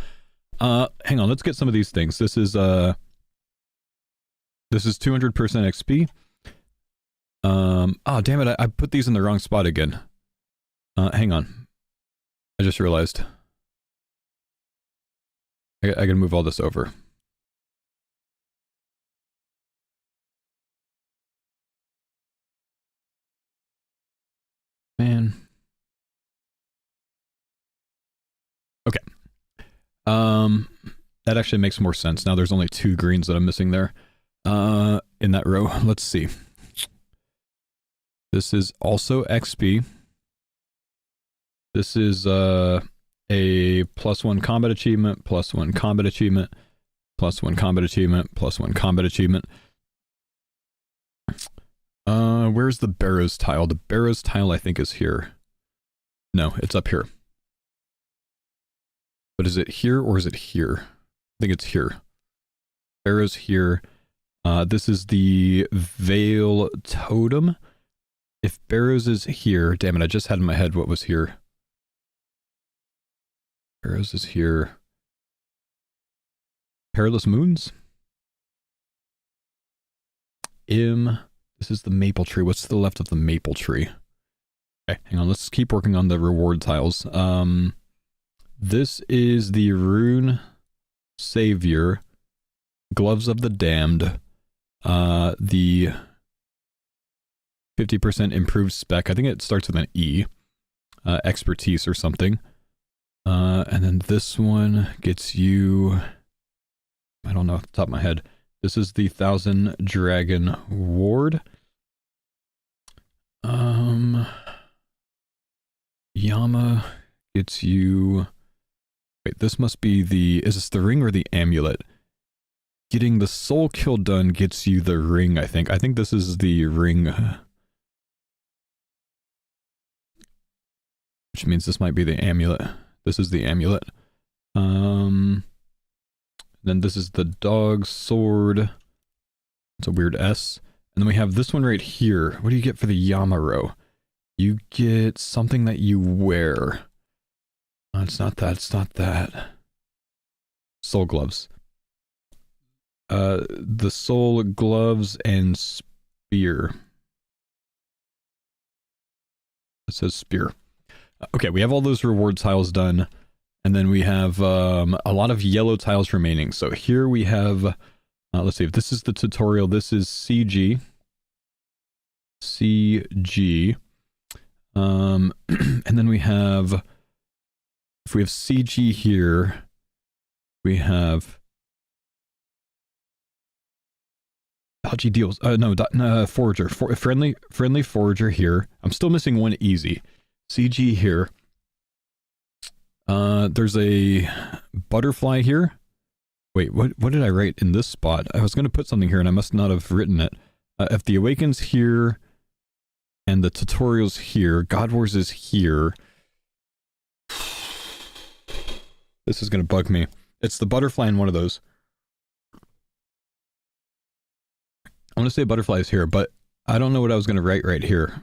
Hang on, let's get some of these things. This is 200% XP. Oh, damn it, I put these in the wrong spot again. Hang on. I just realized. I gotta move all this over. Man. Okay. That actually makes more sense. Now there's only 2 greens that I'm missing there. In that row. Let's see. This is also XP. This is a +1 combat achievement, +1 combat achievement, +1 combat achievement, +1 combat achievement. Where's the Barrows tile? The Barrows tile I think is here. No, it's up here. But is it here or is it here? I think it's here. Barrows here. This is the Veil Totem. If Barrows is here, damn it, I just had in my head what was here. Barrows is here. Perilous Moons? This is the Maple Tree. What's to the left of the Maple Tree? Okay, hang on, let's keep working on the reward tiles. This is the Rune Savior. Gloves of the Damned. The 50% improved spec. I think it starts with an E. Expertise or something. And then this one gets you... I don't know off the top of my head. This is the 1000 Dragon Ward. Yama gets you... Wait, wait, this must be the... Is this the ring or the amulet? Getting the soul kill done gets you the ring, I think. I think this is the ring. Which means this might be the amulet. This is the amulet. Then this is the dog sword. It's a weird S. And then we have this one right here. What do you get for the Yamaro? You get something that you wear. Oh, it's not that, it's not that. Soul gloves. The soul gloves and spear. It says spear. Okay, we have all those reward tiles done. And then we have a lot of yellow tiles remaining. So here we have, let's see, if this is the tutorial, this is CG. CG. And then we have, if we have CG here, we have dodgy deals. Forager. Friendly forager here. I'm still missing one easy. CG here. There's a butterfly here. Wait, what did I write in this spot? I was going to put something here and I must not have written it. If the awakens here and the tutorials here, God Wars is here. This is going to bug me. It's the butterfly in one of those. I want to say butterfly is here, but I don't know what I was going to write right here.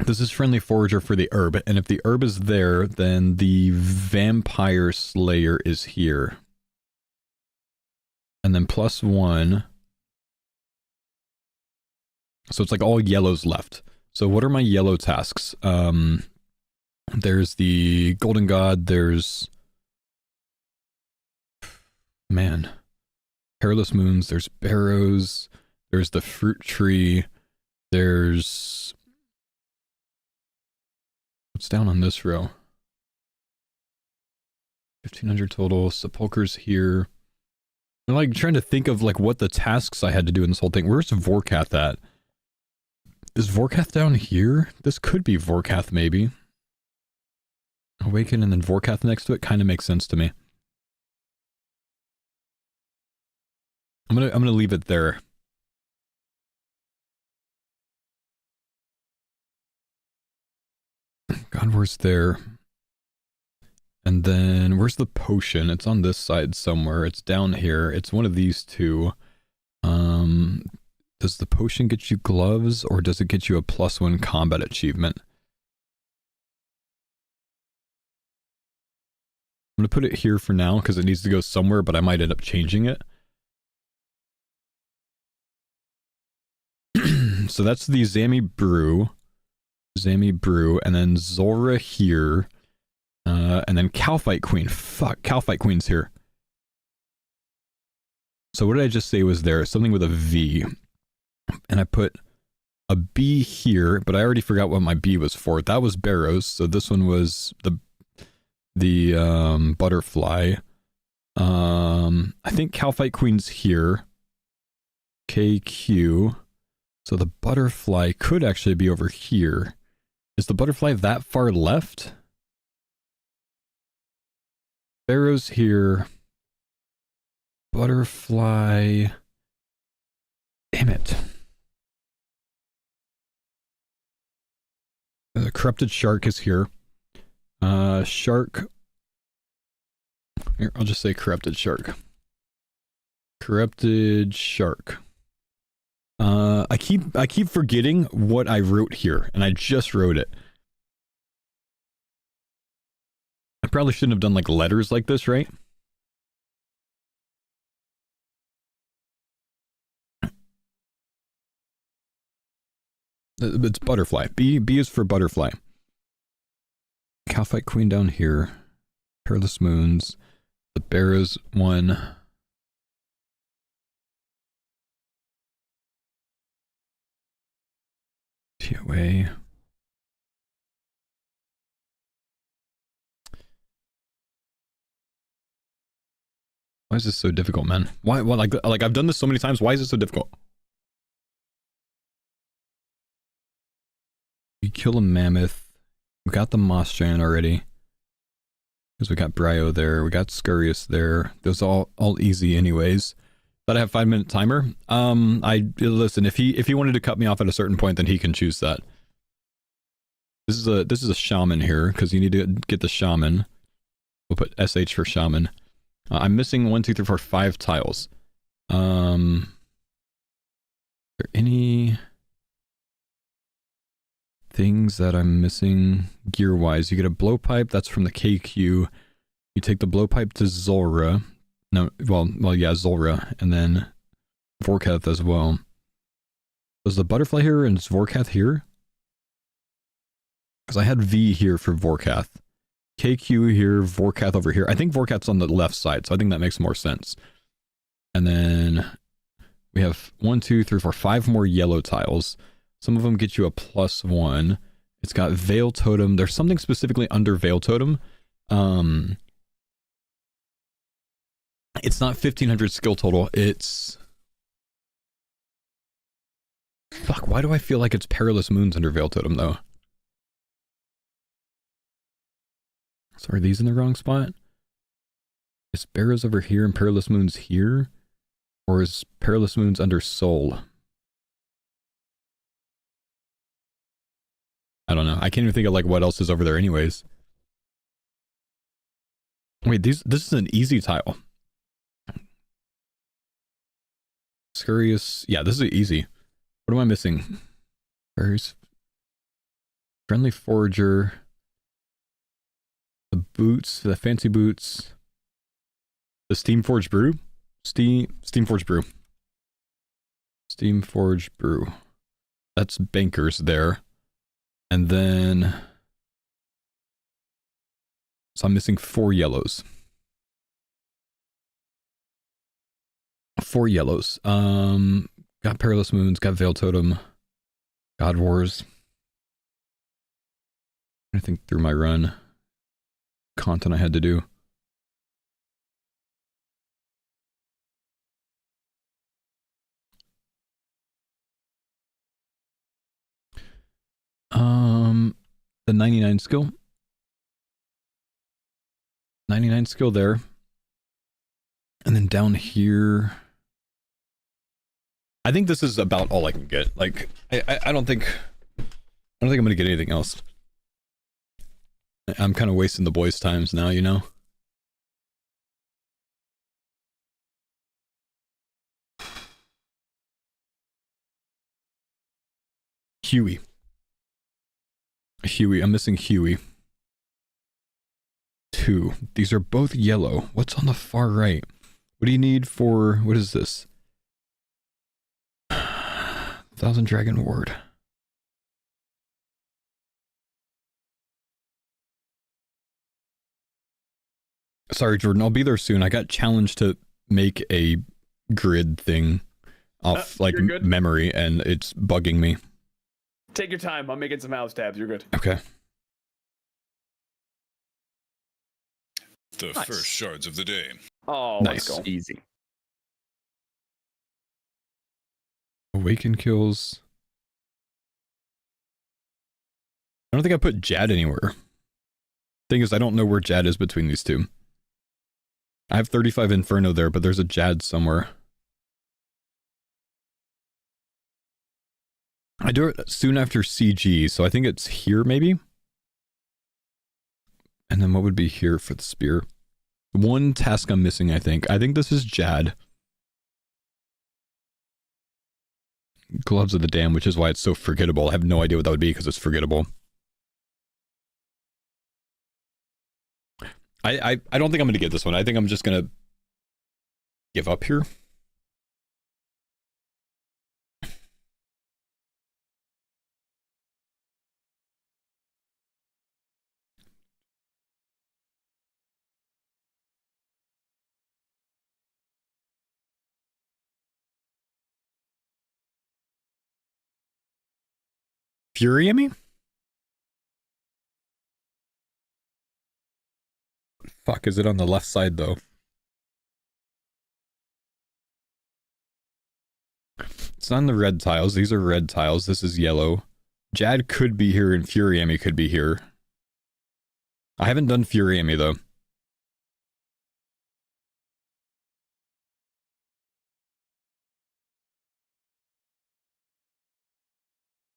This is friendly forager for the herb, and if the herb is there, then the vampire slayer is here. And then +1. So it's like all yellows left. So what are my yellow tasks? There's the golden god, there's... Man. Hairless moons, there's barrows, there's the fruit tree, there's... What's down on this row? 1500 total. Sepulchre's here. I'm like trying to think of like what the tasks I had to do in this whole thing. Where's Vorkath at? Is Vorkath down here? This could be Vorkath maybe. Awaken and then Vorkath next to it kind of makes sense to me. I'm gonna leave it there. God, where's there? And then, where's the potion? It's on this side somewhere. It's down here. It's one of these two. Does the potion get you gloves, or does it get you a +1 combat achievement? I'm gonna put it here for now, because it needs to go somewhere, but I might end up changing it. So that's the Zami Brew. And then Zora here, and then Calphite Queen. Fuck, Calphite Queen's here. So what did I just say was there? Something with a V. And I put a B here, but I already forgot what my B was for. That was Barrows, so this one was the butterfly. I think Calphite Queen's here. KQ. So the butterfly could actually be over here. Is the butterfly that far left? Barrow's here. Butterfly. Damn it. The corrupted shark is here. Shark. Here, I'll just say corrupted shark. Corrupted shark. I keep forgetting what I wrote here, and I just wrote it. I probably shouldn't have done like letters like this, right? It's butterfly. B is for butterfly. Calphite Queen down here. Hairless Moons. The Barrows one. TOA. Why is this so difficult, man? Why like I've done this so many times. Why is it so difficult? You kill a mammoth. We got the moss giant already. Because we got Bryo there. We got Scurious there. Those all easy anyways. But I have 5-minute timer. Listen, if he wanted to cut me off at a certain point, then he can choose that. This is a shaman here, because you need to get the shaman. We'll put SH for shaman. I'm missing 1, 2, 3, 4, 5 tiles. Are there any things that I'm missing gear-wise? You get a blowpipe, that's from the KQ. You take the blowpipe to Zulrah. No, well, yeah, Zulrah, and then Vorkath as well. Was the butterfly here and is Vorkath here? Because I had V here for Vorkath. KQ here, Vorkath over here. I think Vorkath's on the left side, so I think that makes more sense. And then we have 1, 2, 3, 4, 5 more yellow tiles. Some of them get you a +1. It's got Veil Totem. There's something specifically under Veil Totem. It's not 1500 skill total. It's... Fuck, why do I feel like it's Perilous Moons under Veil Totem, though? So are these in the wrong spot? Is Barrows over here and Perilous Moons here? Or is Perilous Moons under Soul? I don't know. I can't even think of like what else is over there anyways. Wait, this is an easy tile. Scurious. Yeah, this is easy. What am I missing? There's Friendly Forager. The boots, the fancy boots. The Steamforged Brew? Steamforged Brew. Steamforged Brew. That's Bankers there. And then... So I'm missing 4 yellows. 4 yellows. Got Perilous Moons, got Veil Totem, God Wars. I think through my run. Content I had to do. The 99 skill. 99 skill there. And then down here, I think this is about all I can get. Like, I don't think I'm gonna get anything else. I'm kind of wasting the boys' times now, you know? Huey. I'm missing Huey. 2. These are both yellow. What's on the far right? What do you need for, what is this? Thousand Dragon Ward. Sorry, Jordan, I'll be there soon. I got challenged to make a grid thing off memory, and it's bugging me. Take your time. I'm making some house tabs. You're good. Okay. The first shards of the day. Oh, nice. Let's go. Easy. Awaken kills. I don't think I put Jad anywhere. Thing is, I don't know where Jad is between these two. I have 35 Inferno there, but there's a Jad somewhere. I do it soon after CG, so I think it's here, maybe? And then what would be here for the spear? One task I'm missing, I think. I think this is Jad. Gloves of the Dam, which is why it's so forgettable. I have no idea what that would be because it's forgettable. I don't think I'm going to get this one. I think I'm just going to give up here. Fury at me? Fuck, is it on the left side though? It's on the red tiles. These are red tiles. This is yellow. Jad could be here and Furyami could be here. I haven't done Furyami though.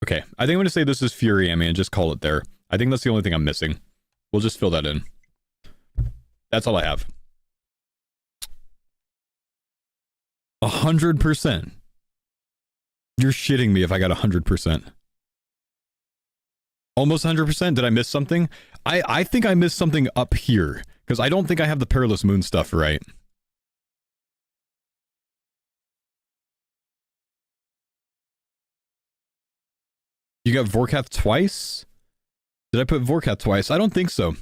Okay, I think I'm going to say this is Furyami and just call it there. I think that's the only thing I'm missing. We'll just fill that in. That's all I have. 100%. You're shitting me if I got 100%. Almost 100%? Did I miss something? I think I missed something up here. Because I don't think I have the Perilous Moon stuff right. You got Vorkath twice? Did I put Vorkath twice? I don't think so.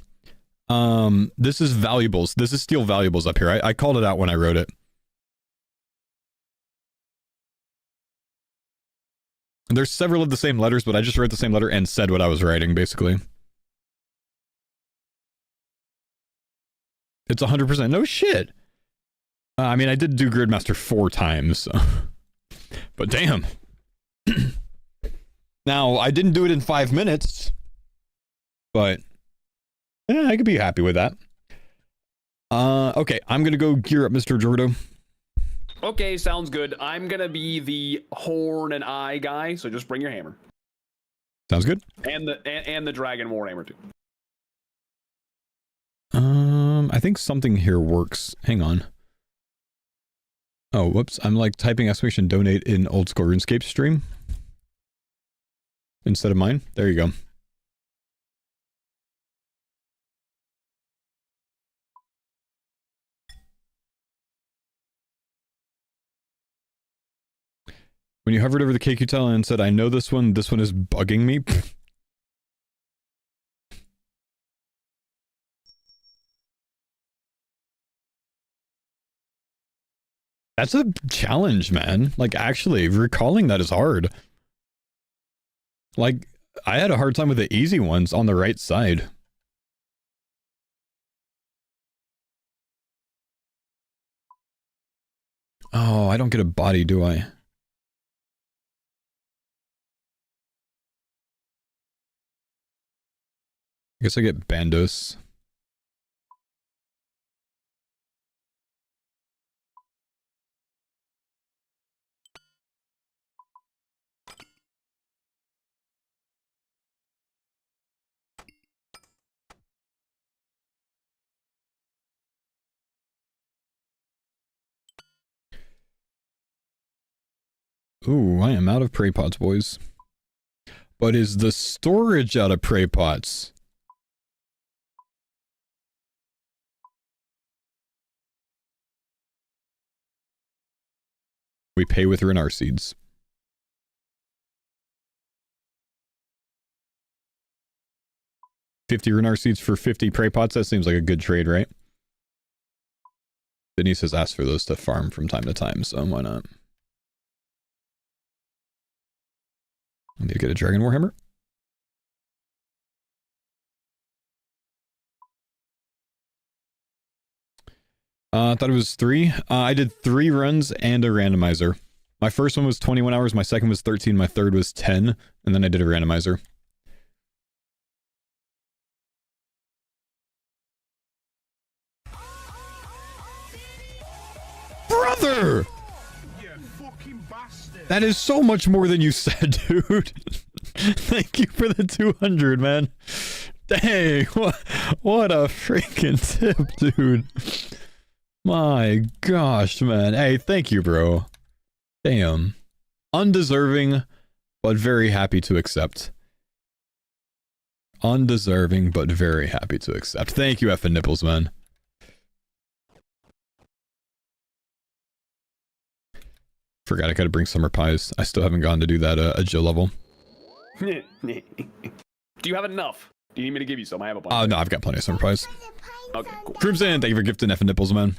This is valuables. This is steel valuables up here. I called it out when I wrote it. There's several of the same letters, but I just wrote the same letter and said what I was writing, basically. It's 100%. No shit. I mean, I did do Gridmaster 4 times, so. But damn. Now, I didn't do it in 5 minutes, but yeah, I could be happy with that. Okay, I'm gonna go gear up Mr. Jordo. Okay, sounds good. I'm gonna be the horn and eye guy, so just bring your hammer. Sounds good. And the dragon warhammer too. I think something here works. Hang on. Oh, whoops. I'm like typing exclamation donate in old school RuneScape stream instead of mine. There you go. When you hovered over the KQ tile and said, I know this one is bugging me. That's a challenge, man. Like, actually, recalling that is hard. Like, I had a hard time with the easy ones on the right side. Oh, I don't get a body, do I? I guess I get Bandos. Ooh, I am out of prey pots, boys. But is the storage out of prey pots? We pay with Renar seeds. $50 Renar seeds for 50 prey pots. That seems like a good trade, right? Denise has asked for those to farm from time to time, so why not? I need to get a Dragon Warhammer. I thought it was 3. I did 3 runs and a randomizer. My first one was 21 hours, my second was 13, my third was 10, and then I did a randomizer. Brother! That is so much more than you said, dude. Thank you for the 200, man. Dang, what a freaking tip, dude. My gosh, man. Hey, thank you, bro. Damn. Undeserving, but very happy to accept. Undeserving, but very happy to accept. Thank you, effing nipples, man. Forgot I gotta bring summer pies. I still haven't gone to do that at Joe level. Do you have enough? Do you need me to give you some? I have a bunch. Oh, no, I've got plenty of summer pies. Okay, cool. Crimson, thank you for gifting effing nipples, man.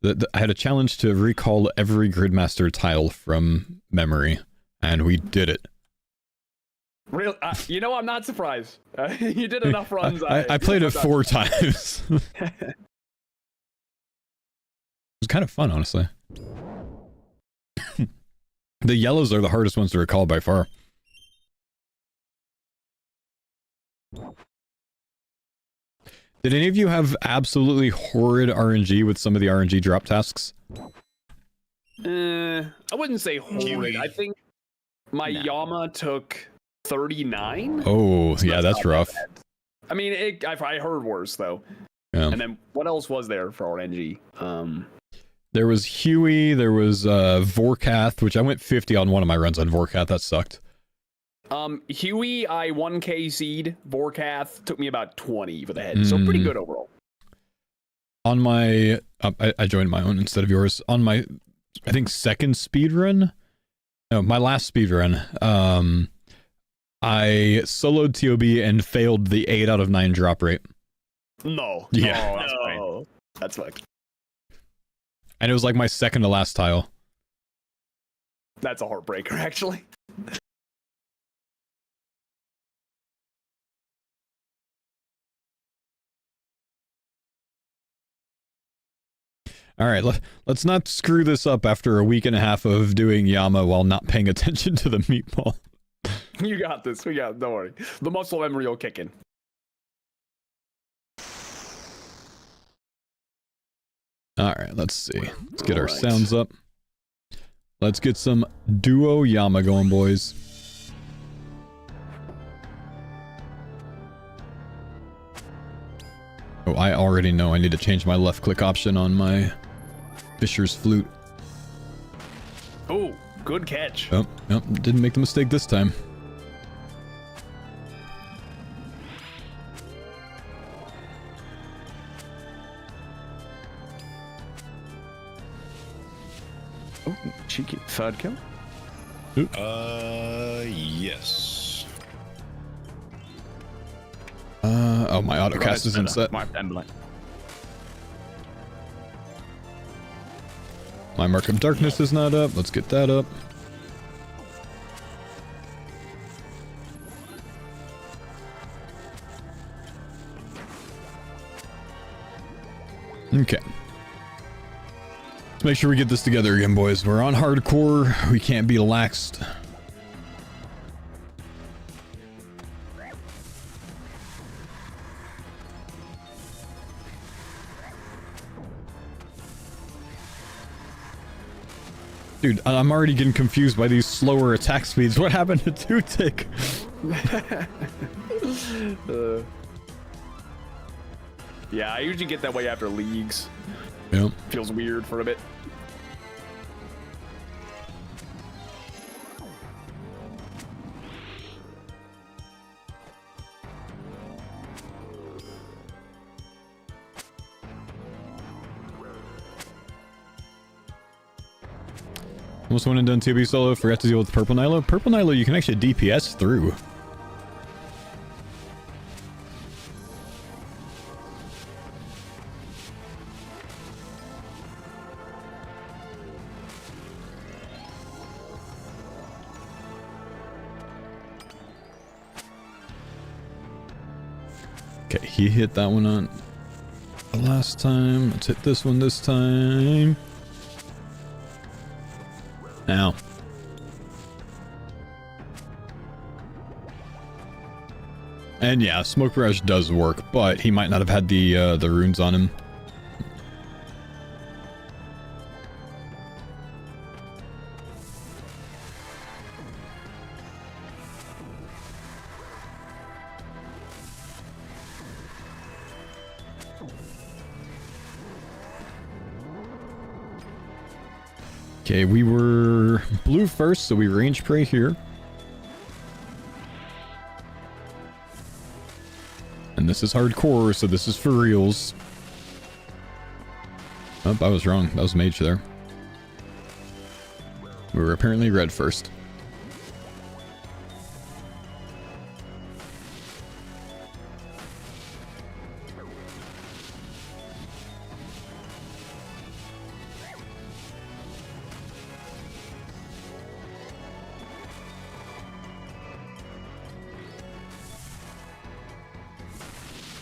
I had a challenge to recall every Gridmaster tile from memory, and we did it. Real, you know, I'm not surprised. You did enough runs. I played it 4 times. It was kind of fun, honestly. The yellows are the hardest ones to recall by far. Did any of you have absolutely horrid RNG with some of the RNG drop tasks? I wouldn't say horrid. I think my Yama took 39. Oh, yeah, that's rough. I mean, I heard worse though. Yeah. And then what else was there for RNG? There was Huey, there was Vorkath, which I went 50 on one of my runs on Vorkath. That sucked. Huey, I 1K seed. Vorkath took me about 20 for the head, so pretty good overall. On my, I joined my own instead of yours. On my, I think second speed run. No, my last speed run. I soloed TOB and failed the 8 out of 9 drop rate. No. Yeah. That's fine. That's fucked. And it was like my second to last tile. That's a heartbreaker, actually. All right, let's not screw this up after a week and a half of doing Yama while not paying attention to the meatball. You got this. We got it. Don't worry. The muscle memory will kick in. All right, let's see. Let's get our sounds up. Let's get some duo Yama going, boys. Oh, I already know I need to change my left click option on my Fisher's flute. Oh, good catch. Oh, nope, didn't make the mistake this time. Oh, cheeky. Third kill? Yes. Oh, my autocast isn't set. My emblem. My Mark of Darkness is not up. Let's get that up. Okay. Let's make sure we get this together again, boys. We're on hardcore. We can't be laxed. Dude, I'm already getting confused by these slower attack speeds. What happened to Two-Tick? Yeah, I usually get that way after leagues. Yep. Feels weird for a bit. Almost went and done TB solo. Forgot to deal with Purple Nilo. Purple Nilo you can actually DPS through. Okay, he hit that one on the last time. Let's hit this one this time. Now. And yeah, Smoke Rush does work, but he might not have had the runes on him. Okay, we were blue first, so we range pray here. And this is hardcore, so this is for reals. Oh, I was wrong. That was mage there. We were apparently red first.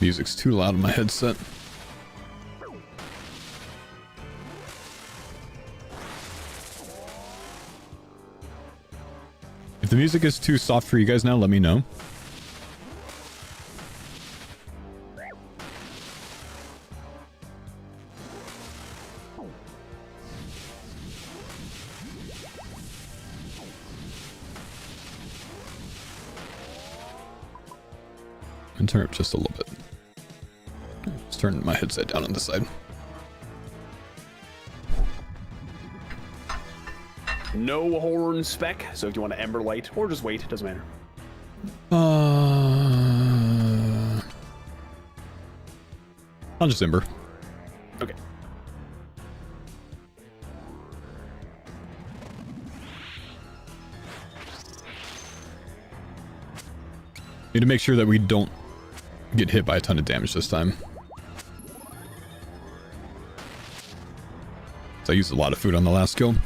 Music's too loud in my headset. If the music is too soft for you guys now, let me know. And turn it just a little bit. Just turn my headset down on this side. No horn spec, so if you want to ember light or just wait, it doesn't matter. I'll just ember. Okay. Need to make sure that we don't get hit by a ton of damage this time. So I used a lot of food on the last kill.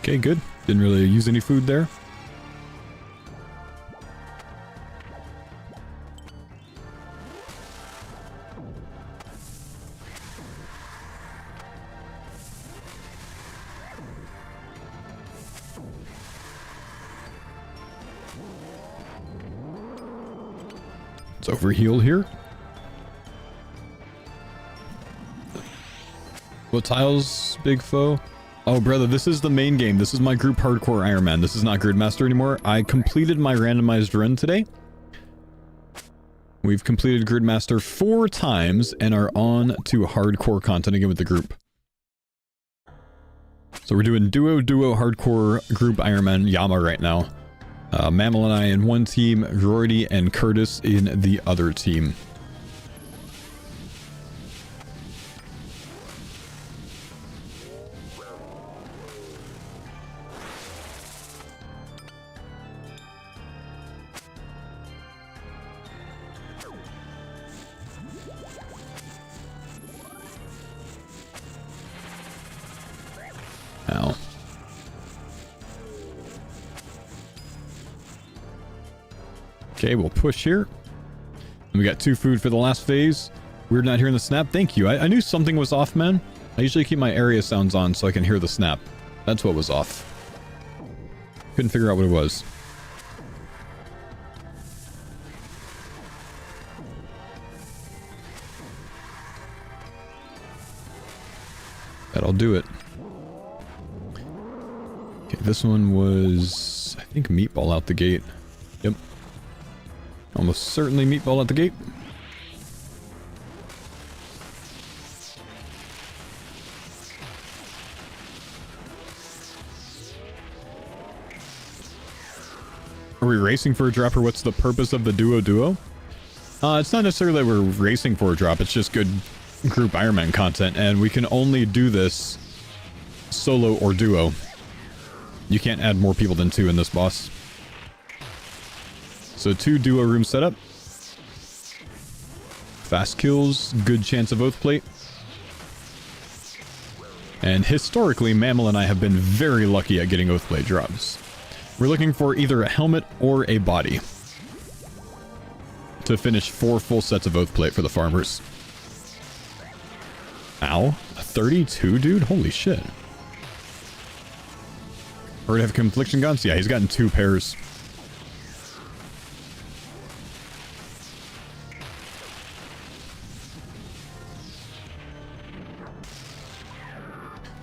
Okay, good. Didn't really use any food there. Let's overheal here. What tiles, Big Faux? Oh, brother, this is the main game. This is my group hardcore Ironman. This is not Gridmaster anymore. I completed my randomized run today. We've completed Gridmaster 4 times and are on to hardcore content again with the group. So we're doing duo hardcore group Ironman Yama right now. Mammal and I in one team, Rory and Curtis in the other team. Ow. Okay, we'll push here. And we got 2 food for the last phase. We're not hearing the snap. Thank you. I knew something was off, man. I usually keep my area sounds on so I can hear the snap. That's what was off. Couldn't figure out what it was. That'll do it. Okay, this one was, I think, meatball out the gate. Yep. Almost certainly meatball out the gate. Are we racing for a drop, or what's the purpose of the duo? It's not necessarily that we're racing for a drop, it's just good group Ironman content, and we can only do this solo or duo. You can't add more people than 2 in this boss. So 2 duo room setup. Fast kills, good chance of oath plate. And historically, Mammal and I have been very lucky at getting oath plate drops. We're looking for either a helmet or a body to finish 4 full sets of oath plate for the farmers. Ow. A 32, dude? Holy shit. Or to have confliction guns? Yeah, he's gotten 2 pairs.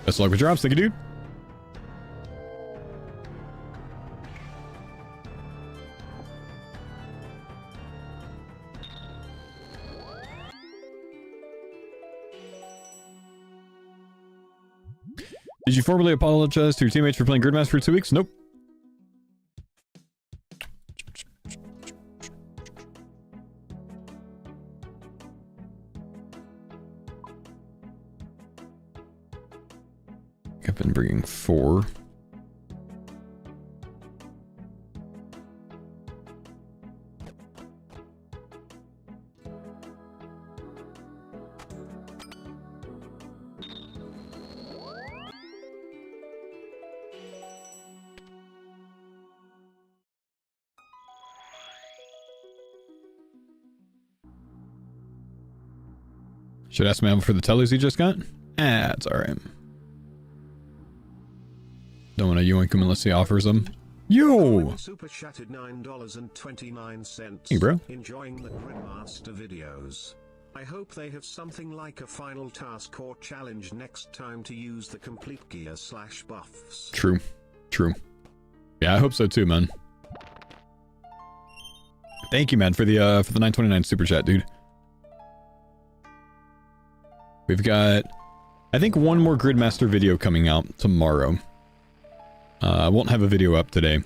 Best of luck with drops. Thank you, dude. Did you formally apologize to your teammates for playing Gridmaster for 2 weeks? Nope. bringing 4. Should ask Mal for the tellies he just got? Ah, it's alright. Don't want to yoink him unless he offers them. Yo! Super chatted $9.29. Hey, bro. Enjoying the Gridmaster videos. I hope they have something like a final task or challenge next time to use the complete gear / buffs. True. True. Yeah, I hope so too, man. Thank you, man, for the 929 super chat, dude. We've got, I think, one more Gridmaster video coming out tomorrow. I won't have a video up today.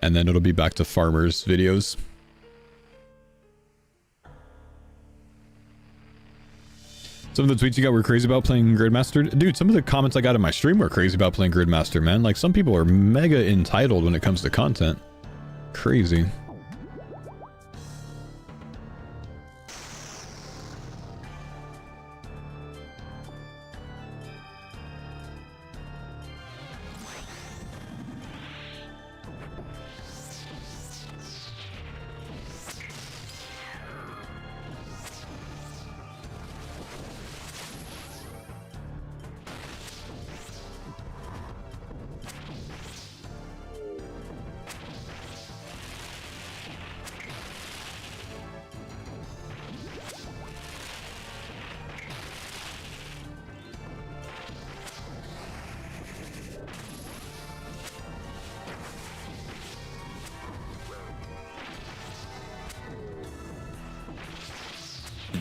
And then it'll be back to farmers videos. Some of the tweets you got were crazy about playing Gridmaster. Dude, some of the comments I got in my stream were crazy about playing Gridmaster, man. Like, some people are mega entitled when it comes to content. Crazy.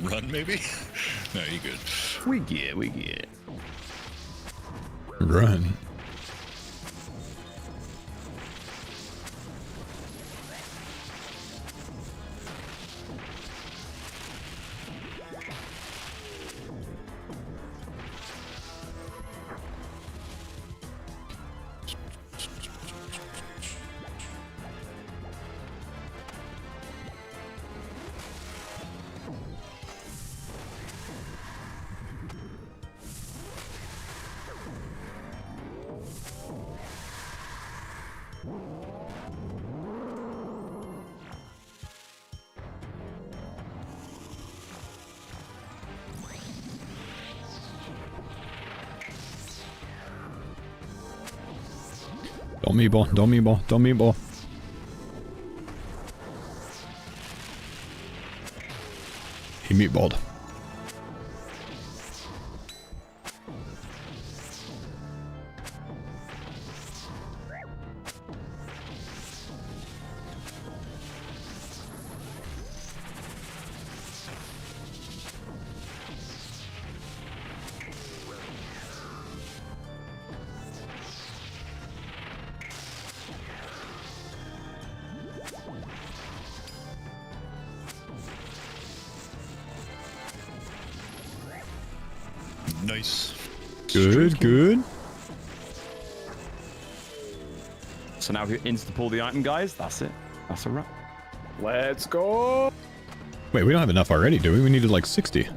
Run, maybe? No, you good. We get. Run. Don't meatball, don't meatball, don't meatball. He meatballed. Nice. Good, good. So now if you insta-pull the item, guys, that's it. That's a wrap. Let's go. Wait, we don't have enough already, do we? We needed like 60.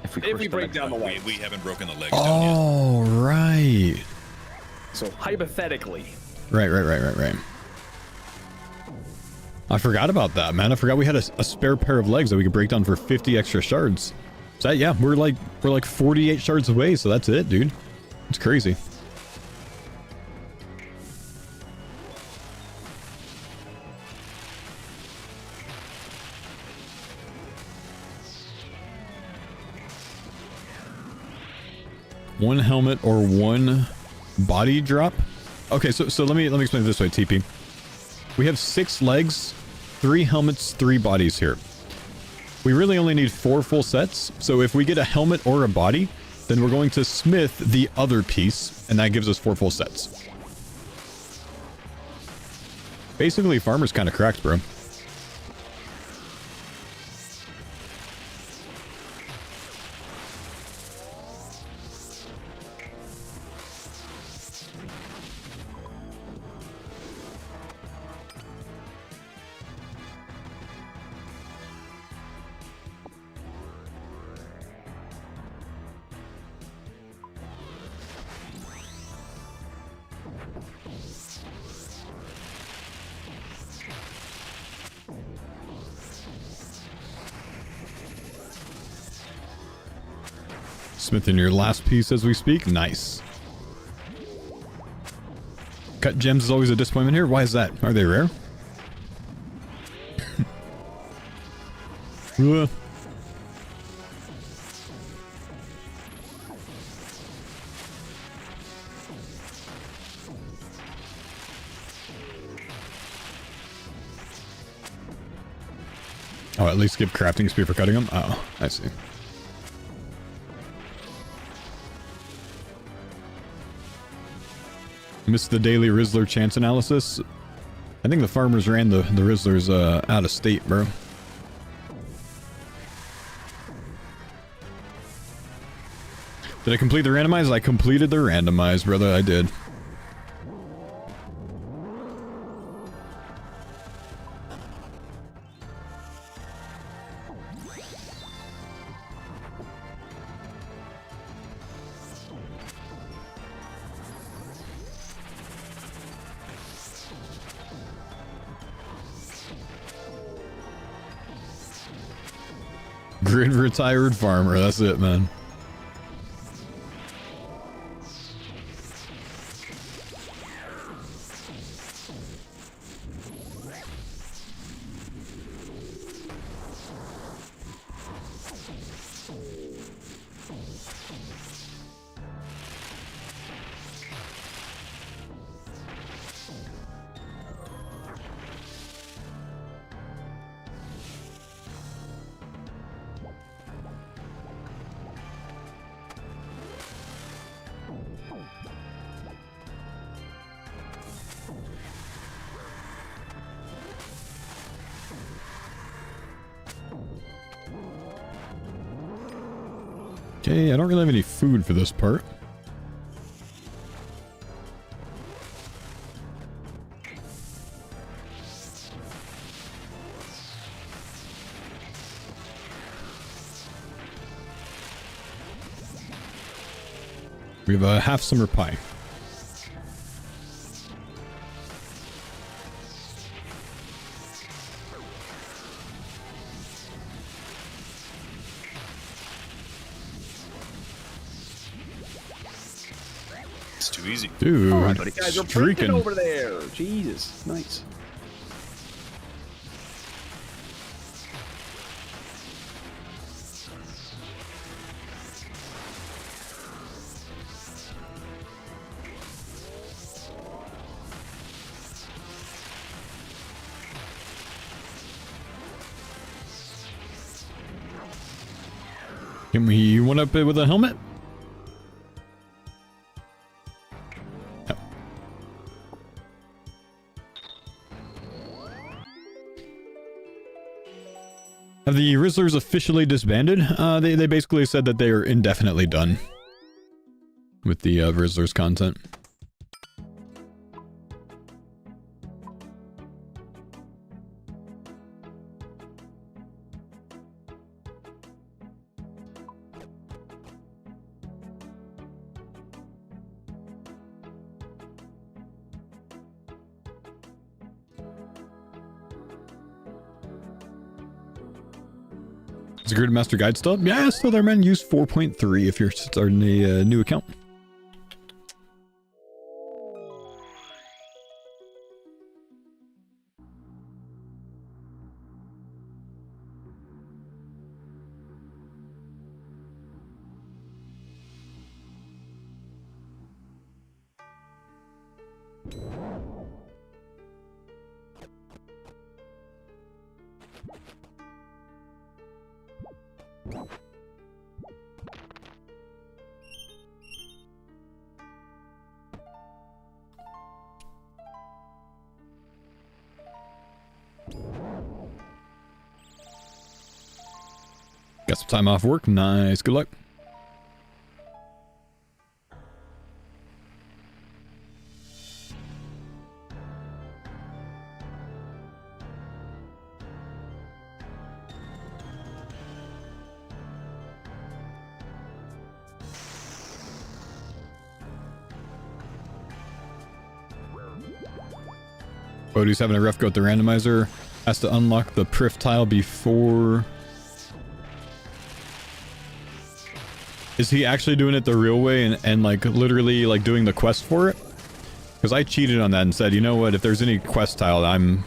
If we break down the legs. We haven't broken the legs down yet. Oh, right. So hypothetically. Right. I forgot about that, man. I forgot we had a spare pair of legs that we could break down for 50 extra shards. So yeah, we're like 48 shards away, so that's it, dude. It's crazy. One helmet or one body drop. Okay, so let me explain it this way, TP. We have 6 legs, 3 helmets, 3 bodies here. We really only need 4 full sets, so if we get a helmet or a body, then we're going to smith the other piece, and that gives us 4 full sets. Basically, farmer's kind of cracked, bro. Smithing your last piece as we speak. Nice. Cut gems is always a disappointment here. Why is that? Are they rare? Oh, at least give crafting speed for cutting them? Oh, I see. Missed the daily Rizzler chance analysis. I think the farmers ran the Rizzlers out of state, bro. Did I complete the randomized? I completed the randomized, brother. I did. Grid retired farmer, that's it, man. Okay, I don't really have any food for this part. We have a half summer pie. It's too easy. Dude, all right, buddy. Guys are breaking streaking. over there. Jesus, nice. Can we one up it with a helmet? No. Have the Rizzlers officially disbanded? They basically said that they are indefinitely done with the Rizzlers content. Is the Grid Master Guide still up? Yeah, still there, man. Use 4.3 if you're starting a new account. Got some time off work. Nice. Good luck. Bodhi's having a rough go with the randomizer. Has to unlock the Prif tile before... Is he actually doing it the real way and like literally like doing the quest for it? Because I cheated on that and said, you know what, if there's any quest tile, I'm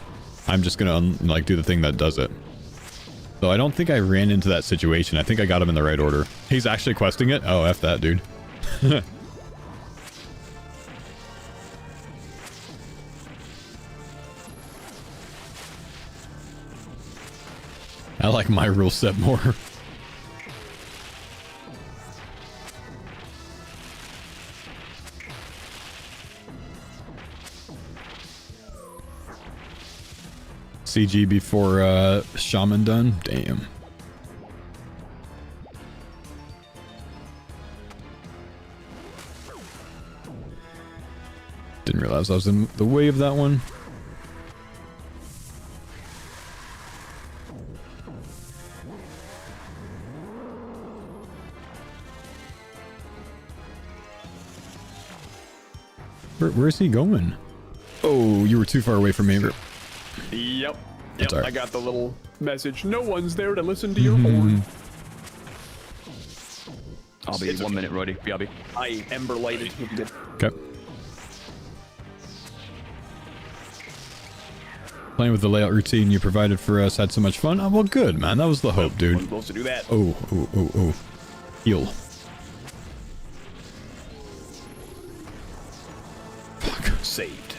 just gonna like do the thing that does it. So I don't think I ran into that situation. I think I got him in the right order. He's actually questing it? Oh, F that, dude. I like my rule set more. CG before Shaman done? Damn. Didn't realize I was in the way of that one. Where's he going? Oh, you were too far away from me. Yep. That's all right. I got the little message. No one's there to listen to your horn. I'll be 1 minute, Roddy. BRB. I ember lighted. Okay. Playing with the layout routine you provided for us had so much fun. Oh, well, good, man. That was the hope, dude. I'm supposed to do that. Oh. Heal. Fuck. Saved.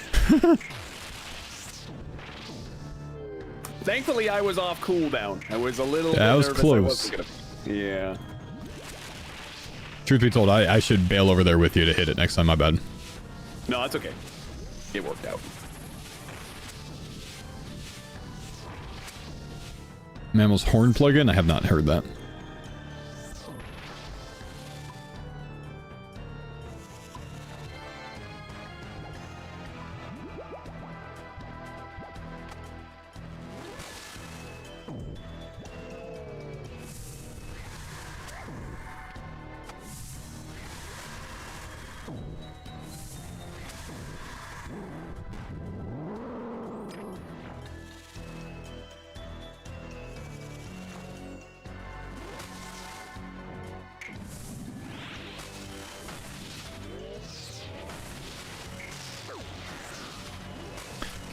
Thankfully, I was off cooldown. I was a little. Yeah, I was nervous. close. Yeah. Truth be told, I should bail over there with you to hit it next time. My bad. No, that's okay. It worked out. Mammal's horn plugin? I have not heard that.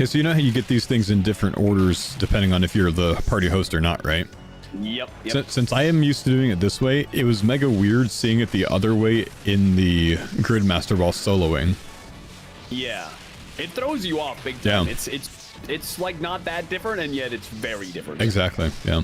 Okay, so you know how you get these things in different orders depending on if you're the party host or not, right? Yep. Since I am used to doing it this way, it was mega weird seeing it the other way in the Gridmaster while soloing. Yeah. It throws you off big time. Yeah. It's like not that different, and yet it's very different. Exactly, yeah.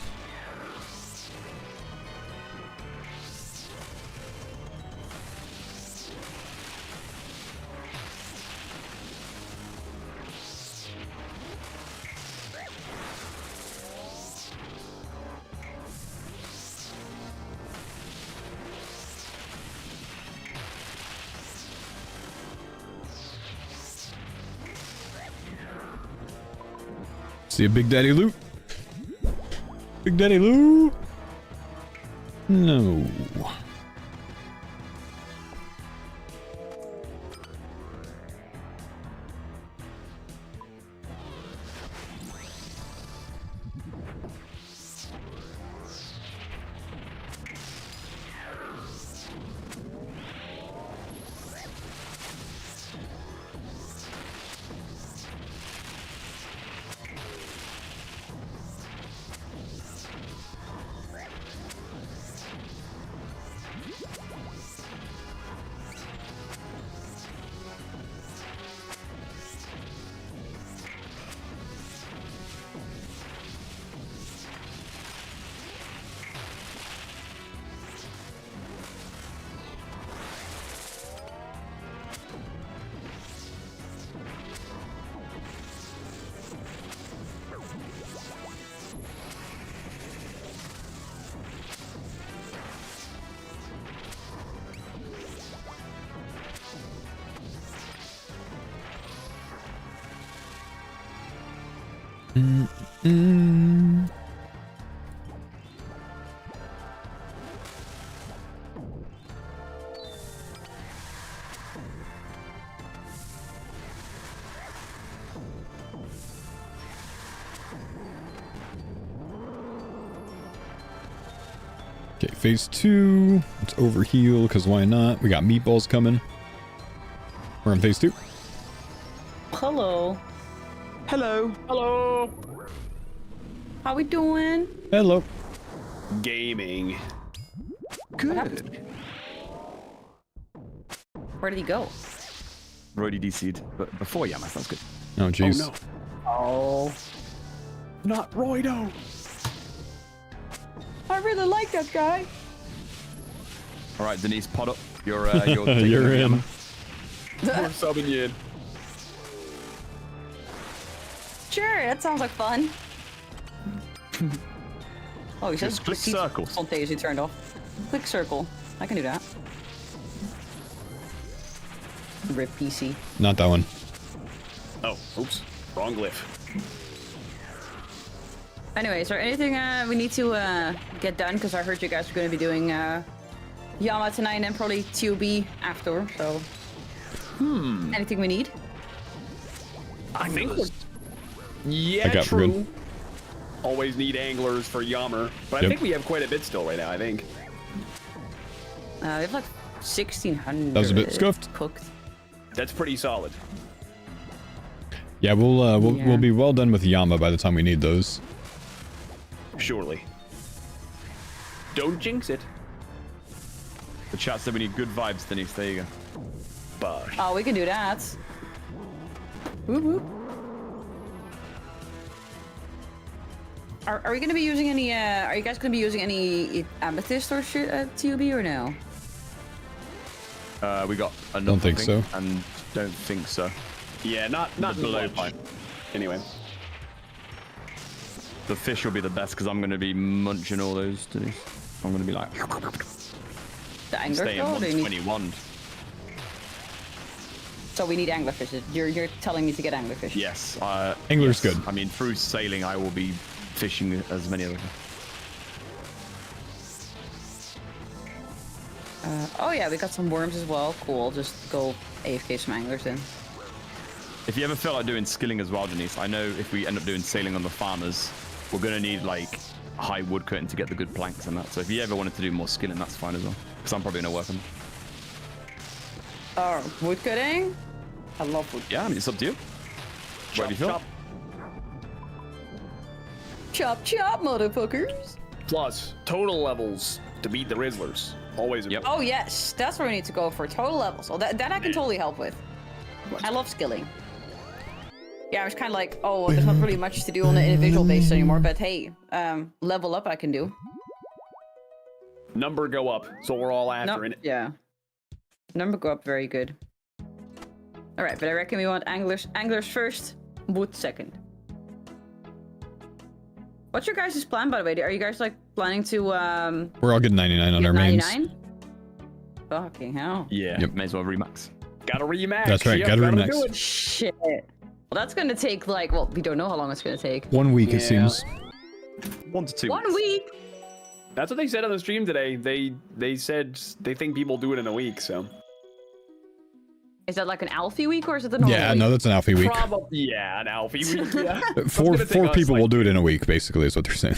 See a Big Daddy Loot? Big Daddy Loot? No. Okay, phase 2. Let's overheal, because why not? We got meatballs coming. We're on phase 2. Hello. Hello. Hello. How we doing? Hello. Gaming. Good. Where did he go? Roydie DC'd, but before Yama, that's good. Oh, jeez. Oh, no. Oh. Not Roydo. I really like that guy. All right, Denise, pot up. You're You're in. We're subbing you in. Sure, that sounds like fun. Oh, he says Just click circles. Don't take as you turned off. Click circle. I can do that. Rip PC. Not that one. Oh, oops. Wrong glyph. Anyway, is there anything we need to get done? Because I heard you guys are going to be doing Yama tonight and then probably TOB after, so... Anything we need? I think we're... I Yeah, got true. good. Always need anglers for Yammer, but I Yep. think we have quite a bit still right now, I think. We have like 1,600 That was a bit scuffed. cooked. That's pretty solid. Yeah, we'll be well done with Yama by the time we need those. Surely. Don't jinx it. The chat said we need good vibes, Denise. There you go. But Oh, we can do that. Whoop, whoop. Are we gonna be using any? Are you guys gonna be using any amethyst or shit at TOB or no? We got another Don't think so. And don't think so. yeah, not below much. pipe. Anyway, The fish will be the best because I'm going to be munching all those, Denise. I'm going to be like... The angler stay in though, or do you need... 121. So we need anglerfish. You're telling me to get anglerfish. Yes. Angler's yes. good. I mean, through sailing, I will be fishing as many of them. Oh yeah, we got some worms as well. Cool. Just go AFK some anglers then. If you ever feel like doing skilling as well, Denise, I know if we end up doing sailing on the farmers, we're going to need like high wood cutting to get the good planks and that. So if you ever wanted to do more skilling, that's fine as well. Because I'm probably going to work on them. Oh, wood cutting? I love wood. Yeah, I mean, it's up to you. Where do you feel? chop. Chop chop, motherfuckers. Plus, total levels to beat the Rizzlers. Always. Yep. Oh yes, that's what we need to go for. Total levels. Oh, that I can totally help with. I love skilling. Yeah, I was kind of like, oh, there's not really much to do on the individual basis anymore, but hey, level up I can do. Number go up, so we're all after it. Yeah. Number go up, very good. All right, but I reckon we want anglers first, wood second. What's your guys' plan, by the way? Are you guys like planning to We're all getting 99 on our mains. 99? Fucking hell. Yeah, Yep. may as well remax. Gotta remax. That's right, Yep, gotta do remax. it. Shit. Well, that's gonna take like, well, we don't know how long it's gonna take. 1 week, it Yeah. seems. 1 to 2 1 weeks. week. That's what they said on the stream today. They said they think people do it in a week, so. Is that like an Alfie week or is it the normal Yeah, week? no, that's an Alfie week. Probably, yeah, an Alfie week, yeah. Four That's gonna take us, people like- will do it in a week, basically, is what they're saying.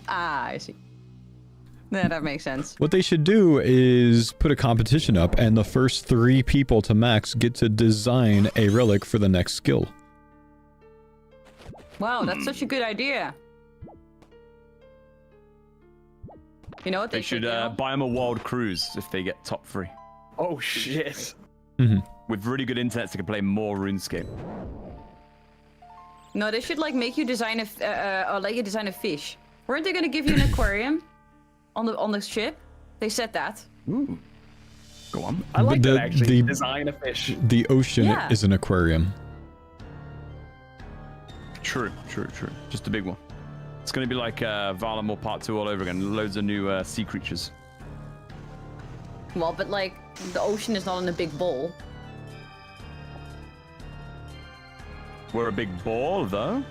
Ah, I see. Yeah, that makes sense. What they should do is put a competition up, and the first 3 people to max get to design a relic for the next skill. Wow, that's such a good idea. You know what They should buy them a wild cruise if they get top 3. Oh, shit. With really good internet, they can play more RuneScape. No, they should like make you design or let you design a fish. Weren't they gonna give you an aquarium on the ship? They said that. Ooh. Go on. I like The- that, actually. the- Design a fish. The ocean Yeah. is an aquarium. True. Just a big one. It's going to be like Valamore Part 2 all over again. Loads of new sea creatures. Well, but like the ocean is not in a big bowl. We're a big ball, though.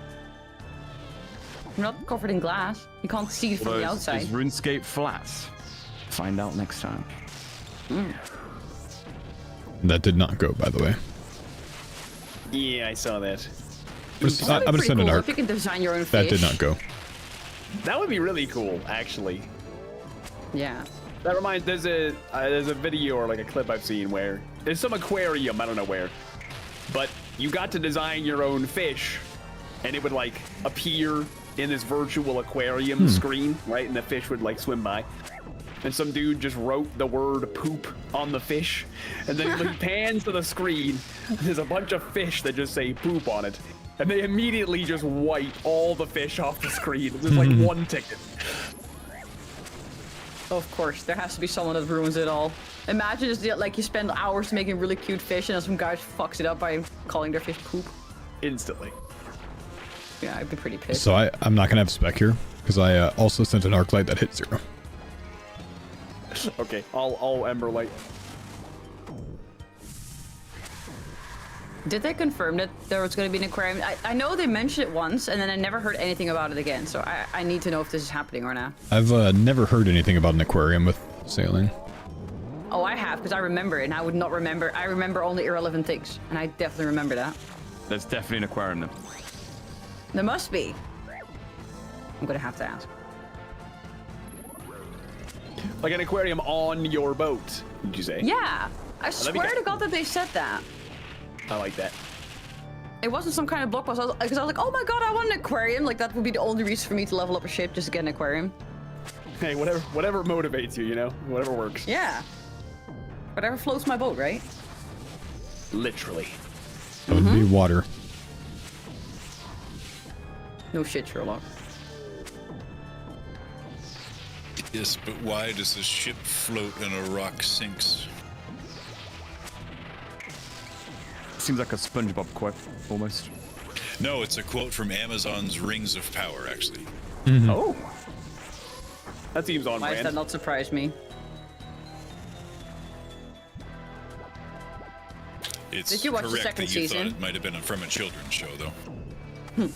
We're not covered in glass. You can't see it from Although the is outside. RuneScape flat? Find out next time. That did not go, by the way. Yeah, I saw that. I'm That'd be gonna pretty send an cool art. if you can design your own That fish. did not go. That would be really cool, actually. Yeah. That reminds. There's a video or like a clip I've seen where there's some aquarium, I don't know where, but you got to design your own fish, and it would like appear in this virtual aquarium screen, right? And the fish would like swim by. And some dude just wrote the word poop on the fish, and then he pans to the screen, and there's a bunch of fish that just say poop on it, and they immediately just wipe all the fish off the screen. There's like one ticket. Of course, there has to be someone that ruins it all. Imagine just like you spend hours making really cute fish, and then some guy fucks it up by calling their fish poop. Instantly. Yeah, I'd be pretty pissed. So I'm not gonna have spec here because I also sent an arc light that hit 0. Okay, I'll Ember Light. Did they confirm that there was going to be an aquarium? I know they mentioned it once, and then I never heard anything about it again. So I need to know if this is happening or not. I've never heard anything about an aquarium with sailing. Oh, I have, because I remember it, and I would not remember. I remember only irrelevant things, and I definitely remember that. There's definitely an aquarium then. There must be. I'm going to have to ask. Like an aquarium on your boat, did you say? Yeah, I swear to God that they said that. I like that. It wasn't some kind of blog post, because I was like, oh my God, I want an aquarium. Like, that would be the only reason for me to level up a ship, just to get an aquarium. Hey, whatever motivates you, you know? Whatever works. Yeah. Whatever floats my boat, right? Literally. That would be water. No shit, Sherlock. Yes, but why does a ship float and a rock sinks? Seems like a SpongeBob quote, almost. No, it's a quote from Amazon's Rings of Power, actually. Oh. That seems on Why brand. does that not surprise me? It's Did you watch the correct second that you season? thought it might have been from a children's show, though.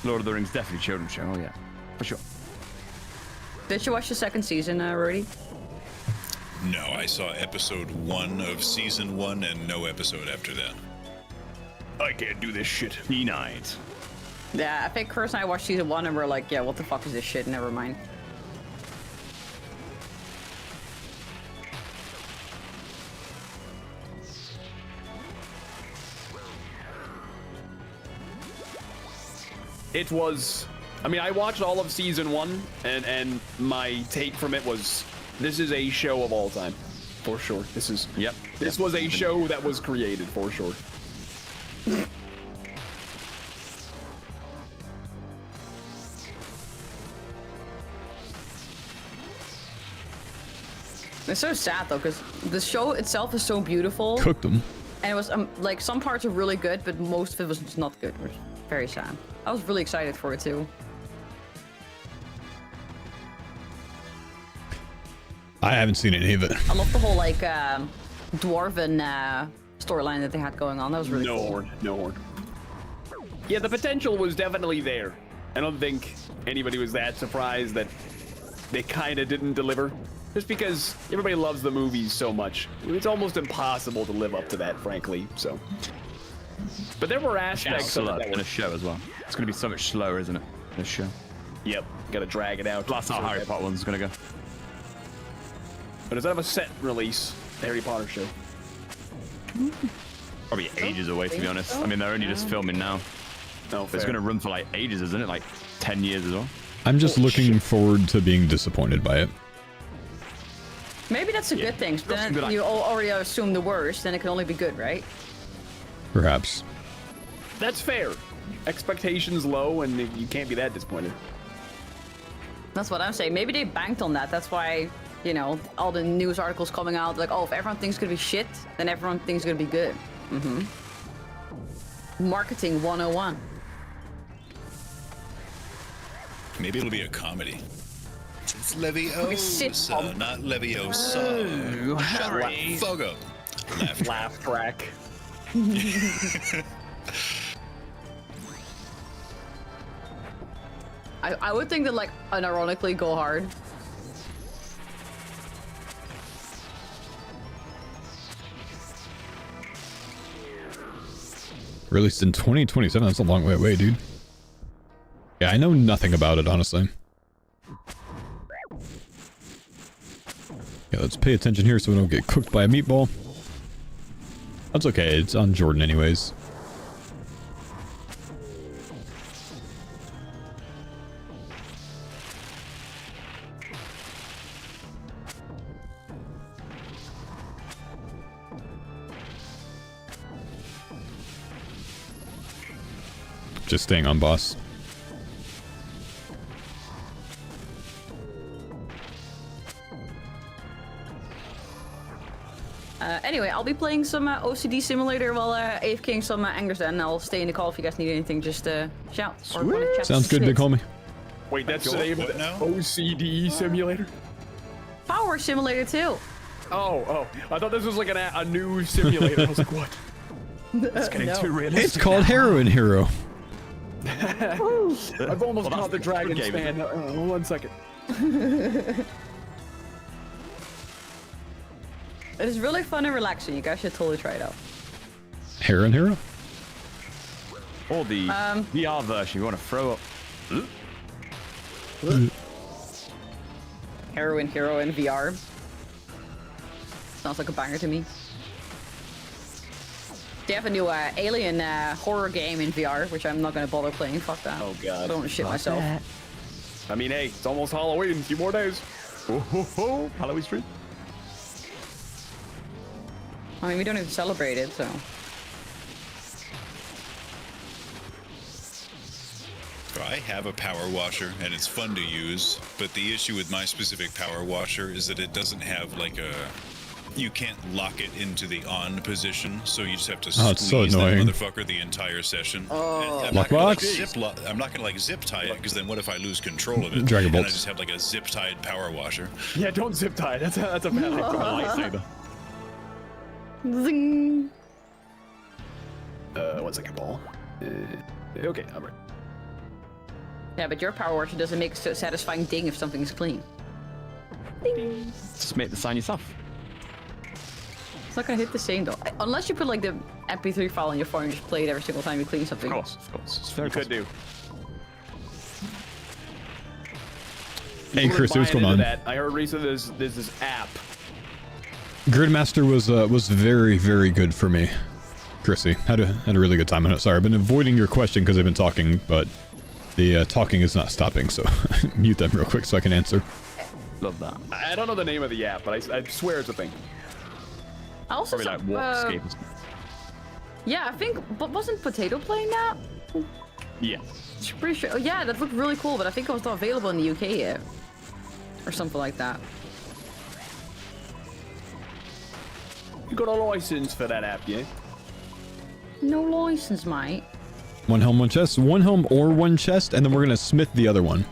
Lord of the Rings, definitely children's show, oh yeah. For sure. Did you watch the second season already? No, I saw episode 1 of season 1 and no episode after that. I can't do this shit. Denied. Yeah, I think Chris and I watched season 1 and we're like, yeah, what the fuck is this shit? Never mind. It was, I mean, I watched all of season 1, and my take from it was, this is a show of all time, for sure. This is, yep. This was a show that was created, for sure. It's so sad though, because the show itself is so beautiful. Cooked them. And it was like some parts are really good, but most of it was just not good, which is very sad. I was really excited for it too. I haven't seen any of it. I love the whole like dwarven storyline that they had going on. That was really cool. Horn, no horn. Yeah, the potential was definitely there. I don't think anybody was that surprised that they kind of didn't deliver. Just because everybody loves the movies so much. It's almost impossible to live up to that, frankly, so. But there were aspects of it that in were... a show as well. It's going to be so much slower, isn't it? This show. Yep, gotta drag it out. That's how Harry Potter one's going to go. But instead of a set release, the Harry Potter show. Probably ages away, to be honest. I mean, they're only just filming now. No, But it's going to run for like ages, isn't it? Like 10 years as well. I'm just looking forward to being disappointed by it. Maybe that's a good thing. Then you already assume the worst, then it can only be good, right? Perhaps. That's fair. Expectations low, and you can't be that disappointed. That's what I'm saying. Maybe they banked on that. That's why, you know, all the news articles coming out like, oh, if everyone thinks it's gonna be shit, then everyone thinks it's gonna be good. Marketing 101. Maybe it'll be a comedy. It's Leviosa, not Leviosa. Harry. Fogo. Laugh track. I would think that, like, unironically go hard. Released in 2027. That's a long way away, dude. Yeah, I know nothing about it, honestly. Okay, let's pay attention here so we don't get cooked by a meatball. That's okay, it's on Jordan anyways. Just staying on boss. Anyway, I'll be playing some OCD Simulator while AFKing some Angers, and I'll stay in the call if you guys need anything. Just shout. Or wanna chat. Sounds good, big homie. Wait, that's the name of the OCD Simulator? Power Simulator too. Oh, I thought this was like a new simulator. I was like, what? It's getting too realistic. It's called Heroin Hero. I've almost caught the dragon span. 1 second. It is really fun and relaxing. You guys should totally try it out. Heroin Hero? Or the VR version. You want to throw up? Heroin Hero in VR. Sounds like a banger to me. They have a new alien horror game in VR, which I'm not gonna bother playing. Fuck that. Oh god. I don't want to shit myself. I mean, hey, it's almost Halloween. A few more days. Oh, Halloween stream. I mean, we don't even celebrate it, so. I have a power washer and it's fun to use, but the issue with my specific power washer is that it doesn't have like a... You can't lock it into the on position, so you just have to squeeze that motherfucker the entire session. Oh. I'm not gonna like zip tie it, because then what if I lose control of it? Dragon and I bolts. just have like a zip tied power washer. Yeah, don't zip tie. That's a bad lightsaber. Zing. 1 second, ball. Okay, I'm right. Yeah, but your power washer doesn't make a satisfying ding if something's clean. Ding. Just make the sign yourself. It's not gonna hit the same though. Unless you put like the MP3 file on your phone and just play it every single time you clean something. Of course. It's very could do. Hey Chris, what's going on? That. I heard recently there's this app. Gridmaster was very, very good for me. Chrissy, had a really good time on it. Sorry, I've been avoiding your question because I've been talking, but the talking is not stopping, so mute them real quick so I can answer. Love that. I don't know the name of the app, but I swear it's a thing. I also Probably like Walkscape. yeah, I think, but wasn't Potato playing that? Yeah. Pretty sure. Yeah, that looked really cool, but I think it was not available in the UK yet, or something like that. You got a license for that app, yeah? No license, mate. One helm, one chest. One helm or one chest, and then we're gonna smith the other one.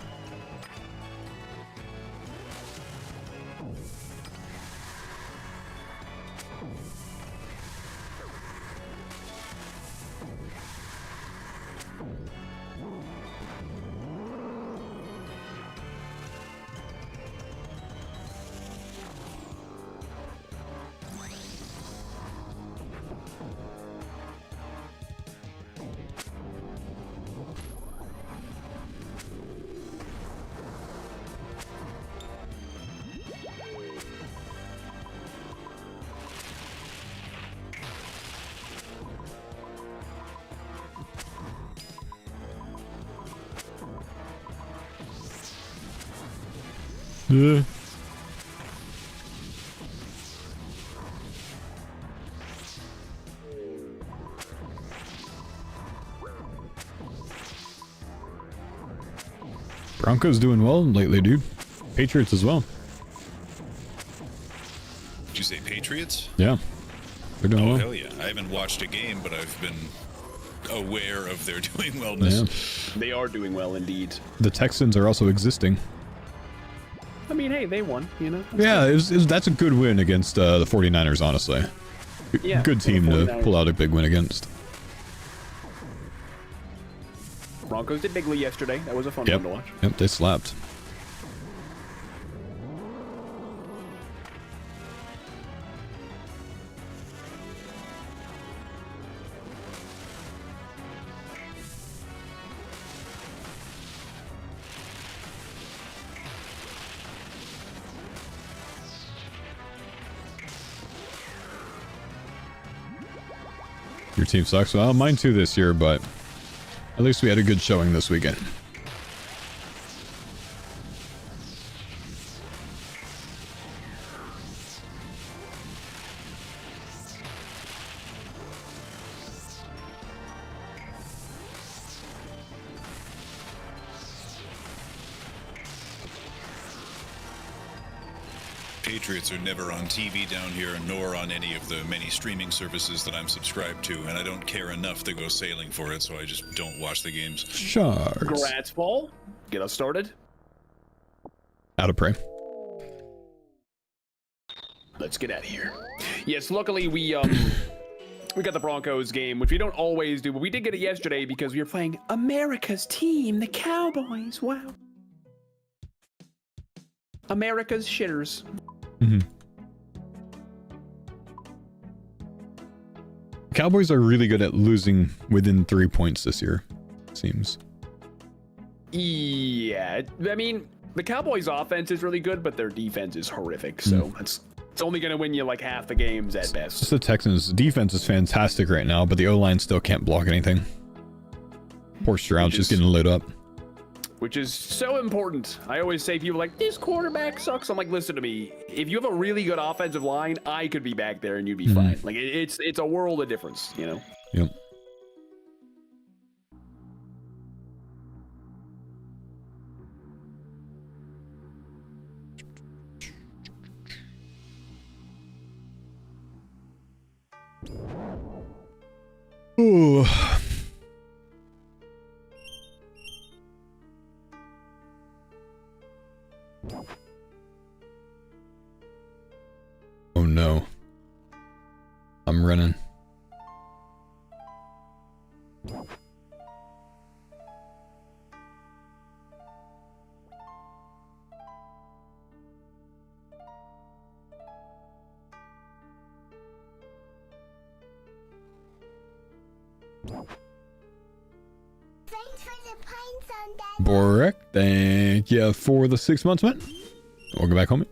Yeah. Broncos doing well lately, dude. Patriots as well. Did you say Patriots? Yeah. They're doing Oh, well. hell yeah. I haven't watched a game, but I've been aware of their doing wellness. Yeah. They are doing well indeed. The Texans are also existing. I mean, hey, they won, you know? Yeah, that's a good win against the 49ers, honestly. Yeah, good team for the to 49ers. pull out a big win against. Broncos did bigly yesterday. That was a fun Yep. one to watch. Yep, they slapped. Your team sucks. Well, mine too this year, but at least we had a good showing this weekend. Patriots are never on TV down here, nor on any of the many streaming services that I'm subscribed to, and I don't care enough to go sailing for it, so I just don't watch the games. Sharks. Congrats, Paul. Get us started. Out of prey. Let's get out of here. Yes, luckily we got the Broncos game, which we don't always do, but we did get it yesterday because we were playing America's team, the Cowboys. Wow. America's shitters. Cowboys are really good at losing within 3 points this year, it seems. Yeah, I mean, the Cowboys' offense is really good, but their defense is horrific, so it's only going to win you like half the games at best. Just the Texans' defense is fantastic right now, but the O-line still can't block anything. Poor Stroud's just getting lit up. Which is so important. I always say people are like, this quarterback sucks. I'm like, listen to me. If you have a really good offensive line, I could be back there and you'd be fine. Like it's a world of difference, you know? Yep. Ooh. Oh no. I'm running. Borek, thank you for the 6 months, man. We'll go back home.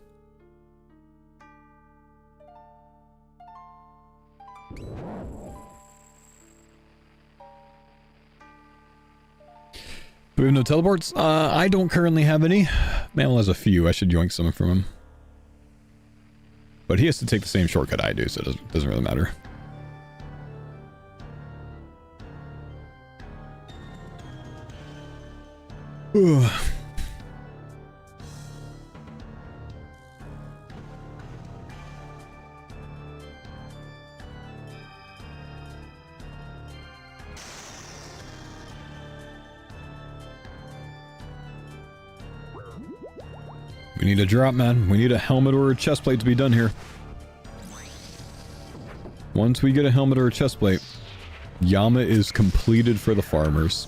Do we have no teleports? I don't currently have any. Mammal has a few. I should yoink some from him. But he has to take the same shortcut I do, so it doesn't really matter. Ooh. We need a drop, man. We need a helmet or a chest plate to be done here. Once we get a helmet or a chest plate, Yama is completed for the farmers.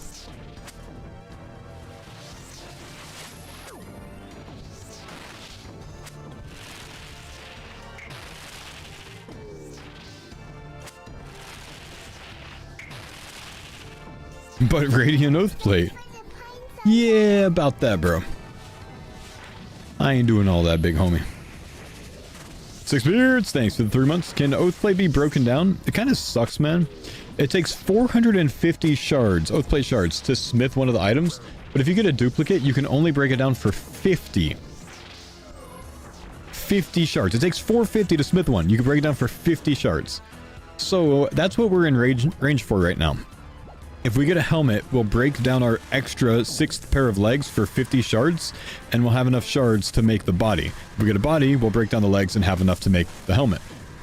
But Radiant Oath Plate. Yeah, about that, bro. I ain't doing all that, big homie. 6 Beards, thanks for the 3 months. Can Oath Plate be broken down? It kind of sucks, man. It takes 450 shards, Oath Plate shards, to smith one of the items. But if you get a duplicate, you can only break it down for 50. 50 shards. It takes 450 to smith one. You can break it down for 50 shards. So that's what we're in range for right now. If we get a helmet, we'll break down our extra 6th pair of legs for 50 shards, and we'll have enough shards to make the body. If we get a body, we'll break down the legs and have enough to make the helmet.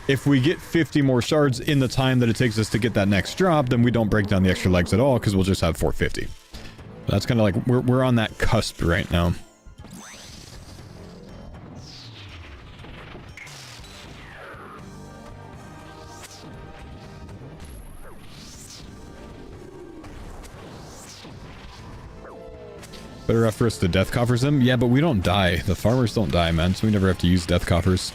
If we get 50 more shards in the time that it takes us to get that next drop, then we don't break down the extra legs at all, because we'll just have 450. That's kind of like, we're on that cusp right now. Better off for us to death coffers them? Yeah, but we don't die. The farmers don't die, man, so we never have to use death coffers.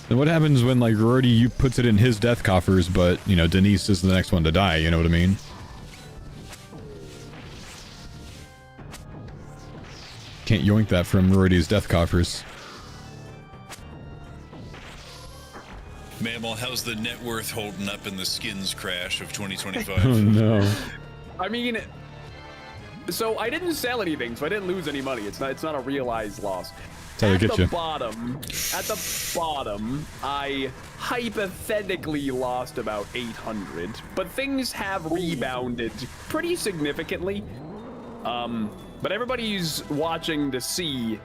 Then what happens when, like, Rory puts it in his death coffers, but, you know, Denise is the next one to die, you know what I mean? Can't yoink that from Rory's death coffers. Mammal, how's the net worth holding up in the skins crash of 2025? Oh no. I mean, so I didn't sell anything, so I didn't lose any money. It's not a realized loss. At the bottom, I hypothetically lost about 800, but things have rebounded pretty significantly. But everybody's watching to see,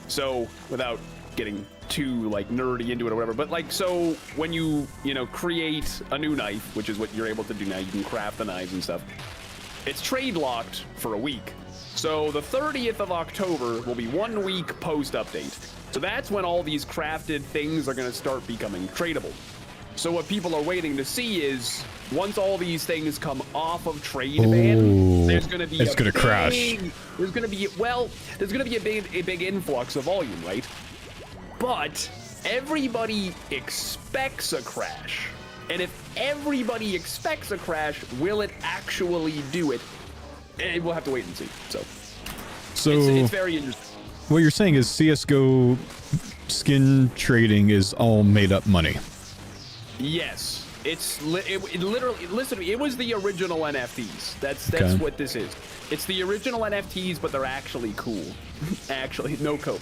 so without getting too like nerdy into it or whatever, but like, so when you create a new knife, which is what you're able to do now, you can craft the knives and stuff. It's trade locked for a week. So the 30th of October will be 1 week post update. So that's when all these crafted things are going to start becoming tradable. So what people are waiting to see is once all these things come off of trade ban, there's going to be crash. There's going to be a big influx of volume, right? But everybody expects a crash. And if everybody expects a crash, will it actually do it? We'll have to wait and see. So it's very interesting. What you're saying is CS:GO skin trading is all made up money. Yes, it literally. Listen to me. It was the original NFTs. That's what this is. It's the original NFTs, but they're actually cool. Actually, no cope.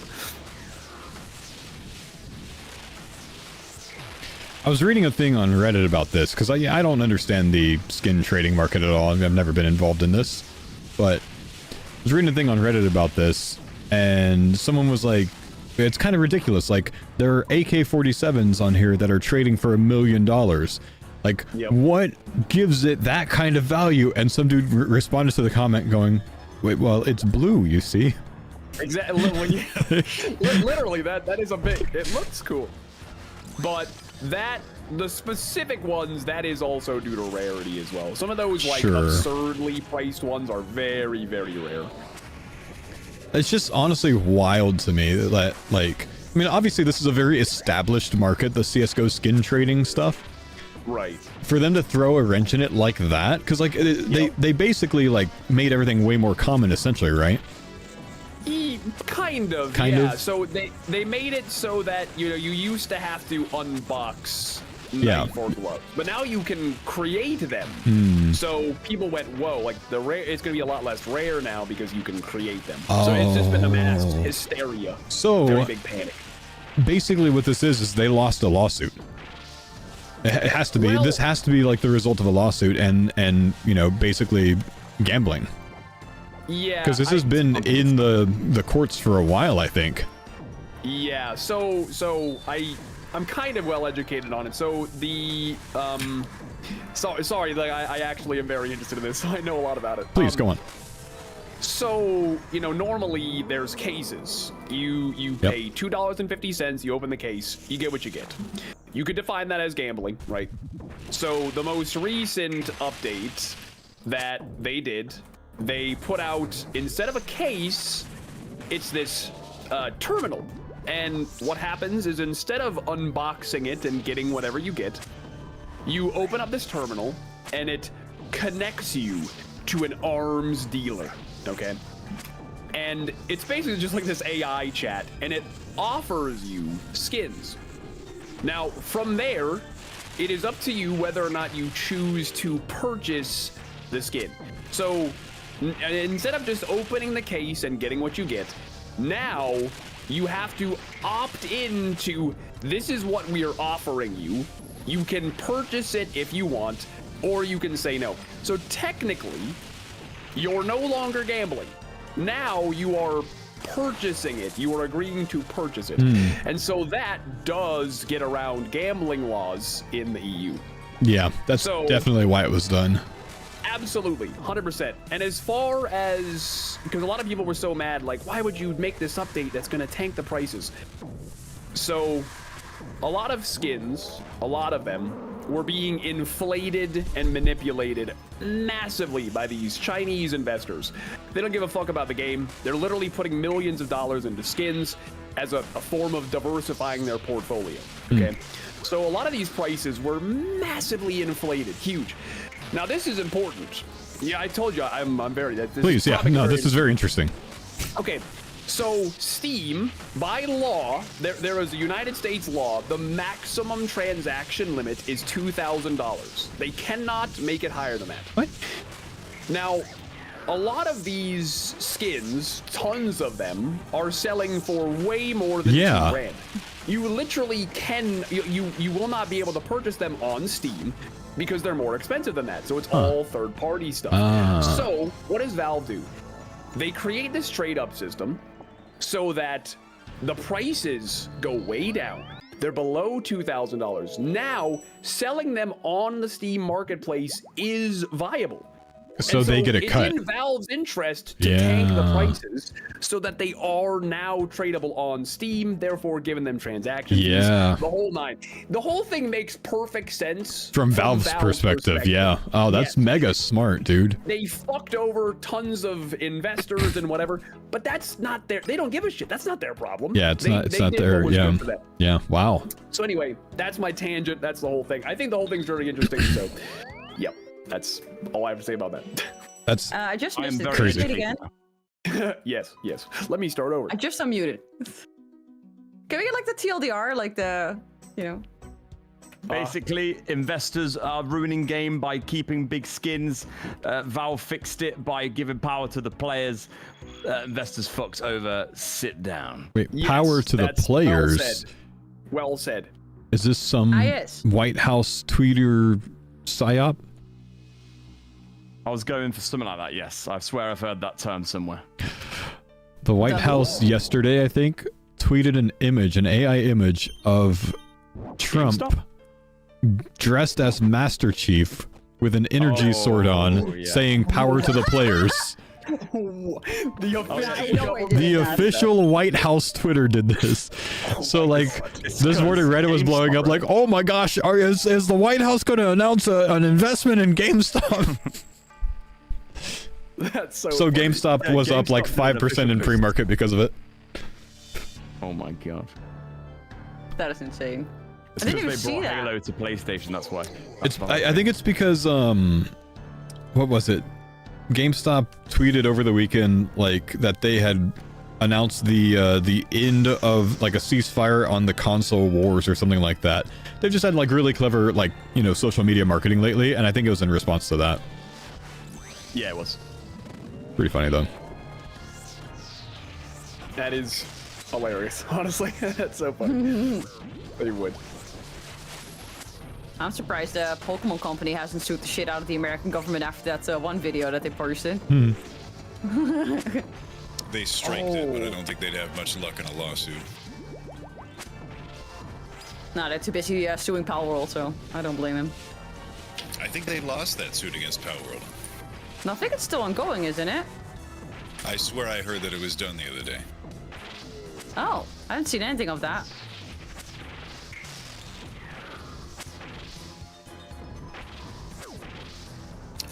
I was reading a thing on Reddit about this because I don't understand the skin trading market at all. I mean, I've never been involved in this, but I was reading a thing on Reddit about this, and someone was like, it's kind of ridiculous. Like, there are AK-47s on here that are trading for $1 million. Like, what gives it that kind of value? And some dude responded to the comment going, wait, well, it's blue, you see? Exactly. Literally, that is a big, it looks cool. But the specific ones, that is also due to rarity as well. Some of those like absurdly priced ones are very, very rare. It's just honestly wild to me that, like, I mean, obviously this is a very established market, the CS:GO skin trading stuff. Right. For them to throw a wrench in it like that, because like they basically like made everything way more common, essentially, right? Kind of. So they made it so that you used to have to unbox knife or glove, but now you can create them. So people went, whoa, like it's gonna be a lot less rare now because you can create them. So it's just been a mass hysteria. So very big panic. Basically what this is they lost a lawsuit. It has to be. Well, this has to be like the result of a lawsuit and basically gambling. Yeah, because this has been in the courts for a while, I think. Yeah, so I'm kind of well educated on it. So the sorry, like I actually am very interested in this, so I know a lot about it. Please go on. So normally there's cases. You pay $2.50. You open the case. You get what you get. You could define that as gambling, right? So the most recent update that they did. They put out, instead of a case, it's this terminal. And what happens is instead of unboxing it and getting whatever you get, you open up this terminal and it connects you to an arms dealer, okay? And it's basically just like this AI chat, and it offers you skins. Now, from there, it is up to you whether or not you choose to purchase the skin. So instead of just opening the case and getting what you get, now you have to opt into, this is what we are offering you. You can purchase it if you want, or you can say no. So technically, you're no longer gambling. Now you are purchasing it. You are agreeing to purchase it. And so that does get around gambling laws in the EU. Yeah, that's definitely why it was done. Absolutely, 100%. And as far as, because a lot of people were so mad, like, why would you make this update that's going to tank the prices? So a lot of skins, a lot of them, were being inflated and manipulated massively by these Chinese investors. They don't give a fuck about the game. They're literally putting millions of dollars into skins as a form of diversifying their portfolio, okay? So a lot of these prices were massively inflated, huge. Now this is important. Yeah, I told you I'm very. Please, yeah, no, this is very interesting. Okay, So Steam, by law, there is a United States law, the maximum transaction limit is $2,000. They cannot make it higher than that. What? Now, a lot of these skins, tons of them, are selling for way more than $2,000. You literally you will not be able to purchase them on Steam because they're more expensive than that. So it's all third-party stuff. So what does Valve do? They create this trade-up system so that the prices go way down. They're below $2,000. Now, selling them on the Steam marketplace is viable. So they get a cut. It's in Valve's interest to tank the prices so that they are now tradable on Steam, therefore giving them transaction fees, the whole nine. The whole thing makes perfect sense from Valve's perspective. Yeah. Oh, that's mega smart, dude. They fucked over tons of investors and whatever, but that's not their. They don't give a shit. That's not their problem. Yeah, it's not their. Yeah. Yeah. Wow. So anyway, that's my tangent. That's the whole thing. I think the whole thing's really interesting. So, yep. That's all I have to say about that. That's I just missed it. crazy. Can you say it again? Yes. Let me start over. I just unmuted. Can we get like the TLDR, like the, you know? Basically, investors are ruining game by keeping big skins. Valve fixed it by giving power to the players. Investors fucked over. Sit down. Wait, power to the players. Well said. Is this some White House tweeter psyop? I was going for something like that, yes. I swear I've heard that term somewhere. The White House yesterday, I think, tweeted an image, an AI image of Trump dressed as Master Chief with an energy sword on, saying power to the players. The official White House Twitter did this. So like this word of Reddit was blowing up like, oh my gosh, is the White House going to announce an investment in GameStop? That's so funny. GameStop was up like 5% in pre-market because of it. Oh my god. That is insane. It's I didn't even they see brought that. Halo to PlayStation, that's why. I think it's because what was it? GameStop tweeted over the weekend like that they had announced the end of like a ceasefire on the console wars or something like that. They've just had like really clever like, you know, social media marketing lately, and I think it was in response to that. Yeah, it was. Pretty funny though. That is hilarious, honestly. That's so funny. They would. I'm surprised the Pokemon Company hasn't sued the shit out of the American government after that one video that they posted. They striked it, but I don't think they'd have much luck in a lawsuit. Nah, they're too busy suing Palworld, so I don't blame him. I think they lost that suit against Palworld. No, I think it's still ongoing, isn't it? I swear I heard that it was done the other day. Oh, I haven't seen anything of that.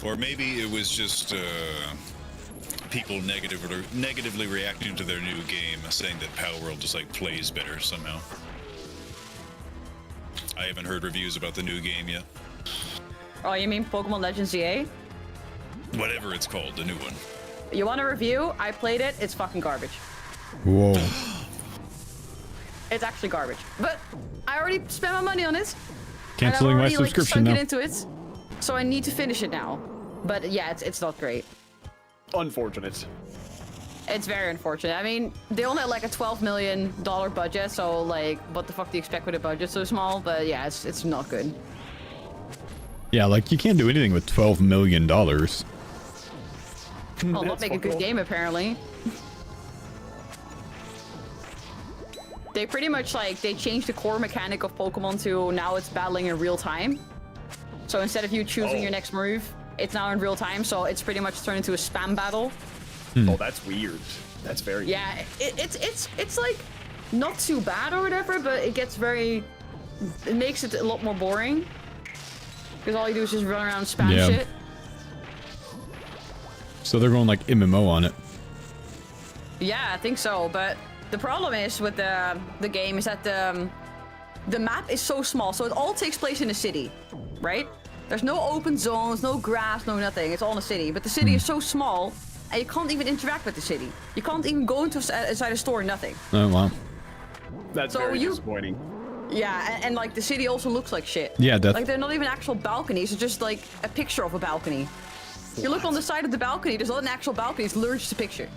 Or maybe it was just people negatively reacting to their new game, saying that Palworld just like plays better somehow. I haven't heard reviews about the new game yet. Oh, you mean Pokemon Legends EA? Whatever it's called, the new one. You want a review? I played it. It's fucking garbage. Whoa. It's actually garbage. But I already spent my money on it. Canceling my subscription now. Into it, so I need to finish it now. But yeah, it's not great. Unfortunate. It's very unfortunate. I mean, they only had like a $12 million budget, so like, what the fuck do you expect with a budget so small? But yeah, it's not good. Yeah, like you can't do anything with $12 million. Well, not make a good game apparently. They pretty much like they changed the core mechanic of Pokemon to now it's battling in real time. So instead of you choosing your next move, it's now in real time. So it's pretty much turned into a spam battle. Oh, that's weird. That's very yeah. It's like not too bad or whatever, but it gets very. It makes it a lot more boring because all you do is just run around and spam shit. So they're going like MMO on it. Yeah, I think so. But the problem is with the game is that the map is so small, so it all takes place in a city, right? There's no open zones, no grass, no nothing. It's all in a city. But the city is so small and you can't even interact with the city. You can't even go inside a store, nothing. Oh, wow. That's So very you- disappointing. Yeah, and like the city also looks like shit. Yeah, like they're not even actual balconies, it's just like a picture of a balcony. You look on the side of the balcony, there's not an actual balcony, it's literally just a picture.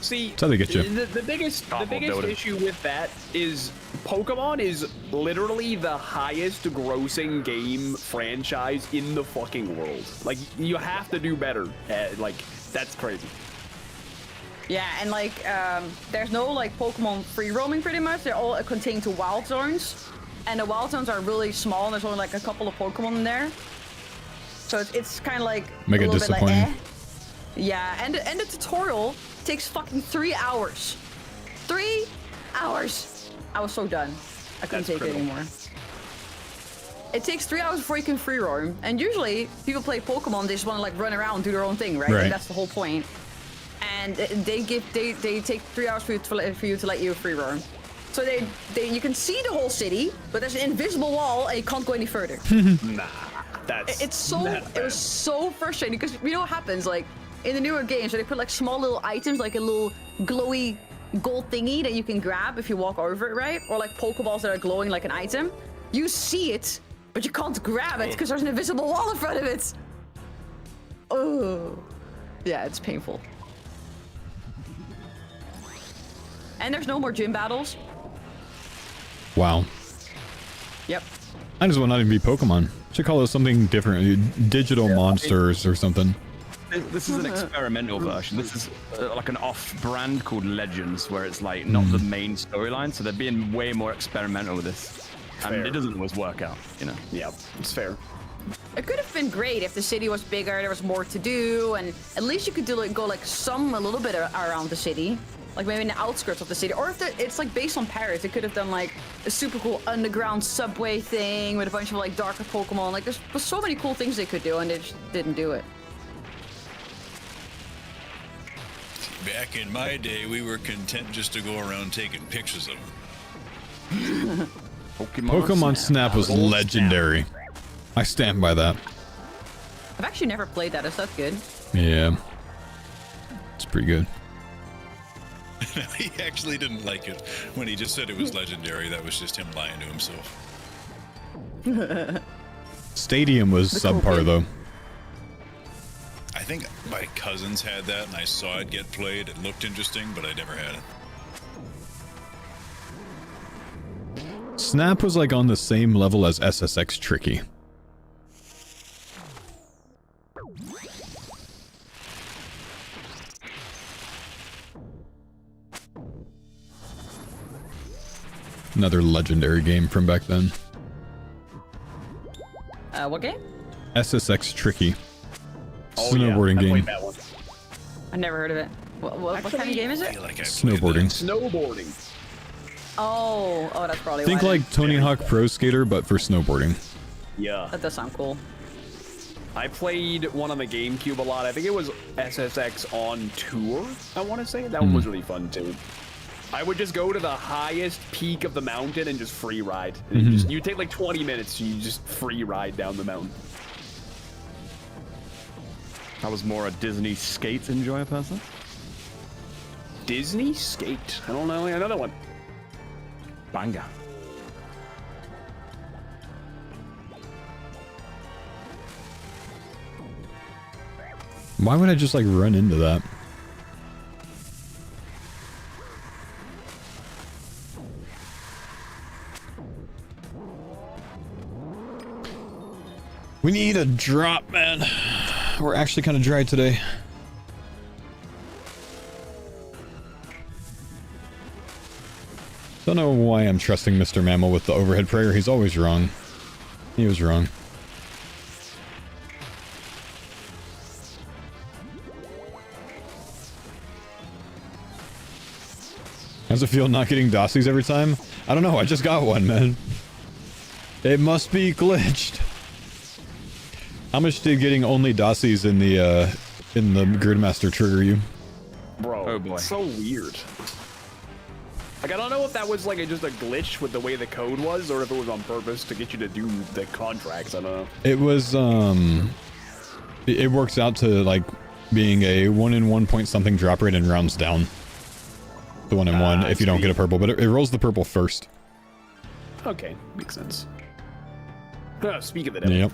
See, That's how they get you. the biggest issue with that is Pokemon is literally the highest grossing game franchise in the fucking world. Like, you have to do better. Like, that's crazy. Yeah, and like, there's no like Pokemon free roaming pretty much. They're all contained to wild zones. And the wild zones are really small and there's only like a couple of Pokemon in there. So it's kind of like Make a it little bit like, disappointing. Yeah, and the tutorial takes fucking 3 hours. 3 hours. I was so done. I couldn't take it anymore. It takes 3 hours before you can free roam. And usually people play Pokemon, they just want to like run around, do their own thing, right? Right. And that's the whole point. And they take 3 hours for you to let you free roam. So you can see the whole city, but there's an invisible wall and you can't go any further. Nah, that's it was so frustrating because you know what happens like in the newer games where they put like small little items like a little glowy gold thingy that you can grab if you walk over it, right? Or like Pokeballs that are glowing like an item. You see it, but you can't grab it because there's an invisible wall in front of it. Oh, yeah, it's painful. And there's no more gym battles. Wow. Yep. I just want not even be Pokemon. Should call it something different. Digital monsters or something. This is an experimental version. This is like an off-brand called Legends, where it's like not the main storyline, so they're being way more experimental with this. And it doesn't always work out, you know? Yeah, it's fair. It could have been great if the city was bigger, there was more to do, and at least you could do like go like a little bit around the city. Like maybe in the outskirts of the city, or if it's like based on Paris, it could have done like a super cool underground subway thing with a bunch of like darker Pokemon. Like there's so many cool things they could do, and they just didn't do it. Back in my day, we were content just to go around taking pictures of them. Pokemon Snap was legendary. I stand by that. I've actually never played that. Is that good? Yeah. It's pretty good. He actually didn't like it when he just said it was legendary. That was just him lying to himself. Stadium was subpar though. I think my cousins had that and I saw it get played. It looked interesting, but I never had it. Snap was like on the same level as SSX Tricky. Another legendary game from back then. What game? SSX Tricky. Oh, Snowboarding yeah, I game. played that one. I never heard of it. What kind of game is it? Snowboarding. Snowboarding. Oh, that's probably Think why like Tony Hawk Pro Skater, but for snowboarding. Yeah. that does sound cool. I played one on the GameCube a lot. I think it was SSX on Tour, I want to say. That one was really fun, too. I would just go to the highest peak of the mountain and just free ride. And you take like 20 minutes, you just free ride down the mountain. I was more a Disney skate enjoyer person. Disney Skate? I don't know. Another one. Banger. Why would I just like run into that? We need a drop, man. We're actually kind of dry today. Don't know why I'm trusting Mr. Mammal with the overhead prayer. He's always wrong. He was wrong. How's it feel not getting dossies every time? I don't know, I just got one, man. It must be glitched. How much did getting only dossies in the Gridmaster trigger you? Bro, oh boy. So weird. Like, I don't know if that was like just a glitch with the way the code was, or if it was on purpose to get you to do the contracts. I don't know. It was, it works out to like being a 1 in 1 point something drop rate and rounds down. The 1 in 1 if you don't get a purple, but it rolls the purple first. Okay, makes sense. Speak of the devil. Yep.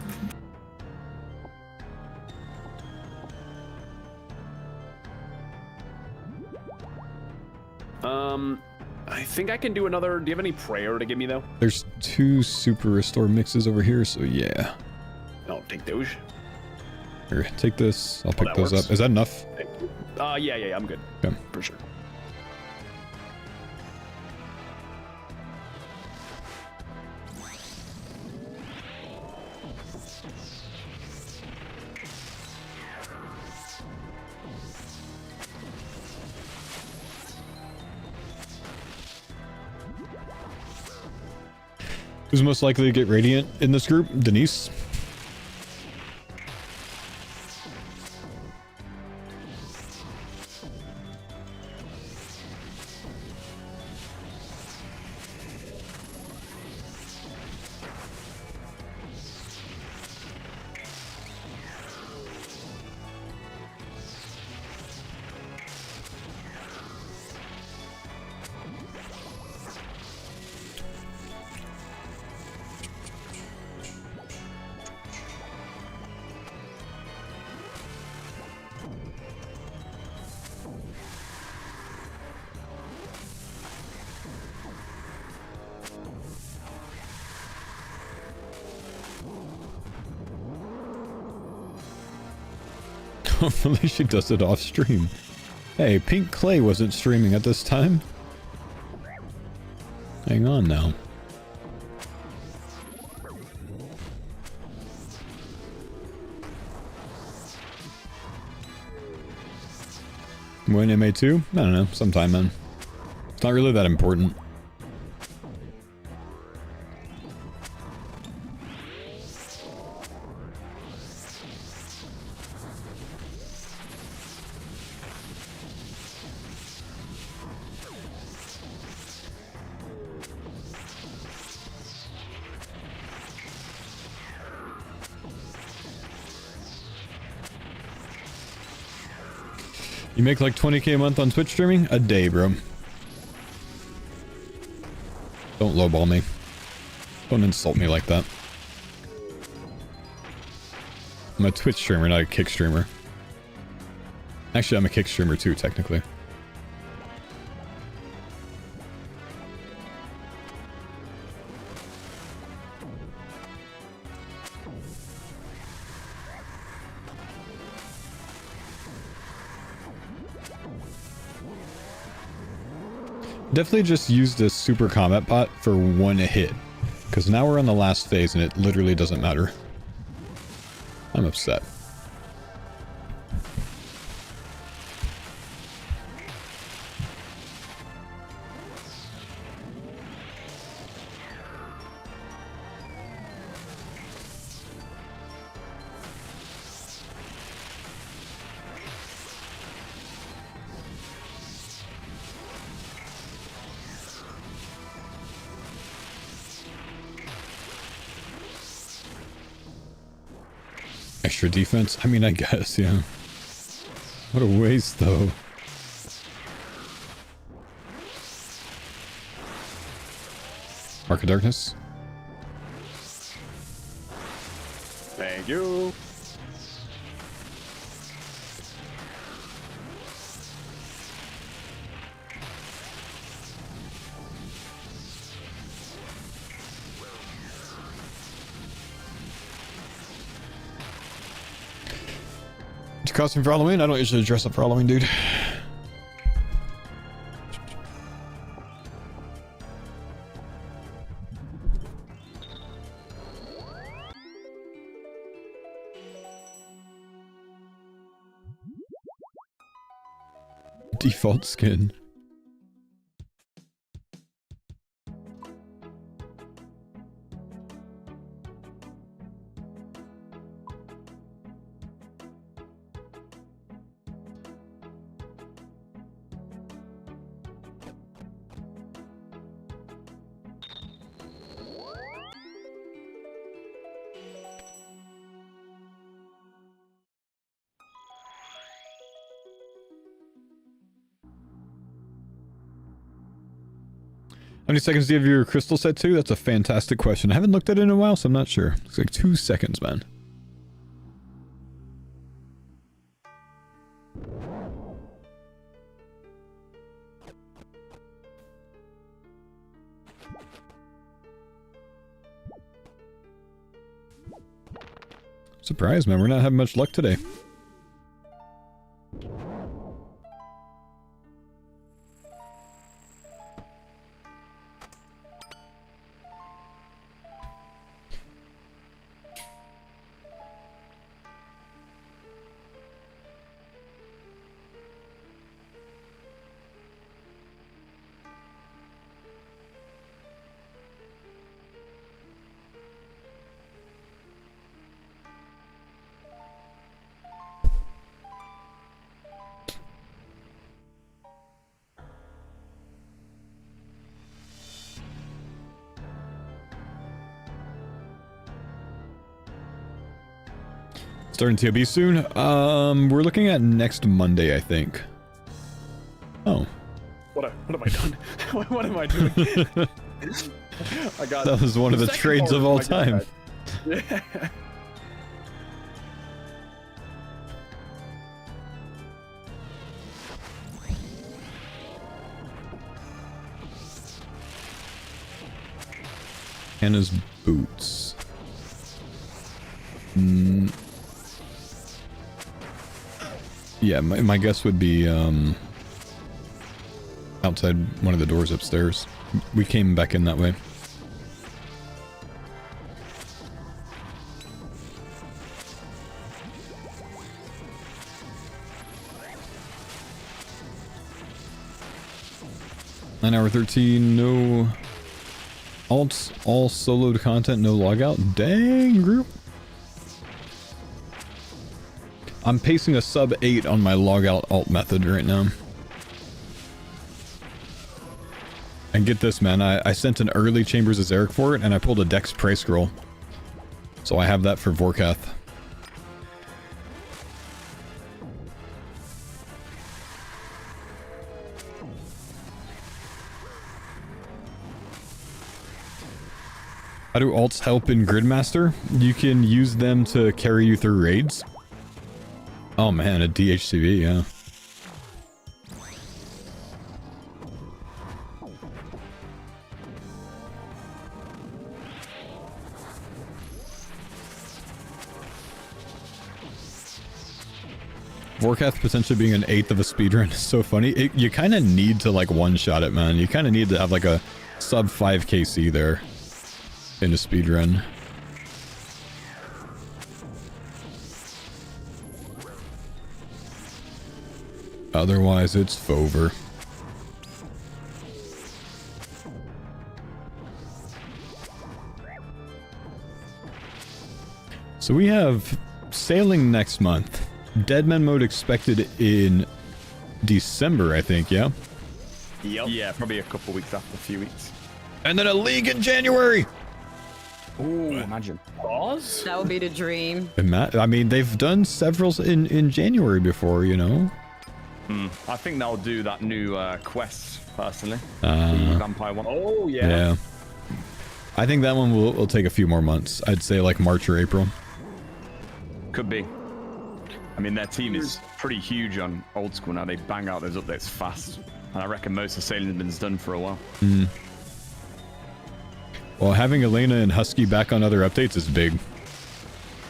I think I can do another. Do you have any prayer to give me though? There's 2 super restore mixes over here, so yeah. I'll take those. Here, take this. I'll pick that those works. up. Is that enough? Yeah, I'm good. Okay. For sure. Who's most likely to get Radiant in this group? Denise? Hopefully she does it off stream. Hey, Pink Clay wasn't streaming at this time. Hang on now. When MA2? I don't know, sometime then. It's not really that important. You make like 20k a month on Twitch streaming? A day, bro. Don't lowball me. Don't insult me like that. I'm a Twitch streamer, not a Kick streamer. Actually, I'm a Kick streamer too, technically. Definitely just used a super combat bot for 1 hit. Because now we're on the last phase and it literally doesn't matter. I'm upset. Extra defense? I mean, I guess, yeah. What a waste, though. Mark of Darkness? Thank you. Costume for Halloween? I don't usually dress up for Halloween, dude. Default skin. many seconds do you have your crystal set to? That's a fantastic question. I haven't looked at it in a while, so I'm not sure. It's like 2 seconds, man. Surprise, man. We're not having much luck today. Starting TOB soon. We're looking at next Monday, I think. Oh. What have I done? What am I doing? I got. That was one of the trades of all time. Yeah. Hannah's boots. Yeah, my guess would be outside one of the doors upstairs. We came back in that way. Hour 13, no alts, all soloed content, no logout. Dang, group. I'm pacing a sub 8 on my logout alt method right now. And get this, man, I sent an early Chambers of Zarek for it, and I pulled a Dex Prey Scroll. So I have that for Vorkath. How do alts help in Gridmaster? You can use them to carry you through raids. Oh man, a DHCV, yeah. Vorkath potentially being an 1/8 of a speedrun is so funny. You kind of need to like one-shot it, man. You kind of need to have like a sub 5 KC there in a speedrun. Otherwise, it's Fover. So we have sailing next month. Deadman mode expected in December, I think, yeah? Yep. Yeah, probably a couple weeks after, a few weeks. And then a league in January! Ooh, imagine. Pause? That would be the dream. I mean, they've done several in January before, you know? I think they'll do that new quest, personally. The Vampire one. Oh, yeah. Yeah. I think that one will take a few more months. I'd say like March or April. Could be. I mean, their team is pretty huge on old school now. They bang out those updates fast. And I reckon most of sailing has been done for a while. Well, having Elena and Husky back on other updates is big.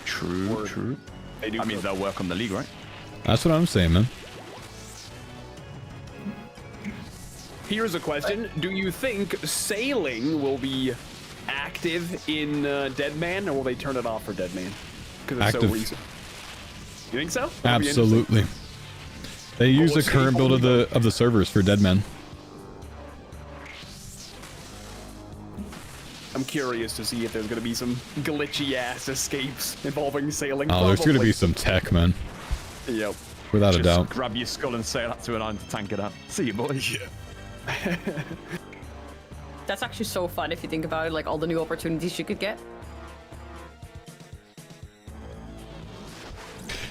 True. That means they'll work on the league, right? That's what I'm saying, man. Here's a question. Do you think sailing will be active in Deadman, or will they turn it off for Deadman? Because it's Active. so recent. You think so? That'd be Absolutely. They use the current build of the servers for Deadman. I'm curious to see if there's going to be some glitchy ass escapes involving sailing. Oh, there's going to be some tech, man. Yep. Without a Just doubt. grab your skull and sail up to an island to tank it out. See you, boys. Yeah. That's actually so fun if you think about it, like all the new opportunities you could get.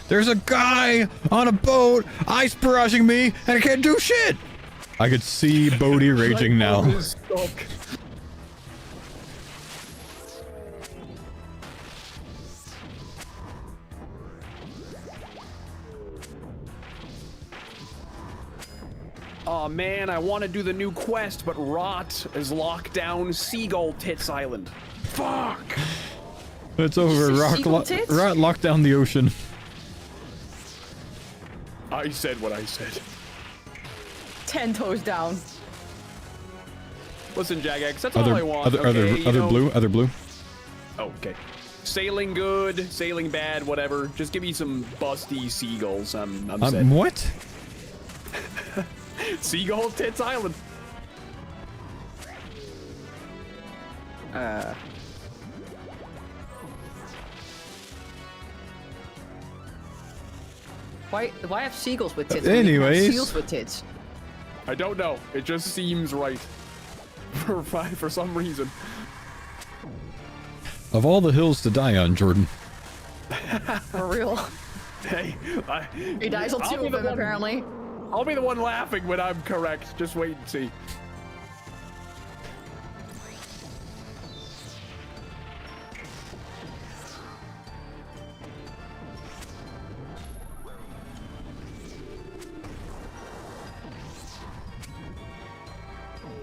There's a guy on a boat ice barraging me and I can't do shit. I could see Bodhi raging now. Oh man, I want to do the new quest, but Rot is locked down Seagull Tits Island. Fuck! It's over. Rot locked down the ocean. I said what I said. 10 toes down. Listen, Jagex, that's all I want. Other blue. Oh, okay. Sailing good, sailing bad, whatever. Just give me some busty seagulls. I'm set. What? Seagull Tits Island. Why have seagulls with tits? Anyways. Seals with tits. I don't know. It just seems right. For some reason. Of all the hills to die on, Jordan. For real. Hey, He dies on 2 of them, apparently. I'll be the one laughing when I'm correct. Just wait and see.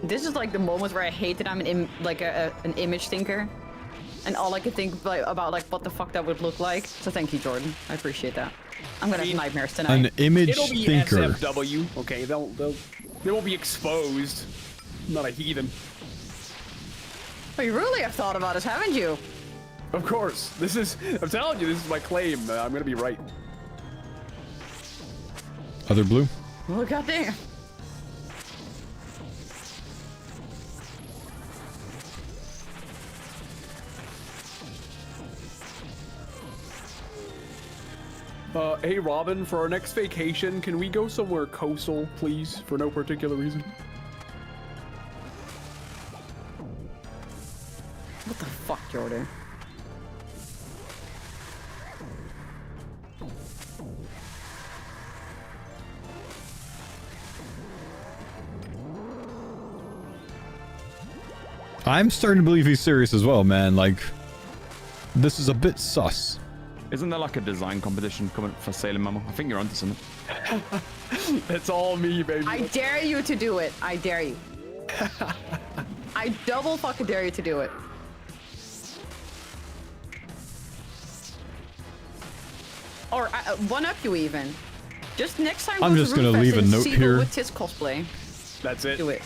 This is like the moment where I hate that I'm an image thinker, and all I can think about like what the fuck that would look like. So thank you, Jordan. I appreciate that. I'm gonna have nightmares tonight. An image It'll be thinker. SFW. Okay, they won't be exposed. I'm not a heathen. Oh, you really have thought about this, haven't you? Of course. I'm telling you, this is my claim. I'm gonna be right. Other blue. Oh, goddamn. Hey Robin, for our next vacation, can we go somewhere coastal, please, for no particular reason? What the fuck, Jordan? I'm starting to believe he's serious as well, man. Like, this is a bit sus. Isn't there like a design competition coming for Sailor Mama? I think you're onto something. It's all me, baby. I dare you to do it. I dare you. I double fucking dare you to do it. Or one up you even. Just next time. I'm just gonna leave a note here. With his cosplay. That's it. Do it.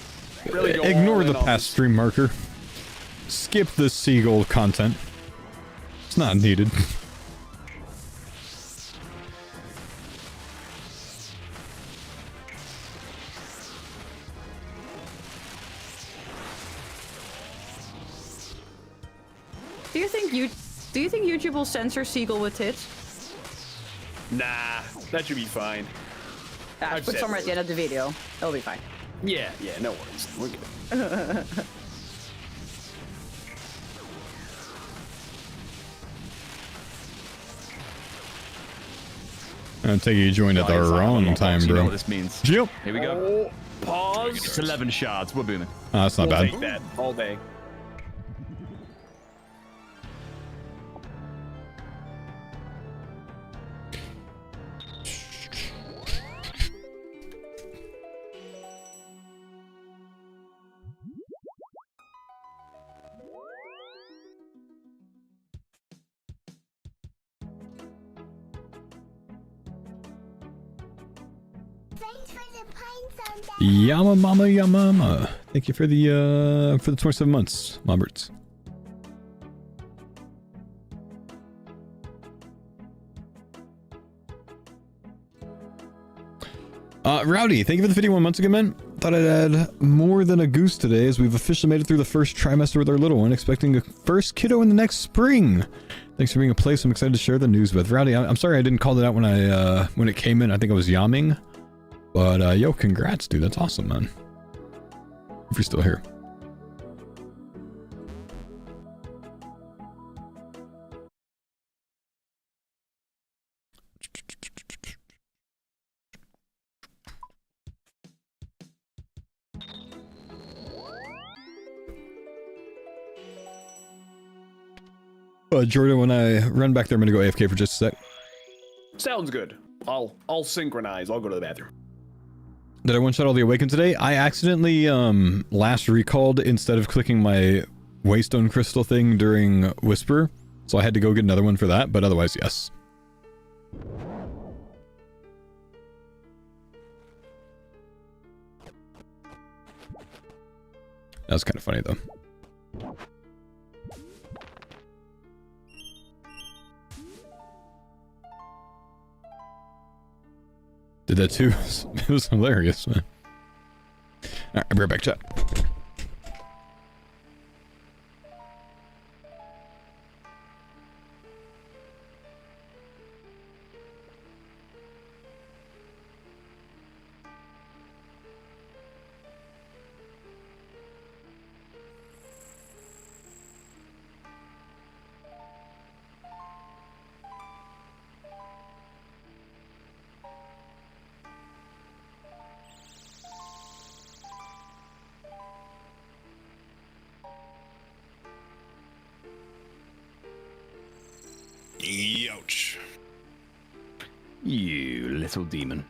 Really go Ignore all the in on past this. stream marker. Skip the seagull content. It's not needed. Do you think YouTube will censor seagull with tits? Nah, that should be fine. Put somewhere at the end of the video. It'll be fine. Yeah, no worries. We're good. I take you joined at the wrong time, You know bro. what this means. Yep. Here we go. Pause. It's 11 shards. We're booming. That's not We'll bad. take that all day. Yama mama yamama. Thank you for the 27 months, Roberts. Rowdy, thank you for the 51 months again, man. Thought I'd add more than a goose today, as we've officially made it through the first trimester with our little one, expecting a first kiddo in the next spring. Thanks for being a place I'm excited to share the news with. Rowdy, I'm sorry I didn't call it out when when it came in. I think I was yamming. But, yo, congrats, dude. That's awesome, man. If you're still here. Jordan, when I run back there, I'm gonna go AFK for just a sec. Sounds good. I'll synchronize. I'll go to the bathroom. Did I one-shot all the Awakened today? I accidentally last recalled instead of clicking my Waystone Crystal thing during Whisper, so I had to go get another one for that, but otherwise, yes. That was kind of funny, though. Did that too. It was hilarious, man. Alright, I'll be right back, chat. Youch. You little demon.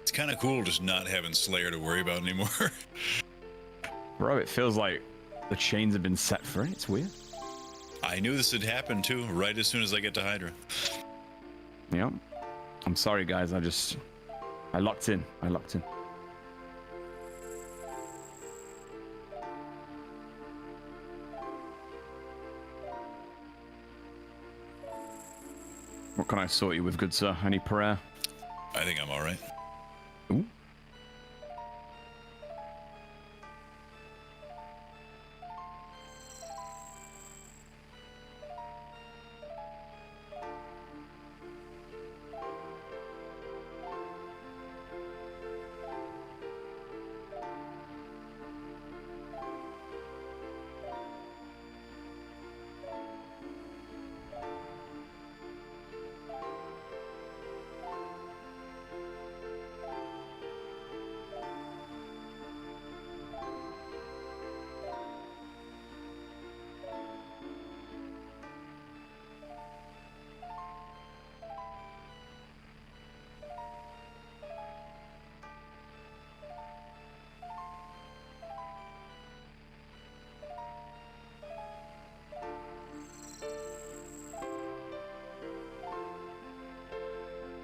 It's kind of cool just not having Slayer to worry about anymore. Bro, it feels like the chains have been set free. It's weird. I knew this had happened too, right as soon as I get to Hydra. Yep. I'm sorry, guys. I locked in. What can I sort you with, good sir? Any prayer? I think I'm all right. Ooh.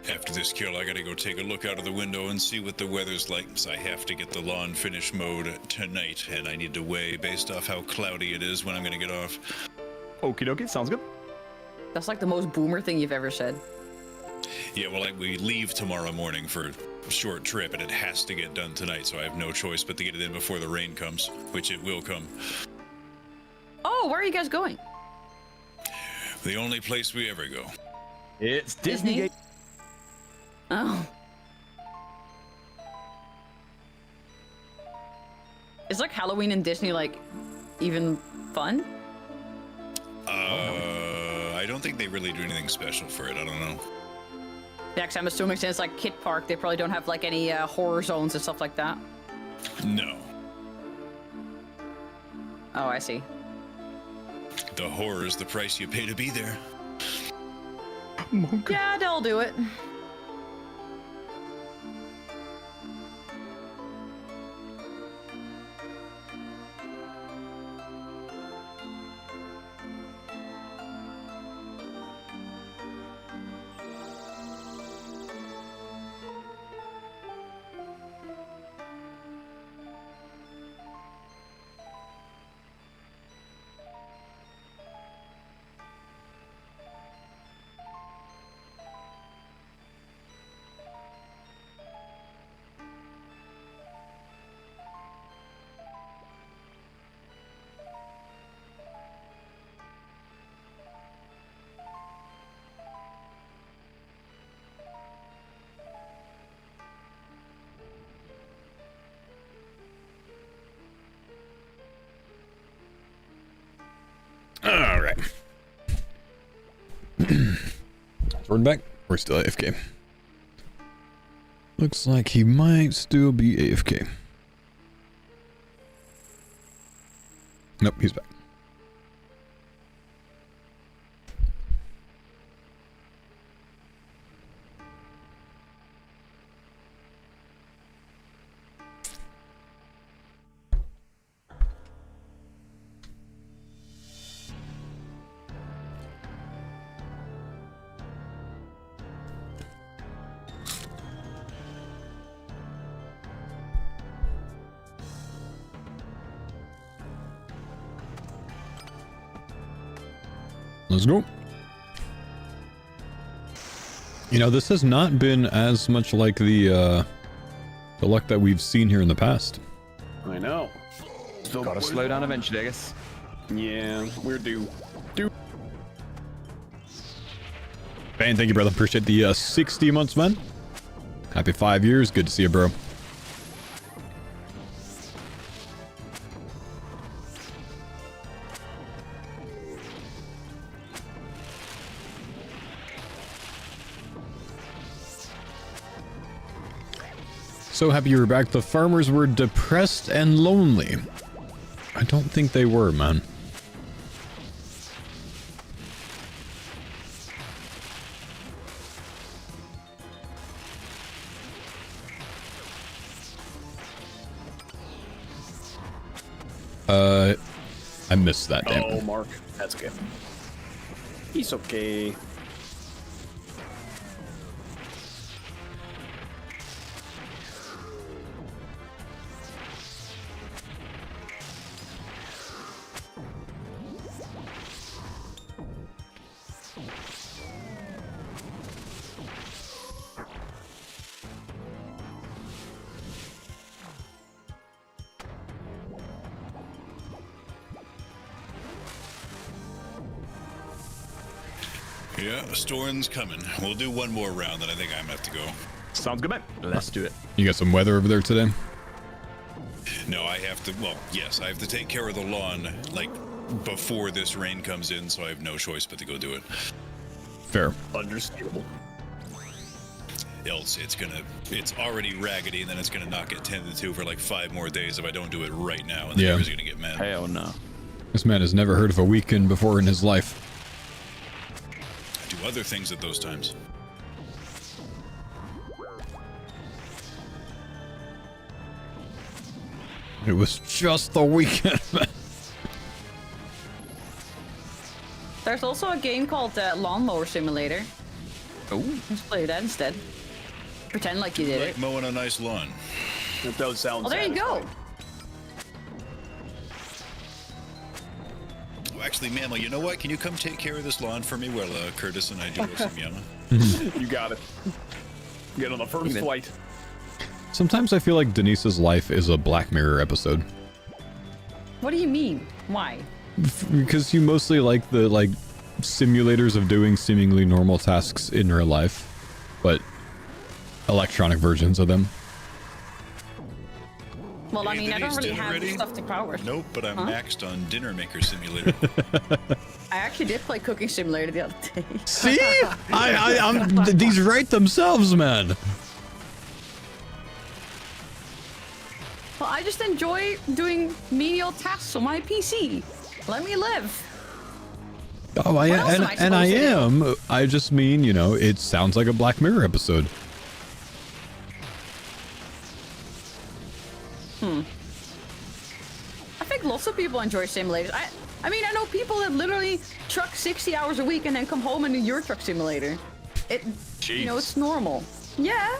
After this kill, I gotta go take a look out of the window and see what the weather's like, because I have to get the lawn finish mode tonight, and I need to weigh based off how cloudy it is when I'm gonna get off. Okie dokie, sounds good. That's like the most boomer thing you've ever said. Yeah, well, we leave tomorrow morning for a short trip, and it has to get done tonight, so I have no choice but to get it in before the rain comes, which it will come. Oh, where are you guys going? The only place we ever go. It's Disney. Oh. Is like Halloween in Disney like even fun? I don't think they really do anything special for it. I don't know. Yeah, because I'm assuming since it's like Kid Park, they probably don't have like any horror zones and stuff like that. No. Oh, I see. The horror is the price you pay to be there. Yeah, they'll do it. All right. Jordan back? We're still AFK. Looks like he might still be AFK. Nope, he's back. Let's go. You know, this has not been as much like the luck that we've seen here in the past. I know. Still gotta slow down eventually, I guess. Yeah, we're due. Bane, thank you, brother. Appreciate the 60 months, man. Happy 5 years. Good to see you, bro. So happy you were back. The farmers were depressed and lonely. I don't think they were, man. I missed that, damn. Oh, Mark. That's okay. He's okay. Yeah, Storm's coming. We'll do one more round, then I think I'm gonna have to go. Sounds good, man. Let's do it. You got some weather over there today? No, I have to, well, yes, I have to take care of the lawn, like, before this rain comes in, so I have no choice but to go do it. Fair. Understandable. Else, it's already raggedy, and then it's gonna knock it 10 to 2 for like 5 more days if I don't do it right now, and the neighbor's gonna get mad. Hell no. This man has never heard of a weekend before in his life. I do other things at those times. It was just the weekend. There's also a game called Lawnmower Simulator. Oh, let's play that instead. Pretend like you did Like it. mowing a nice lawn. It does sound. Oh, there you go. Oh, actually, Mammal, you know what? Can you come take care of this lawn for me while Curtis and I do some yama? You got it. Get on the first flight. Sometimes I feel like Denise's life is a Black Mirror episode. What do you mean? Why? Because you mostly like the simulators of doing seemingly normal tasks in real life, but electronic versions of them. Well, I Hey, mean, I don't Denise, really dinner have ready? stuff to power. Nope, but I'm Huh? maxed on Dinner Maker Simulator. I actually did play Cooking Simulator the other day. See? These write themselves, man. Well, I just enjoy doing menial tasks on my PC. Let me live. Oh, What else am I and I supposed to do? am. I just mean, you know, it sounds like a Black Mirror episode. I think lots of people enjoy simulators. I mean, I know people that literally truck 60 hours a week and then come home and do Euro Truck Simulator. You know, it's normal. Yeah.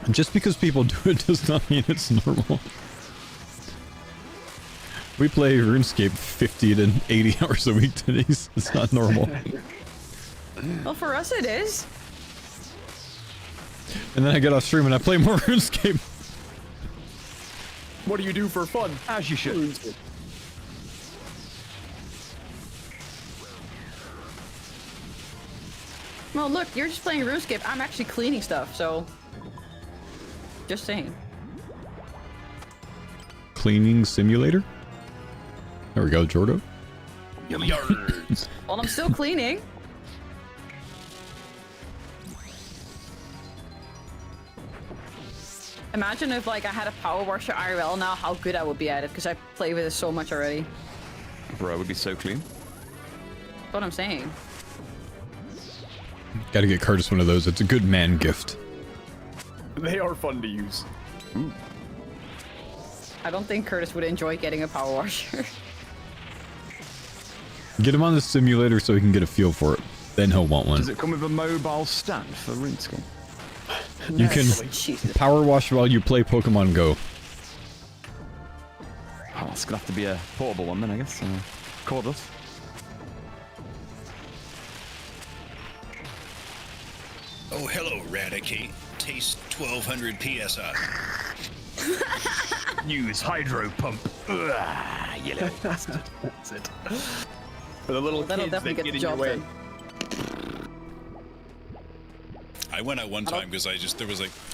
And just because people do it does not mean it's normal. We play RuneScape 50 to 80 hours a week, Denise. It's not normal. Well, for us it is. And then I get off stream and I play more RuneScape. What do you do for fun? As you should. Well, look, you're just playing RuneScape. I'm actually cleaning stuff, so... Just saying. Cleaning simulator? There we go, Jordo. Yards. Well, I'm still cleaning. Imagine if, like, I had a power washer IRL now, how good I would be at it, because I play with it so much already. Bro, it would be so clean. That's what I'm saying. Gotta get Curtis one of those. It's a good man gift. They are fun to use. I don't think Curtis would enjoy getting a power washer. Get him on the simulator so he can get a feel for it. Then he'll want one. Does it come with a mobile stand for RuneScape? You can power wash while you play Pokemon Go. Oh, it's gonna have to be a portable one then, I guess. Cordless. Lubricate. Taste 1200 psi. Use hydro pump. You little bastard. That's it. For the little That'll kids definitely that get the get in your job way. done. I went out one time because I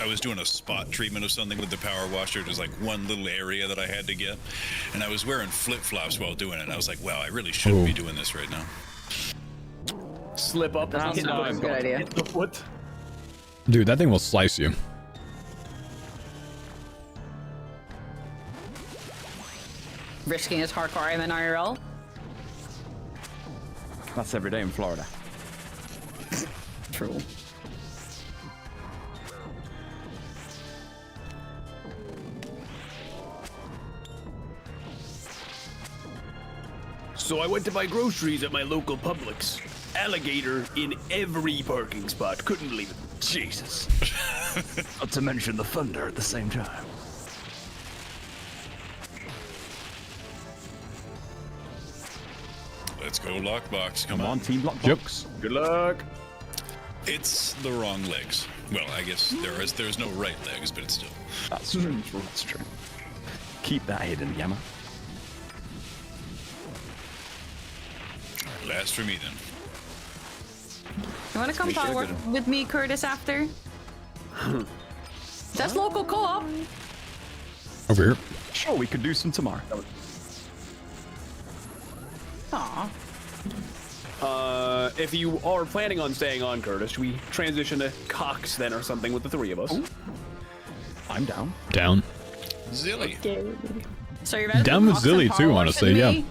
was doing a spot treatment of something with the power washer. There's like one little area that I had to get, and I was wearing flip-flops while doing it. And I was like, wow, I really shouldn't be doing this right now. Slip up. That's not a good idea. Hit the foot. Dude, that thing will slice you. Risking his hardcore Ironman IRL. That's every day in Florida. True. So I went to buy groceries at my local Publix. Alligator in every parking spot. Couldn't believe it. Jesus. Not to mention the thunder at the same time. Let's go lockbox. Come on, on. team lockbox. Good luck. It's the wrong legs. Well, I guess there's no right legs, but it's still. That's true. That's true. Keep that hidden, Yammer. Last for me then. You want to come power with me, Curtis, after? That's local co-op. Over here. Sure, we could do some tomorrow. Aw. If you are planning on staying on, Curtis, should we transition to Cox then or something with the three of us? Ooh. I'm down. Down. Zilly. So you're ready Down for with Cox and Zilly Power too, Wash honestly. and Yeah. me?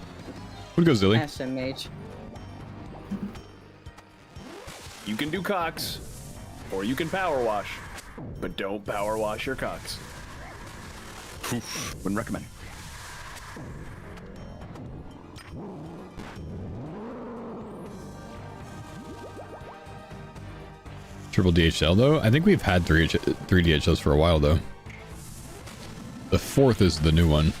We'll go Zilly. SMH. You can do Cox, or you can power wash, but don't power wash your Cox. Wouldn't recommend. Triple DHL though. I think we've had three DHLs for a while though. The fourth is the new one.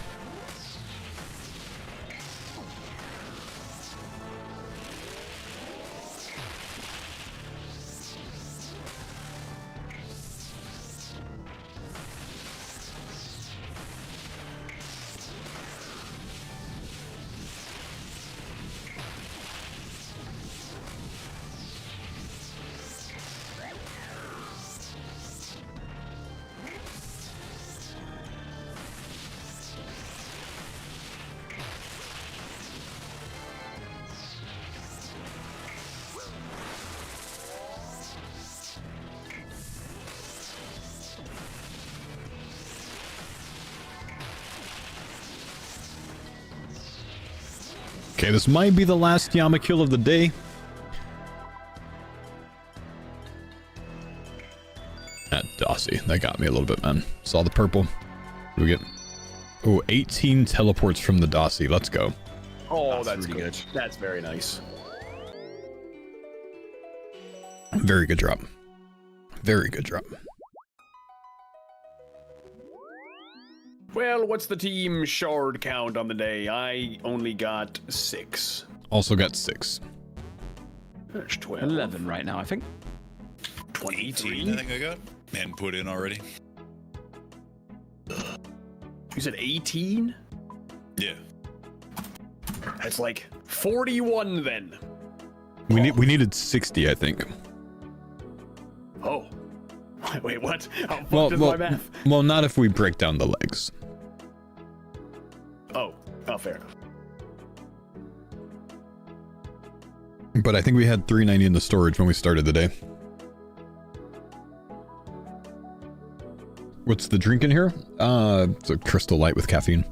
Okay, this might be the last Yama kill of the day. That Dossie, that got me a little bit, man. Saw the purple. What do we get? Oh, 18 teleports from the Dossie. Let's go. Oh, that's really good. That's very nice. Very good drop. Very good drop. Well, what's the team shard count on the day? I only got 6. Also got 6. There's 12. 11 right now, I think. 18, I think I got. And put in already. You said 18? Yeah. That's like 41 then. We needed 60, I think. Oh. Wait, what? How fucked is my math? Well, not if we break down the legs. Oh, fair enough. But I think we had 390 in the storage when we started the day. What's the drink in here? It's a Crystal Light with caffeine.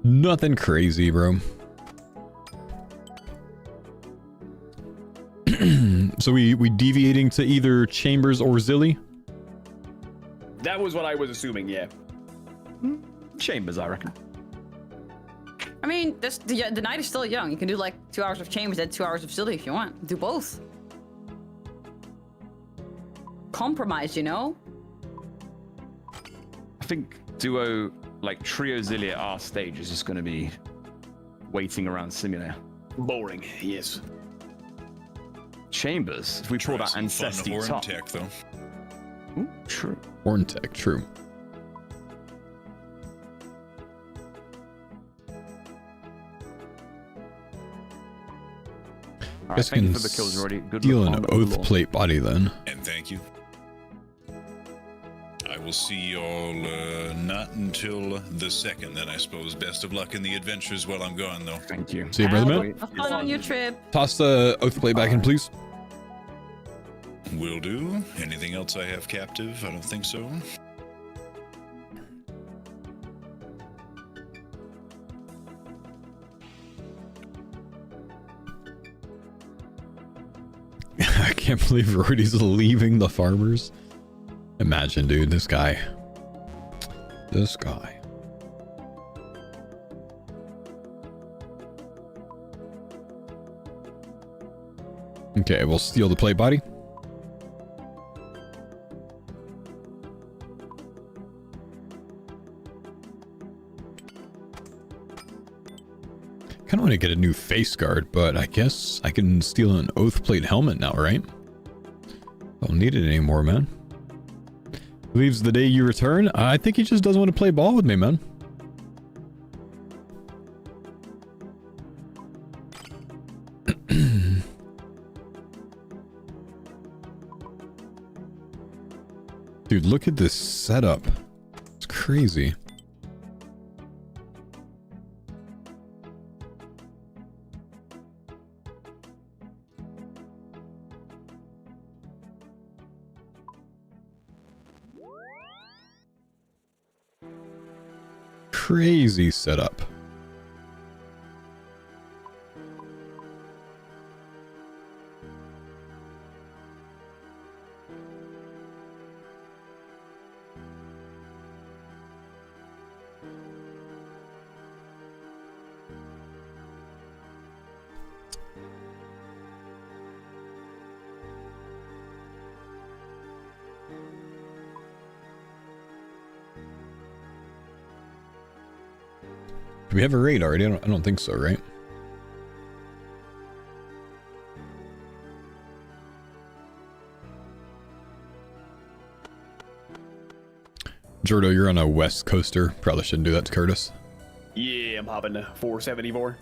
Nothing crazy, bro. So we deviating to either Chambers or Zilly? That was what I was assuming, yeah. Chambers, I reckon. I mean, the night is still young. You can do like 2 hours of Chambers and 2 hours of Zilly if you want. Do both. Compromise, you know? I think duo, like trio Zilly at our stage is just going to be waiting around Simulator. Boring, yes. chambers. If we pull that ancestry horn top. tech, though. Ooh, true. Horn tech, true. All right, thank you for the kills already. Good Steal luck an on oath Overlord. plate body then. And thank you. I will see y'all not until the 2nd, then I suppose. Best of luck in the adventures while I'm gone, though. Thank you. See you, brother man. Have fun on your trip. Toss the oath plate back in, please. Will do. Anything else I have captive? I don't think so. I can't believe Rorty's leaving the farmers. Imagine, dude, this guy. This guy. Okay, we'll steal the plate body. Kind of want to get a new face guard, but I guess I can steal an oath plate helmet now, right? Don't need it anymore, man. Leaves the day you return. I think he just doesn't want to play ball with me, man. Dude, look at this setup. It's crazy. Crazy setup. Do we have a raid already? I don't think so, right? Jordo, you're on a west coaster. Probably shouldn't do that to Curtis. Yeah, I'm hopping to 474.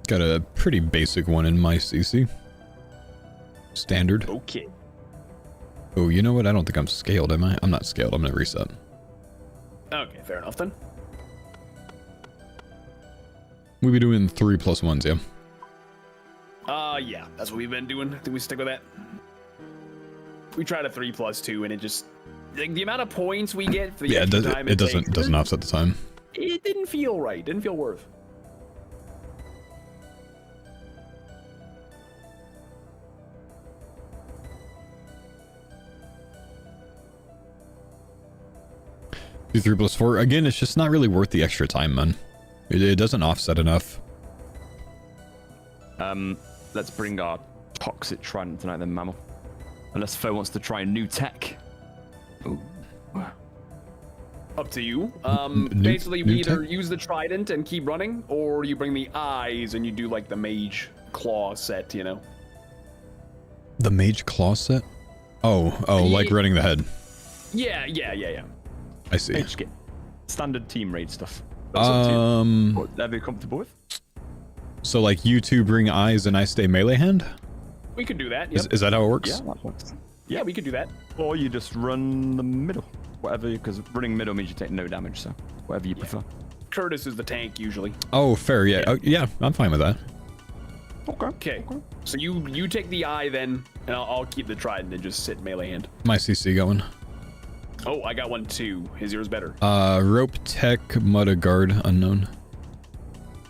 Got a pretty basic one in my CC. Standard. Okay. Oh, you know what? I don't think I'm scaled, am I? I'm not scaled. I'm gonna reset. Okay, fair enough then. We'll be doing 3+1s, yeah. Yeah, that's what we've been doing. I think we stick with that. We tried a 3+2, and it just like the amount of points we get for the Yeah, extra time it doesn't offset the time. It didn't feel right. Didn't feel worth. Do 3+4. Again, it's just not really worth the extra time, man. It doesn't offset enough. Let's bring our toxic trident tonight then, Mammal. Unless Faux wants to try new tech. Ooh. Up to you. New Basically, we either tech? use the trident and keep running, or you bring the eyes and you do like the mage claw set, you know? The mage claw set? Oh, like running the head. Yeah. I see. HK. Standard team raid stuff. Whatever you're comfortable with. So like you two bring eyes and I stay melee hand? We could do that. Yep. Is that how it works? Yeah, that works. Yeah, we could do that. Or you just run the middle. Whatever, because running middle means you take no damage, so whatever you prefer. Curtis is the tank usually. Oh, fair, yeah. Oh, yeah, I'm fine with that. Okay. So you take the eye then, and I'll keep the trident and just sit melee hand. My CC going. Oh, I got one too. Is yours better? Rope tech, Mudda guard, unknown.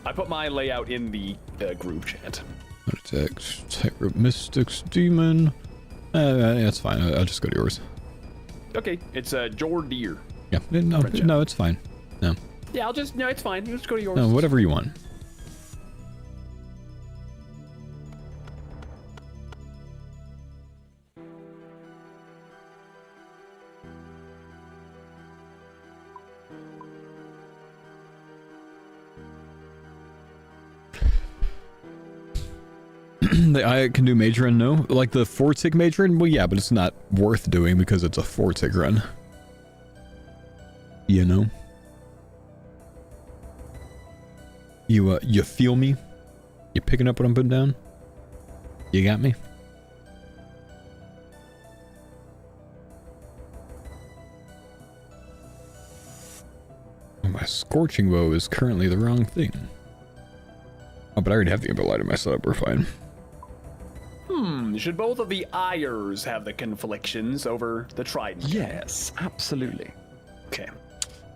I put my layout in the group chat. Mudda tech, rope, mystics, demon. That's fine. I'll just go to yours. Okay, it's Jordeer. Yeah, no, it's fine. No. Yeah, it's fine. You just go to yours. No, whatever you want. The eye can do mage run, no? Like the 4-tick mage run? Well, yeah, but it's not worth doing because it's a 4-tick run. You know? You feel me? You picking up what I'm putting down? You got me? Oh, my scorching bow is currently the wrong thing. Oh, but I already have the impolite in my setup, we're fine. Should both of the Eyers have the conflictions over the Trident? Yes, absolutely. Okay.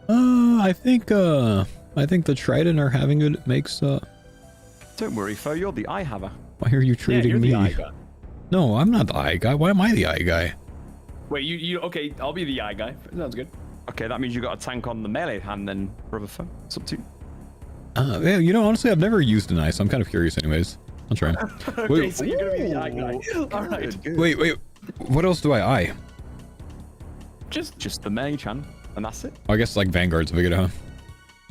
I think the Trident are having it makes, Don't worry, Faux, you're the eye haver. Why are you trading you're me? the eye guy. No, I'm not the eye guy. Why am I the eye guy? Wait, you okay, I'll be the eye guy. Sounds good. Okay, that means you got a tank on the melee hand then, brother Faux. It's up to you. Yeah, you know, honestly, I've never used an eye, so I'm kind of curious anyways. I'll try. Okay, Wait, so you're gonna be the eye guy. All right. wait. What else do I eye? Just the mage hand, and that's it. Oh, I guess like Vanguard's a big huh?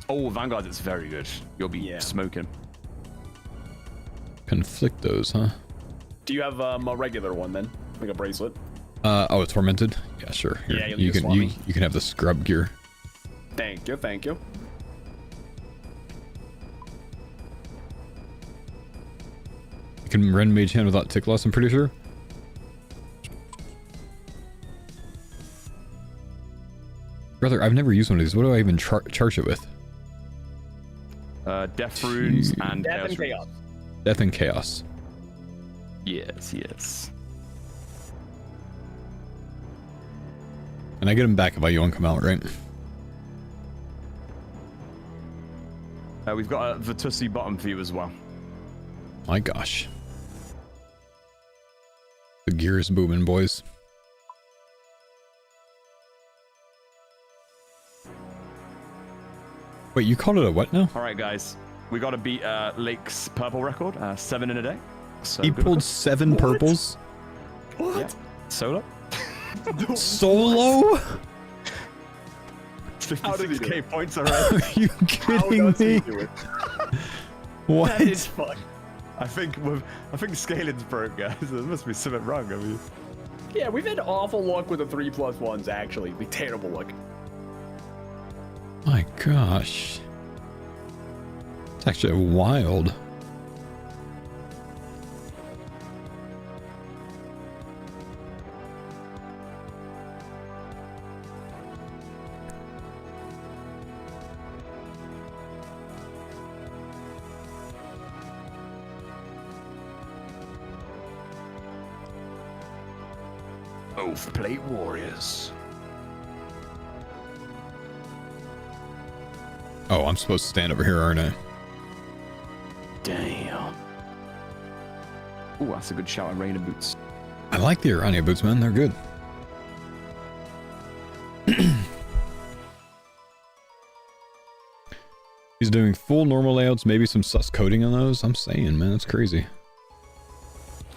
Oh, Vanguard is very good. You'll be smoking. Conflictos, huh? Do you have a regular one then? Like a bracelet? Oh, Tormented? Yeah, sure. Here, Yeah, you can have the scrub gear. Thank you, thank you. You can run mage hand without tick loss, I'm pretty sure. Brother, I've never used one of these. What do I even charge it with? Death runes and Death and chaos. Death and chaos. Yes, yes. And I get them back if I don't come out, right? We've got a Vitussi bottom for you as well. My gosh. The gear is booming, boys. Wait, you called it a what now? All right, guys. We got to beat Lake's purple record, 7 in a day. So He pulled 7 purples? What? Yeah. Solo? Solo? 56k points already. Are you kidding me? What? That is fun. I think scaling's broke, guys. There must be something wrong. I mean, Yeah, we've had awful luck with the 3+1s, actually. Be terrible luck. My gosh. It's actually wild. Oath Plate Warriors. Oh, I'm supposed to stand over here, aren't I? Damn. Ooh, that's a good shout on Rainer boots. I like the Arania boots, man. They're good. He's doing full normal layouts, maybe some sus coding on those. I'm saying, man, that's crazy.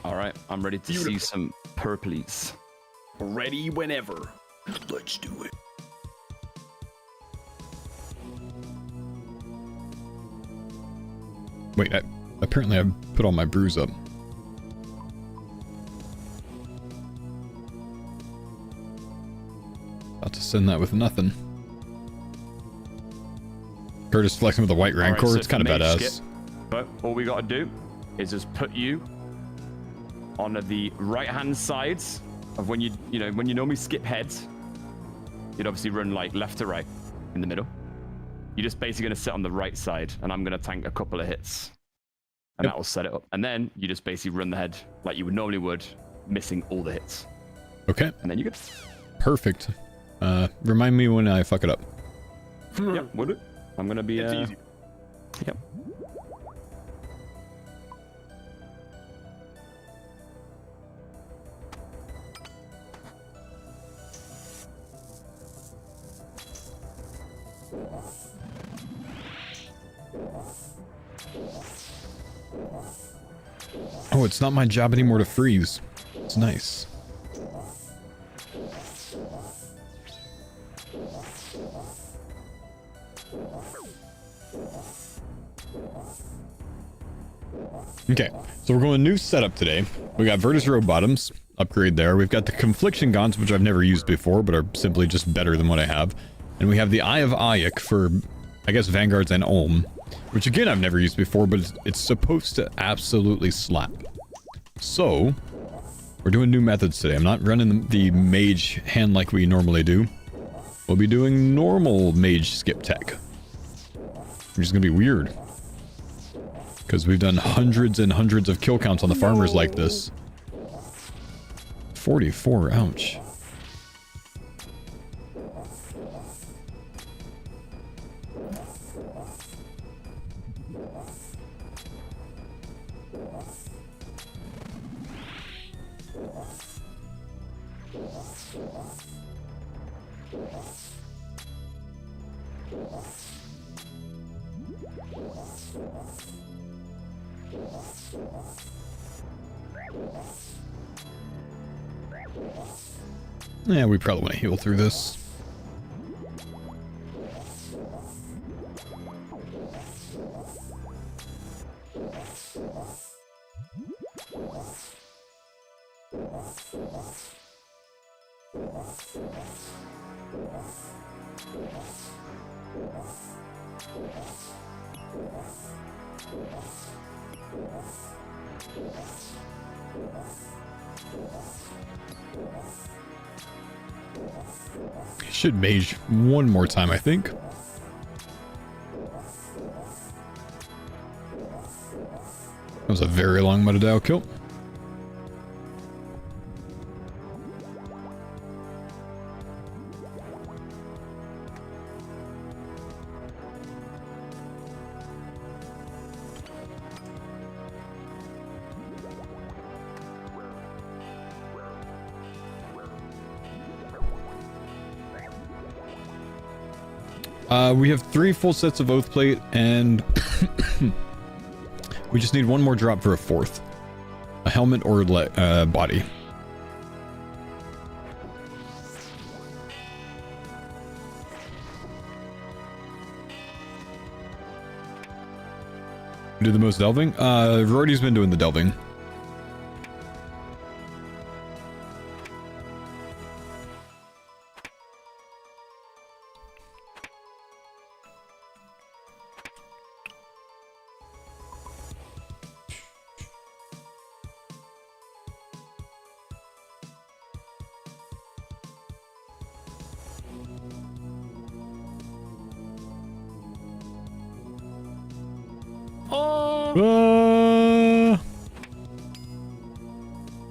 All right, I'm ready to see some purplies. Ready whenever. Let's do it. Wait, apparently I put all my brews up. About to send that with nothing. Curtis flexing with the white Rancor, Right, so it's kind of for mage badass. skip, but all we got to do is just put you on the right-hand sides of when you normally skip heads. You'd obviously run like left to right in the middle. You're just basically going to sit on the right side, and I'm going to tank a couple of hits. And that will set it up. And then you just basically run the head like you would normally would, missing all the hits. Okay. And then you're good. Perfect. Remind me when I fuck it up. Yep, would it? I'm going to be... It's easy. Yep. Oh, it's not my job anymore to freeze. It's nice. Okay, so we're going new setup today. We got Virtus Row bottoms, upgrade there. We've got the Confliction Gaunts, which I've never used before, but are simply just better than what I have. And we have the Eye of Ayek for, I guess, Vanguards and Ulm, which again I've never used before, but it's supposed to absolutely slap. So, we're doing new methods today. I'm not running the mage hand like we normally do. We'll be doing normal mage skip tech, which is going to be weird. Because we've done hundreds and hundreds of kill counts on the farmers like this. 44, ouch. Yeah, we probably want to heal through this. Should mage one more time, I think. That was a very long Metadao kill. We have 3 full sets of Oath Plate, and we just need one more drop for a 4th. A helmet or body. Do the most delving? Rory's been doing the delving.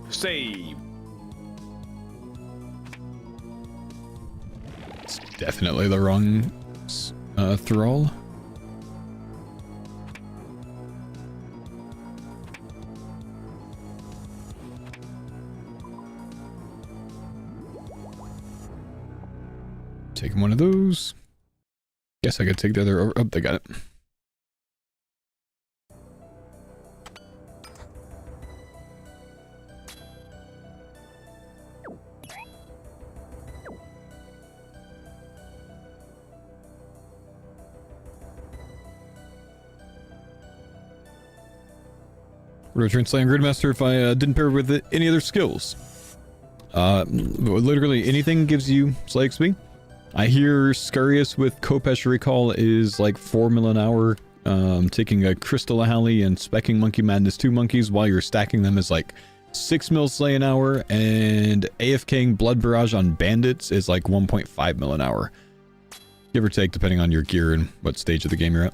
Save. It's definitely the wrong thrall. Taking one of those. Guess I could take the other over. Oh, they got it. Return Slam Gridmaster if I didn't pair with it, any other skills. Literally anything gives you Slay XP. I hear Scarius with Kopesh Recall is like 4 mil an hour. Taking a Crystal Alley and specking Monkey Madness 2 monkeys while you're stacking them is like 6 mil Slay an hour. And AFKing Blood Barrage on Bandits is like 1.5 mil an hour. Give or take depending on your gear and what stage of the game you're at.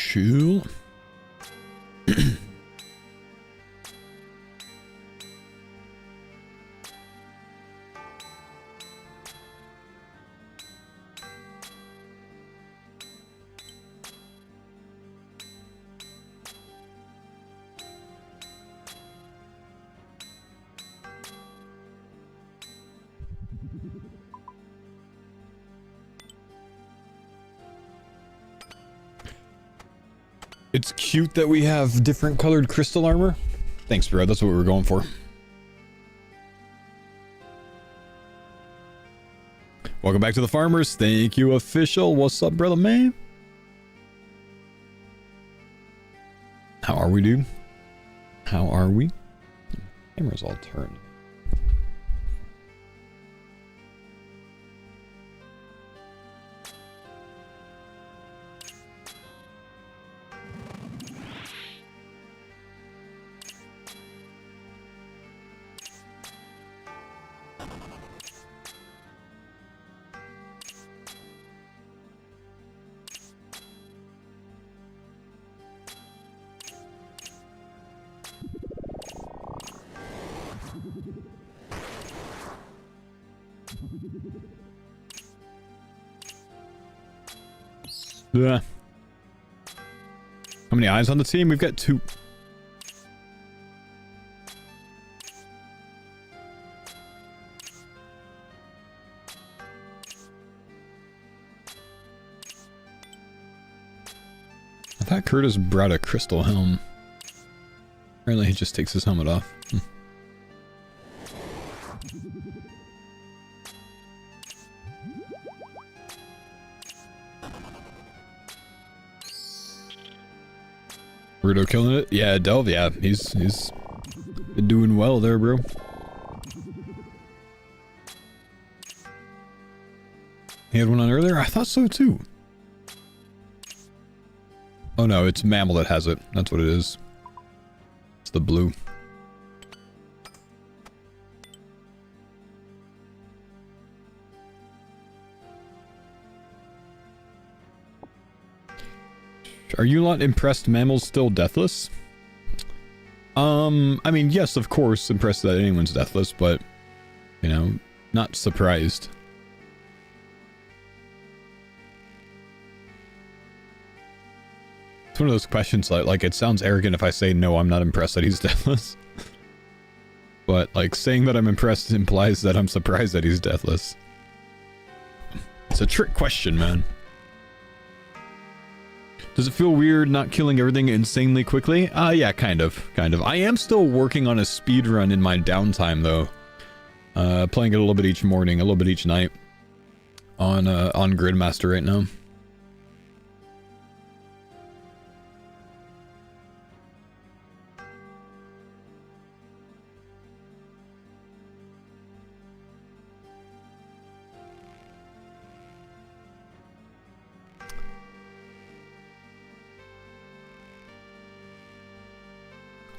chill. It's cute that we have different colored crystal armor. Thanks, bro. That's what we were going for. Welcome back to the farmers. Thank you, official. What's up, brother, man? How are we, dude? How are we? Camera's all turned. Yeah. How many eyes on the team? We've got 2. I thought Curtis brought a crystal helm. Apparently he just takes his helmet off. Rudo killing it. Yeah, Delve, yeah. He's been doing well there, bro. He had one on earlier? I thought so too. Oh no, it's Mammal that has it. That's what it is. It's the blue. Are you not impressed Mammal's still deathless? I mean, yes, of course, impressed that anyone's deathless, but, you know, not surprised. It's one of those questions like it sounds arrogant if I say no, I'm not impressed that he's deathless. But, like, saying that I'm impressed implies that I'm surprised that he's deathless. It's a trick question, man. Does it feel weird not killing everything insanely quickly? Yeah, kind of. I am still working on a speed run in my downtime, though. Playing it a little bit each morning, a little bit each night. On Gridmaster right now.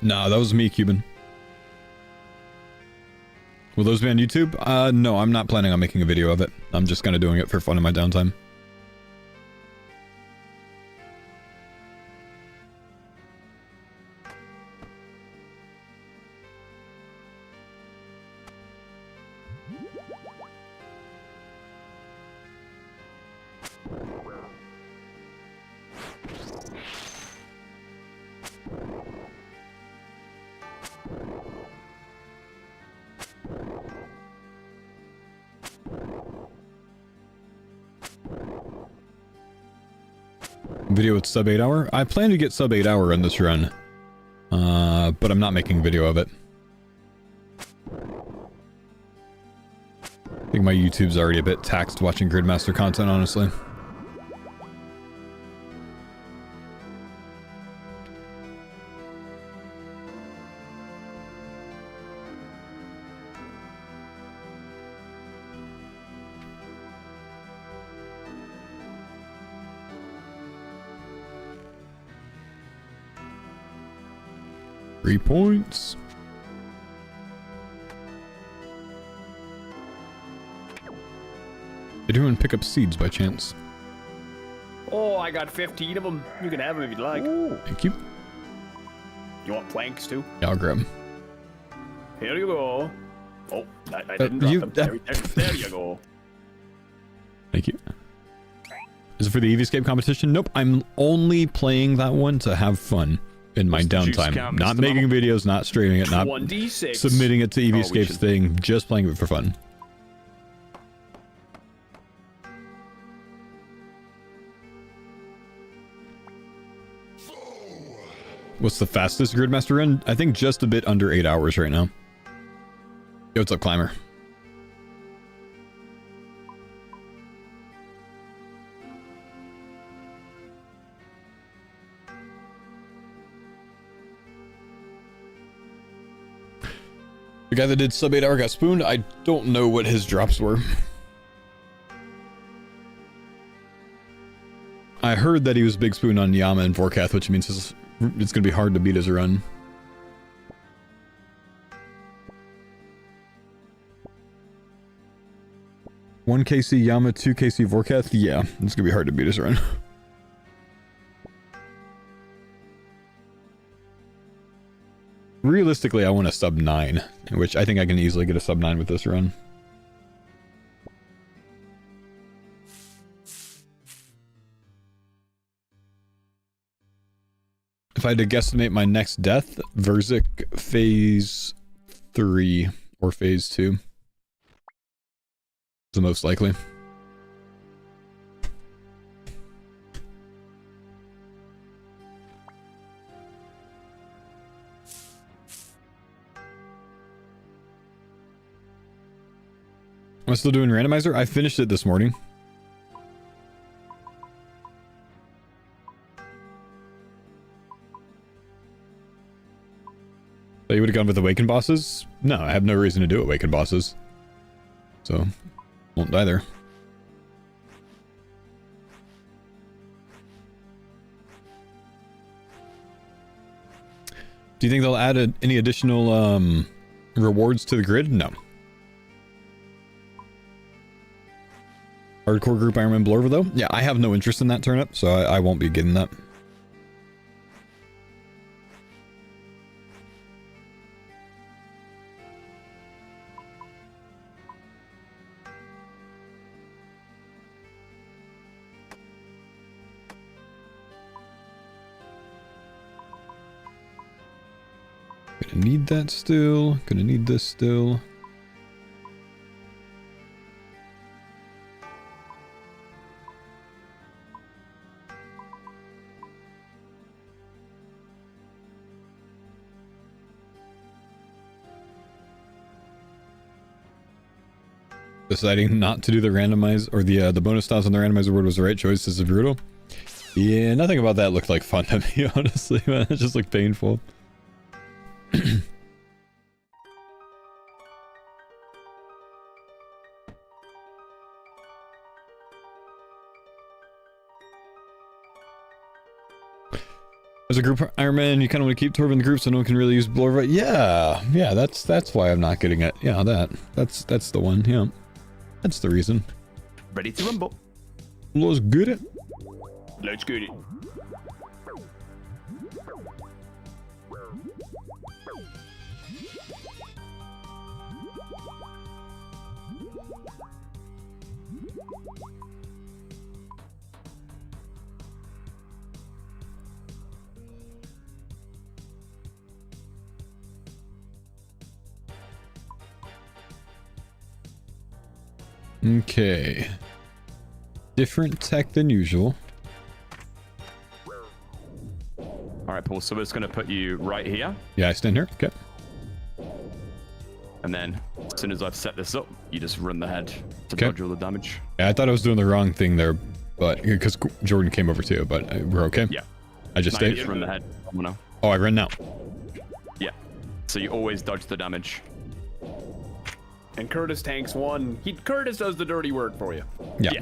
Nah, that was me, Cuban. Will those be on YouTube? No, I'm not planning on making a video of it. I'm just kind of doing it for fun in my downtime. Video with sub 8 hour? I plan to get sub 8 hour in this run. But I'm not making a video of it. I think my YouTube's already a bit taxed watching Gridmaster content, honestly. Three points. Did anyone pick up seeds by chance? Oh, I got 15 of them. You can have them if you'd like. Thank you. You want planks too? Yeah, I'll grab them. Here you go. Oh, I didn't drop them. There you go. Thank you. Is it for the EV-scape competition? Nope. I'm only playing that one to have fun in my downtime. Not making videos, not streaming it, not 1d6. submitting it to EV-scape's thing. Just playing it for fun. What's the fastest Gridmaster run? I think just a bit under 8 hours right now. Yo, what's up, Climber? The guy that did sub 8 hour got spooned. I don't know what his drops were. I heard that he was big spoon on Yama and Vorkath, which means it's going to be hard to beat his run. One KC Yama, 2 KC Vorkath. Yeah, it's going to be hard to beat his run. Realistically, I want a sub 9, which I think I can easily get a sub 9 with this run. If I had to guesstimate my next death, Verzik phase 3 or phase 2 is the most likely. Am I still doing randomizer? I finished it this morning. So you would have gone with Awaken bosses? No, I have no reason to do Awaken bosses. So, won't die there. Do you think they'll add any additional rewards to the grid? No. Hardcore group Ironman Blorver though? Yeah, I have no interest in that turnip, so I won't be getting that. Gonna need that still. Gonna need this still. Deciding not to do the randomize or the bonus styles on the randomizer board was the right choice. This is brutal. Yeah, nothing about that looked like fun to me, honestly, man. It just looked painful. As a group Ironman, you kind of want to keep Torb in the group so no one can really use Blorva. Yeah, that's why I'm not getting it. Yeah, that's the one. Yeah, that's the reason. Ready to rumble. Let's get it. Let's get it. Okay. Different tech than usual. Alright, Paul, so we're just going to put you right here. Yeah, I stand here. Okay. And then, as soon as I've set this up, you just run the head to dodge all the damage. Yeah, I thought I was doing the wrong thing there, but because Jordan came over too, but we're okay. Yeah. I just stayed. Just run the head. Oh, I run now. Yeah. So you always dodge the damage. And Curtis tanks one. Curtis does the dirty work for you. Yeah.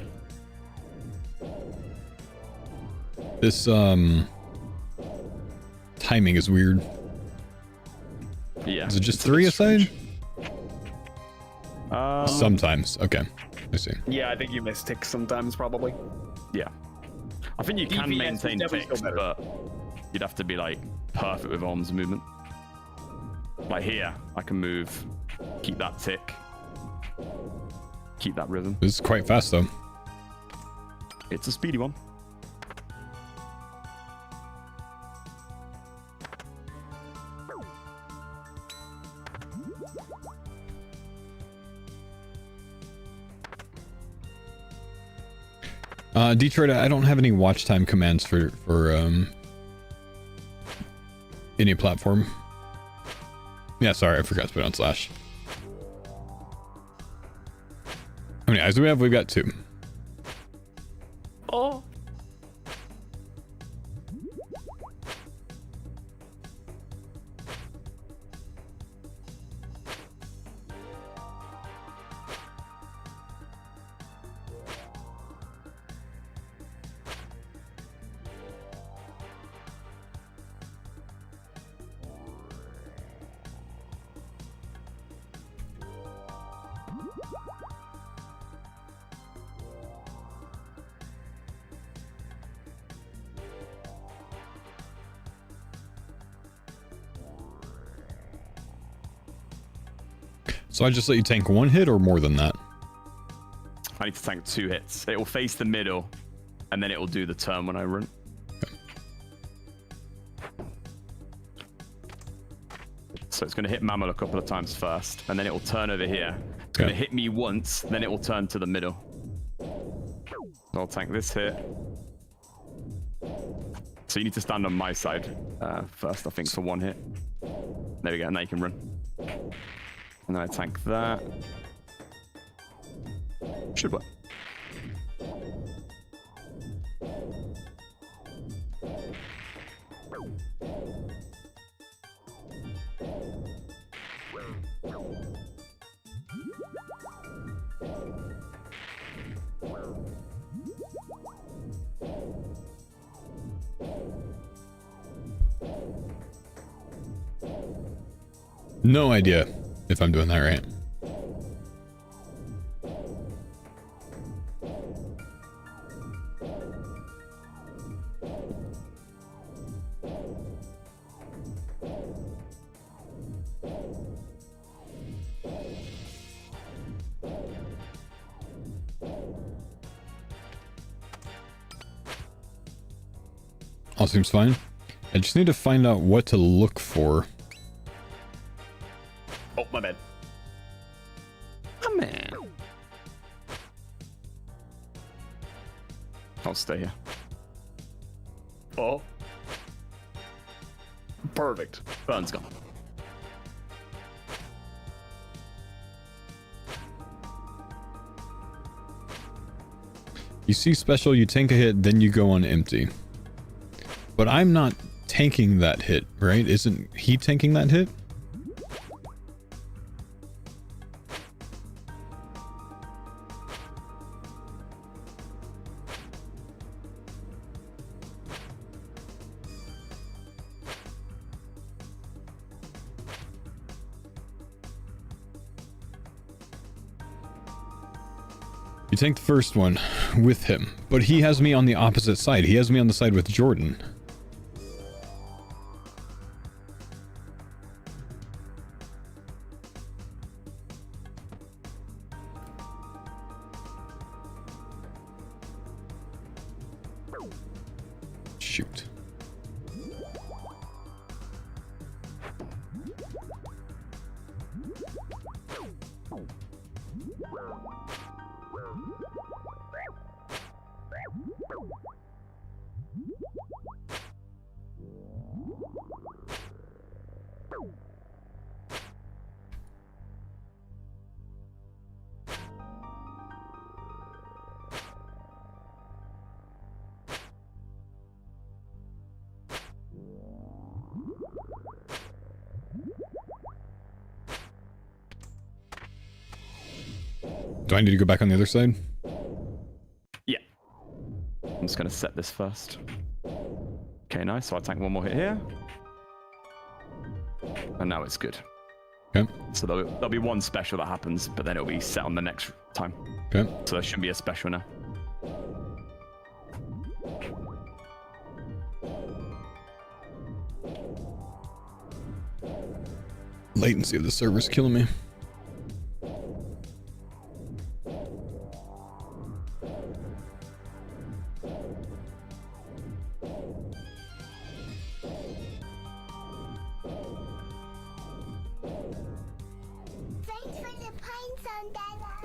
This timing is weird. Yeah. Is it just 3 aside? Strange. Sometimes. Okay. I see. Yeah, I think you miss ticks sometimes, probably. Yeah. I think you can DPS is maintain definitely ticks, still better. but you'd have to be like perfect with arms movement. Like here, I can move, keep that tick, keep that rhythm. This is quite fast though. It's a speedy one. Detroit, I don't have any watch time commands for any platform. Yeah, sorry, I forgot to put on slash. How many eyes do we have? We've got 2. Oh. So I just let you tank 1 hit or more than that? I need to tank 2 hits. It will face the middle, and then it will do the turn when I run. Okay. So it's going to hit Mammal a couple of times first, and then it will turn over here. It's going to hit me once, then it will turn to the middle. So I'll tank this hit. So you need to stand on my side first, I think, for 1 hit. There we go, now you can run. And then I tank that. Should work. No idea if I'm doing that right. All seems fine. I just need to find out what to look for. Oh, my bad. Oh, man. I'll stay here. Oh. Perfect. Burn's gone. You see special, you tank a hit, then you go on empty. But I'm not tanking that hit, right? Isn't he tanking that hit? You tank the first one with him, but he has me on the opposite side. He has me on the side with Jordan. Shoot. Do I need to go back on the other side? Yeah. I'm just going to set this first. Okay, nice. So I'll tank 1 more hit here. And now it's good. Okay. So there'll be 1 special that happens, but then it'll be set on the next time. Okay. So there shouldn't be a special now. Latency of the server's killing me.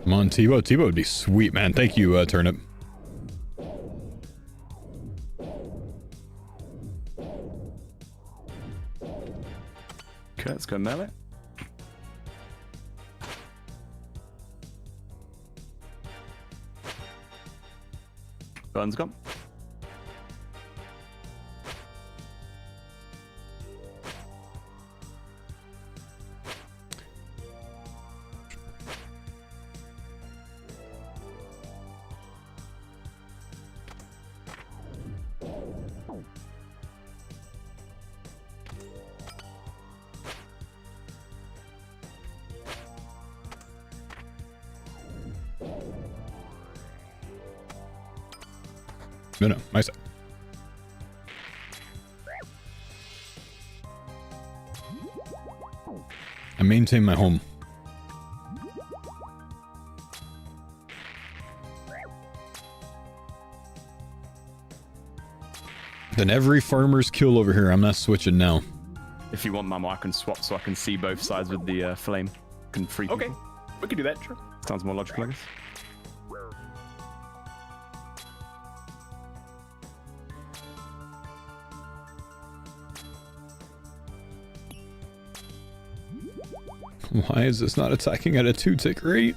Come on, Tebow. Tebow would be sweet, man. Thank you, Turnip. Okay, let's go melee. Burn's gone. No, my side. I maintain my home. Then every farmer's kill over here. I'm not switching now. If you want, Mamo, I can swap so I can see both sides with the flame. Can free people. Okay, we can do that. Sure. Sounds more logical, I guess. Why is this not attacking at a 2-tick rate?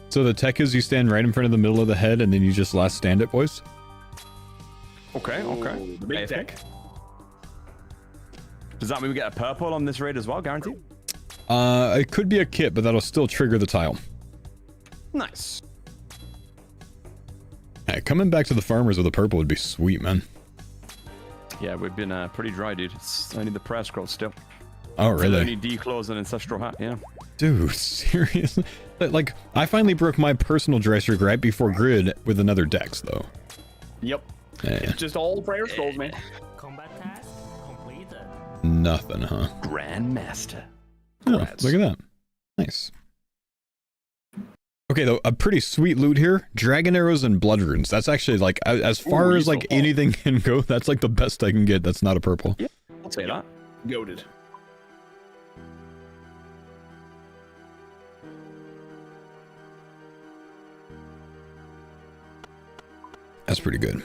So the tech is you stand right in front of the middle of the head and then you just last stand it, boys? Okay, okay. Ooh, the big tech. Does that mean we get a purple on this raid as well, guaranteed? It could be a kit, but that'll still trigger the tile. Nice. Hey, coming back to the farmers with a purple would be sweet, man. Yeah, we've been pretty dry, dude. It's only the prayer scroll still. Oh, really? Only D-claws and ancestral hat, yeah. Dude, seriously? Like, I finally broke my personal dry streak right before grid with another dex, though. Yep. Yeah. It's just all prayer scrolls, man. Combat task completed. Nothing, huh? Grandmaster. Oh, look at that. Nice. Okay, though, a pretty sweet loot here. Dragon arrows and blood runes. That's actually, like, as far as, like, anything can go, that's, like, the best I can get. That's not a purple. Yeah, I'll say that. Goated. That's pretty good.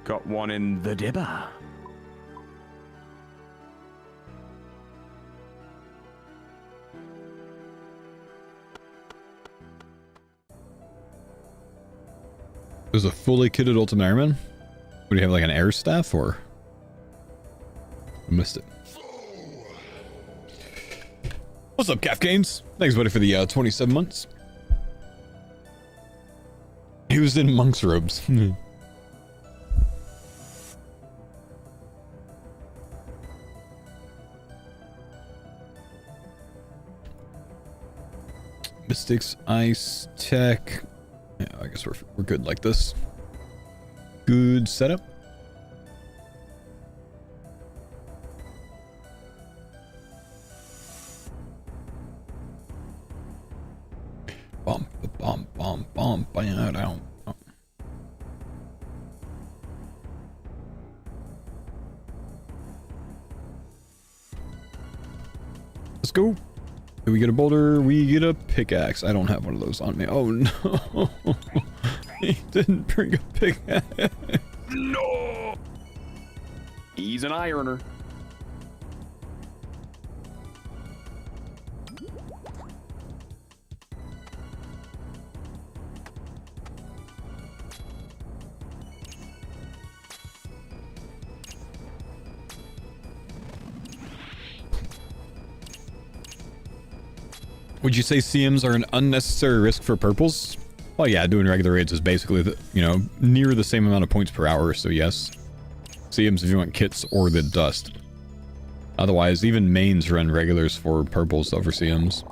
Got one in the dibber. There's a fully kitted Ultimate Ironman? What do you have, like an air staff, or? I missed it. What's up, Kafkanes? Thanks, buddy, for the 27 months. He was in monk's robes. Mystics, Ice, Tech. Yeah, I guess we're good like this. Good setup. Bum, bum, bum, bum, bam, bam. Let's go. We get a boulder, we get a pickaxe. I don't have one of those on me. Oh no. He didn't bring a pickaxe. No. He's an ironer. Would you say CMs are an unnecessary risk for purples? Well, yeah, doing regular raids is basically, near the same amount of points per hour, so yes. CMs if you want kits or the dust. Otherwise, even mains run regulars for purples over CMs.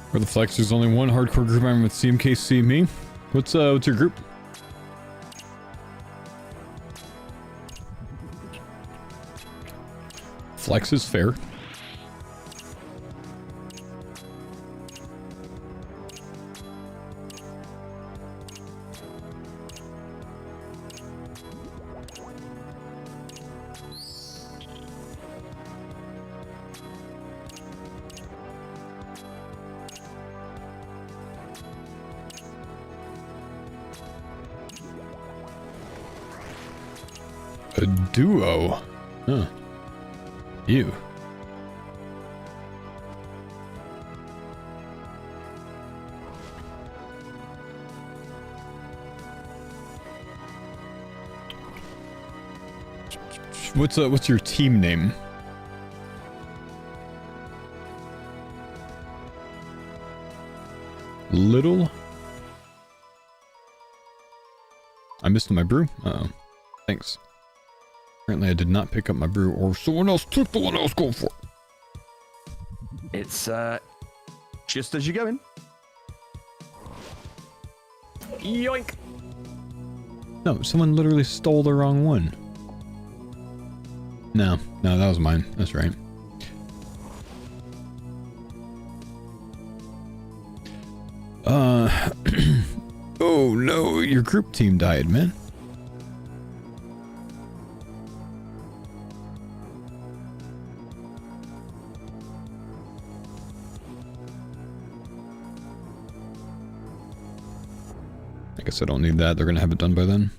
For the flex, there's only one hardcore group I'm with CMKC me. What's your group? Flex is fair. A duo? Huh. You. What's your team name? Little? I missed my brew? Uh-oh. Thanks. Apparently I did not pick up my brew, or someone else took the one I was going for. It's, just as you go in. Yoink! No, someone literally stole the wrong one. No, that was mine. That's right. Oh no, your group team died, man. I guess I don't need that. They're gonna have it done by then.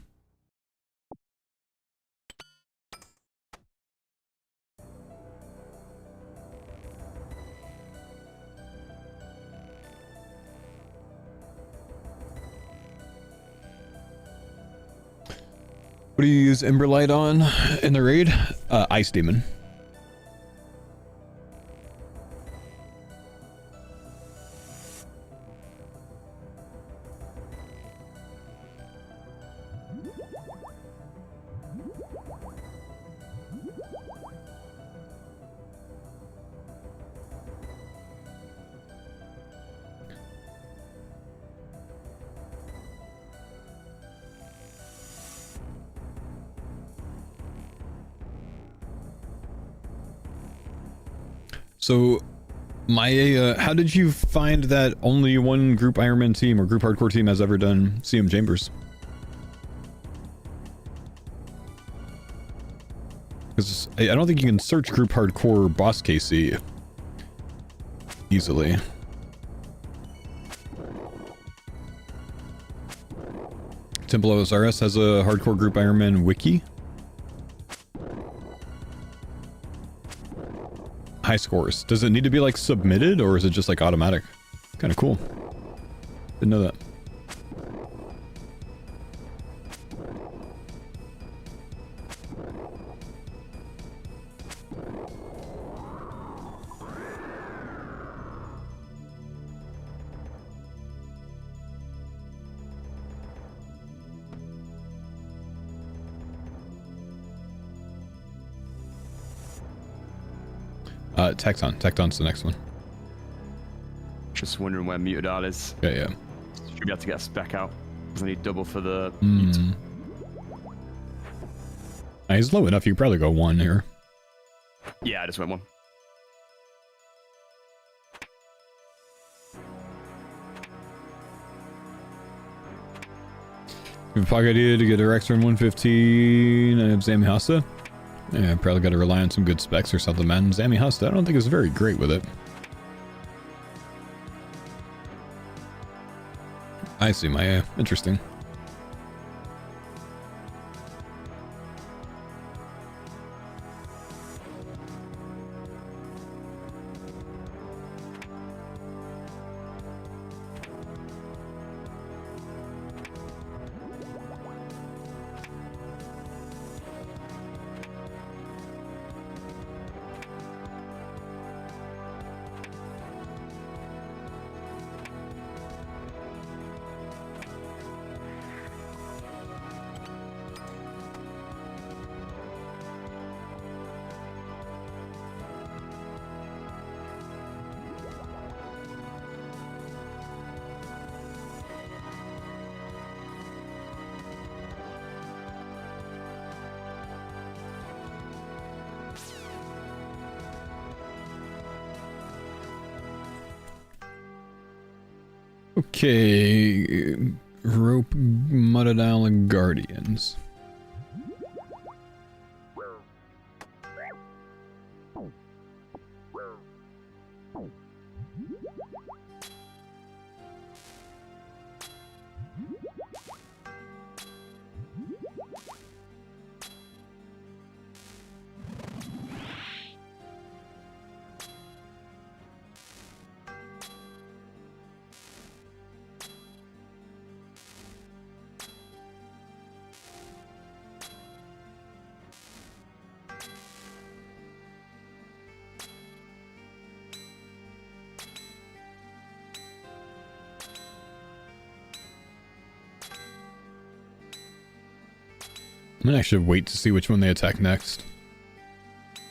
What do you use Emberlight on in the raid? Ice Demon. So, how did you find that only one group Ironman team or group hardcore team has ever done CM Chambers? Because I don't think you can search group hardcore boss KC easily. Temple OSRS has a hardcore group Ironman wiki. High scores. Does it need to be like submitted or is it just like automatic? Kind of cool. Didn't know that. Tecton's the next one. Just wondering where Mutadal is. Yeah. Should be able to get a spec out. Because I need double for the He's low enough, you could probably go one here. Yeah, I just went one. You have a pocket idea to get a Rexer in 115 and Zamihasa? Yeah, probably got to rely on some good specs or something, man. Zami Hust, I don't think is very great with it. I see, Maya. Interesting. Okay, rope Muddadal Guardians. I'm gonna actually wait to see which one they attack next.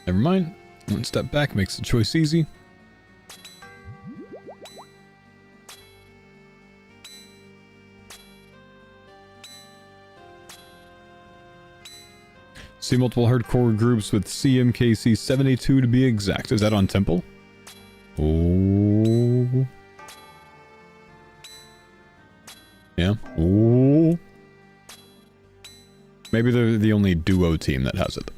Never mind. One step back makes the choice easy. See multiple hardcore groups with CMKC 72 to be exact. Is that on Temple? Oh. Yeah. Oh. Maybe they're the only duo team that has it.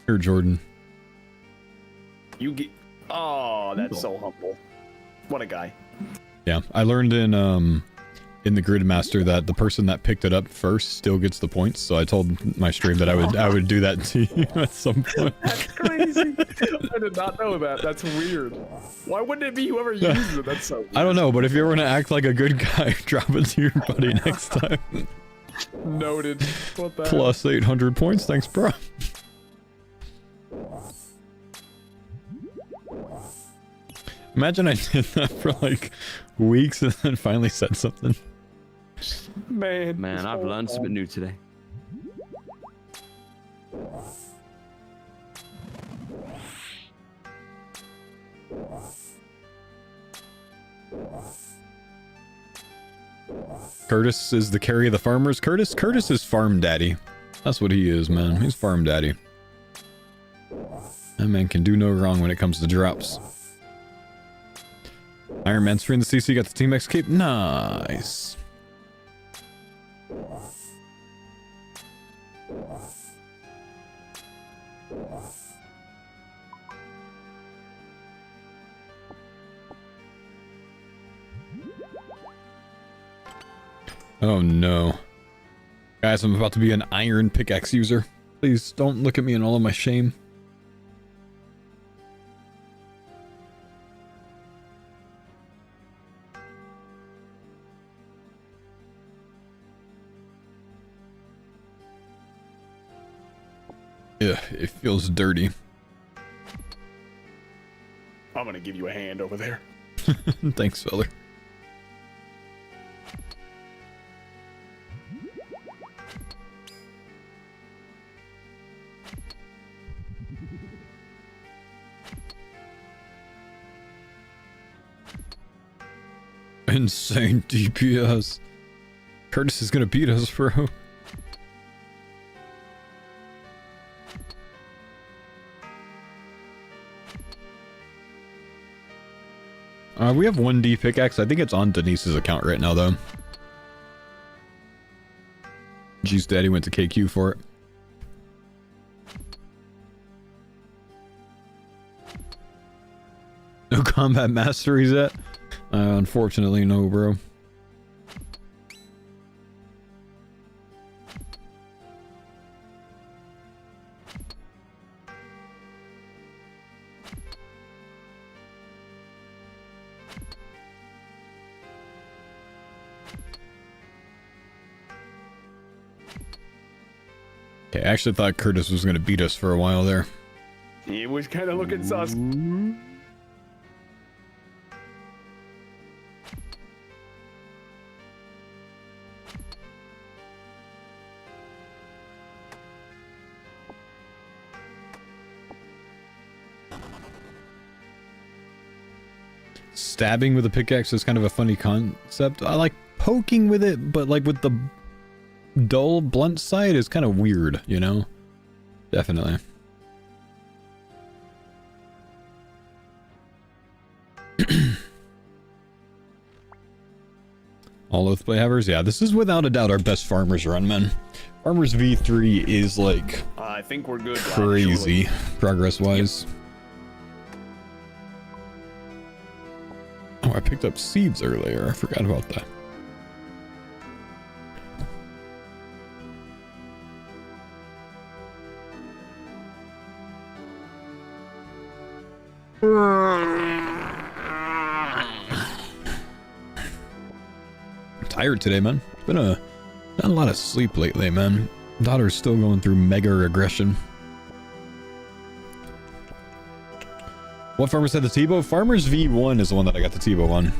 Here, Jordan. You get. Oh, that's so humble. What a guy. Yeah, I learned in the Gridmaster that the person that picked it up first still gets the points. So I told my stream that I would do that to you at some point. That's crazy. I did not know that. That's weird. Why wouldn't it be whoever uses it? That's so weird. I don't know, but if you ever want to act like a good guy, drop it to your buddy next time. Noted. What the Plus 800 points, thanks, bro. Imagine I did that for like weeks and then finally said something. Man, I've learned something new today. Curtis is the carry of the farmers. Curtis is farm daddy. That's what he is, man. He's farm daddy. That man can do no wrong when it comes to drops. Iron Man's free in the CC, got the Team X cape. Nice. Oh no. Guys, I'm about to be an iron pickaxe user. Please don't look at me in all of my shame. Yeah, it feels dirty. I'm gonna give you a hand over there. Thanks, fella. Insane DPS. Curtis is gonna beat us, bro. We have 1D pickaxe. I think it's on Denise's account right now, though. G's daddy went to KQ for it. No combat masteries yet? Unfortunately, no, bro. Okay, I actually thought Curtis was going to beat us for a while there. He was kind of looking sus. Stabbing with a pickaxe is kind of a funny concept. I like poking with it, but like with the dull, blunt side is kind of weird, you know? Definitely. All Oath Play Havers? Yeah, this is without a doubt our best Farmers run, man. Farmers V3 is like... I think we're good. crazy, progress-wise. Yep. Oh, I picked up seeds earlier. I forgot about that. I'm tired today, man. It's been not a lot of sleep lately, man. Daughter's still going through mega regression. What farmers had the Tebow? Farmers V1 is the one that I got the Tebow on.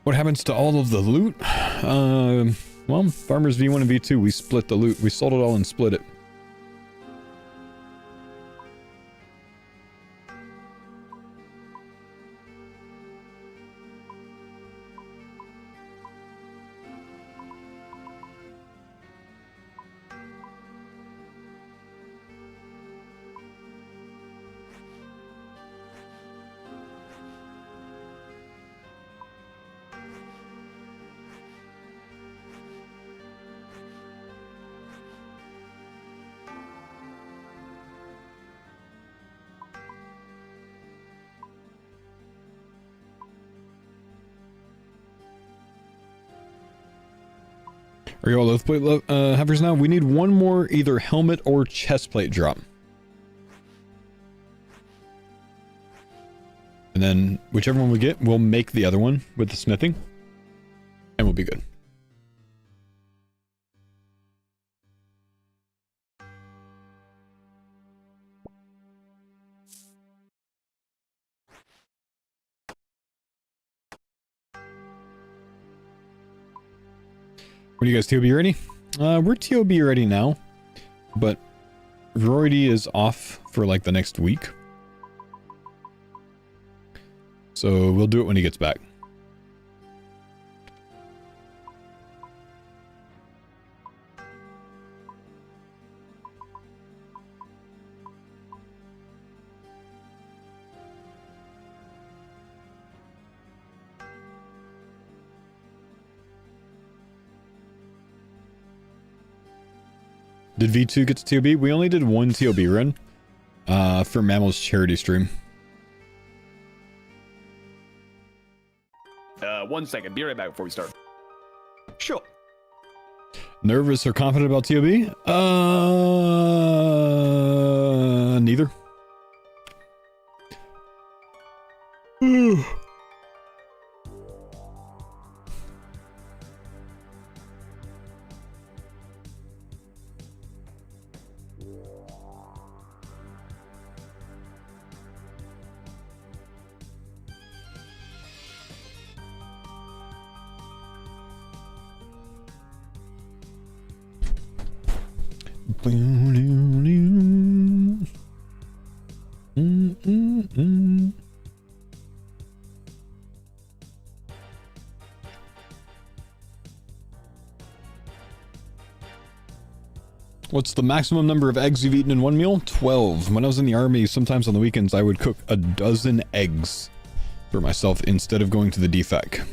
What happens to all of the loot? Well, Farmers V1 and V2, we split the loot. We sold it all and split it. Are you all Oath Plate havers now? We need one more either helmet or chest plate drop. And then whichever one we get, we'll make the other one with the smithing. And we'll be good. What are you guys, TOB ready? We're TOB ready now, but Rory is off for like the next week. So we'll do it when he gets back. Did V2 get to TOB? We only did one TOB run for Mammal's charity stream. 1 second. Be right back before we start. Sure. Nervous or confident about TOB? Neither. What's the maximum number of eggs you've eaten in one meal? 12. When I was in the army, sometimes on the weekends, I would cook a dozen eggs for myself instead of going to the DFAC.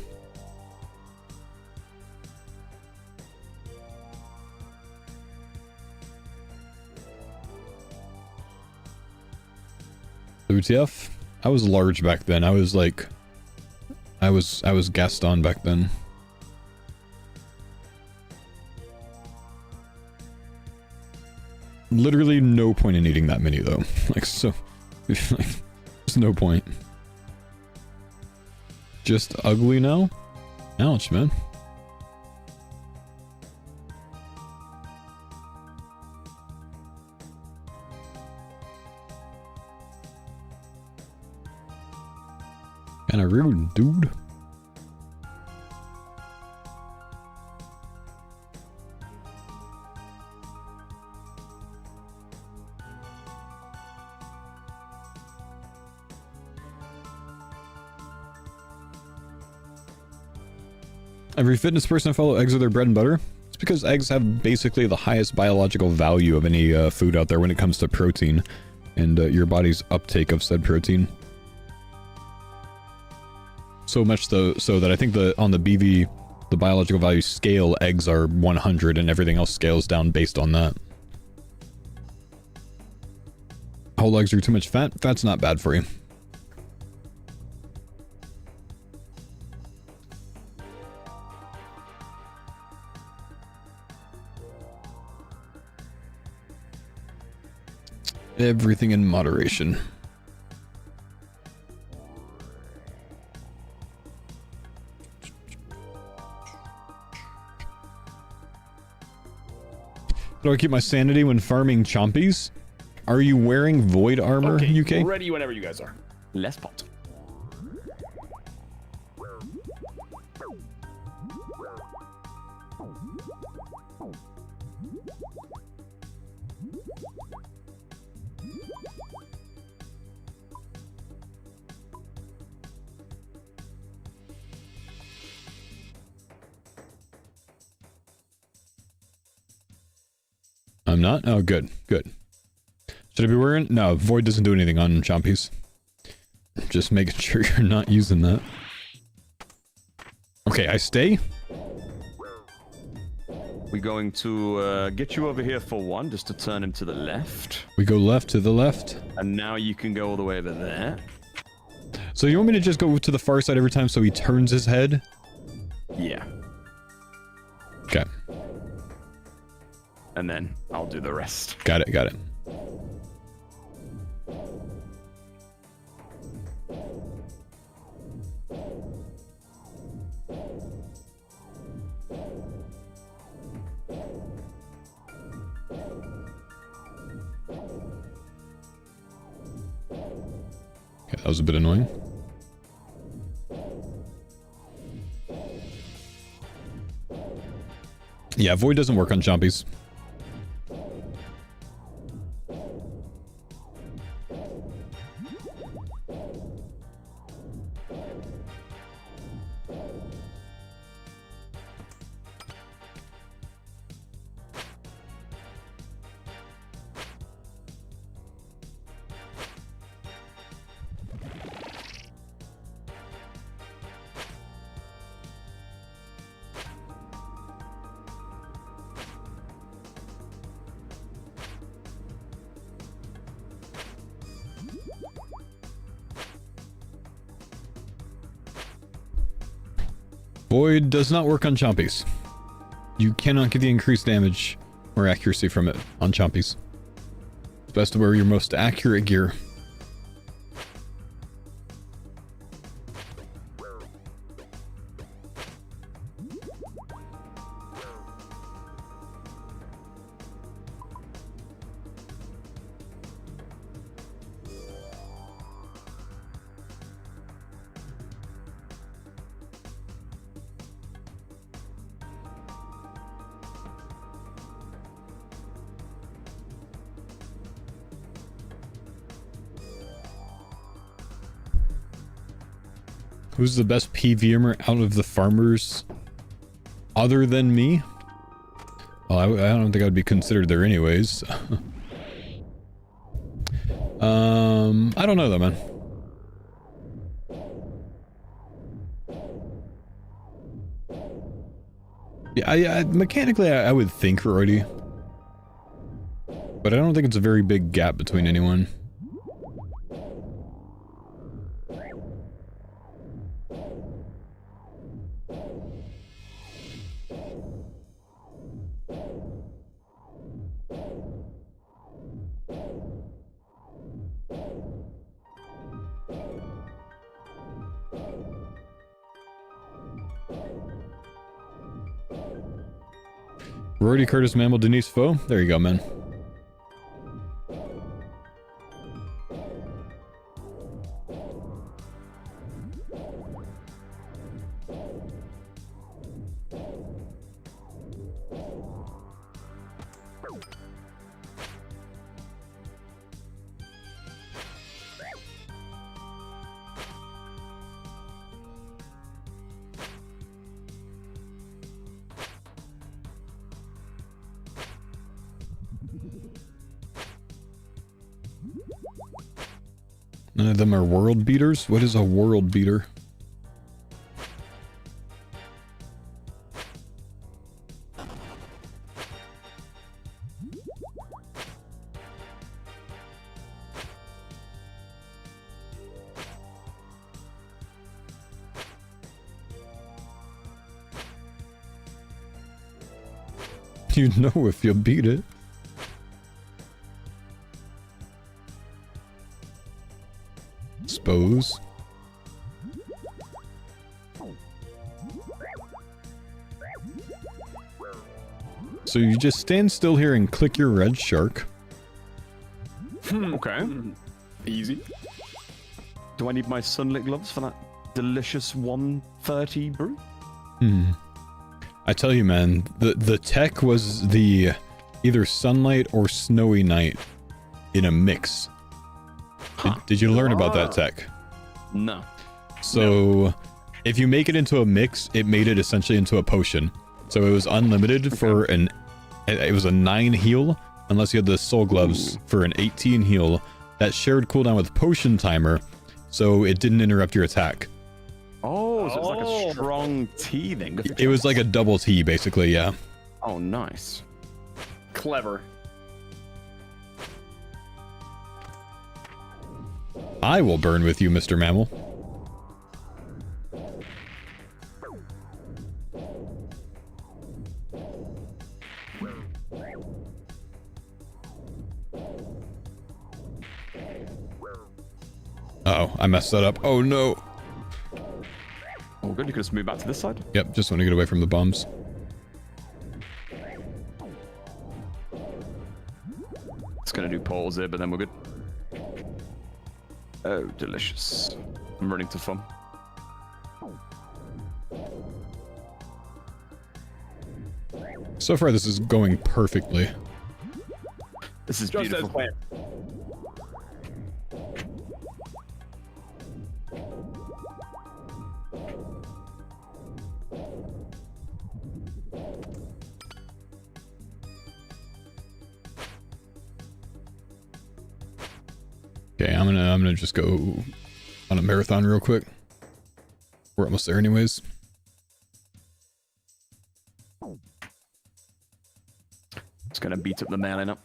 WTF? I was large back then. I was like... I was Gaston back then. Literally no point in eating that many though. Like, so... like, there's no point. Just ugly now? Ouch, man. Kinda rude, dude. Every fitness person I follow, eggs are their bread and butter. It's because eggs have basically the highest biological value of any food out there when it comes to protein and your body's uptake of said protein. So much so that I think on the BV, the biological value scale, eggs are 100 and everything else scales down based on that. Whole eggs are too much fat. Fat's not bad for you. Everything in moderation. How do I keep my sanity when farming chompies? Are you wearing void armor, Okay, UK? ready whenever you guys are. Less pot. I'm not? Oh, good, good. Should I be wearing? No, void doesn't do anything on chompies. Just making sure you're not using that. Okay, I stay. We're going to get you over here for one, just to turn him to the left. We go left to the left. And now you can go all the way over there. So you want me to just go to the far side every time so he turns his head? Yeah. Okay. And then I'll do the rest. Got it, got it. Okay, that was a bit annoying. Yeah, void doesn't work on chompies. Void does not work on chompies. You cannot get the increased damage or accuracy from it on chompies. It's best to wear your most accurate gear. Who's the best PVMer out of the farmers other than me? Well, I don't think I'd be considered there anyways. I don't know though, man. Yeah, mechanically I would think already. But I don't think it's a very big gap between anyone. Rory, Curtis, Mammal, Denise, Faux. There you go, man. None of them are world beaters? What is a world beater? You know if you beat it. Suppose. So you just stand still here and click your red shark. Okay. Easy. Do I need my sunlit gloves for that delicious 130 brew? I tell you, man, the tech was the either sunlight or snowy night in a mix. Did you learn about that tech? No. So, if you make it into a mix, it made it essentially into a potion. So it was unlimited for it was a 9 heal, unless you had the soul gloves for an 18 heal. That shared cooldown with potion timer, so it didn't interrupt your attack. Oh, so it's like a strong T then. It was like a double T, basically, yeah. Oh, nice. Clever. I will burn with you, Mr. Mammal. Uh-oh, I messed that up. Oh, no. Oh, good. You could just move back to this side. Yep, just want to get away from the bombs. It's going to do portals here, but then we're good. Oh, delicious. I'm running to fun. So far, this is going perfectly. This is Just beautiful. as planned. Okay, I'm gonna just go on a marathon real quick. We're almost there anyways. It's gonna beat up the melee up.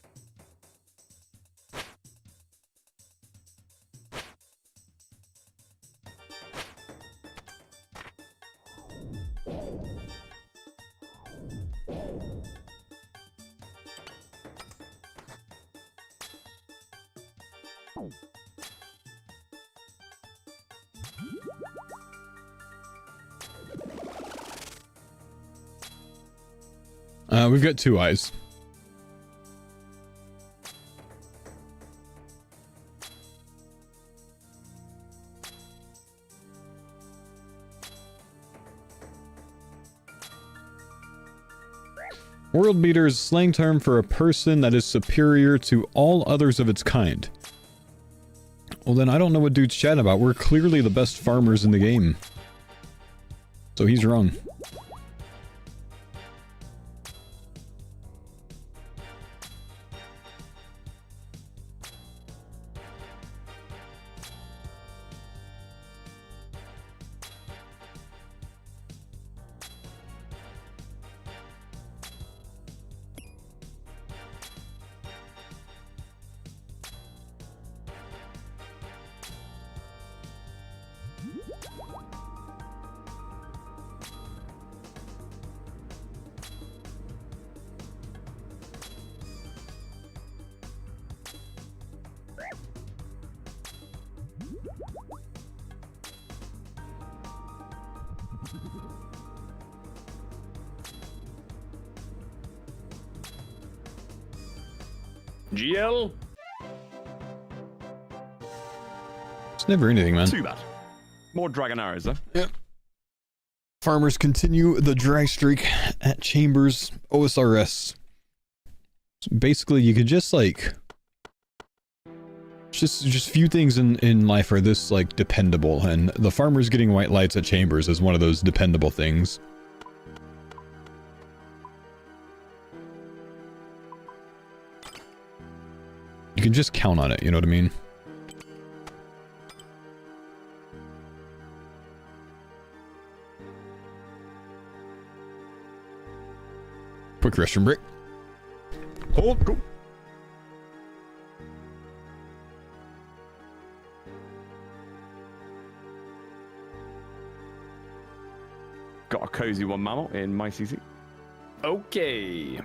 We've got 2 eyes. World beater is a slang term for a person that is superior to all others of its kind. Well then, I don't know what dude's chatting about. We're clearly the best farmers in the game. So he's wrong. GL. It's never anything, man. Too bad. More dragon arrows, though. Yep. Farmers continue the dry streak at Chambers OSRS. So basically, you could just like... Just few things in life are this like dependable, and the farmers getting white lights at Chambers is one of those dependable things. You can just count on it, you know what I mean? Quick restroom break. Oh, cool. Got a cozy one mammal in my CC. Okay.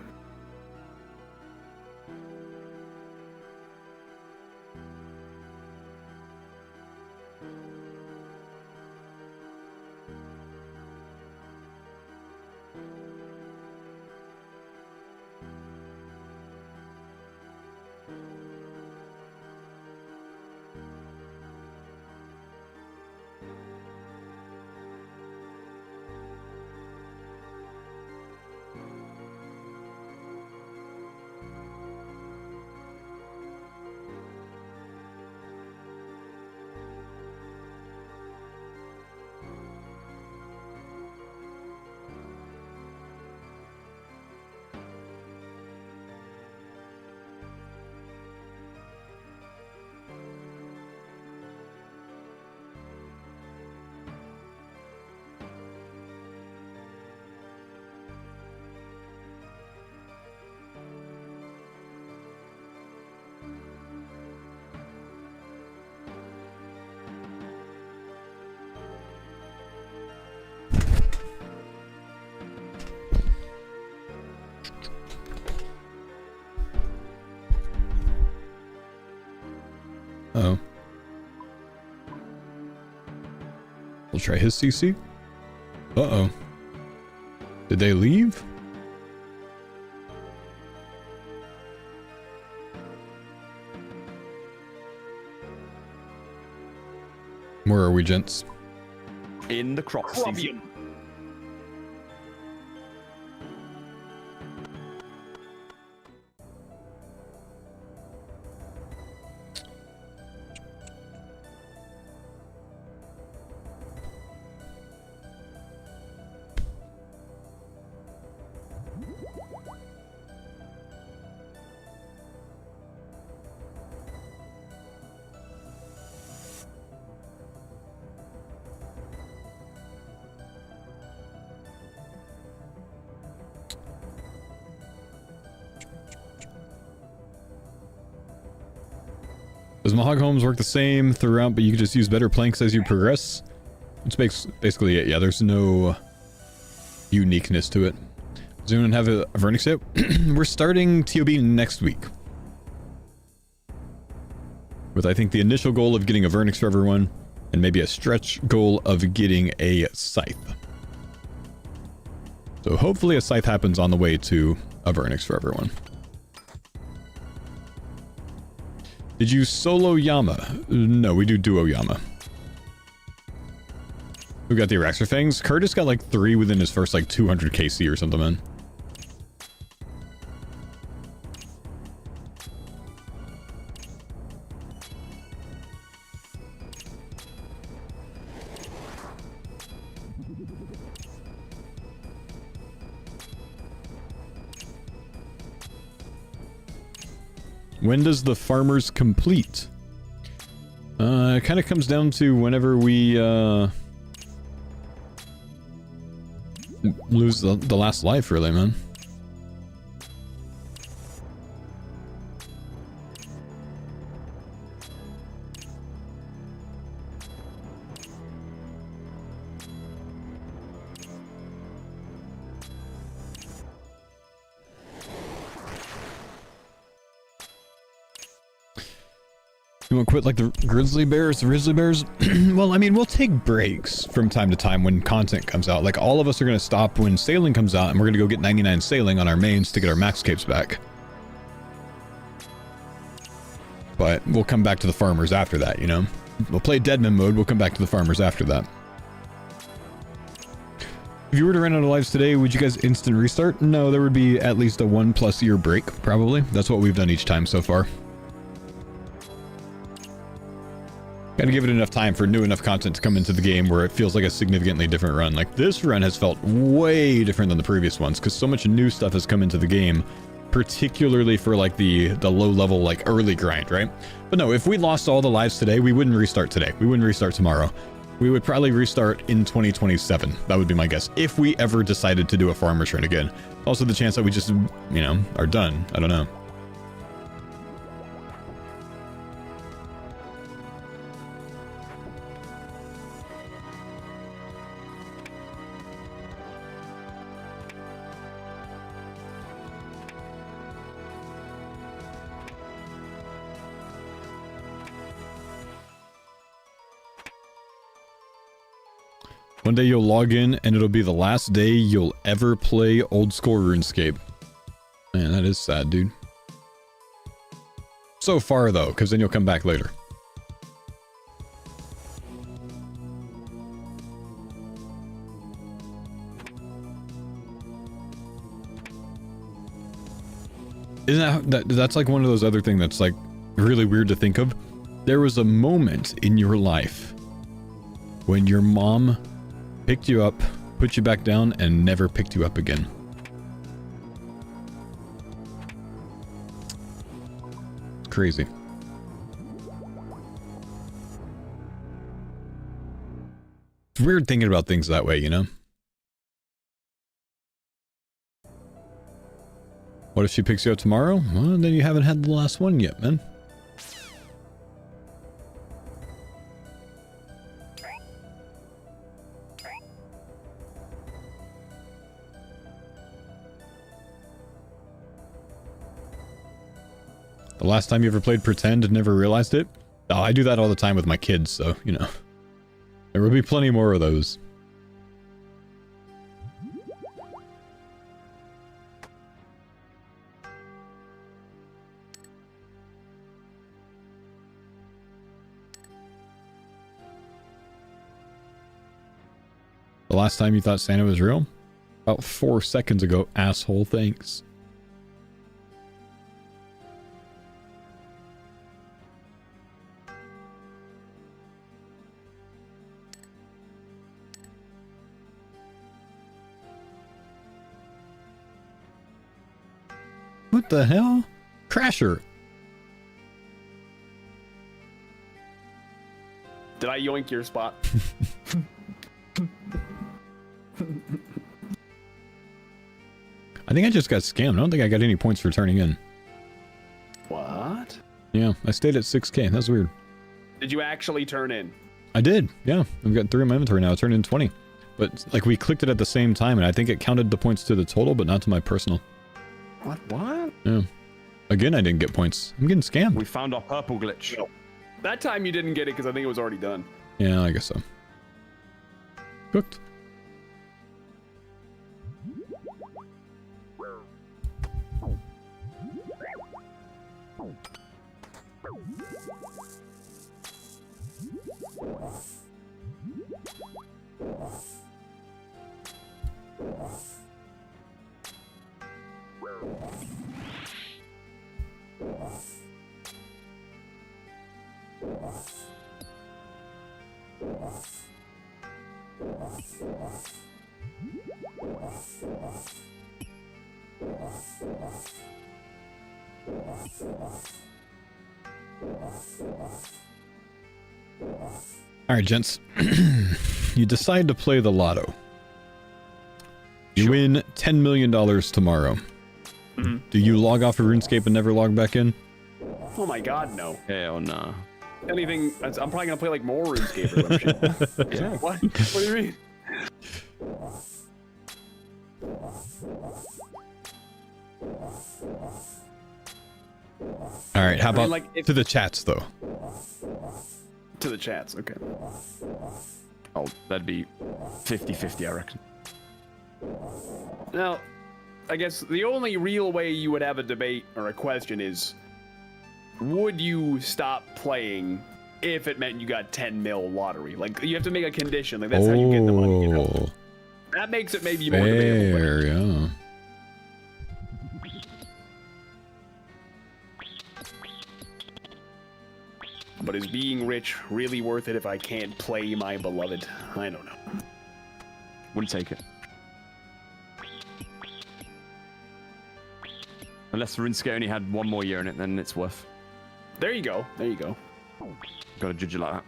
Uh-oh. We'll try his CC. Uh-oh. Did they leave? Where are we, gents? In the crop season. Does Mahog Homes work the same throughout, but you can just use better planks as you progress? It's basically it, yeah. There's no uniqueness to it. Does anyone have a Vernix yet? We're starting TOB next week. With, I think, the initial goal of getting a Vernix for everyone, and maybe a stretch goal of getting a Scythe. So hopefully a Scythe happens on the way to a Vernix for everyone. Did you solo Yama? No, we do duo Yama. Who got the Araxer Fangs? Curtis got like 3 within his first like 200 KC or something, man. When does the farmers complete? It kind of comes down to whenever we lose the last life, really, man. You want to quit like the grizzly bears? Well, I mean, we'll take breaks from time to time when content comes out. Like, all of us are going to stop when sailing comes out, and we're going to go get 99 sailing on our mains to get our max capes back. But we'll come back to the farmers after that, you know? We'll play Deadman mode, we'll come back to the farmers after that. If you were to run out of lives today, would you guys instant restart? No, there would be at least a 1+ year break, probably. That's what we've done each time so far. Gotta give it enough time for new enough content to come into the game where it feels like a significantly different run. Like, this run has felt way different than the previous ones, because so much new stuff has come into the game, particularly for, like, the low-level, like, early grind, right? But no, if we lost all the lives today, we wouldn't restart today. We wouldn't restart tomorrow. We would probably restart in 2027. That would be my guess, if we ever decided to do a farmer's run again. Also, the chance that we just, you know, are done. I don't know. One day you'll log in and it'll be the last day you'll ever play old school RuneScape. Man, that is sad, dude. So far though, because then you'll come back later. Isn't that's like one of those other things that's like really weird to think of? There was a moment in your life when your mom picked you up, put you back down, and never picked you up again. Crazy. It's weird thinking about things that way, you know? What if she picks you up tomorrow? Well, then you haven't had the last one yet, man. The last time you ever played Pretend and never realized it? Oh, I do that all the time with my kids, so, you know. There will be plenty more of those. The last time you thought Santa was real? About 4 seconds ago, asshole, thanks. What the hell? Crasher. Did I yoink your spot? I think I just got scammed. I don't think I got any points for turning in. What? Yeah, I stayed at 6k. That's weird. Did you actually turn in? I did. Yeah, I've got 3 in my inventory now. I turned in 20. But, like, we clicked it at the same time, and I think it counted the points to the total, but not to my personal. What? Yeah. Again, I didn't get points. I'm getting scammed. We found our purple glitch. No. That time you didn't get it because I think it was already done. Yeah, I guess so. Cooked. All right, gents. You decide to play the lotto. You win $10 million tomorrow. Do you log off of RuneScape and never log back in? Oh my god, no. Hell no. Anything, I'm probably gonna play like more RuneScape or some shit. Yeah. What? What do you mean? All right, how I mean, about like, to the chats, though? To the chats, okay. Oh, that'd be 50-50, I reckon. Now, I guess the only real way you would have a debate or a question is, would you stop playing if it meant you got 10 mil lottery? Like, you have to make a condition. Like, that's how you get the money, you know? That makes it maybe more debatable. Fair, yeah. But is being rich really worth it if I can't play my beloved? I don't know. Wouldn't take it. Unless RuneScape only had one more year in it, then it's worth. There you go. There you go. Gotta judge it like that.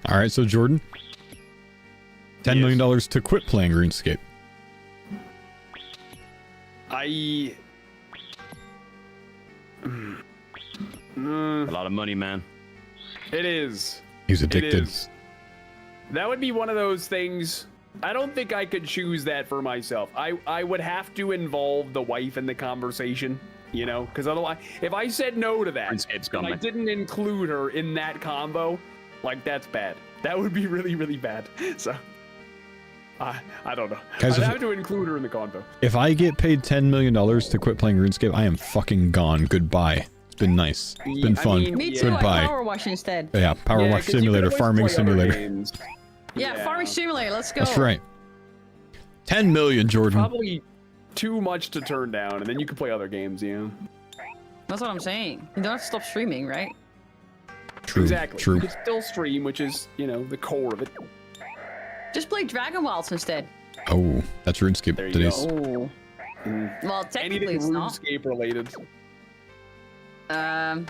All right, so Jordan, $10 million to quit playing RuneScape. A lot of money, man. It is. He's addicted. It is. That would be one of those things. I don't think I could choose that for myself. I would have to involve the wife in the conversation, you know, because otherwise, if I said no to that, and I didn't include her in that combo, like, that's bad. That would be really, really bad. So, I don't know. Guys, I'd have to include her in the combo. If I get paid $10 million to quit playing RuneScape, I am fucking gone. Goodbye. It's been nice. It's been fun. Me too. Goodbye. I power wash instead. Yeah, power wash simulator, farming simulator. Yeah, farming simulator. Let's go. That's right. 10 million, Jordan. Probably too much to turn down, and then you can play other games, you know? That's what I'm saying. You don't have to stop streaming, right? True. Exactly. True. You can still stream, which is, you know, the core of it. Just play Dragon Wilds instead. Oh, that's RuneScape. There you Today's. go. Well, technically Anything it's not. RuneScape related. Oh,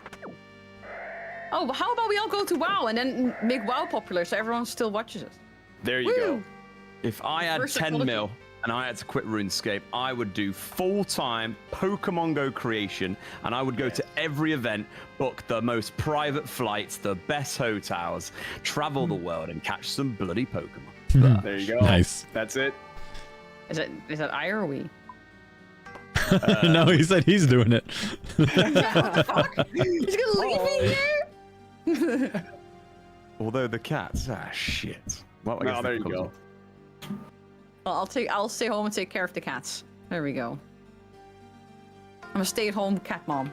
but how about we all go to WoW and then make WoW popular so everyone still watches it? There you go. If I had Reverse 10 psychology. mil and I had to quit RuneScape, I would do full-time Pokemon Go creation, and I would go to every event, book the most private flights, the best hotels, travel the world, and catch some bloody Pokemon. There you go. Nice. That's it. Is that I or we? No, he said he's doing it. He's gonna leave me here? Although the cats, shit. Well, I guess No, there you comes go. off. Well, I'll stay home and take care of the cats. There we go. I'm a stay-at-home cat mom.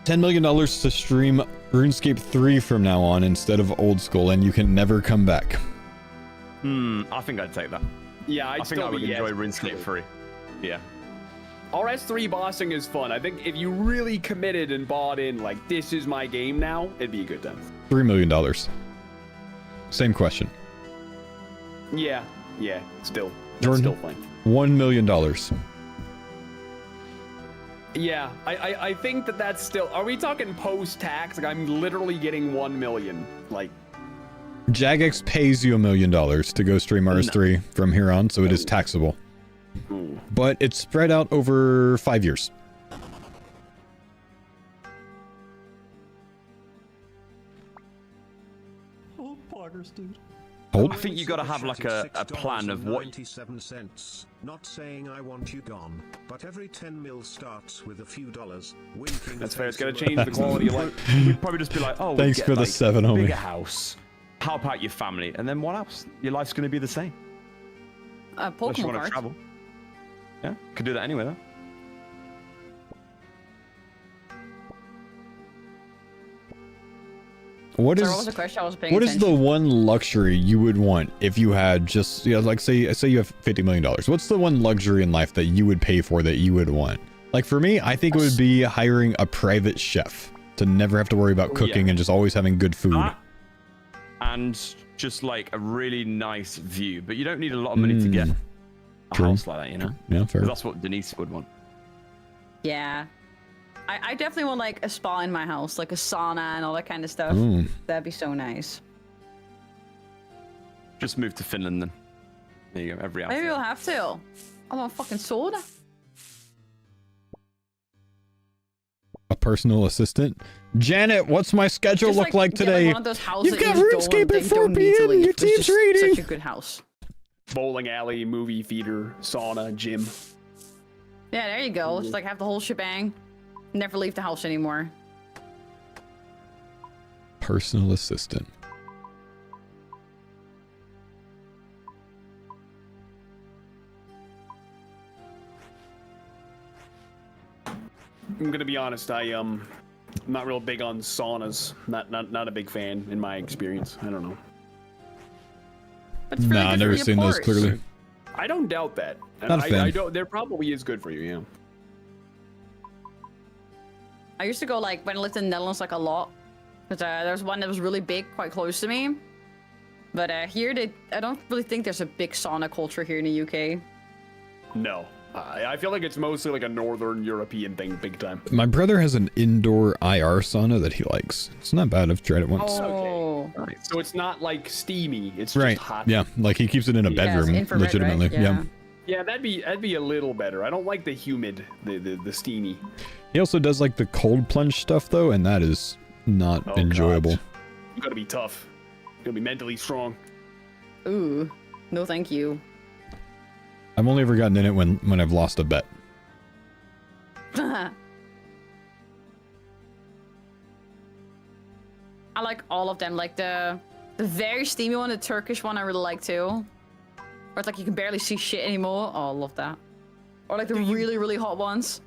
$10 million to stream RuneScape 3 from now on instead of old school, and you can never come back. I think I'd take that. Yeah, I think I would enjoy RuneScape 3. Yeah. RS3 bossing is fun. I think if you really committed and bought in, like, this is my game now, it'd be a good time. $3 million. Same question. Yeah, still. That's Jordan, still fine. $1 million. Yeah, I think that's still. Are we talking post-tax? Like, I'm literally getting 1 million. Like, Jagex pays you $1 million to go stream RS3 from here on, so it is taxable. But it's spread out over 5 years. Oh, poggers, dude. Hold. I think you got to have like a plan of what. 97 cents. Not saying I want you gone, but every 10 mil starts with a few dollars. Winking. that's fair. It's gonna change the quality of life. We'd probably just be like, oh, Thanks get, for the like, 7, a homie. bigger house. How about your family? And then what else? Your life's going to be the same. Unless you Pokemon want to cards. travel. Yeah, could do that anyway though. what Sorry, is what was the question? I was paying what is attention. the one luxury you would want if you had just, you know, like say you have $50 million. What's the one luxury in life that you would pay for that you would want? Like for me, I think it would be hiring a private chef to never have to worry about cooking and just always having good food. And just like a really nice view, but you don't need a lot of money to get a house like that, you know? Yeah, fair. 'Cause that's what Denise would want. Yeah. I definitely want like a spa in my house, like a sauna and all that kind of stuff. Ooh. That'd be so nice. Just move to Finland then. There you go, every house. Maybe we'll have to. I want fucking soda. A personal assistant. Janet, what's my schedule Just, look like get, today? one of those houses You've that got you just RuneScape at 4 don't need to p.m. leave. Your It's team's just raiding. such a good house. Bowling alley, movie theater, sauna, gym. Yeah, there you go. Just like have the whole shebang. Never leave the house anymore. Personal assistant. I'm gonna be honest. I'm not real big on saunas. Not a big fan in my experience. I don't know. Nah, I've never seen those clearly. I don't doubt that. And Not a fan. I don't. There probably is good for you. Yeah. I used to go like when I lived in the Netherlands like a lot. Because there's one that was really big, quite close to me. But here, I don't really think there's a big sauna culture here in the UK. No. I feel like it's mostly like a northern European thing, big time. My brother has an indoor IR sauna that he likes. It's not bad. I've tried it once. Oh. Okay. So it's not like steamy. It's Right. just hot. Yeah, like he keeps it in a Yeah, it's bedroom, infrared, right? legitimately. Yeah. Yeah. Yeah, that'd be a little better. I don't like the humid, the steamy. He also does like the cold plunge stuff though, and that is not Oh, enjoyable. God. You gotta be tough. You gotta be mentally strong. Ooh. No, thank you. I've only ever gotten in it when I've lost a bet. I like all of them. Like the very steamy one, the Turkish one, I really like too. Where it's like you can barely see shit anymore. Oh, I love that. Or like the really, really hot ones.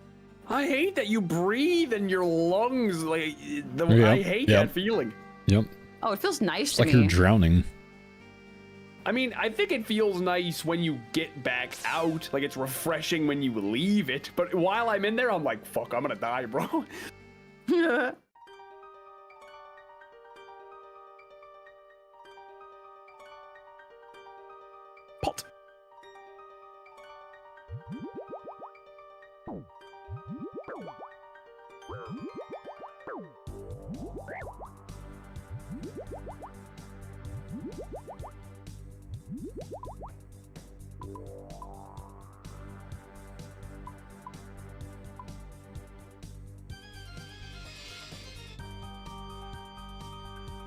I hate that you breathe in your lungs. Like Yeah, I hate yeah. that feeling. Yep. Oh, it feels nice It's to like me. you're drowning. I mean, I think it feels nice when you get back out. Like it's refreshing when you leave it. But while I'm in there, I'm like, fuck, I'm gonna die, bro. Pot.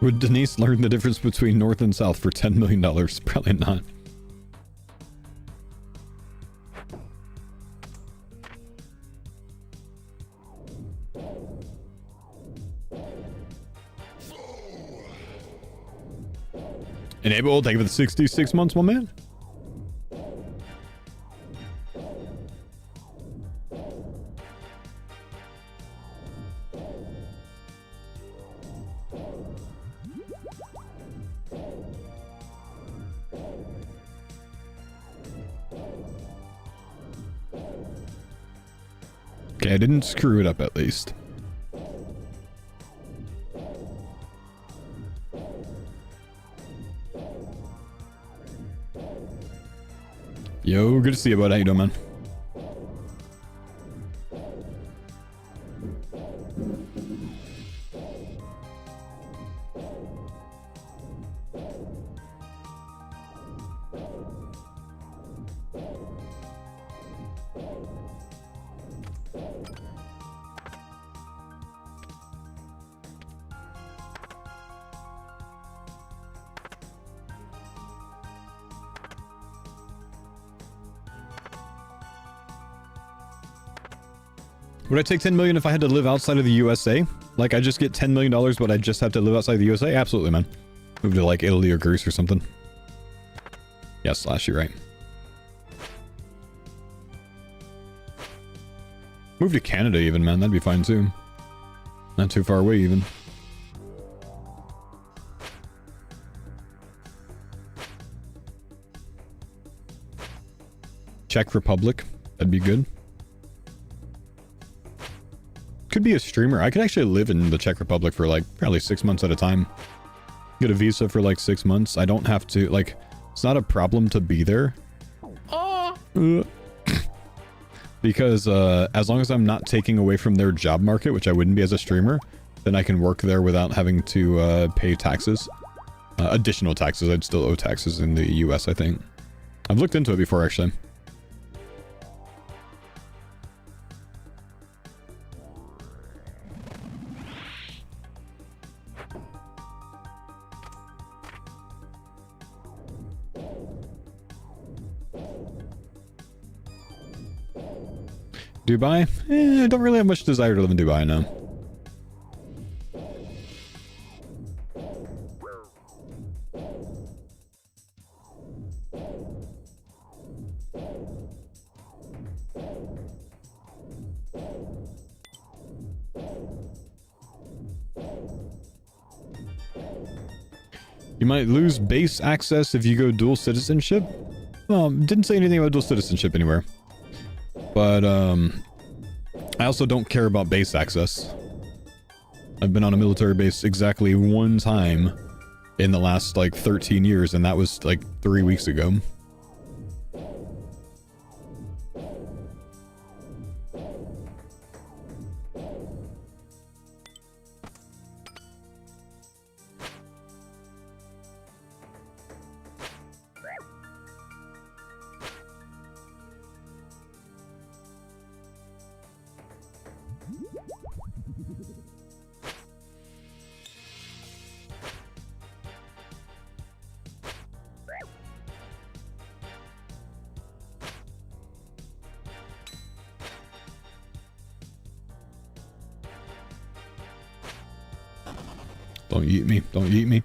Would Denise learn the difference between North and South for $10 million? Probably not. Enable, thank you for the 66 months, my man. Okay, I didn't screw it up at least. Yo, good to see you, bud. How you doing, man? Would I take 10 million if I had to live outside of the USA? Like I just get $10 million, but I just have to live outside of the USA? Absolutely, man. Move to like Italy or Greece or something. Yeah, Slash, you're right. Move to Canada even, man. That'd be fine too. Not too far away even. Czech Republic. That'd be good. Could be a streamer. I could actually live in the Czech Republic for like probably 6 months at a time. Get a visa for like 6 months. I don't have to, like, it's not a problem to be there. Because as long as I'm not taking away from their job market, which I wouldn't be as a streamer, then I can work there without having to pay taxes. Additional taxes. I'd still owe taxes in the US, I think. I've looked into it before, actually. Dubai? I don't really have much desire to live in Dubai now. You might lose base access if you go dual citizenship. Well, didn't say anything about dual citizenship anywhere. But, I also don't care about base access. I've been on a military base exactly one time in the last, like, 13 years, and that was, like, 3 weeks ago. Don't yeet me. Don't yeet me.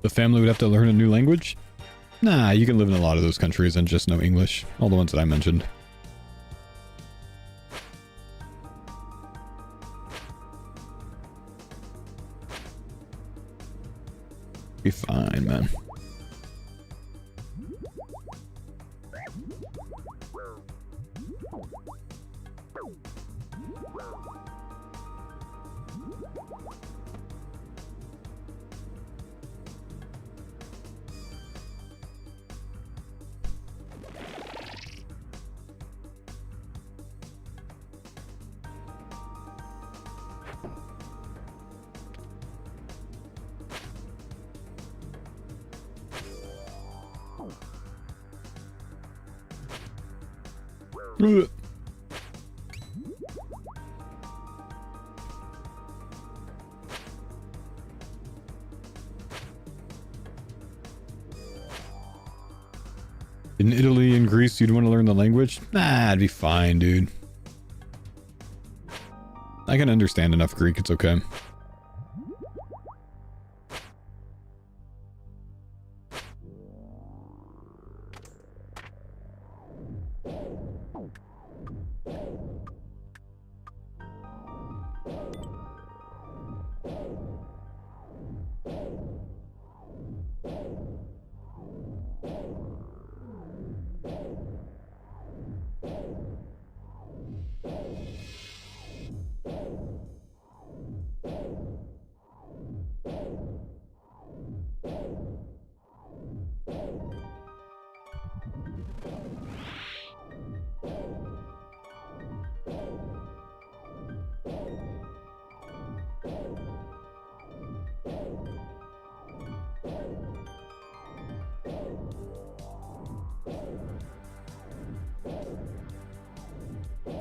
The family would have to learn a new language? Nah, you can live in a lot of those countries and just know English. All the ones that I mentioned. Be fine, man. Ugh. In Italy and Greece, you'd want to learn the language? Nah, it'd be fine, dude. I can understand enough Greek, it's okay.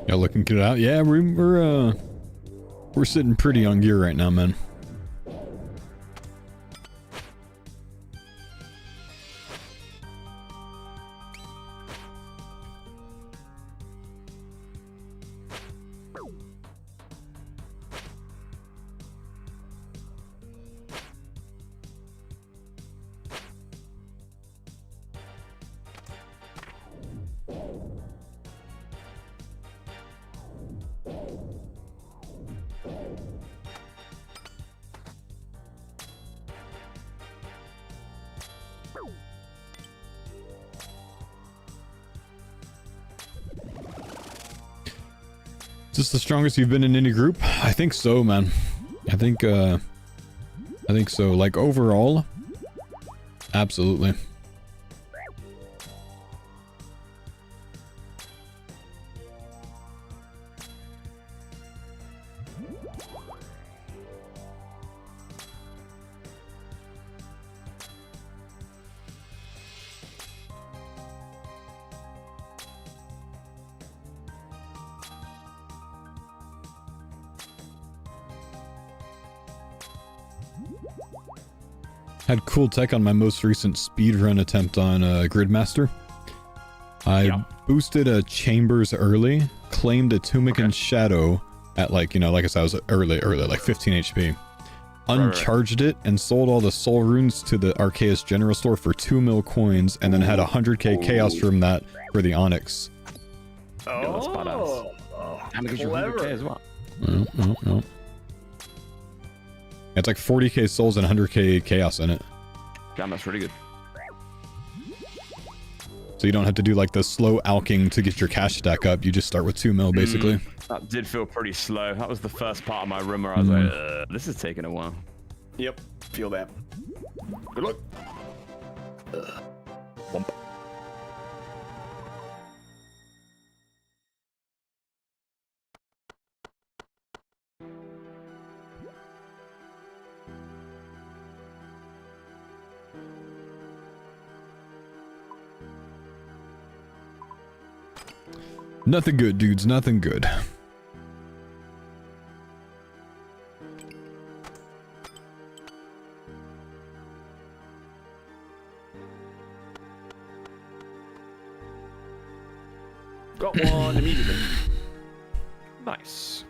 Y'all looking good out? Yeah, we're sitting pretty on gear right now, man. Is this the strongest you've been in any group? I think so, man. I think so. Like, overall, absolutely. Had cool tech on my most recent speedrun attempt on Gridmaster. I boosted a Chambers early, claimed a Tumican Shadow at like, you know, like I said, I was early, like 15 HP. Uncharged it and sold all the soul runes to the Arceus general store for 2 mil coins, and then had 100k chaos from that for the Onyx. Oh, that's badass. And because you're 100k as well. No. It's like 40k souls and 100k chaos in it. Damn, that's really good. So you don't have to do like the slow alking to get your cash stack up. You just start with 2 mil basically. That did feel pretty slow. That was the first part of my run where I was like, this is taking a while. Yep, feel that. Good luck. Bump. Nothing good, dudes. Nothing good. Got one immediately. Nice.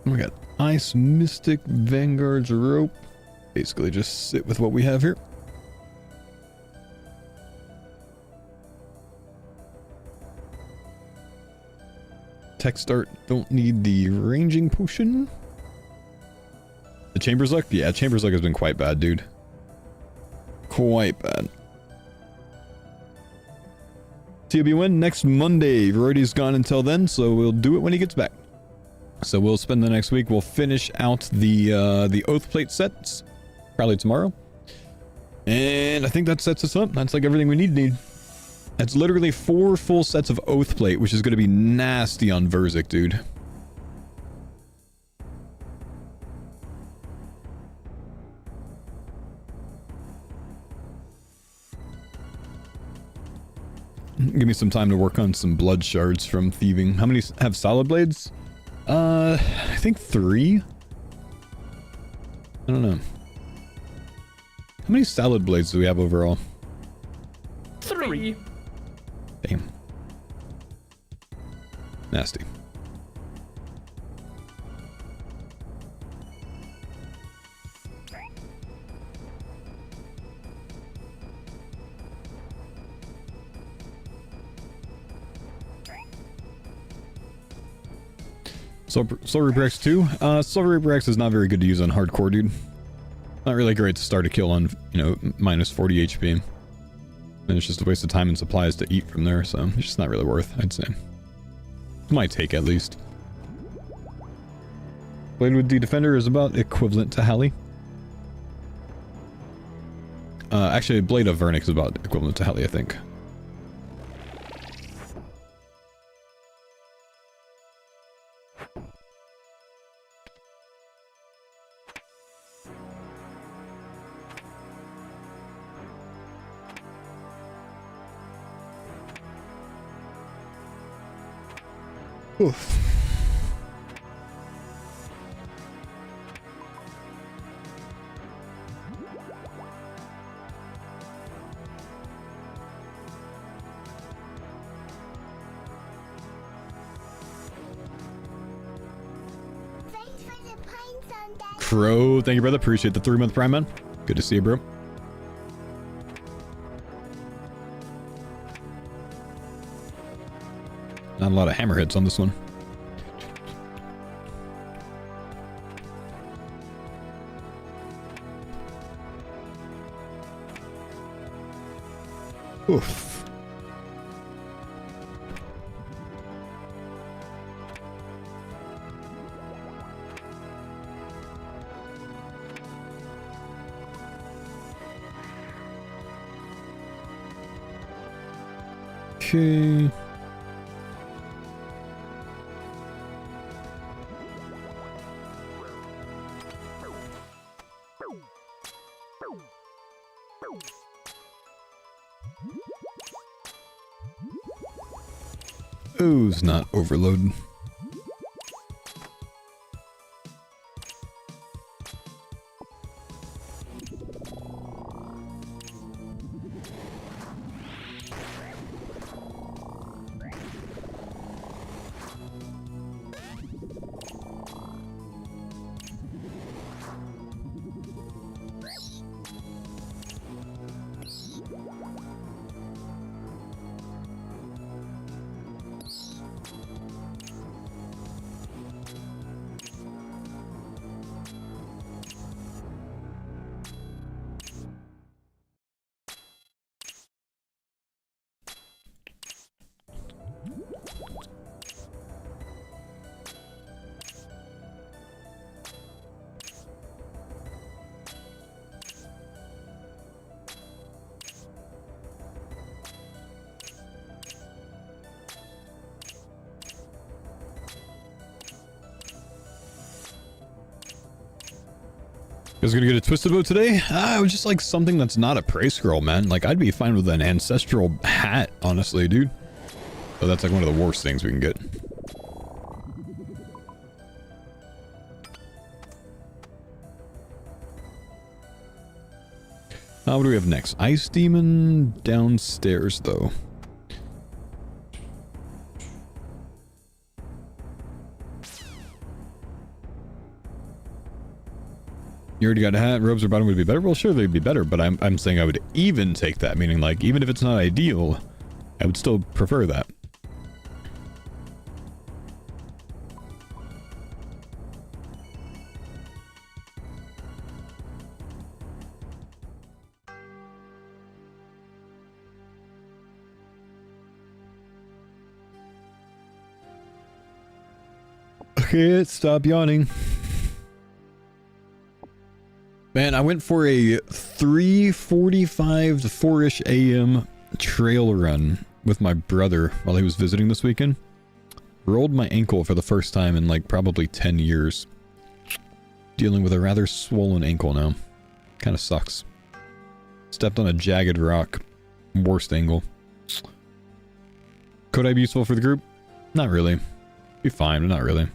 We got Ice Mystic Vanguard's Rope. Basically just sit with what we have here. Tech start, don't need the ranging potion. The Chambers luck? Yeah, Chambers luck has been quite bad, dude. Quite bad. TB win next Monday. Roydy's gone until then, so we'll do it when he gets back. So we'll spend the next week. We'll finish out the Oath Plate sets probably tomorrow, and I think that sets us up. That's like everything we need. That's literally 4 full sets of Oath Plate, which is going to be nasty on Verzik, dude. Give me some time to work on some blood shards from thieving. How many have solid blades? I think 3. I don't know. How many salad blades do we have overall? 3. Damn. Nasty. Soul Reaper X 2? Soul Reaper X is not very good to use on hardcore, dude. Not really great to start a kill on, you know, minus 40 HP. And it's just a waste of time and supplies to eat from there, so it's just not really worth, I'd say. My take, at least. Blade with the Defender is about equivalent to Halley. Actually, Blade of Vernix is about equivalent to Halley, I think. Oof. Crow, thank you, brother. Appreciate the 3-month Prime, man. Good to see you, bro. Not a lot of hammer hits on this one. Oof. Okay. Ooh's not overloaded. You guys gonna get a twisted boat today? I would just like something that's not a prey scroll, man. Like, I'd be fine with an ancestral hat, honestly, dude. So that's like one of the worst things we can get. What do we have next? Ice Demon downstairs, though. You already got a hat, robes or bottom would be better? Well, sure, they'd be better, but I'm saying I would even take that, meaning like, even if it's not ideal, I would still prefer that. Okay, stop yawning. Man, I went for a 3:45 to 4-ish a.m. trail run with my brother while he was visiting this weekend. Rolled my ankle for the first time in like probably 10 years. Dealing with a rather swollen ankle now. Kind of sucks. Stepped on a jagged rock. Worst angle. Could I be useful for the group? Not really. Be fine, but not really.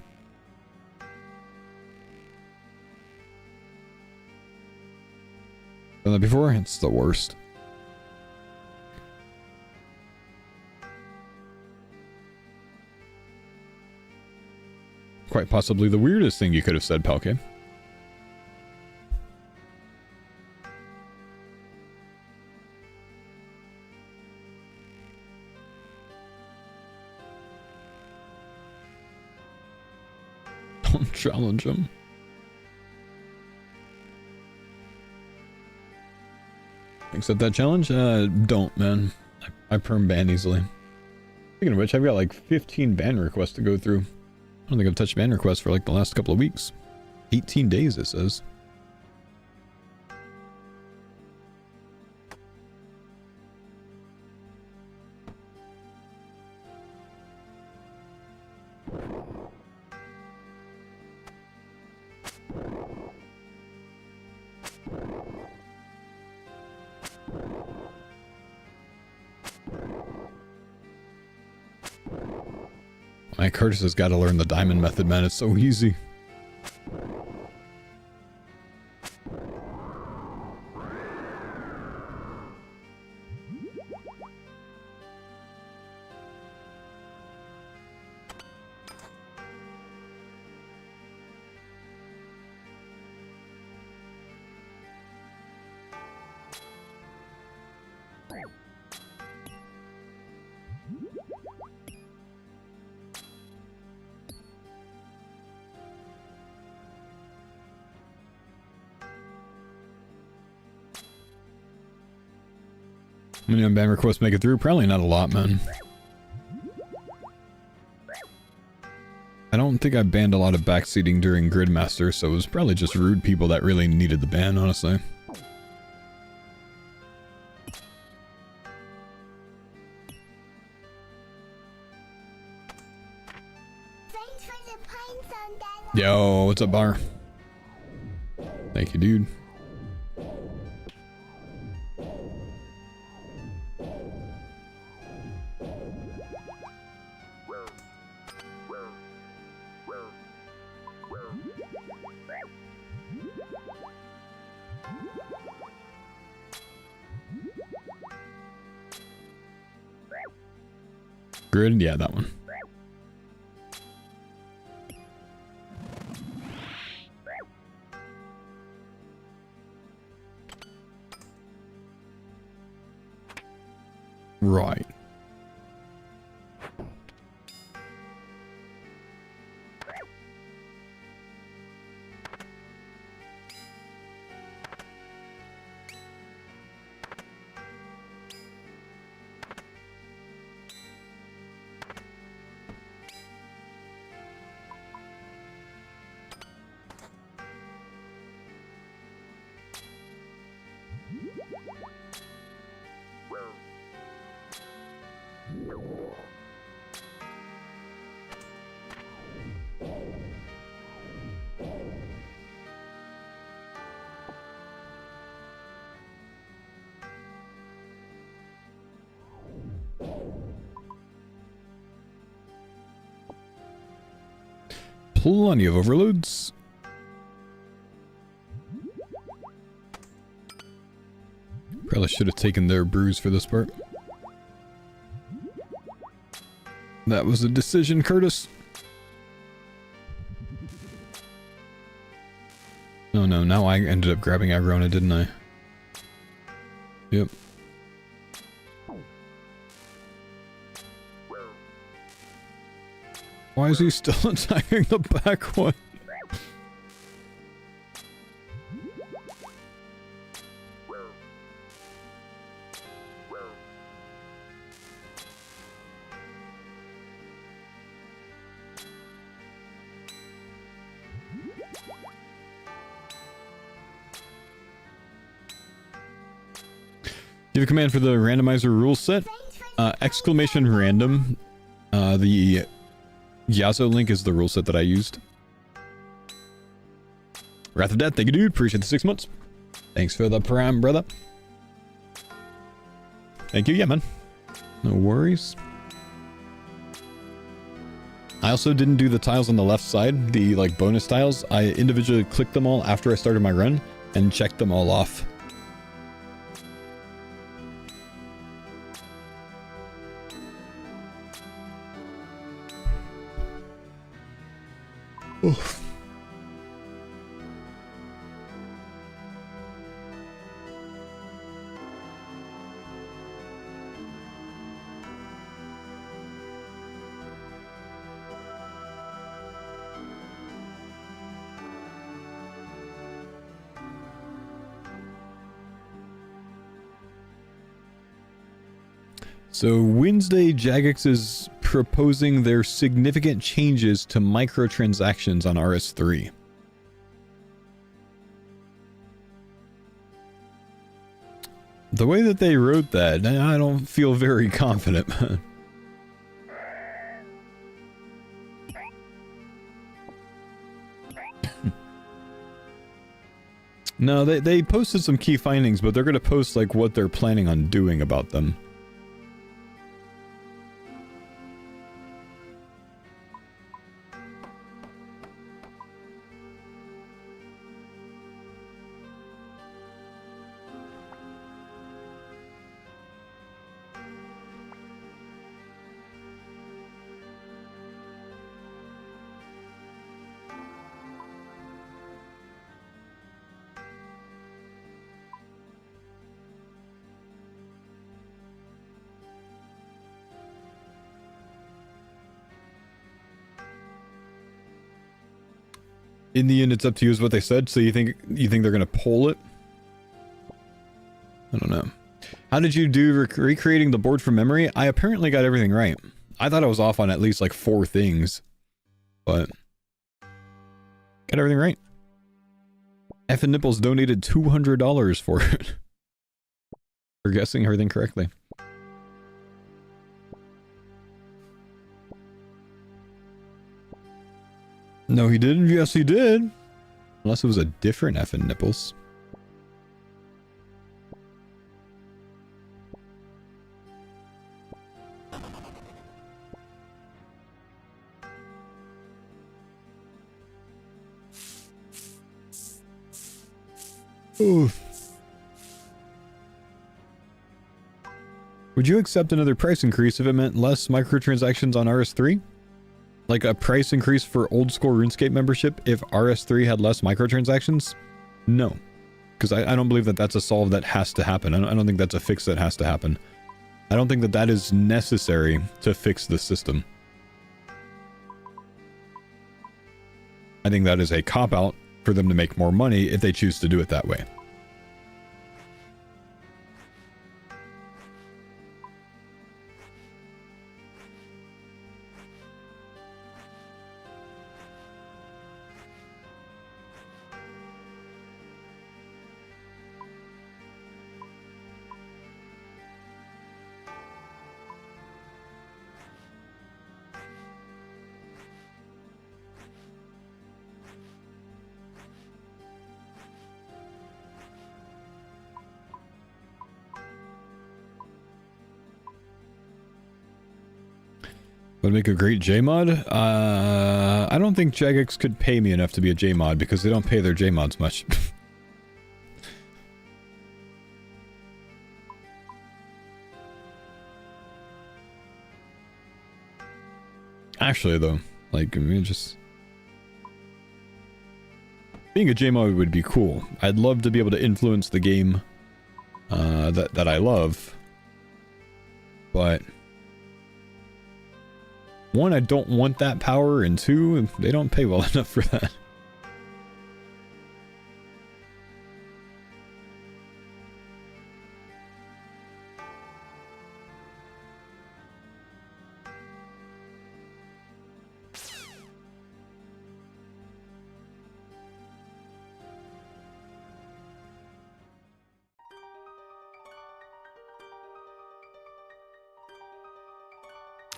Done that before? It's the worst. Quite possibly the weirdest thing you could have said, Palke. Don't challenge him. Accept that challenge? Don't, man. I perm ban easily. Speaking of which, I've got like 15 ban requests to go through. I don't think I've touched ban requests for like the last couple of weeks. 18 days, it says. My Curtis has got to learn the diamond method, man. It's so easy. How many ban requests make it through? Probably not a lot, man. I don't think I banned a lot of backseating during Gridmaster, so it was probably just rude people that really needed the ban, honestly. Yo, what's up, Bar? Thank you, dude. Grid? Yeah, that one. Right. Plenty of overloads. Probably should have taken their brews for this part. That was a decision, Curtis. Oh no, now I ended up grabbing Agrona, didn't I? Yep. Why is he still attacking the back one? You have a command for the randomizer rule set. Exclamation random. The Yazo link is the rule set that I used. Wrath of Death, thank you, dude. Appreciate the 6 months. Thanks for the prime, brother. Thank you, yeah, man. No worries. I also didn't do the tiles on the left side, the like bonus tiles. I individually clicked them all after I started my run and checked them all off. Oof. So Wednesday, Jagex is proposing their significant changes to microtransactions on RS3. The way that they wrote that, I don't feel very confident. No, they posted some key findings, but they're going to post like what they're planning on doing about them. In the end, it's up to you is what they said. So you think they're going to poll it? I don't know. How did you do recreating the board from memory? I apparently got everything right. I thought I was off on at least like 4 things, but got everything right. Effin' Nipples donated $200 for it. For guessing everything correctly. No, he didn't. Yes, he did. Unless it was a different Effin' Nipples. Oof. Would you accept another price increase if it meant less microtransactions on RS3? Like a price increase for old school RuneScape membership if RS3 had less microtransactions? No. Because I don't believe that that's a solve that has to happen. I don't think that's a fix that has to happen. I don't think that that is necessary to fix the system. I think that is a cop-out for them to make more money if they choose to do it that way. Would make a great JMod? I don't think Jagex could pay me enough to be a JMod because they don't pay their JMods much. Actually, though, like, I mean, just being a JMod would be cool. I'd love to be able to influence the game that I love, but 1, I don't want that power, and 2, they don't pay well enough for that.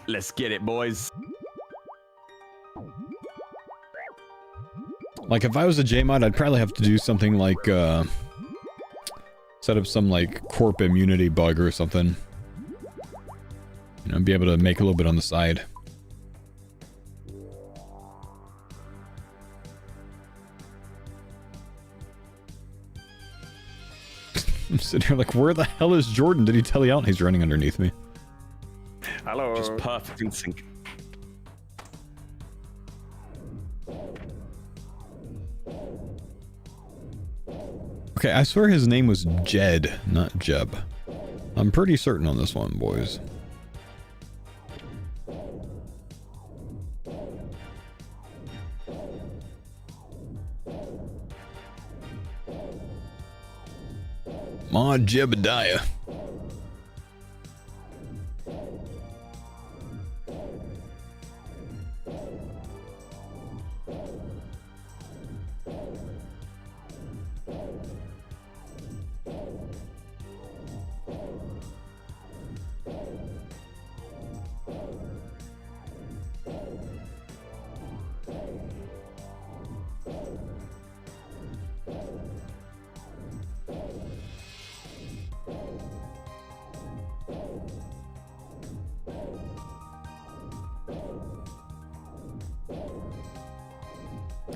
Let's get it, boys. Like, if I was a JMod, I'd probably have to do something like, set up some, like, corp immunity bug or something. You know, be able to make a little bit on the side. I'm sitting here like, where the hell is Jordan? Did he tell you out? He's running underneath me. Hello. Just perfect in sync. Okay, I swear his name was Jed, not Jeb. I'm pretty certain on this one, boys. Ma Jebediah.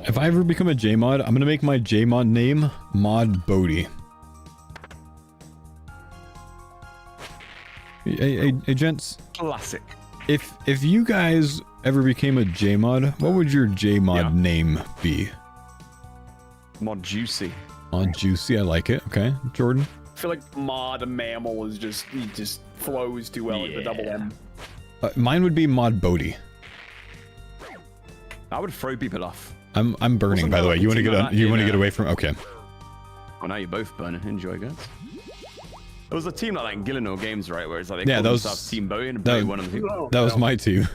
If I ever become a JMod, I'm gonna make my JMod name Mod Bodhi. Hey, gents. Classic. If you guys ever became a JMod, what would your JMod name be? Mod Juicy. Mod Juicy, I like it. Okay, Jordan. I feel like Mod Mammal is just, it just flows too well with the double M. Mine would be Mod Bodhi. I would throw people off. I'm burning, by the way. You want to get away from? Okay. Well, now you're both burning. Enjoy, guys. There was a team like that in Gillinor Games, right? Where it's like they Yeah, called that was themselves Team Bowie and that, one of the people. that was my team.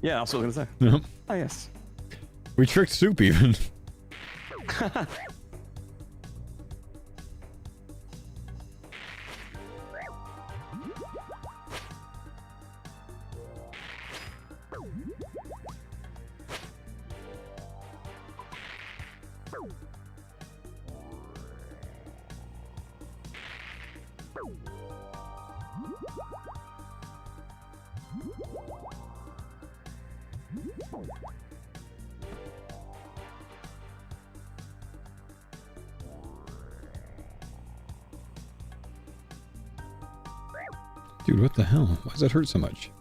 Yeah, that's what I was gonna say. Yep. Oh yes. We tricked Soup even. Dude, what the hell? Why does that hurt so much?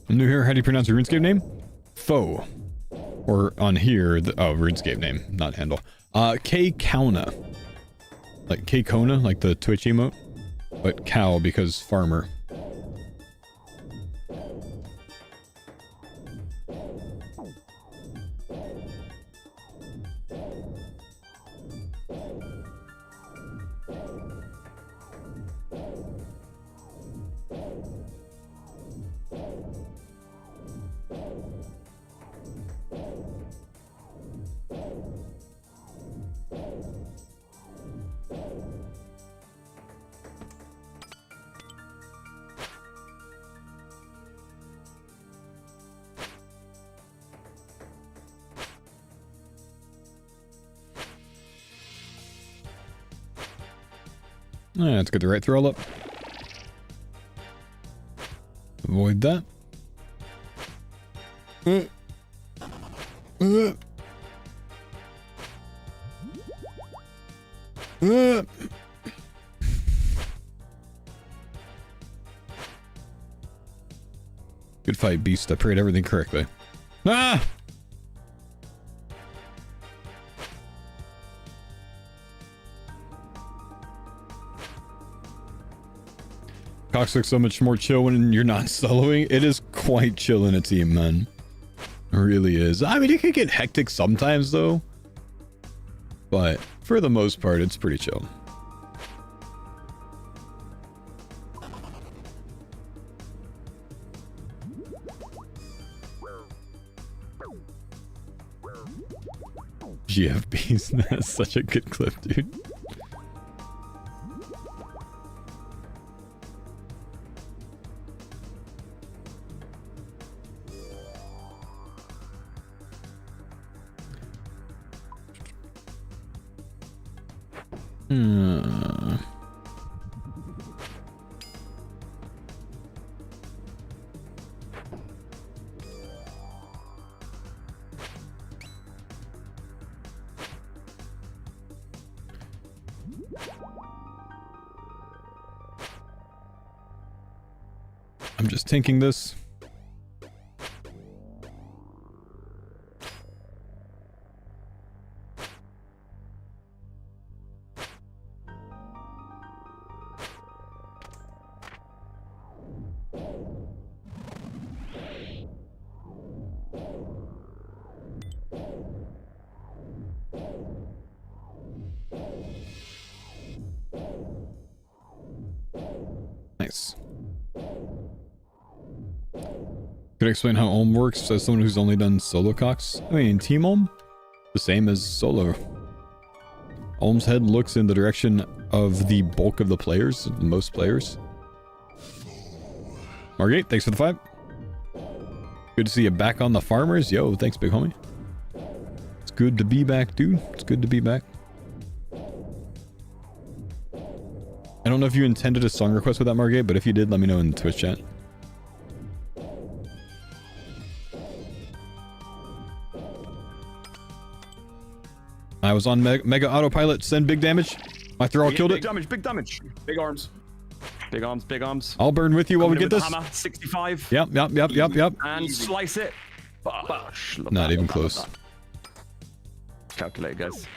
I'm new here. How do you pronounce your RuneScape name? Faux. Or on here, oh, RuneScape name, not handle. K-Kauna. Like K-Kona, like the Twitch emote. But cow because farmer. Let's get the right throw up. Avoid that. Good fight, Beast. I prayed everything correctly. Ah! Cox looks so much more chill when you're not soloing. It is quite chill in a team, man. It really is. I mean, it can get hectic sometimes, though. But for the most part, it's pretty chill. GFBs, that's such a good clip, dude. I'm just tanking this. Nice. Could I explain how Olm works as someone who's only done solo Cox? I mean, Team Olm? The same as solo. Olm's head looks in the direction of the bulk of the players, most players. Margate, thanks for the 5. Good to see you back on the farmers. Yo, thanks, big homie. It's good to be back, dude. It's good to be back. I don't know if you intended a song request with that, Margate, but if you did, let me know in the Twitch chat. I was on Mega Autopilot, send big damage. My throw killed it. Big damage, big damage. Big arms. Big arms, big arms. I'll burn with you while we get this. Hammer, 65. Yep. And slice it. Not even close. Calculate, guys.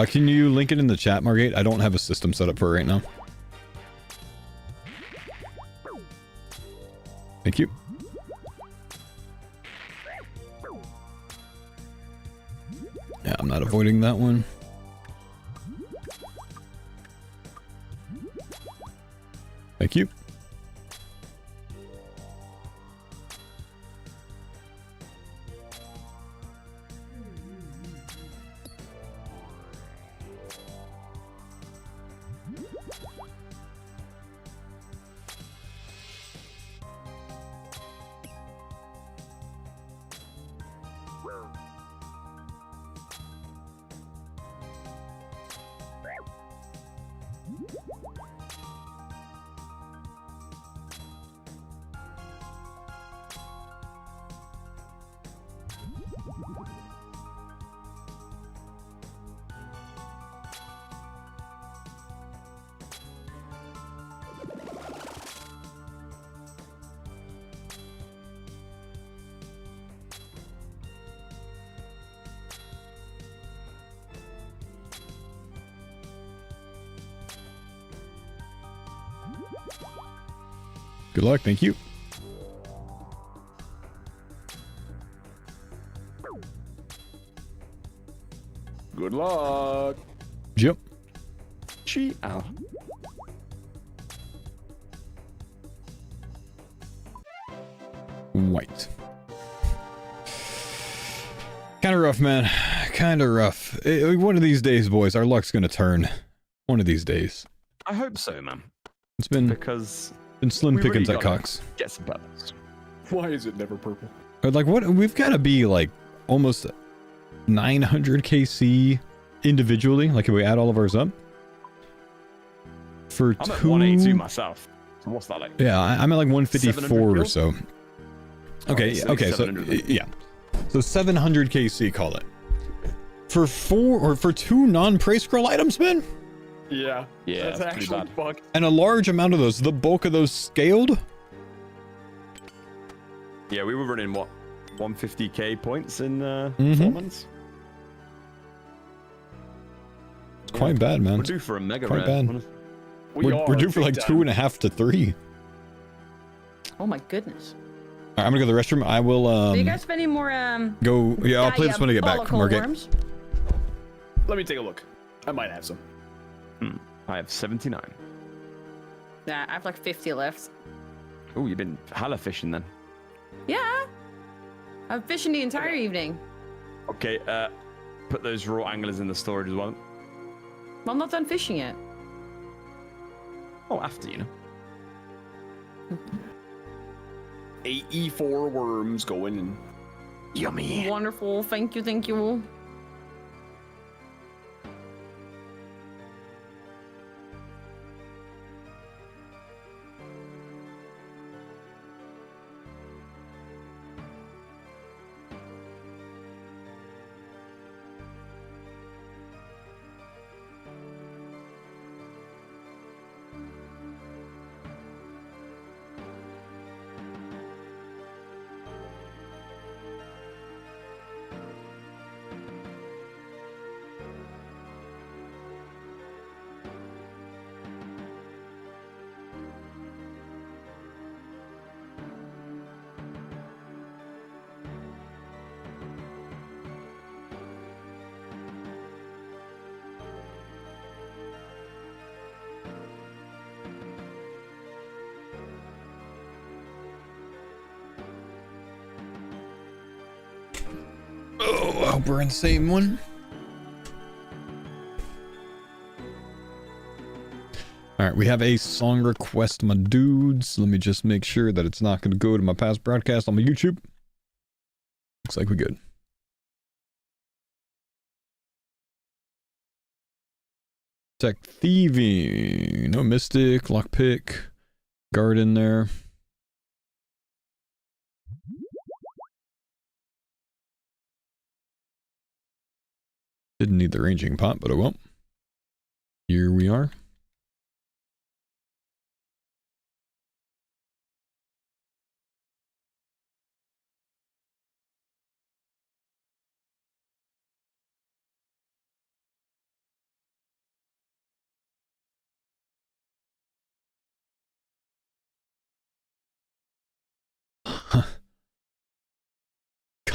Can you link it in the chat, Margate? I don't have a system set up for it right now. Thank you. Yeah, I'm not avoiding that one. Thank you. Good luck, thank you. Good luck. Yep. Ow. White. Kind of rough, man. Kind of rough. One of these days, boys, our luck's gonna turn. One of these days. I hope so, man. It's been slim pickings at Cox. Get some purples. Why is it never purple? Like what? We've got to be like almost 900 KC individually. Like if we add all of ours up. For I'm at 182 myself. So what's that like? Yeah, I'm at like 154 or so. Okay, Oh, okay, so yeah. So 700 KC, call it. For two non-prey scroll items, man? Yeah. Yeah, that's actually fucked. And a large amount of those, the bulk of those scaled? Yeah, we were running what? 150k points in 4 Mhm. months? It's quite bad, man. We're due for a mega Quite rare. bad. We're due for like 2.5 to 3. Oh my goodness. Alright, I'm gonna go to the restroom. I will Do you guys have any more go. Yeah, I'll play this when I get back. diabolical Market. worms? Let me take a look. I might have some. I have 79. Nah, I have like 50 left. Oh, you've been hella fishing then. Yeah. I've fishing the entire evening. Okay, put those raw anglers in the storage as well. Well, I'm not done fishing yet. Oh, after, you know. 8 E4 worms going in. Yummy. Wonderful. Thank you, thank you. Oh, I hope we're in the same one. Alright, we have a song request, my dudes. Let me just make sure that it's not going to go to my past broadcast on my YouTube. Looks like we're good. Tech thieving. No mystic, lockpick, garden there. Didn't need the ranging pot, but I won't. Here we are.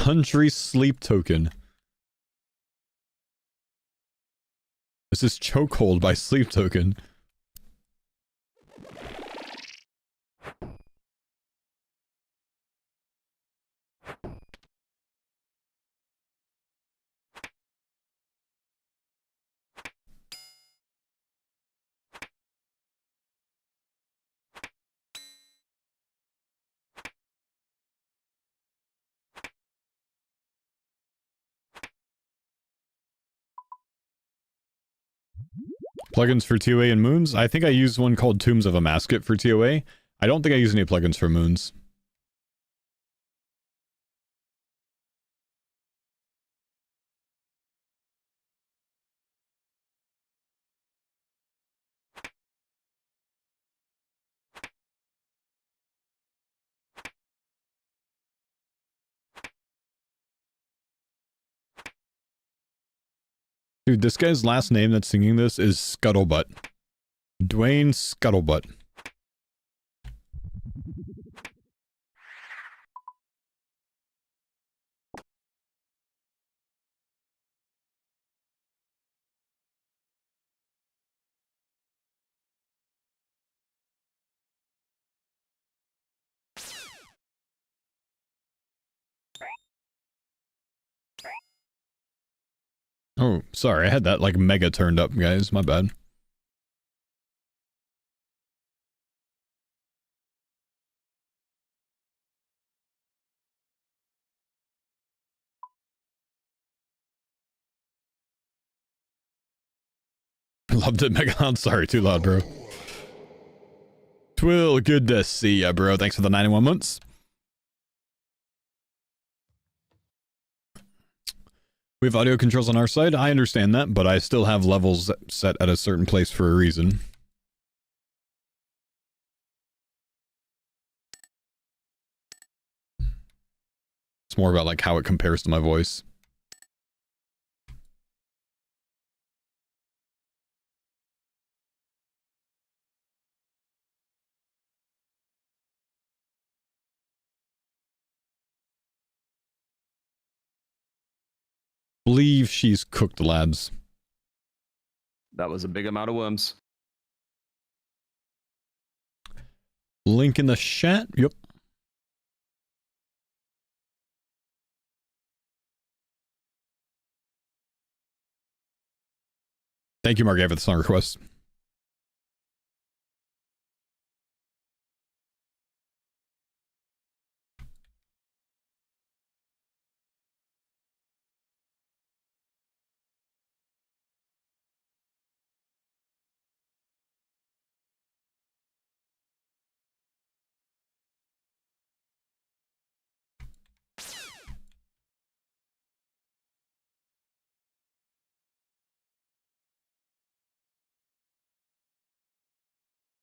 Country sleep token. This is chokehold by sleep token. Plugins for TOA and Moons? I think I used one called Tombs of a Mascot for TOA. I don't think I use any plugins for Moons. Dude, this guy's last name that's singing this is Scuttlebutt. Dwayne Scuttlebutt. Oh, sorry, I had that like mega turned up, guys. My bad. Loved it, Megalon. Sorry, too loud, bro. Twill, good to see ya, bro. Thanks for the 91 months. We have audio controls on our side. I understand that, but I still have levels set at a certain place for a reason. It's more about like how it compares to my voice. Believe she's cooked, lads. That was a big amount of worms. Link in the chat. Yep. Thank you, Mark, for the song request.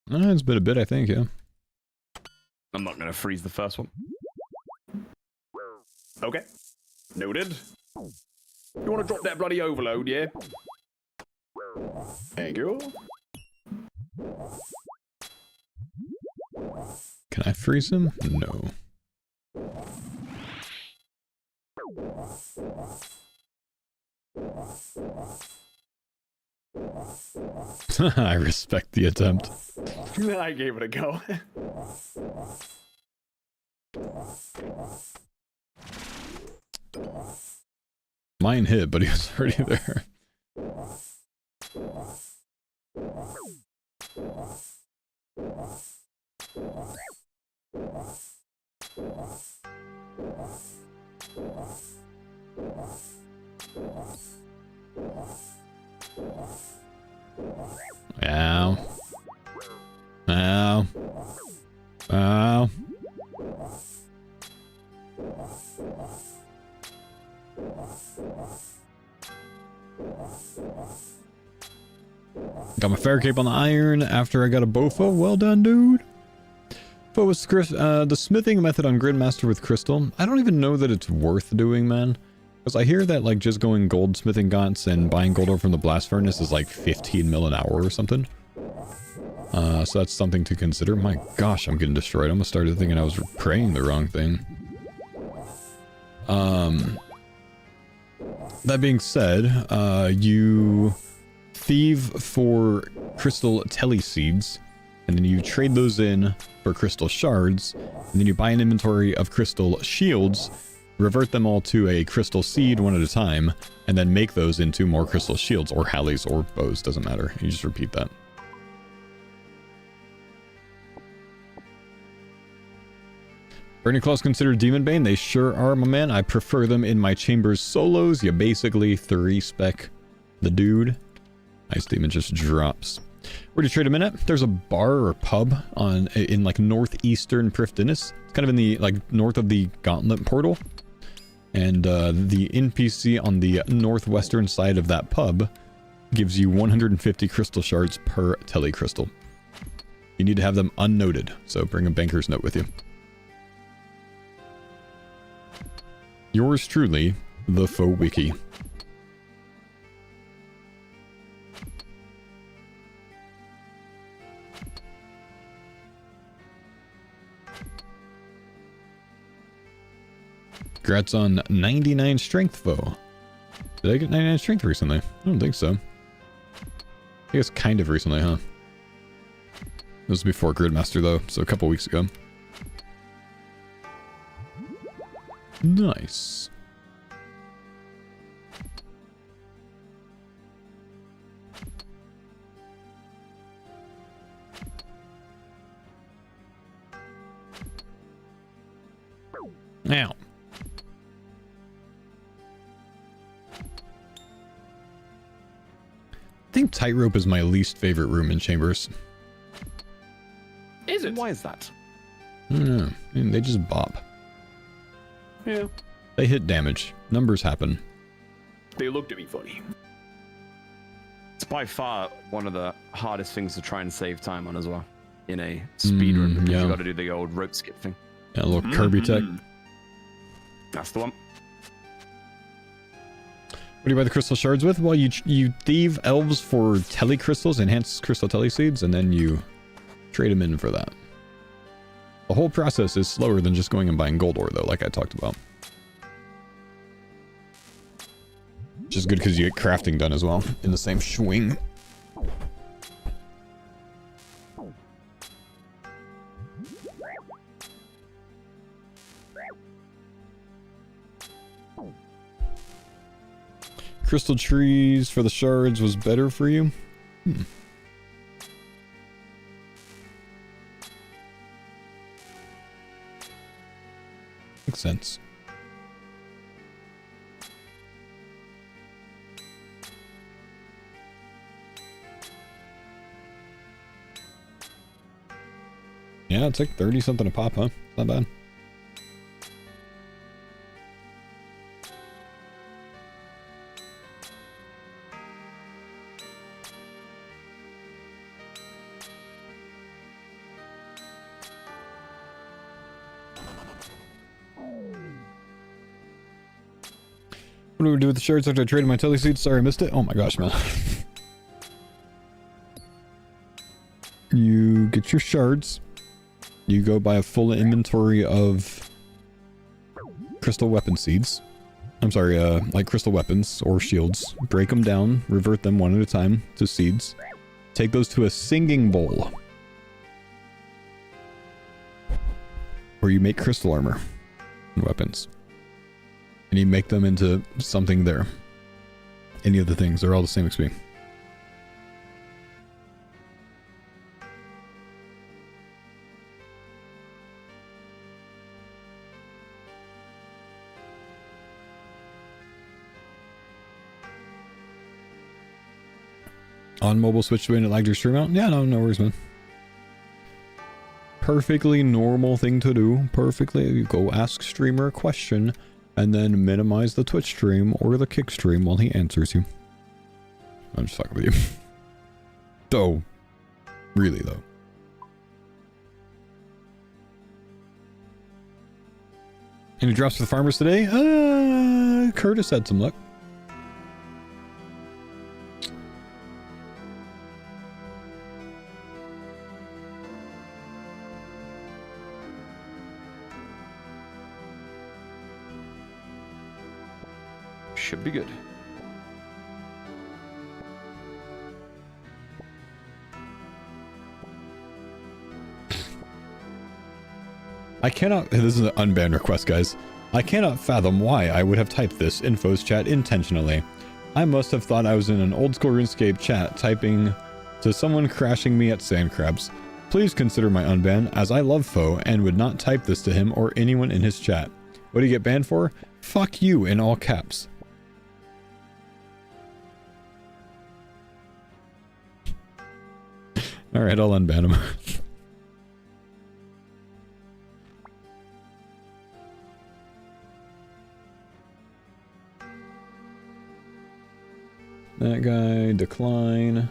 It's been a bit, I think, yeah. I'm not going to freeze the first one. Okay. Noted. You want to drop that bloody overload, yeah? Thank you. Can I freeze him? No. I respect the attempt. I gave it a go. Mine hit, but he was already there. Ow. Ow. Ow. Got my Fairy Cape on the iron after I got a Bofo. Well done, dude. Faux was the smithing method on Gridmaster with Crystal. I don't even know that it's worth doing, man. Because I hear that like just going goldsmithing gaunts and buying gold ore from the blast furnace is like 15 mil an hour or something. So that's something to consider. My gosh, I'm getting destroyed. I almost started thinking I was praying the wrong thing. That being said, you thieve for crystal teleseeds, and then you trade those in for crystal shards, and then you buy an inventory of crystal shields, revert them all to a crystal seed one at a time, and then make those into more crystal shields, or hallies, or bows, doesn't matter. You just repeat that. Burning Claws considered Demon Bane? They sure are, my man. I prefer them in my chambers solos. You basically 3-spec the dude. Ice Demon just drops. Where do you trade them in at? There's a bar or pub in like northeastern Prifddinas. It's kind of in the like north of the Gauntlet portal. And the NPC on the northwestern side of that pub gives you 150 crystal shards per telecrystal. You need to have them unnoted, so bring a banker's note with you. Yours truly, the Faux Wiki. Congrats on 99 strength, Faux. Did I get 99 strength recently? I don't think so. I guess kind of recently, huh? This was before Gridmaster, though, so a couple weeks ago. Nice. Now. I think Tightrope is my least favorite room in Chambers. Is it? Why is that? I don't know. I mean, they just bop. Yeah. They hit damage. Numbers happen. They looked at me funny. It's by far one of the hardest things to try and save time on as well. In a speedrun, because yeah. you got to do the old rope skip thing. Yeah, a little Kirby tech. That's the one. What do you buy the crystal shards with? Well, you thieve elves for telecrystals, enhanced crystal teleseeds, and then you trade them in for that. The whole process is slower than just going and buying gold ore, though, like I talked about. Which is good because you get crafting done as well in the same swing. Crystal trees for the shards was better for you? Makes sense. Yeah, it's like 30 something a pop, huh? Not bad. What do we do with the shards after I traded my teleseeds? Sorry, I missed it. Oh my gosh, man. You get your shards. You go buy a full inventory of crystal weapon seeds. I'm sorry, like crystal weapons or shields. Break them down, revert them one at a time to seeds. Take those to a singing bowl, where you make crystal armor and weapons. And you make them into something there. Any of the things, they're all the same XP. On mobile switch when it lagged your stream out? Yeah, no worries, man. Perfectly normal thing to do. Perfectly, you go ask streamer a question and then minimize the Twitch stream or the Kick stream while he answers you. I'm just fucking with you. So, really though. Any drops for the farmers today? Curtis had some luck. should be good. I cannot. This is an unbanned request, guys. I cannot fathom why I would have typed this in Faux chat intentionally. I must have thought I was in an old school RuneScape chat typing to someone crashing me at sand crabs. Please consider my unban, as I love Faux and would not type this to him or anyone in his chat. What do you get banned for? Fuck you in all caps. Alright, I'll unban him. That guy, decline.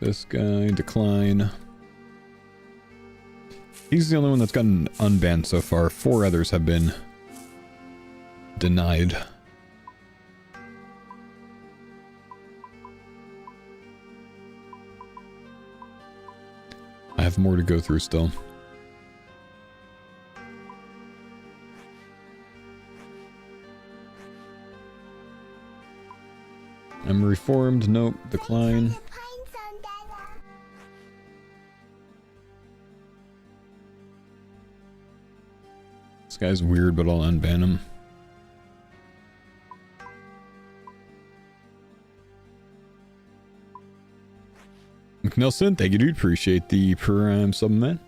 This guy, decline. He's the only one that's gotten unbanned so far. 4 others have been denied. I have more to go through still. I'm reformed. Nope. Decline. This guy's weird, but I'll unban him. McNelson, thank you, dude. Appreciate the prime sub, man.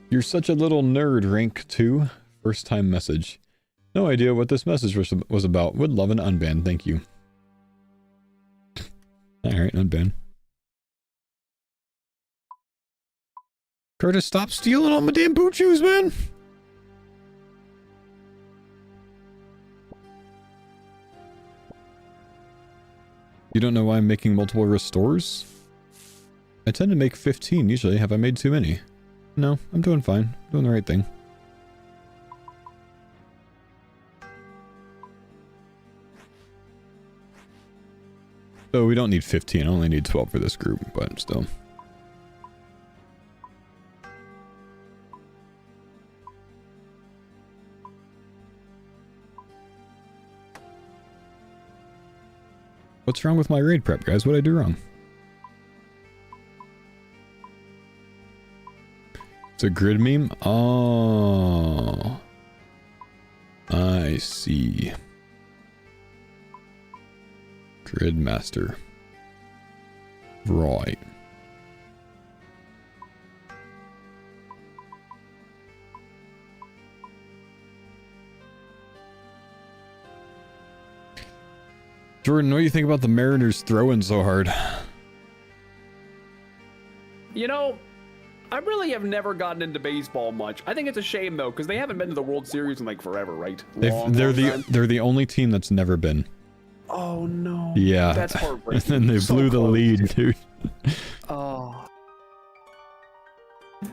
You're such a little nerd, rank 2. First time message. No idea what this message was about. Would love an unban, thank you. Alright, unban. Curtis, stop stealing all my damn boot shoes, man! You don't know why I'm making multiple restores? I tend to make 15 usually. Have I made too many? No, I'm doing fine. I'm doing the right thing. So we don't need 15, I only need 12 for this group, but still. What's wrong with my raid prep, guys? What'd I do wrong? It's a grid meme? Oh. I see. Grid master. Right. Jordan, what do you think about the Mariners throwing so hard? You know, I really have never gotten into baseball much. I think it's a shame though, because they haven't been to the World Series in like forever, right? They're the only team that's never been. Oh no. Yeah. That's heartbreaking. And then they So blew the close. lead, dude. Oh.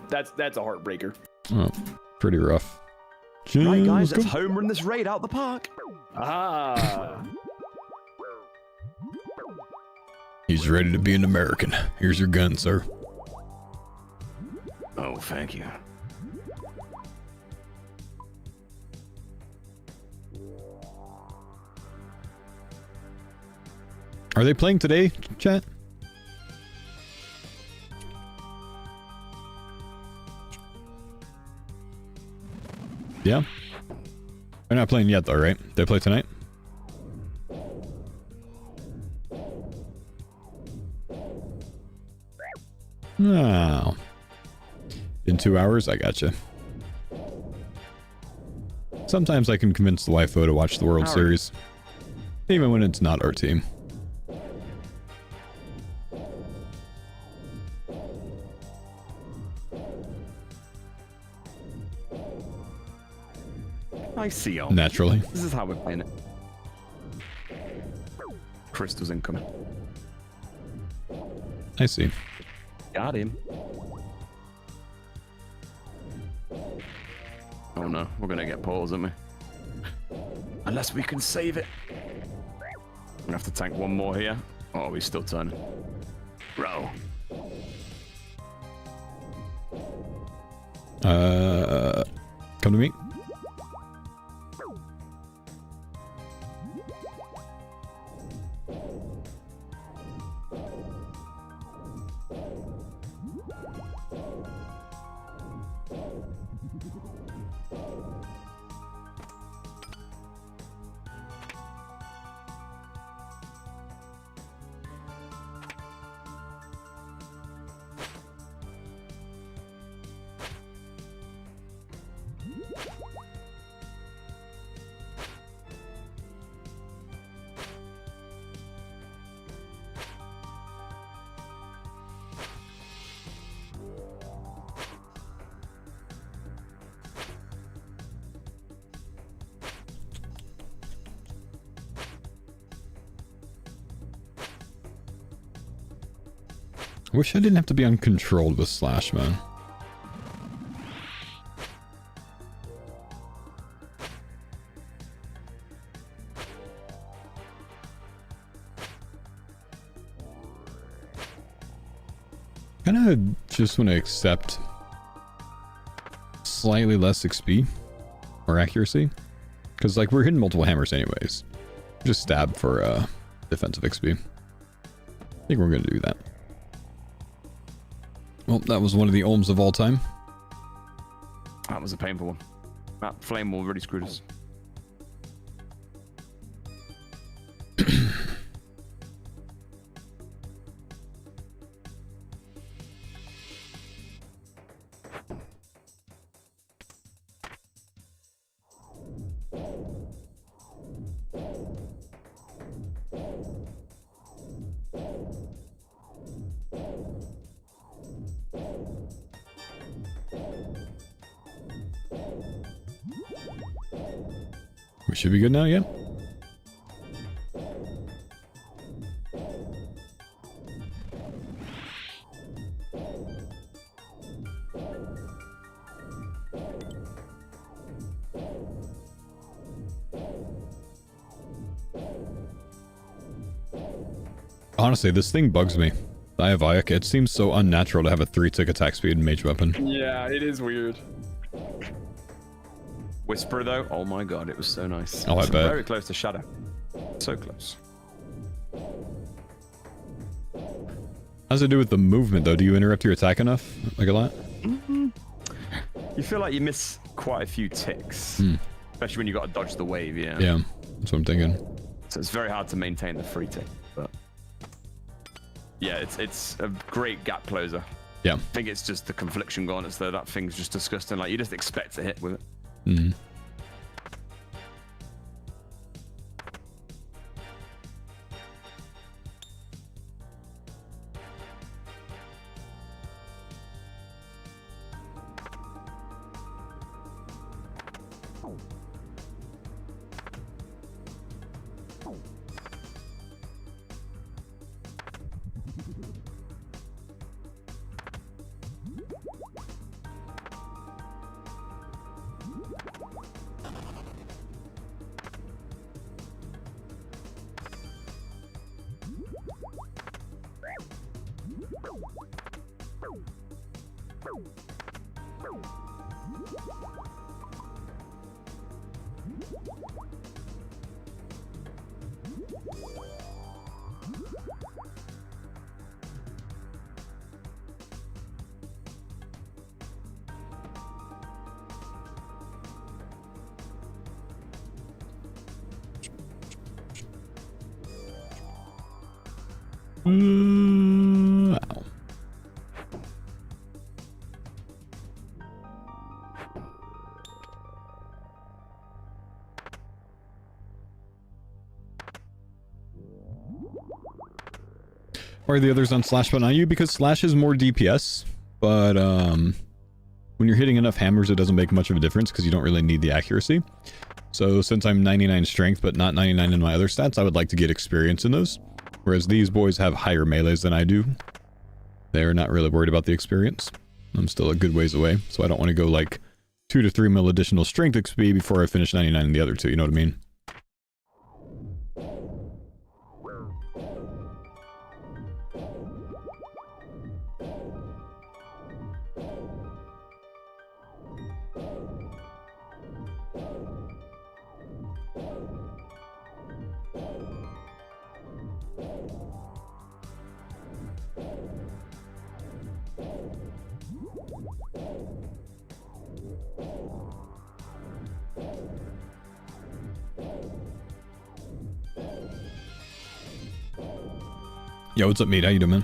That's a heartbreaker. Oh, pretty rough. Right, guys, Let's let's go. home run this raid out the park. Ah. He's ready to be an American. Here's your gun, sir. Oh, thank you. Are they playing today, chat? Yeah? They're not playing yet though, right? They play tonight? Oh. In 2 hours? I gotcha. Sometimes I can convince the waifu to watch the World Series. Even when it's not our team. I see. Naturally. This is how we're playing it. Crystal's incoming. I see. Got him. Oh no, we're gonna get paused, aren't we? Unless we can save it. We have to tank one more here. Oh, we're still turning. Row. Come to me. I wish I didn't have to be uncontrolled with Slash, man. Kinda just want to accept slightly less XP or accuracy. Because, like, we're hitting multiple hammers anyways. Just stab for defensive XP. I think we're gonna do that. Well, that was one of the Olms of all time. That was a painful one. That flame wall really screwed us. We should be good now, yeah? Honestly, this thing bugs me. Diaviac, it seems so unnatural to have a 3-tick attack speed and mage weapon. Yeah, it is weird. Whisper though, oh my god, it was so nice. Oh, I bet. Very close to Shadow. So close. How's it do with the movement though? Do you interrupt your attack enough? Like a lot? Mm-hmm. You feel like you miss quite a few ticks. Especially when you got to dodge the wave, yeah. Yeah, that's what I'm thinking. So it's very hard to maintain the free tick, but yeah, it's a great gap closer. Yeah. I think it's just the confliction gauntlets though. That thing's just disgusting. Like you just expect to hit with it. Mm-hmm. Wow. Why are the others on Slash but not you? Because Slash is more DPS, but when you're hitting enough hammers it doesn't make much of a difference because you don't really need the accuracy. So since I'm 99 strength but not 99 in my other stats, I would like to get experience in those. Whereas these boys have higher melees than I do. They're not really worried about the experience. I'm still a good ways away, so I don't want to go like 2 to 3 mil additional strength XP before I finish 99 in the other two, you know what I mean? Yo, what's up, mate? How you doing, man?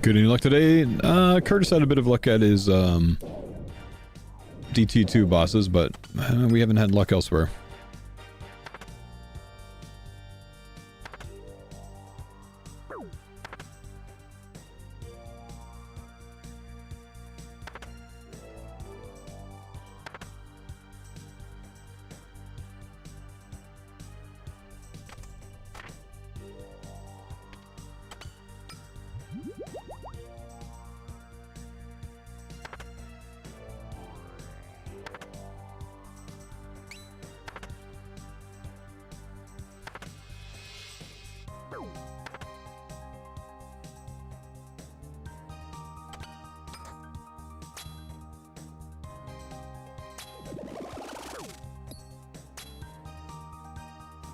Good, any luck today? Curtis had a bit of luck at his DT2 bosses, but we haven't had luck elsewhere.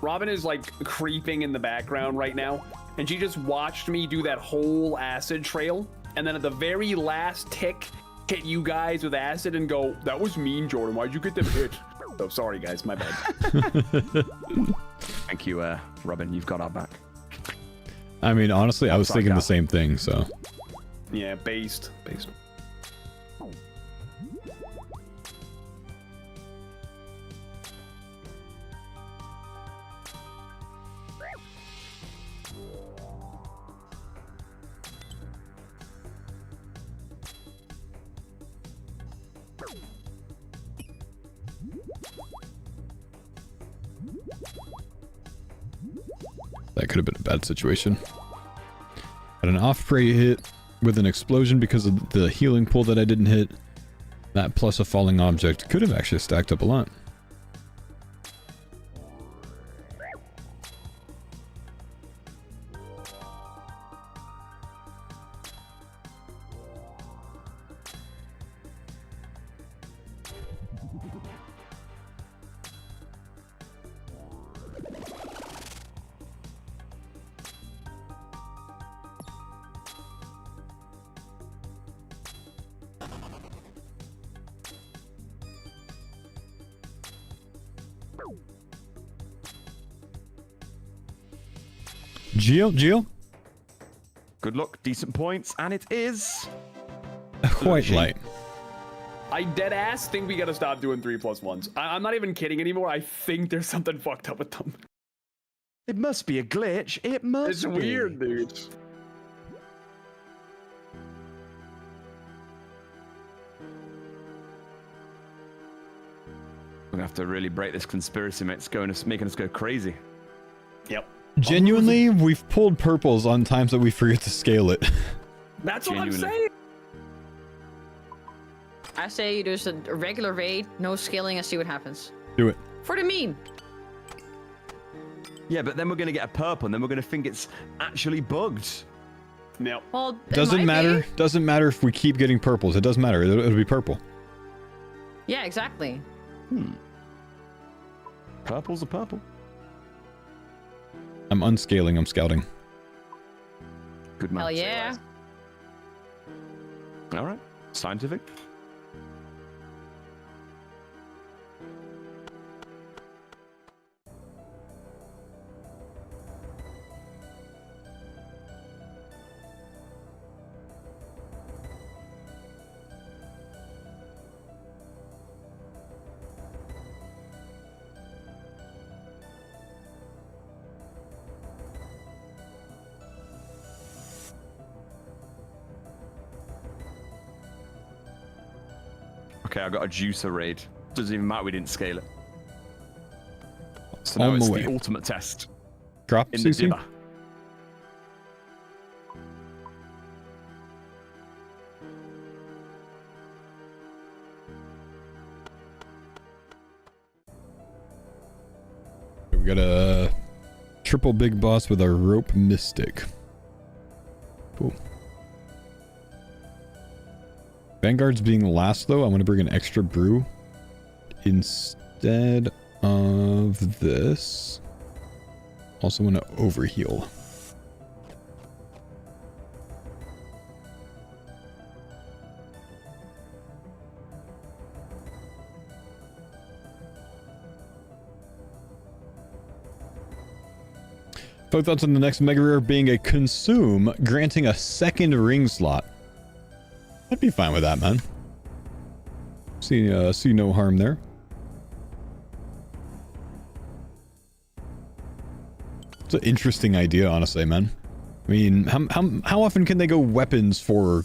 Robin is like creeping in the background right now, and she just watched me do that whole acid trail, and then at the very last tick, hit you guys with acid and go, "That was mean, Jordan. Why'd you get them hit?" Oh, sorry, guys. My bad. Thank you, Robin. You've got our back. I mean, honestly, I was thinking the same thing, so. Yeah, based. That could have been a bad situation. Had an off-prey hit with an explosion because of the healing pool that I didn't hit. That plus a falling object could have actually stacked up a lot. Geo? Good luck, decent points, and it is... Quite light. I dead ass think we gotta stop doing 3+1s. I'm not even kidding anymore. I think there's something fucked up with them. It must be a glitch. It must It's be. weird, dude. We're gonna have to really break this conspiracy, mate. It's making us go crazy. Yep. Genuinely, we've pulled purples on times that we forget to scale it. That's what I'm saying. I say you do just a regular raid, no scaling, and see what happens. Do it. For the meme. Yeah, but then we're gonna get a purple, and then we're gonna think it's actually bugged. No. Well, Doesn't matter. Doesn't matter if we keep getting purples. It doesn't matter. It'll be purple. Yeah, exactly. Purple's a purple. I'm unscaling. I'm scouting. Good man. Hell yeah. All right. Scientific. Okay, I got a juicer raid. Doesn't even matter we didn't scale it. So now it's the ultimate test. Drop in the CC? dibber. We got a triple big boss with our rope mystic. Cool. Vanguard's being last though. I'm gonna bring an extra brew instead of this. Also want to overheal. Both thoughts on the next mega rare being a consume, granting a second ring slot. I'd be fine with that, man. See no harm there. It's an interesting idea, honestly, man. I mean, how often can they go weapons for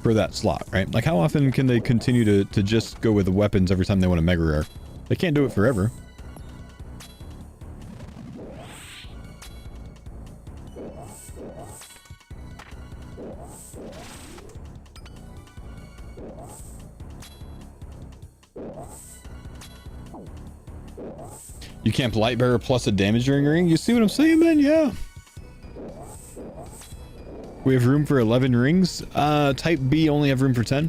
that slot, right? Like, how often can they continue to just go with the weapons every time they want a mega rare? They can't do it forever. You camp light bearer plus a damage during ring. You see what I'm saying, man? Yeah. We have room for 11 rings. Type B only have room for 10.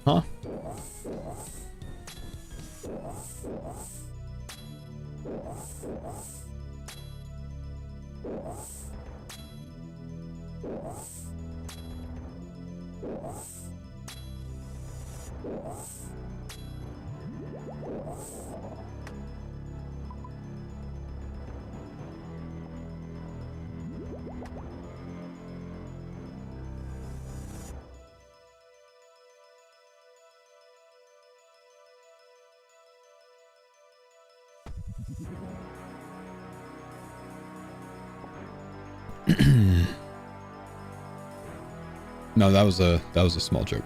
Huh? No, that was a small joke.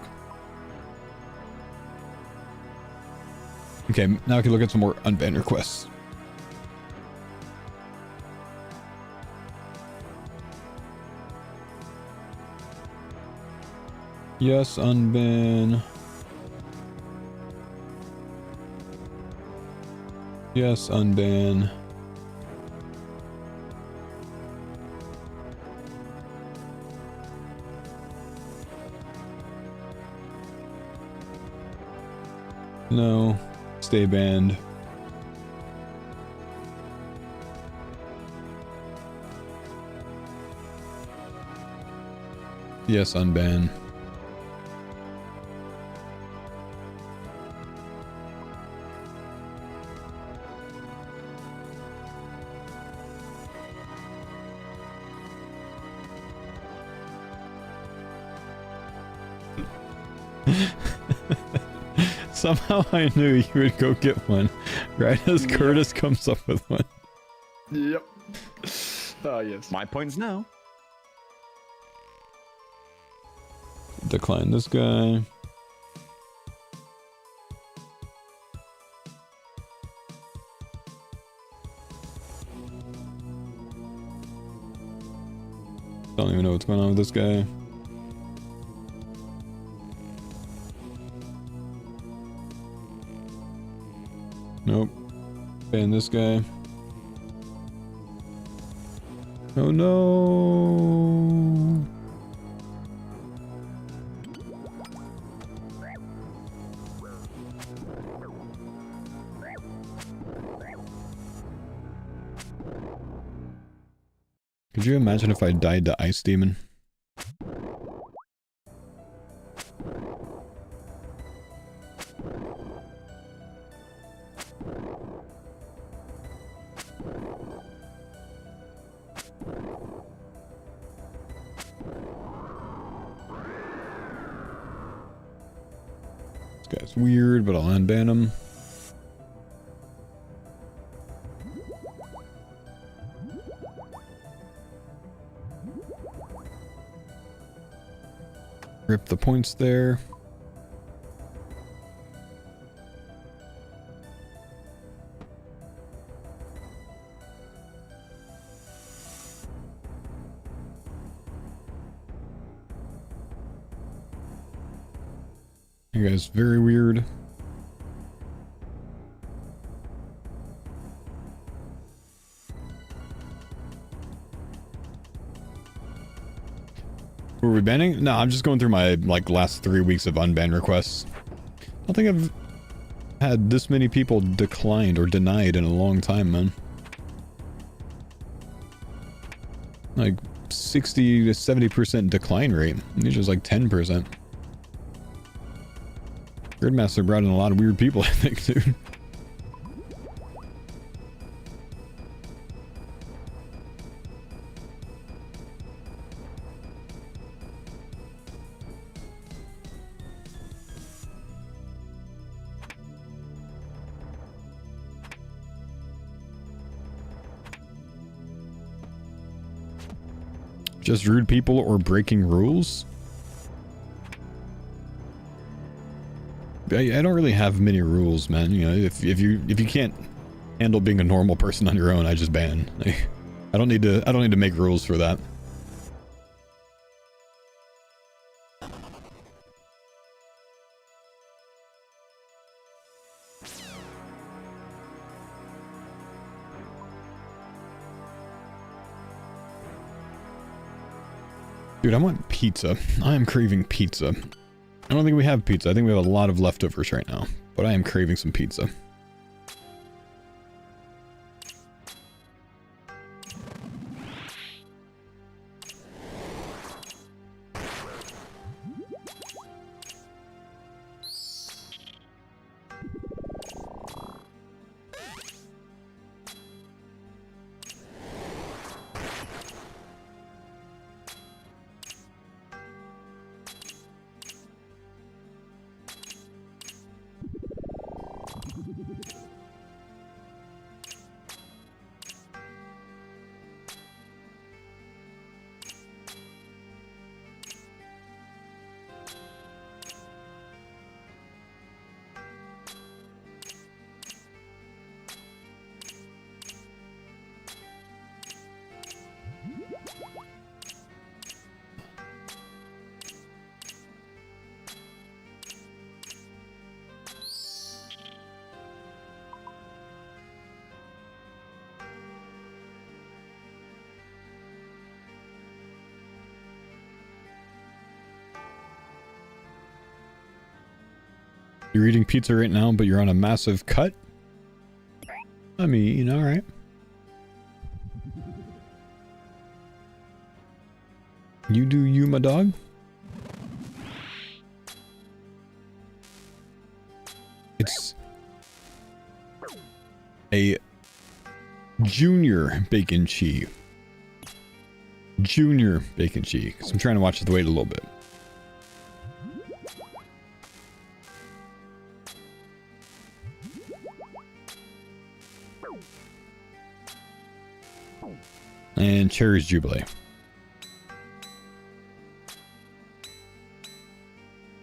Okay, now I can look at some more unbanned requests. Yes, unban. Yes, unban. No. Stay banned. Yes, unban. Somehow I knew you would go get one, right as Curtis comes up with one. Yep. Oh, yes. My points now. Decline this guy. Don't even know what's going on with this guy. Nope. Ban this guy. Oh no. Could you imagine if I died to Ice Demon? This guy's weird, but I'll unban him. Rip the points there. You guys very weird. Were we banning? No, I'm just going through my like last 3 weeks of unban requests. I don't think I've had this many people declined or denied in a long time, man. Like 60 to 70% decline rate. Usually it's like 10%. Gridmaster brought in a lot of weird people, I think, dude. Just rude people or breaking rules? I don't really have many rules, man. You know, if you can't handle being a normal person on your own, I just ban. Like, I don't need to make rules for that. Dude, I want pizza. I am craving pizza. I don't think we have pizza. I think we have a lot of leftovers right now. But I am craving some pizza. You're eating pizza right now, but you're on a massive cut? I mean, alright. You do you, my dog? It's a junior bacon cheese. Junior bacon cheese. Because I'm trying to watch the weight a little bit. And Cherry's Jubilee.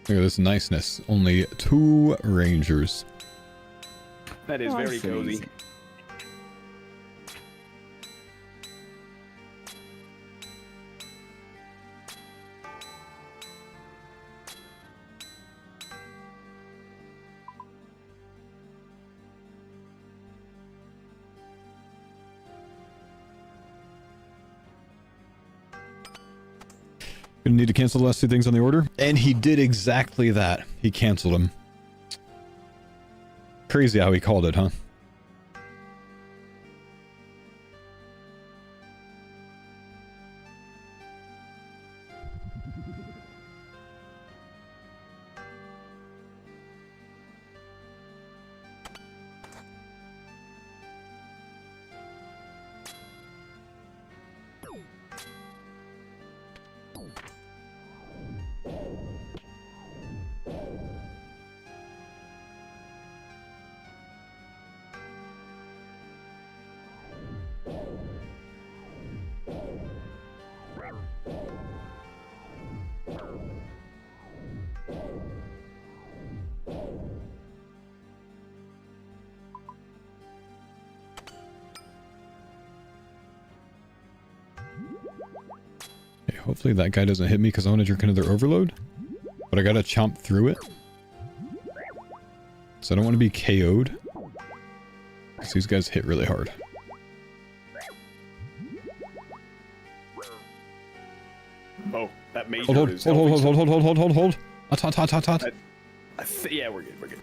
Look at this niceness. Only 2 Rangers. That is very cozy. Gonna need to cancel the last 2 things on the order. And he did exactly that. He canceled them. Crazy how he called it, huh? Hopefully that guy doesn't hit me because I want to drink another overload. But I gotta chomp through it. So I don't want to be KO'd. Because these guys hit really hard. Oh, that made Hold. who's helping Hold. Hot. Yeah, we're good. We're good.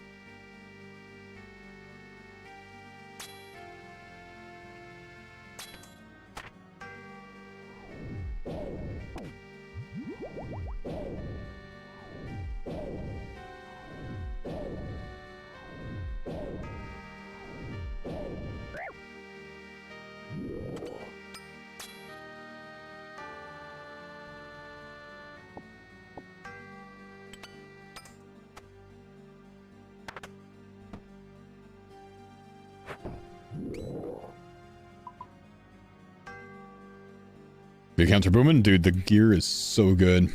The accounts are booming. Dude, the gear is so good.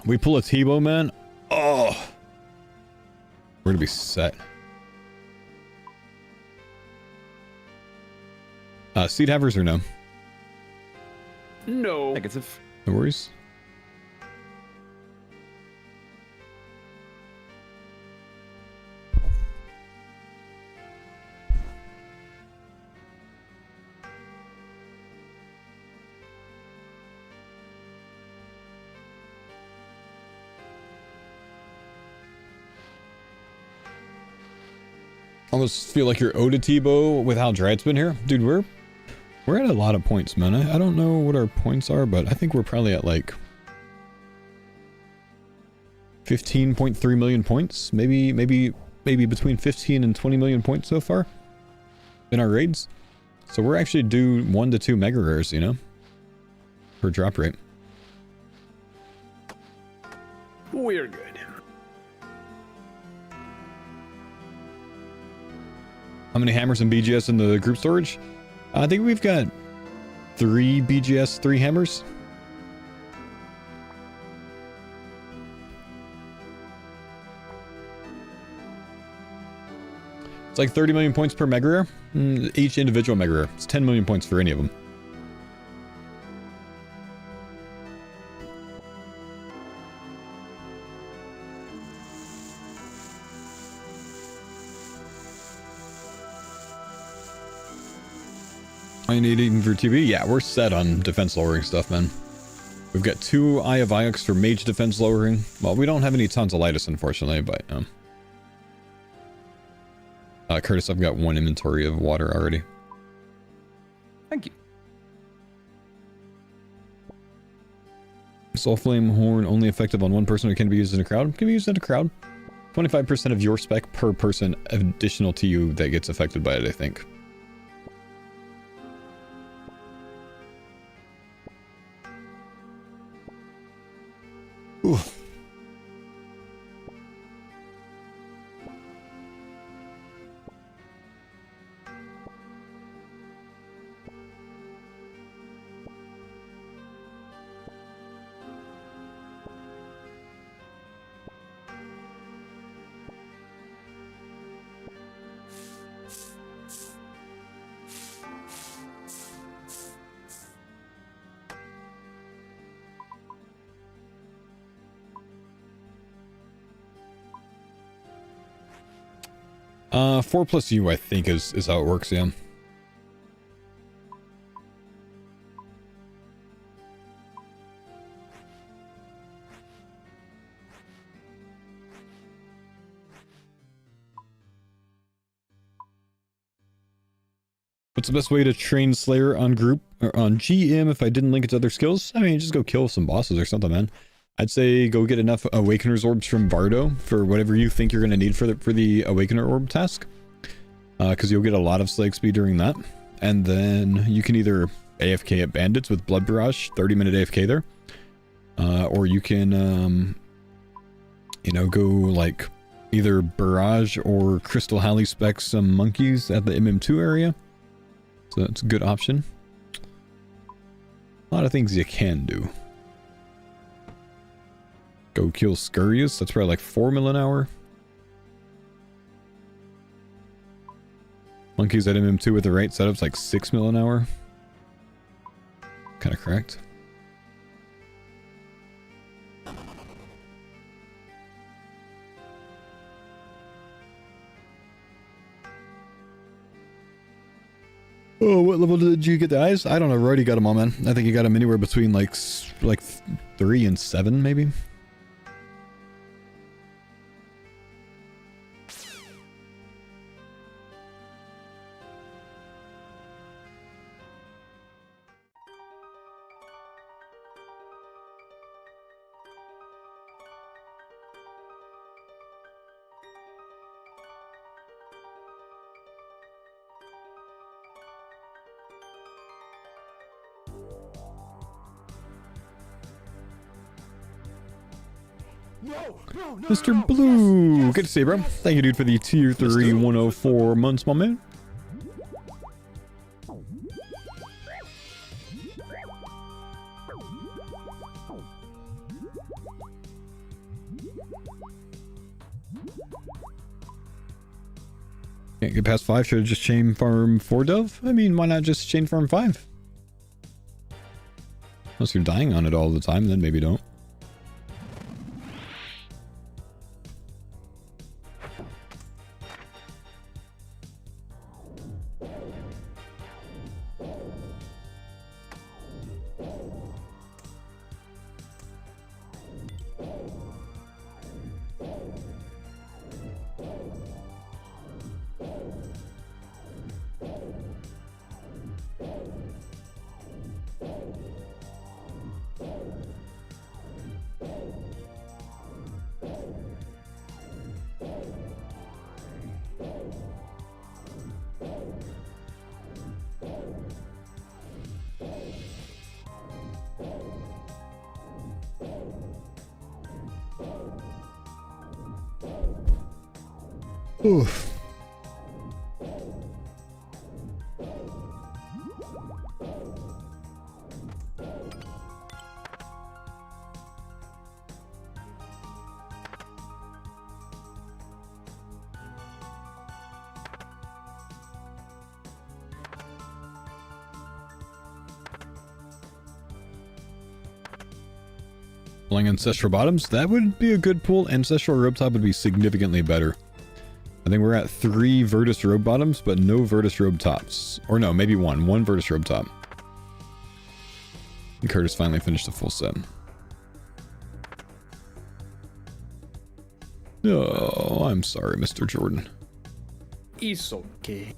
We pull a T-bow, man. Oh. We're gonna be set. Seed havers or no? No. Negative. No worries. Almost feel like you're owed a T-bow with how dry it's been here. Dude, we're at a lot of points, man. I don't know what our points are, but I think we're probably at like 15.3 million points. Maybe between 15 and 20 million points so far in our raids. So we're actually due 1 to 2 mega rares, you know, per drop rate. We're good. How many hammers and BGS in the group storage? I think we've got 3 BGS, 3 hammers. It's like 30 million points per mega rare. Each individual mega rare. It's 10 million points for any of them. All you need even for TB? Yeah, we're set on defense lowering stuff, man. We've got 2 Eye of Iox for mage defense lowering. Well, we don't have any tonsillitis, unfortunately, but Curtis, I've got 1 inventory of water already. Thank you. Soul Flame Horn only effective on 1 person or can be used in a crowd? Can be used in a crowd. 25% of your spec per person additional to you that gets affected by it, I think. Ooh. Uh, 4 plus U, I think, is how it works, yeah. What's the best way to train Slayer on group or on GM if I didn't link it to other skills? I mean, just go kill some bosses or something, man. I'd say go get enough Awakener's orbs from Bardo for whatever you think you're going to need for the Awakener orb task. Because you'll get a lot of Slay XP during that. And then you can either AFK at Bandits with Blood Barrage, 30-minute AFK there. Or you can, you know, go like either Barrage or Crystal Halley spec some monkeys at the MM2 area. So that's a good option. A lot of things you can do. Go kill Scurrius. That's probably like 4 mil an hour. Monkeys at MM2 with the right setup's like 6 mil an hour. Kind of correct. Oh, what level did you get the eyes? I don't know. Roydie got them all, man. I think he got them anywhere between like 3 and 7, maybe. Mr. Blue, good to see you, bro. Thank you, dude, for the tier 3 104 months, my man. Can't get past 5. Should have just chain farm 4 dove? I mean, why not just chain farm 5? Unless you're dying on it all the time, then maybe don't. Oof. Pulling Ancestral Bottoms, that would be a good pull. Ancestral Robe Top would be significantly better. I think we're at 3 Virtus Robe Bottoms, but no Virtus Robe Tops. Or no, maybe one Virtus Robe Top. And Curtis finally finished the full set. Oh, I'm sorry, Mr. Jordan. It's okay.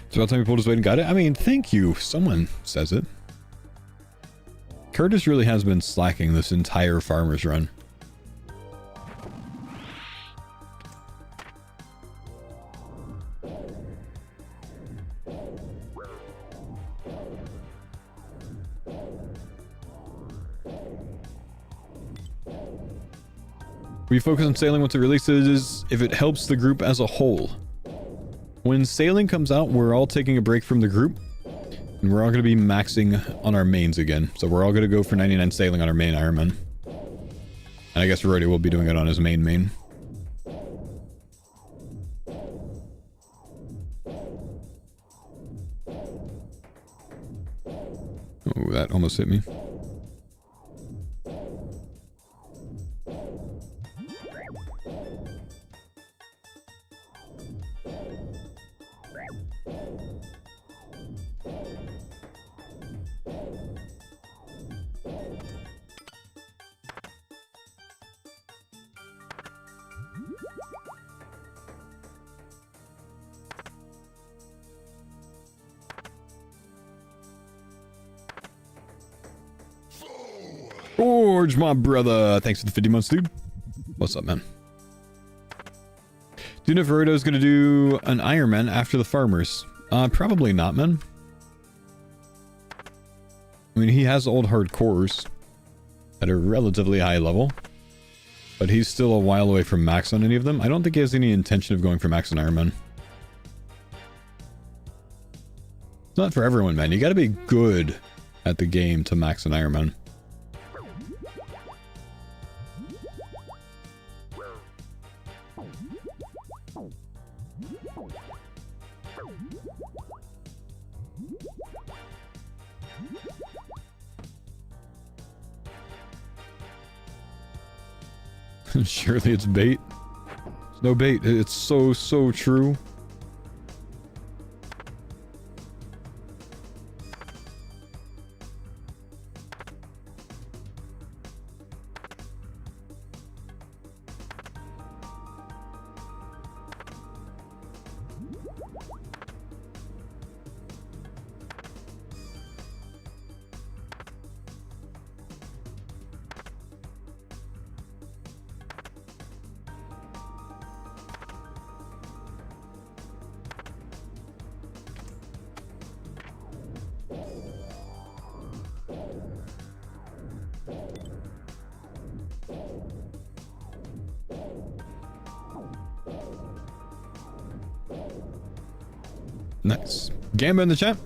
It's about time he pulled his weight and got it. I mean, thank you. Someone says it. Curtis really has been slacking this entire farmer's run. We focus on sailing once it releases if it helps the group as a whole. When sailing comes out, we're all taking a break from the group, and we're all going to be maxing on our mains again. So we're all going to go for 99 sailing on our main Ironman. And I guess Roddy will be doing it on his main. Oh, that almost hit me. Forge, my brother. Thanks for the 50 months, dude. What's up, man? Do you know if Verodo's going to do an Ironman after the farmers? Probably not, man. I mean, he has old hardcores at a relatively high level, but he's still a while away from max on any of them. I don't think he has any intention of going for max on Ironman. It's not for everyone, man. You got to be good at the game to max an Ironman. Surely it's bait. It's no bait. It's so true. Nice. Gamba in the chat.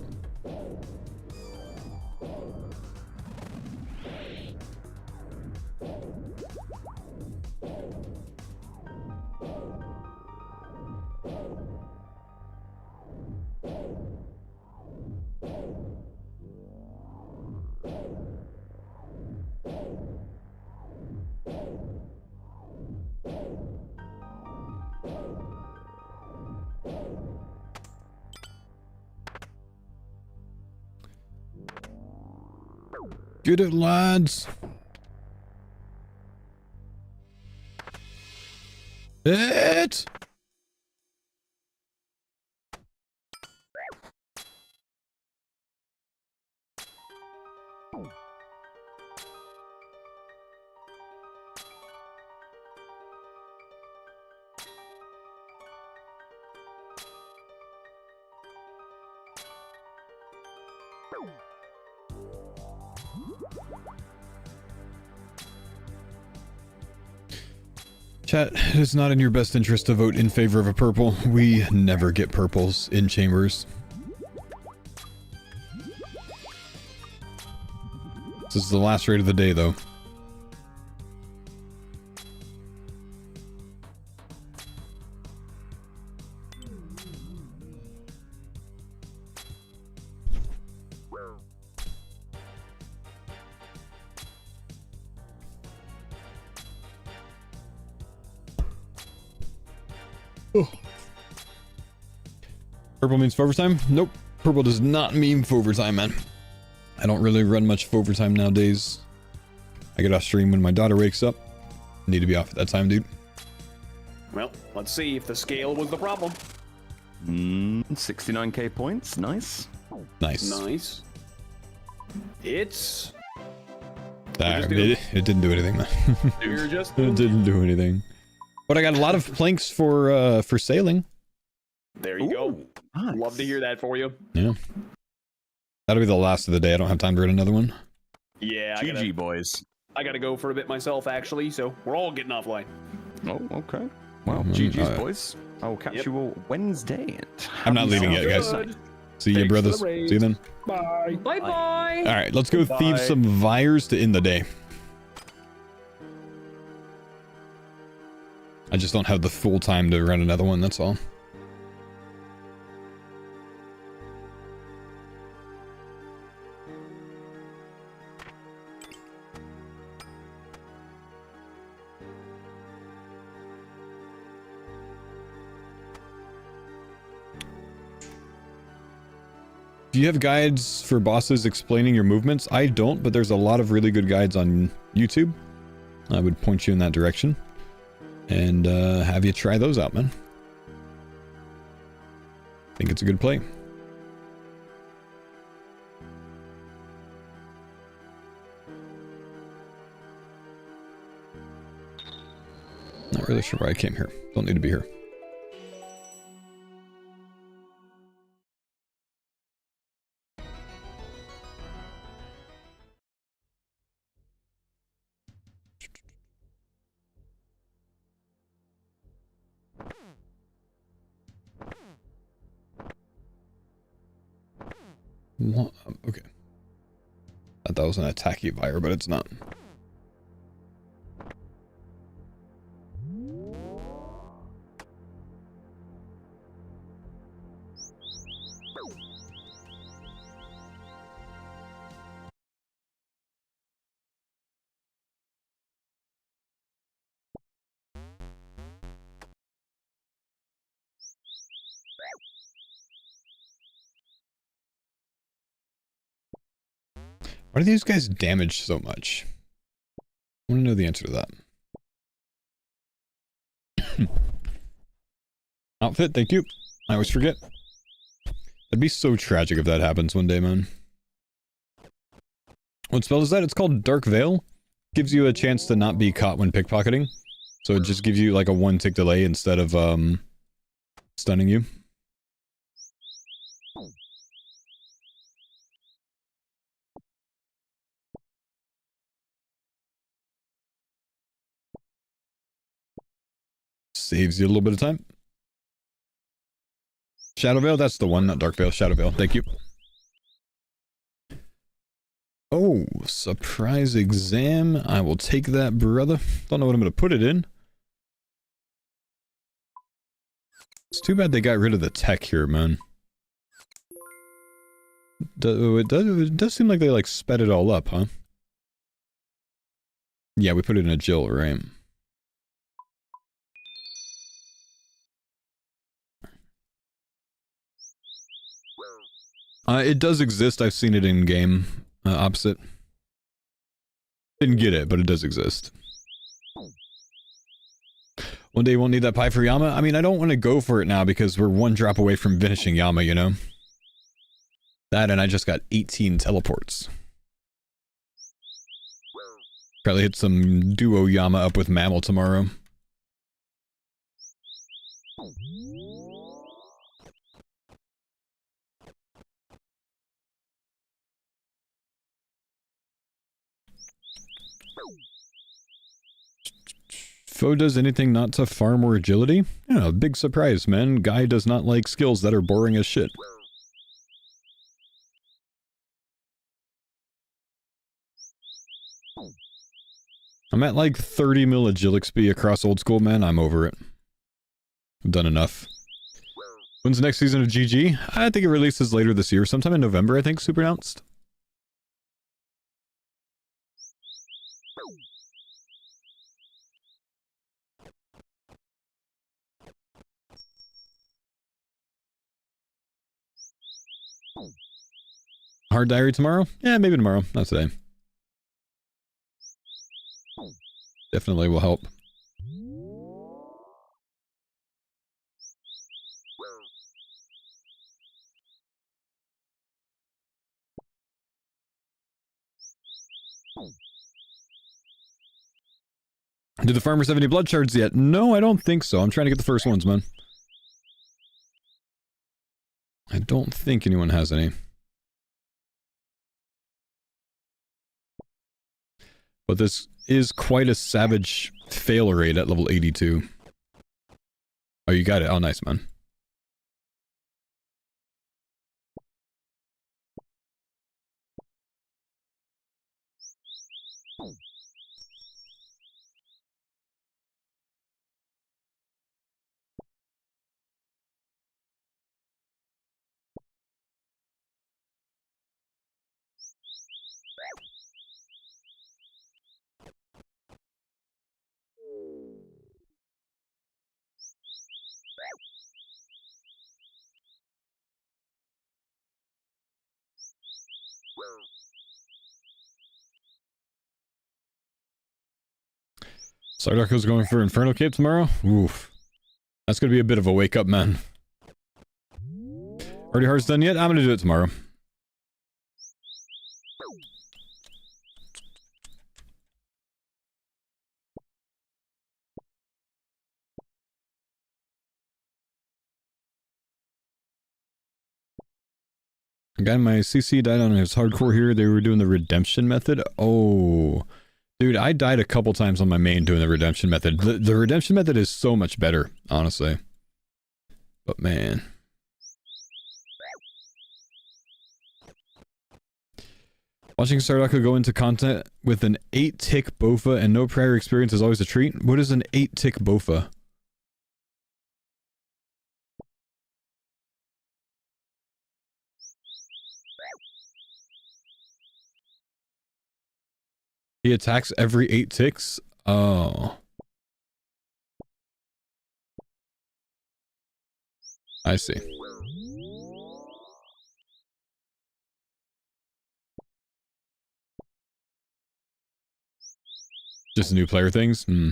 Get it, lads. It. Chat, it is not in your best interest to vote in favor of a purple. We never get purples in chambers. This is the last raid of the day, though. Purple means for overtime? Nope. Purple does not mean for overtime, man. I don't really run much for overtime nowadays. I get off stream when my daughter wakes up. Need to be off at that time, dude. Well, let's see if the scale was the problem. 69k points. Nice. Nice. Nice. It's... It didn't do anything, man. You're just... It didn't do anything. But I got a lot of planks for sailing. There you go. Nice. Love to hear that for you. Yeah. That'll be the last of the day. I don't have time to read another one. Yeah, GG, boys. I gotta go for a bit myself, actually, so we're all getting offline. Oh, okay. Well, GG's, boys. I will catch you all Wednesday. I'm not leaving yet, guys. See you, brothers. See you then. Bye. Bye-bye. All right, let's go thieve some vires to end the day. I just don't have the full time to run another one, that's all. Do you have guides for bosses explaining your movements? I don't, but there's a lot of really good guides on YouTube. I would point you in that direction. And have you try those out, man. I think it's a good play. Not really sure why I came here. Don't need to be here. What? Okay. Thought that was an attacky fire, but it's not. Why do these guys damage so much? I want to know the answer to that. Outfit, thank you. I always forget. That'd be so tragic if that happens one day, man. What spell is that? It's called Dark Veil. Gives you a chance to not be caught when pickpocketing. So it just gives you like a 1 tick delay instead of stunning you. Saves you a little bit of time. Shadow Veil, that's the one, not Dark Veil. Shadow Veil, thank you. Oh, surprise exam. I will take that, brother. Don't know what I'm going to put it in. It's too bad they got rid of the tech here, man. It does seem like they, like, sped it all up, huh? Yeah, we put it in a Jill, right? It does exist. I've seen it in game. Opposite. Didn't get it, but it does exist. One day you won't need that pie for Yama. I mean, I don't want to go for it now because we're 1 drop away from finishing Yama, you know? That and I just got 18 teleports. Probably hit some duo Yama up with Mammal tomorrow. Faux does anything not to farm or agility? Yeah, big surprise, man. Guy does not like skills that are boring as shit. I'm at like 30 mil agilic speed across old school, man. I'm over it. I've done enough. When's the next season of GG? I think it releases later this year. Sometime in November, I think, super announced. Hard diary tomorrow? Yeah, maybe tomorrow. Not today. Definitely will help. Did the farmers have any blood shards yet? No, I don't think so. I'm trying to get the first ones, man. I don't think anyone has any. But this is quite a savage fail rate at level 82. Oh, you got it. Oh, nice, man. Sardarko's going for Inferno Cape tomorrow? Oof. That's gonna be a bit of a wake up, man. Already Heart's done yet? I'm gonna do it tomorrow. A guy in my CC died on his hardcore here. They were doing the redemption method. Oh. Dude, I died a couple times on my main doing the redemption method. The redemption method is so much better, honestly. But man. Watching Sardaku go into content with an 8-tick Bofa and no prior experience is always a treat. What is an 8-tick Bofa? He attacks every 8 ticks? Oh. I see. Just new player things? Hmm.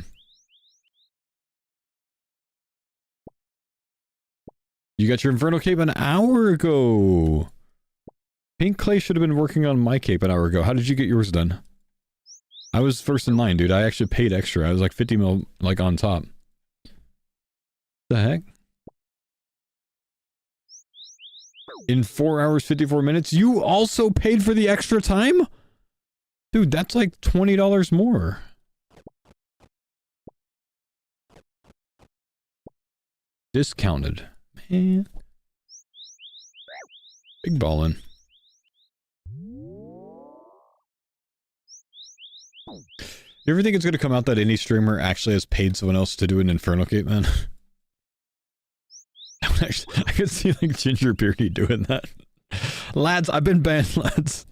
You got your Infernal Cape an hour ago. Pink Clay should have been working on my cape an hour ago. How did you get yours done? I was first in line, dude. I actually paid extra. I was like 50 mil, like, on top. The heck? In 4 hours, 54 minutes? You also paid for the extra time? Dude, that's like $20 more. Discounted. Man. Big ballin'. You ever think it's gonna come out that any streamer actually has paid someone else to do an Infernal Cape, man? I could see like Ginger Beardy doing that. Lads, I've been banned, lads.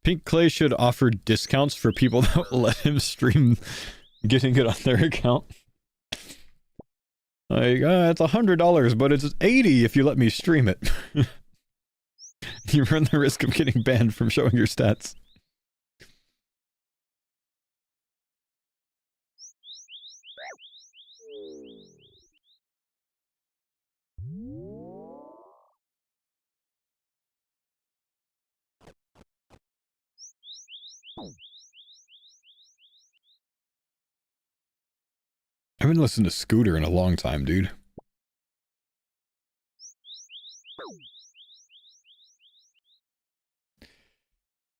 Pink Clay should offer discounts for people that will let him stream getting it on their account. Like, it's $100, but it's $80 if you let me stream it. You run the risk of getting banned from showing your stats. I haven't listened to Scooter in a long time, dude.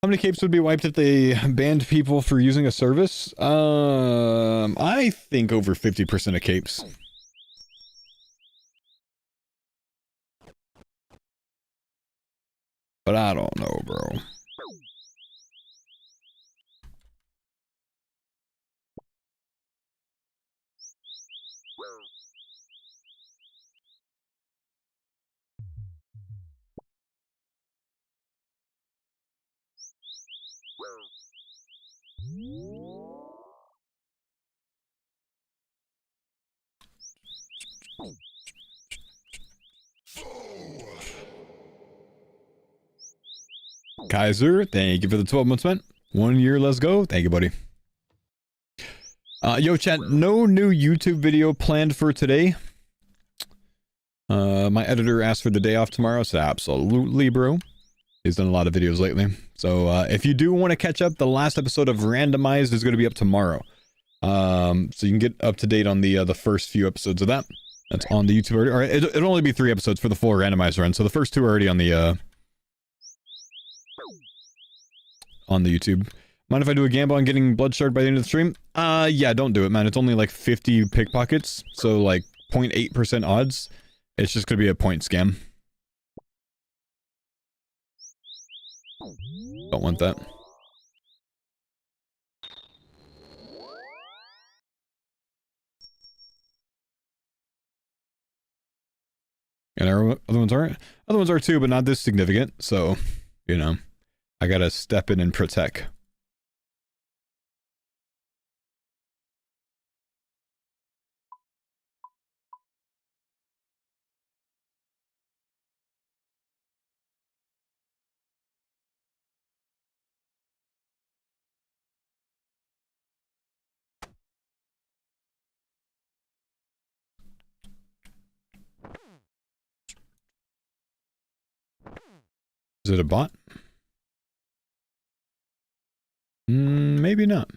How many capes would be wiped if they banned people for using a service? I think over 50% of capes. But I don't know, bro. Kaiser, thank you for the 12 months, man. 1 year, let's go. Thank you, buddy. Yo, chat, no new YouTube video planned for today. My editor asked for the day off tomorrow, so absolutely, bro. He's done a lot of videos lately. So, if you do want to catch up, the last episode of Randomized is going to be up tomorrow. So you can get up to date on the first few episodes of that. That's on the YouTube already. All right, it'll only be 3 episodes for the full Randomized run, so the first 2 are already on the YouTube. Mind if I do a gamble on getting Bloodshard by the end of the stream? Yeah, don't do it, man. It's only like 50 pickpockets, so like 0.8% odds. It's just gonna be a point scam. Don't want that. And other ones aren't. Other ones are too, but not this significant. So, you know, I gotta step in and protect. Is it a bot? Maybe not.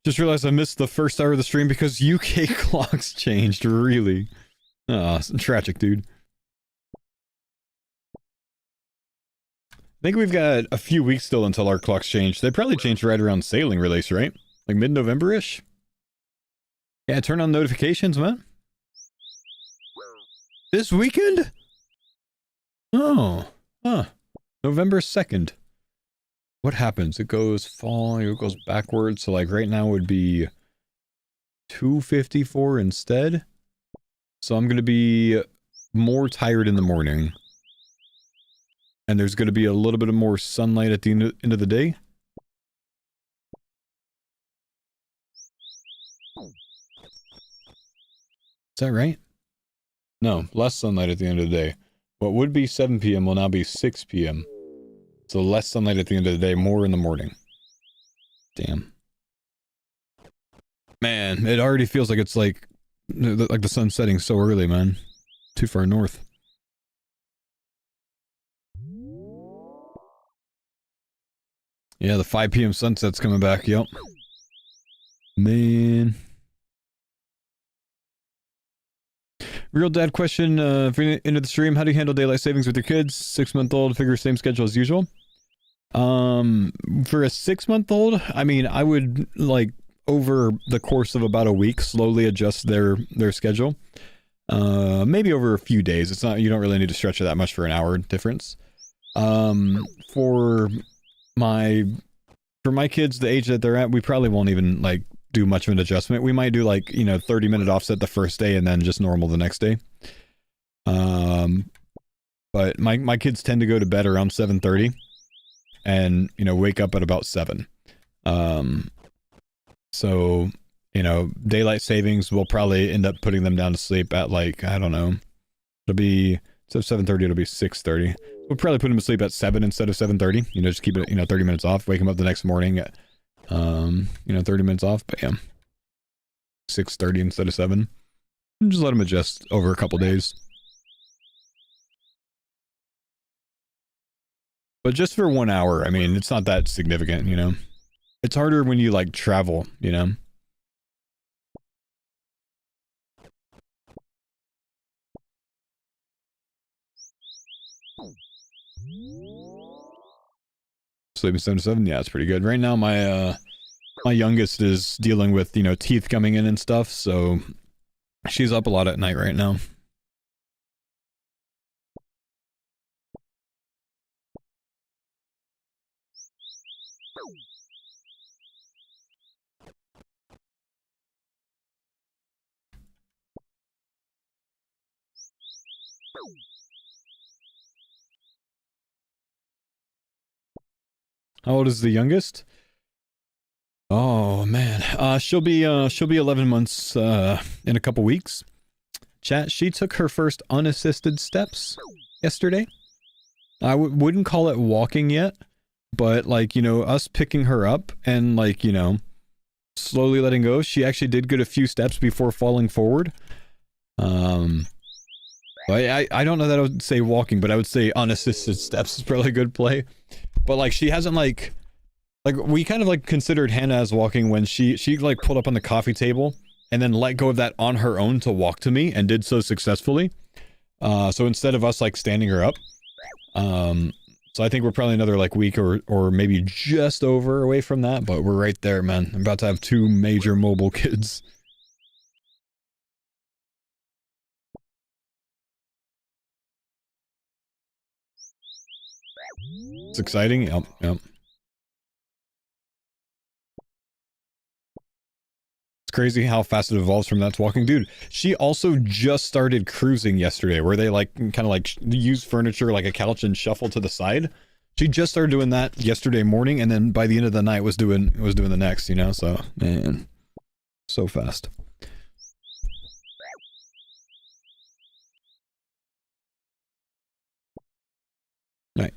Just realized I missed the first hour of the stream because UK clocks changed, really. Ah, tragic, dude. I think we've got a few weeks still until our clocks change. They probably changed right around sailing release, right? Like mid-November-ish? Yeah, turn on notifications, man. This weekend? Oh. Huh. November 2nd. what happens? It goes it goes backwards. So like right now would be 2:54 instead. So I'm going to be more tired in the morning. And there's going to be a little bit of more sunlight at the end of the day. Is that right? No, less sunlight at the end of the day. What would be 7 p.m. will now be 6 p.m. So less sunlight at the end of the day, more in the morning. Damn. Man, it already feels like it's like the sun's setting so early, man. Too far north. Yeah, the 5 p.m. sunset's coming back, yep. Man. Real dad question, for into the stream, how do you handle daylight savings with your kids? 6-month-old, figure same schedule as usual. For a 6-month-old, I mean, I would, like, over the course of about a week, slowly adjust their schedule. Maybe over a few days. It's not, you don't really need to stretch it that much for an hour difference. For my kids, the age that they're at, we probably won't even, like, do much of an adjustment. We might do, like, 30-minute offset the first day and then just normal the next day. But my kids tend to go to bed around 7:30 and, wake up at about 7. So, daylight savings will probably end up putting them down to sleep at, like, I don't know. It'll be, instead of 7:30, it'll be 6:30. We'll probably put them to sleep at 7 instead of 7:30. Just keep it, 30 minutes off. Wake them up the next morning at, 30 minutes off. But yeah, 6:30 instead of 7. And just let them adjust over a couple days. But just for 1 hour, I mean, it's not that significant, It's harder when you, like, travel, Sleeping 7 to 7, yeah, it's pretty good. Right now, my youngest is dealing with, teeth coming in and stuff, so she's up a lot at night right now. How old is the youngest? Oh man, she'll be 11 months in a couple weeks. Chat, she took her first unassisted steps yesterday. I wouldn't call it walking yet, but like, us picking her up and like, slowly letting go. She actually did get a few steps before falling forward. I don't know that I would say walking, but I would say unassisted steps is probably a good play. But like, she hasn't like we kind of like considered Hannah as walking when she like pulled up on the coffee table and then let go of that on her own to walk to me and did so successfully. So instead of us like standing her up, so I think we're probably another like week or maybe just over away from that, but we're right there, man. I'm about to have 2 major mobile kids. It's exciting. Yep. It's crazy how fast it evolves from that to walking. Dude, she also just started cruising yesterday, where they like kind of like use furniture like a couch and shuffle to the side. She just started doing that yesterday morning, and then by the end of the night was doing the next, So, man, so fast. Right.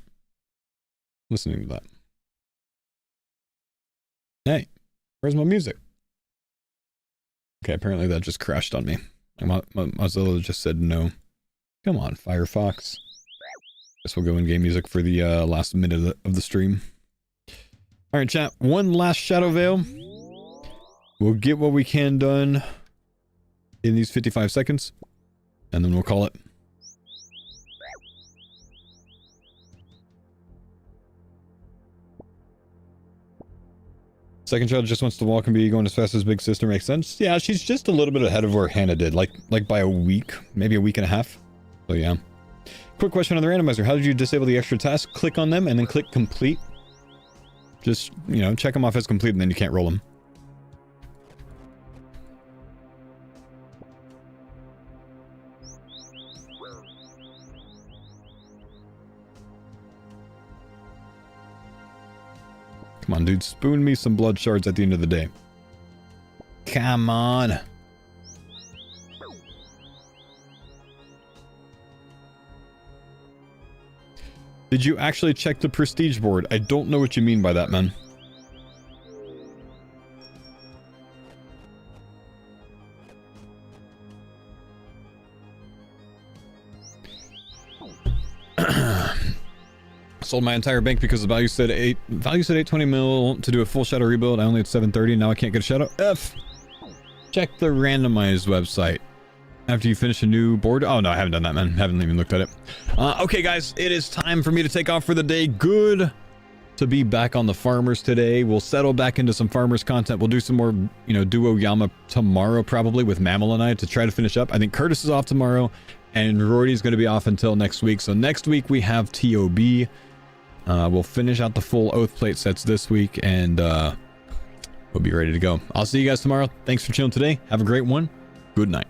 Listening to that. Hey, where's my music? Okay, apparently that just crashed on me. Mozilla just said no. Come on, Firefox. Guess we'll go in game music for the last minute of the stream. Alright, chat. One last Shadow Veil. We'll get what we can done in these 55 seconds. And then we'll call it. Second child just wants to walk and be going as fast as big sister. Makes sense. Yeah, she's just a little bit ahead of where Hannah did, like by a week, maybe a week and a half. So yeah. Quick question on the randomizer. How did you disable the extra tasks? Click on them and then click complete. Just, you know, check them off as complete and then you can't roll them. Come on, dude. Spoon me some blood shards at the end of the day. Come on. Did you actually check the prestige board? I don't know what you mean by that, man. Sold my entire bank because the value said 820 mil to do a full shadow rebuild. I only had 730. Now I can't get a shadow. F. Check the randomized website after you finish a new board. Oh no, I haven't done that, man. Haven't even looked at it. Okay, guys, it is time for me to take off for the day. Good to be back on the farmers today. We'll settle back into some farmers content. We'll do some more, you know, duo Yama tomorrow, probably with Mammal and I to try to finish up. I think Curtis is off tomorrow, and Rory's going to be off until next week. So next week we have TOB. We'll finish out the full Oath plate sets this week, and we'll be ready to go. I'll see you guys tomorrow. Thanks for chilling today. Have a great one. Good night.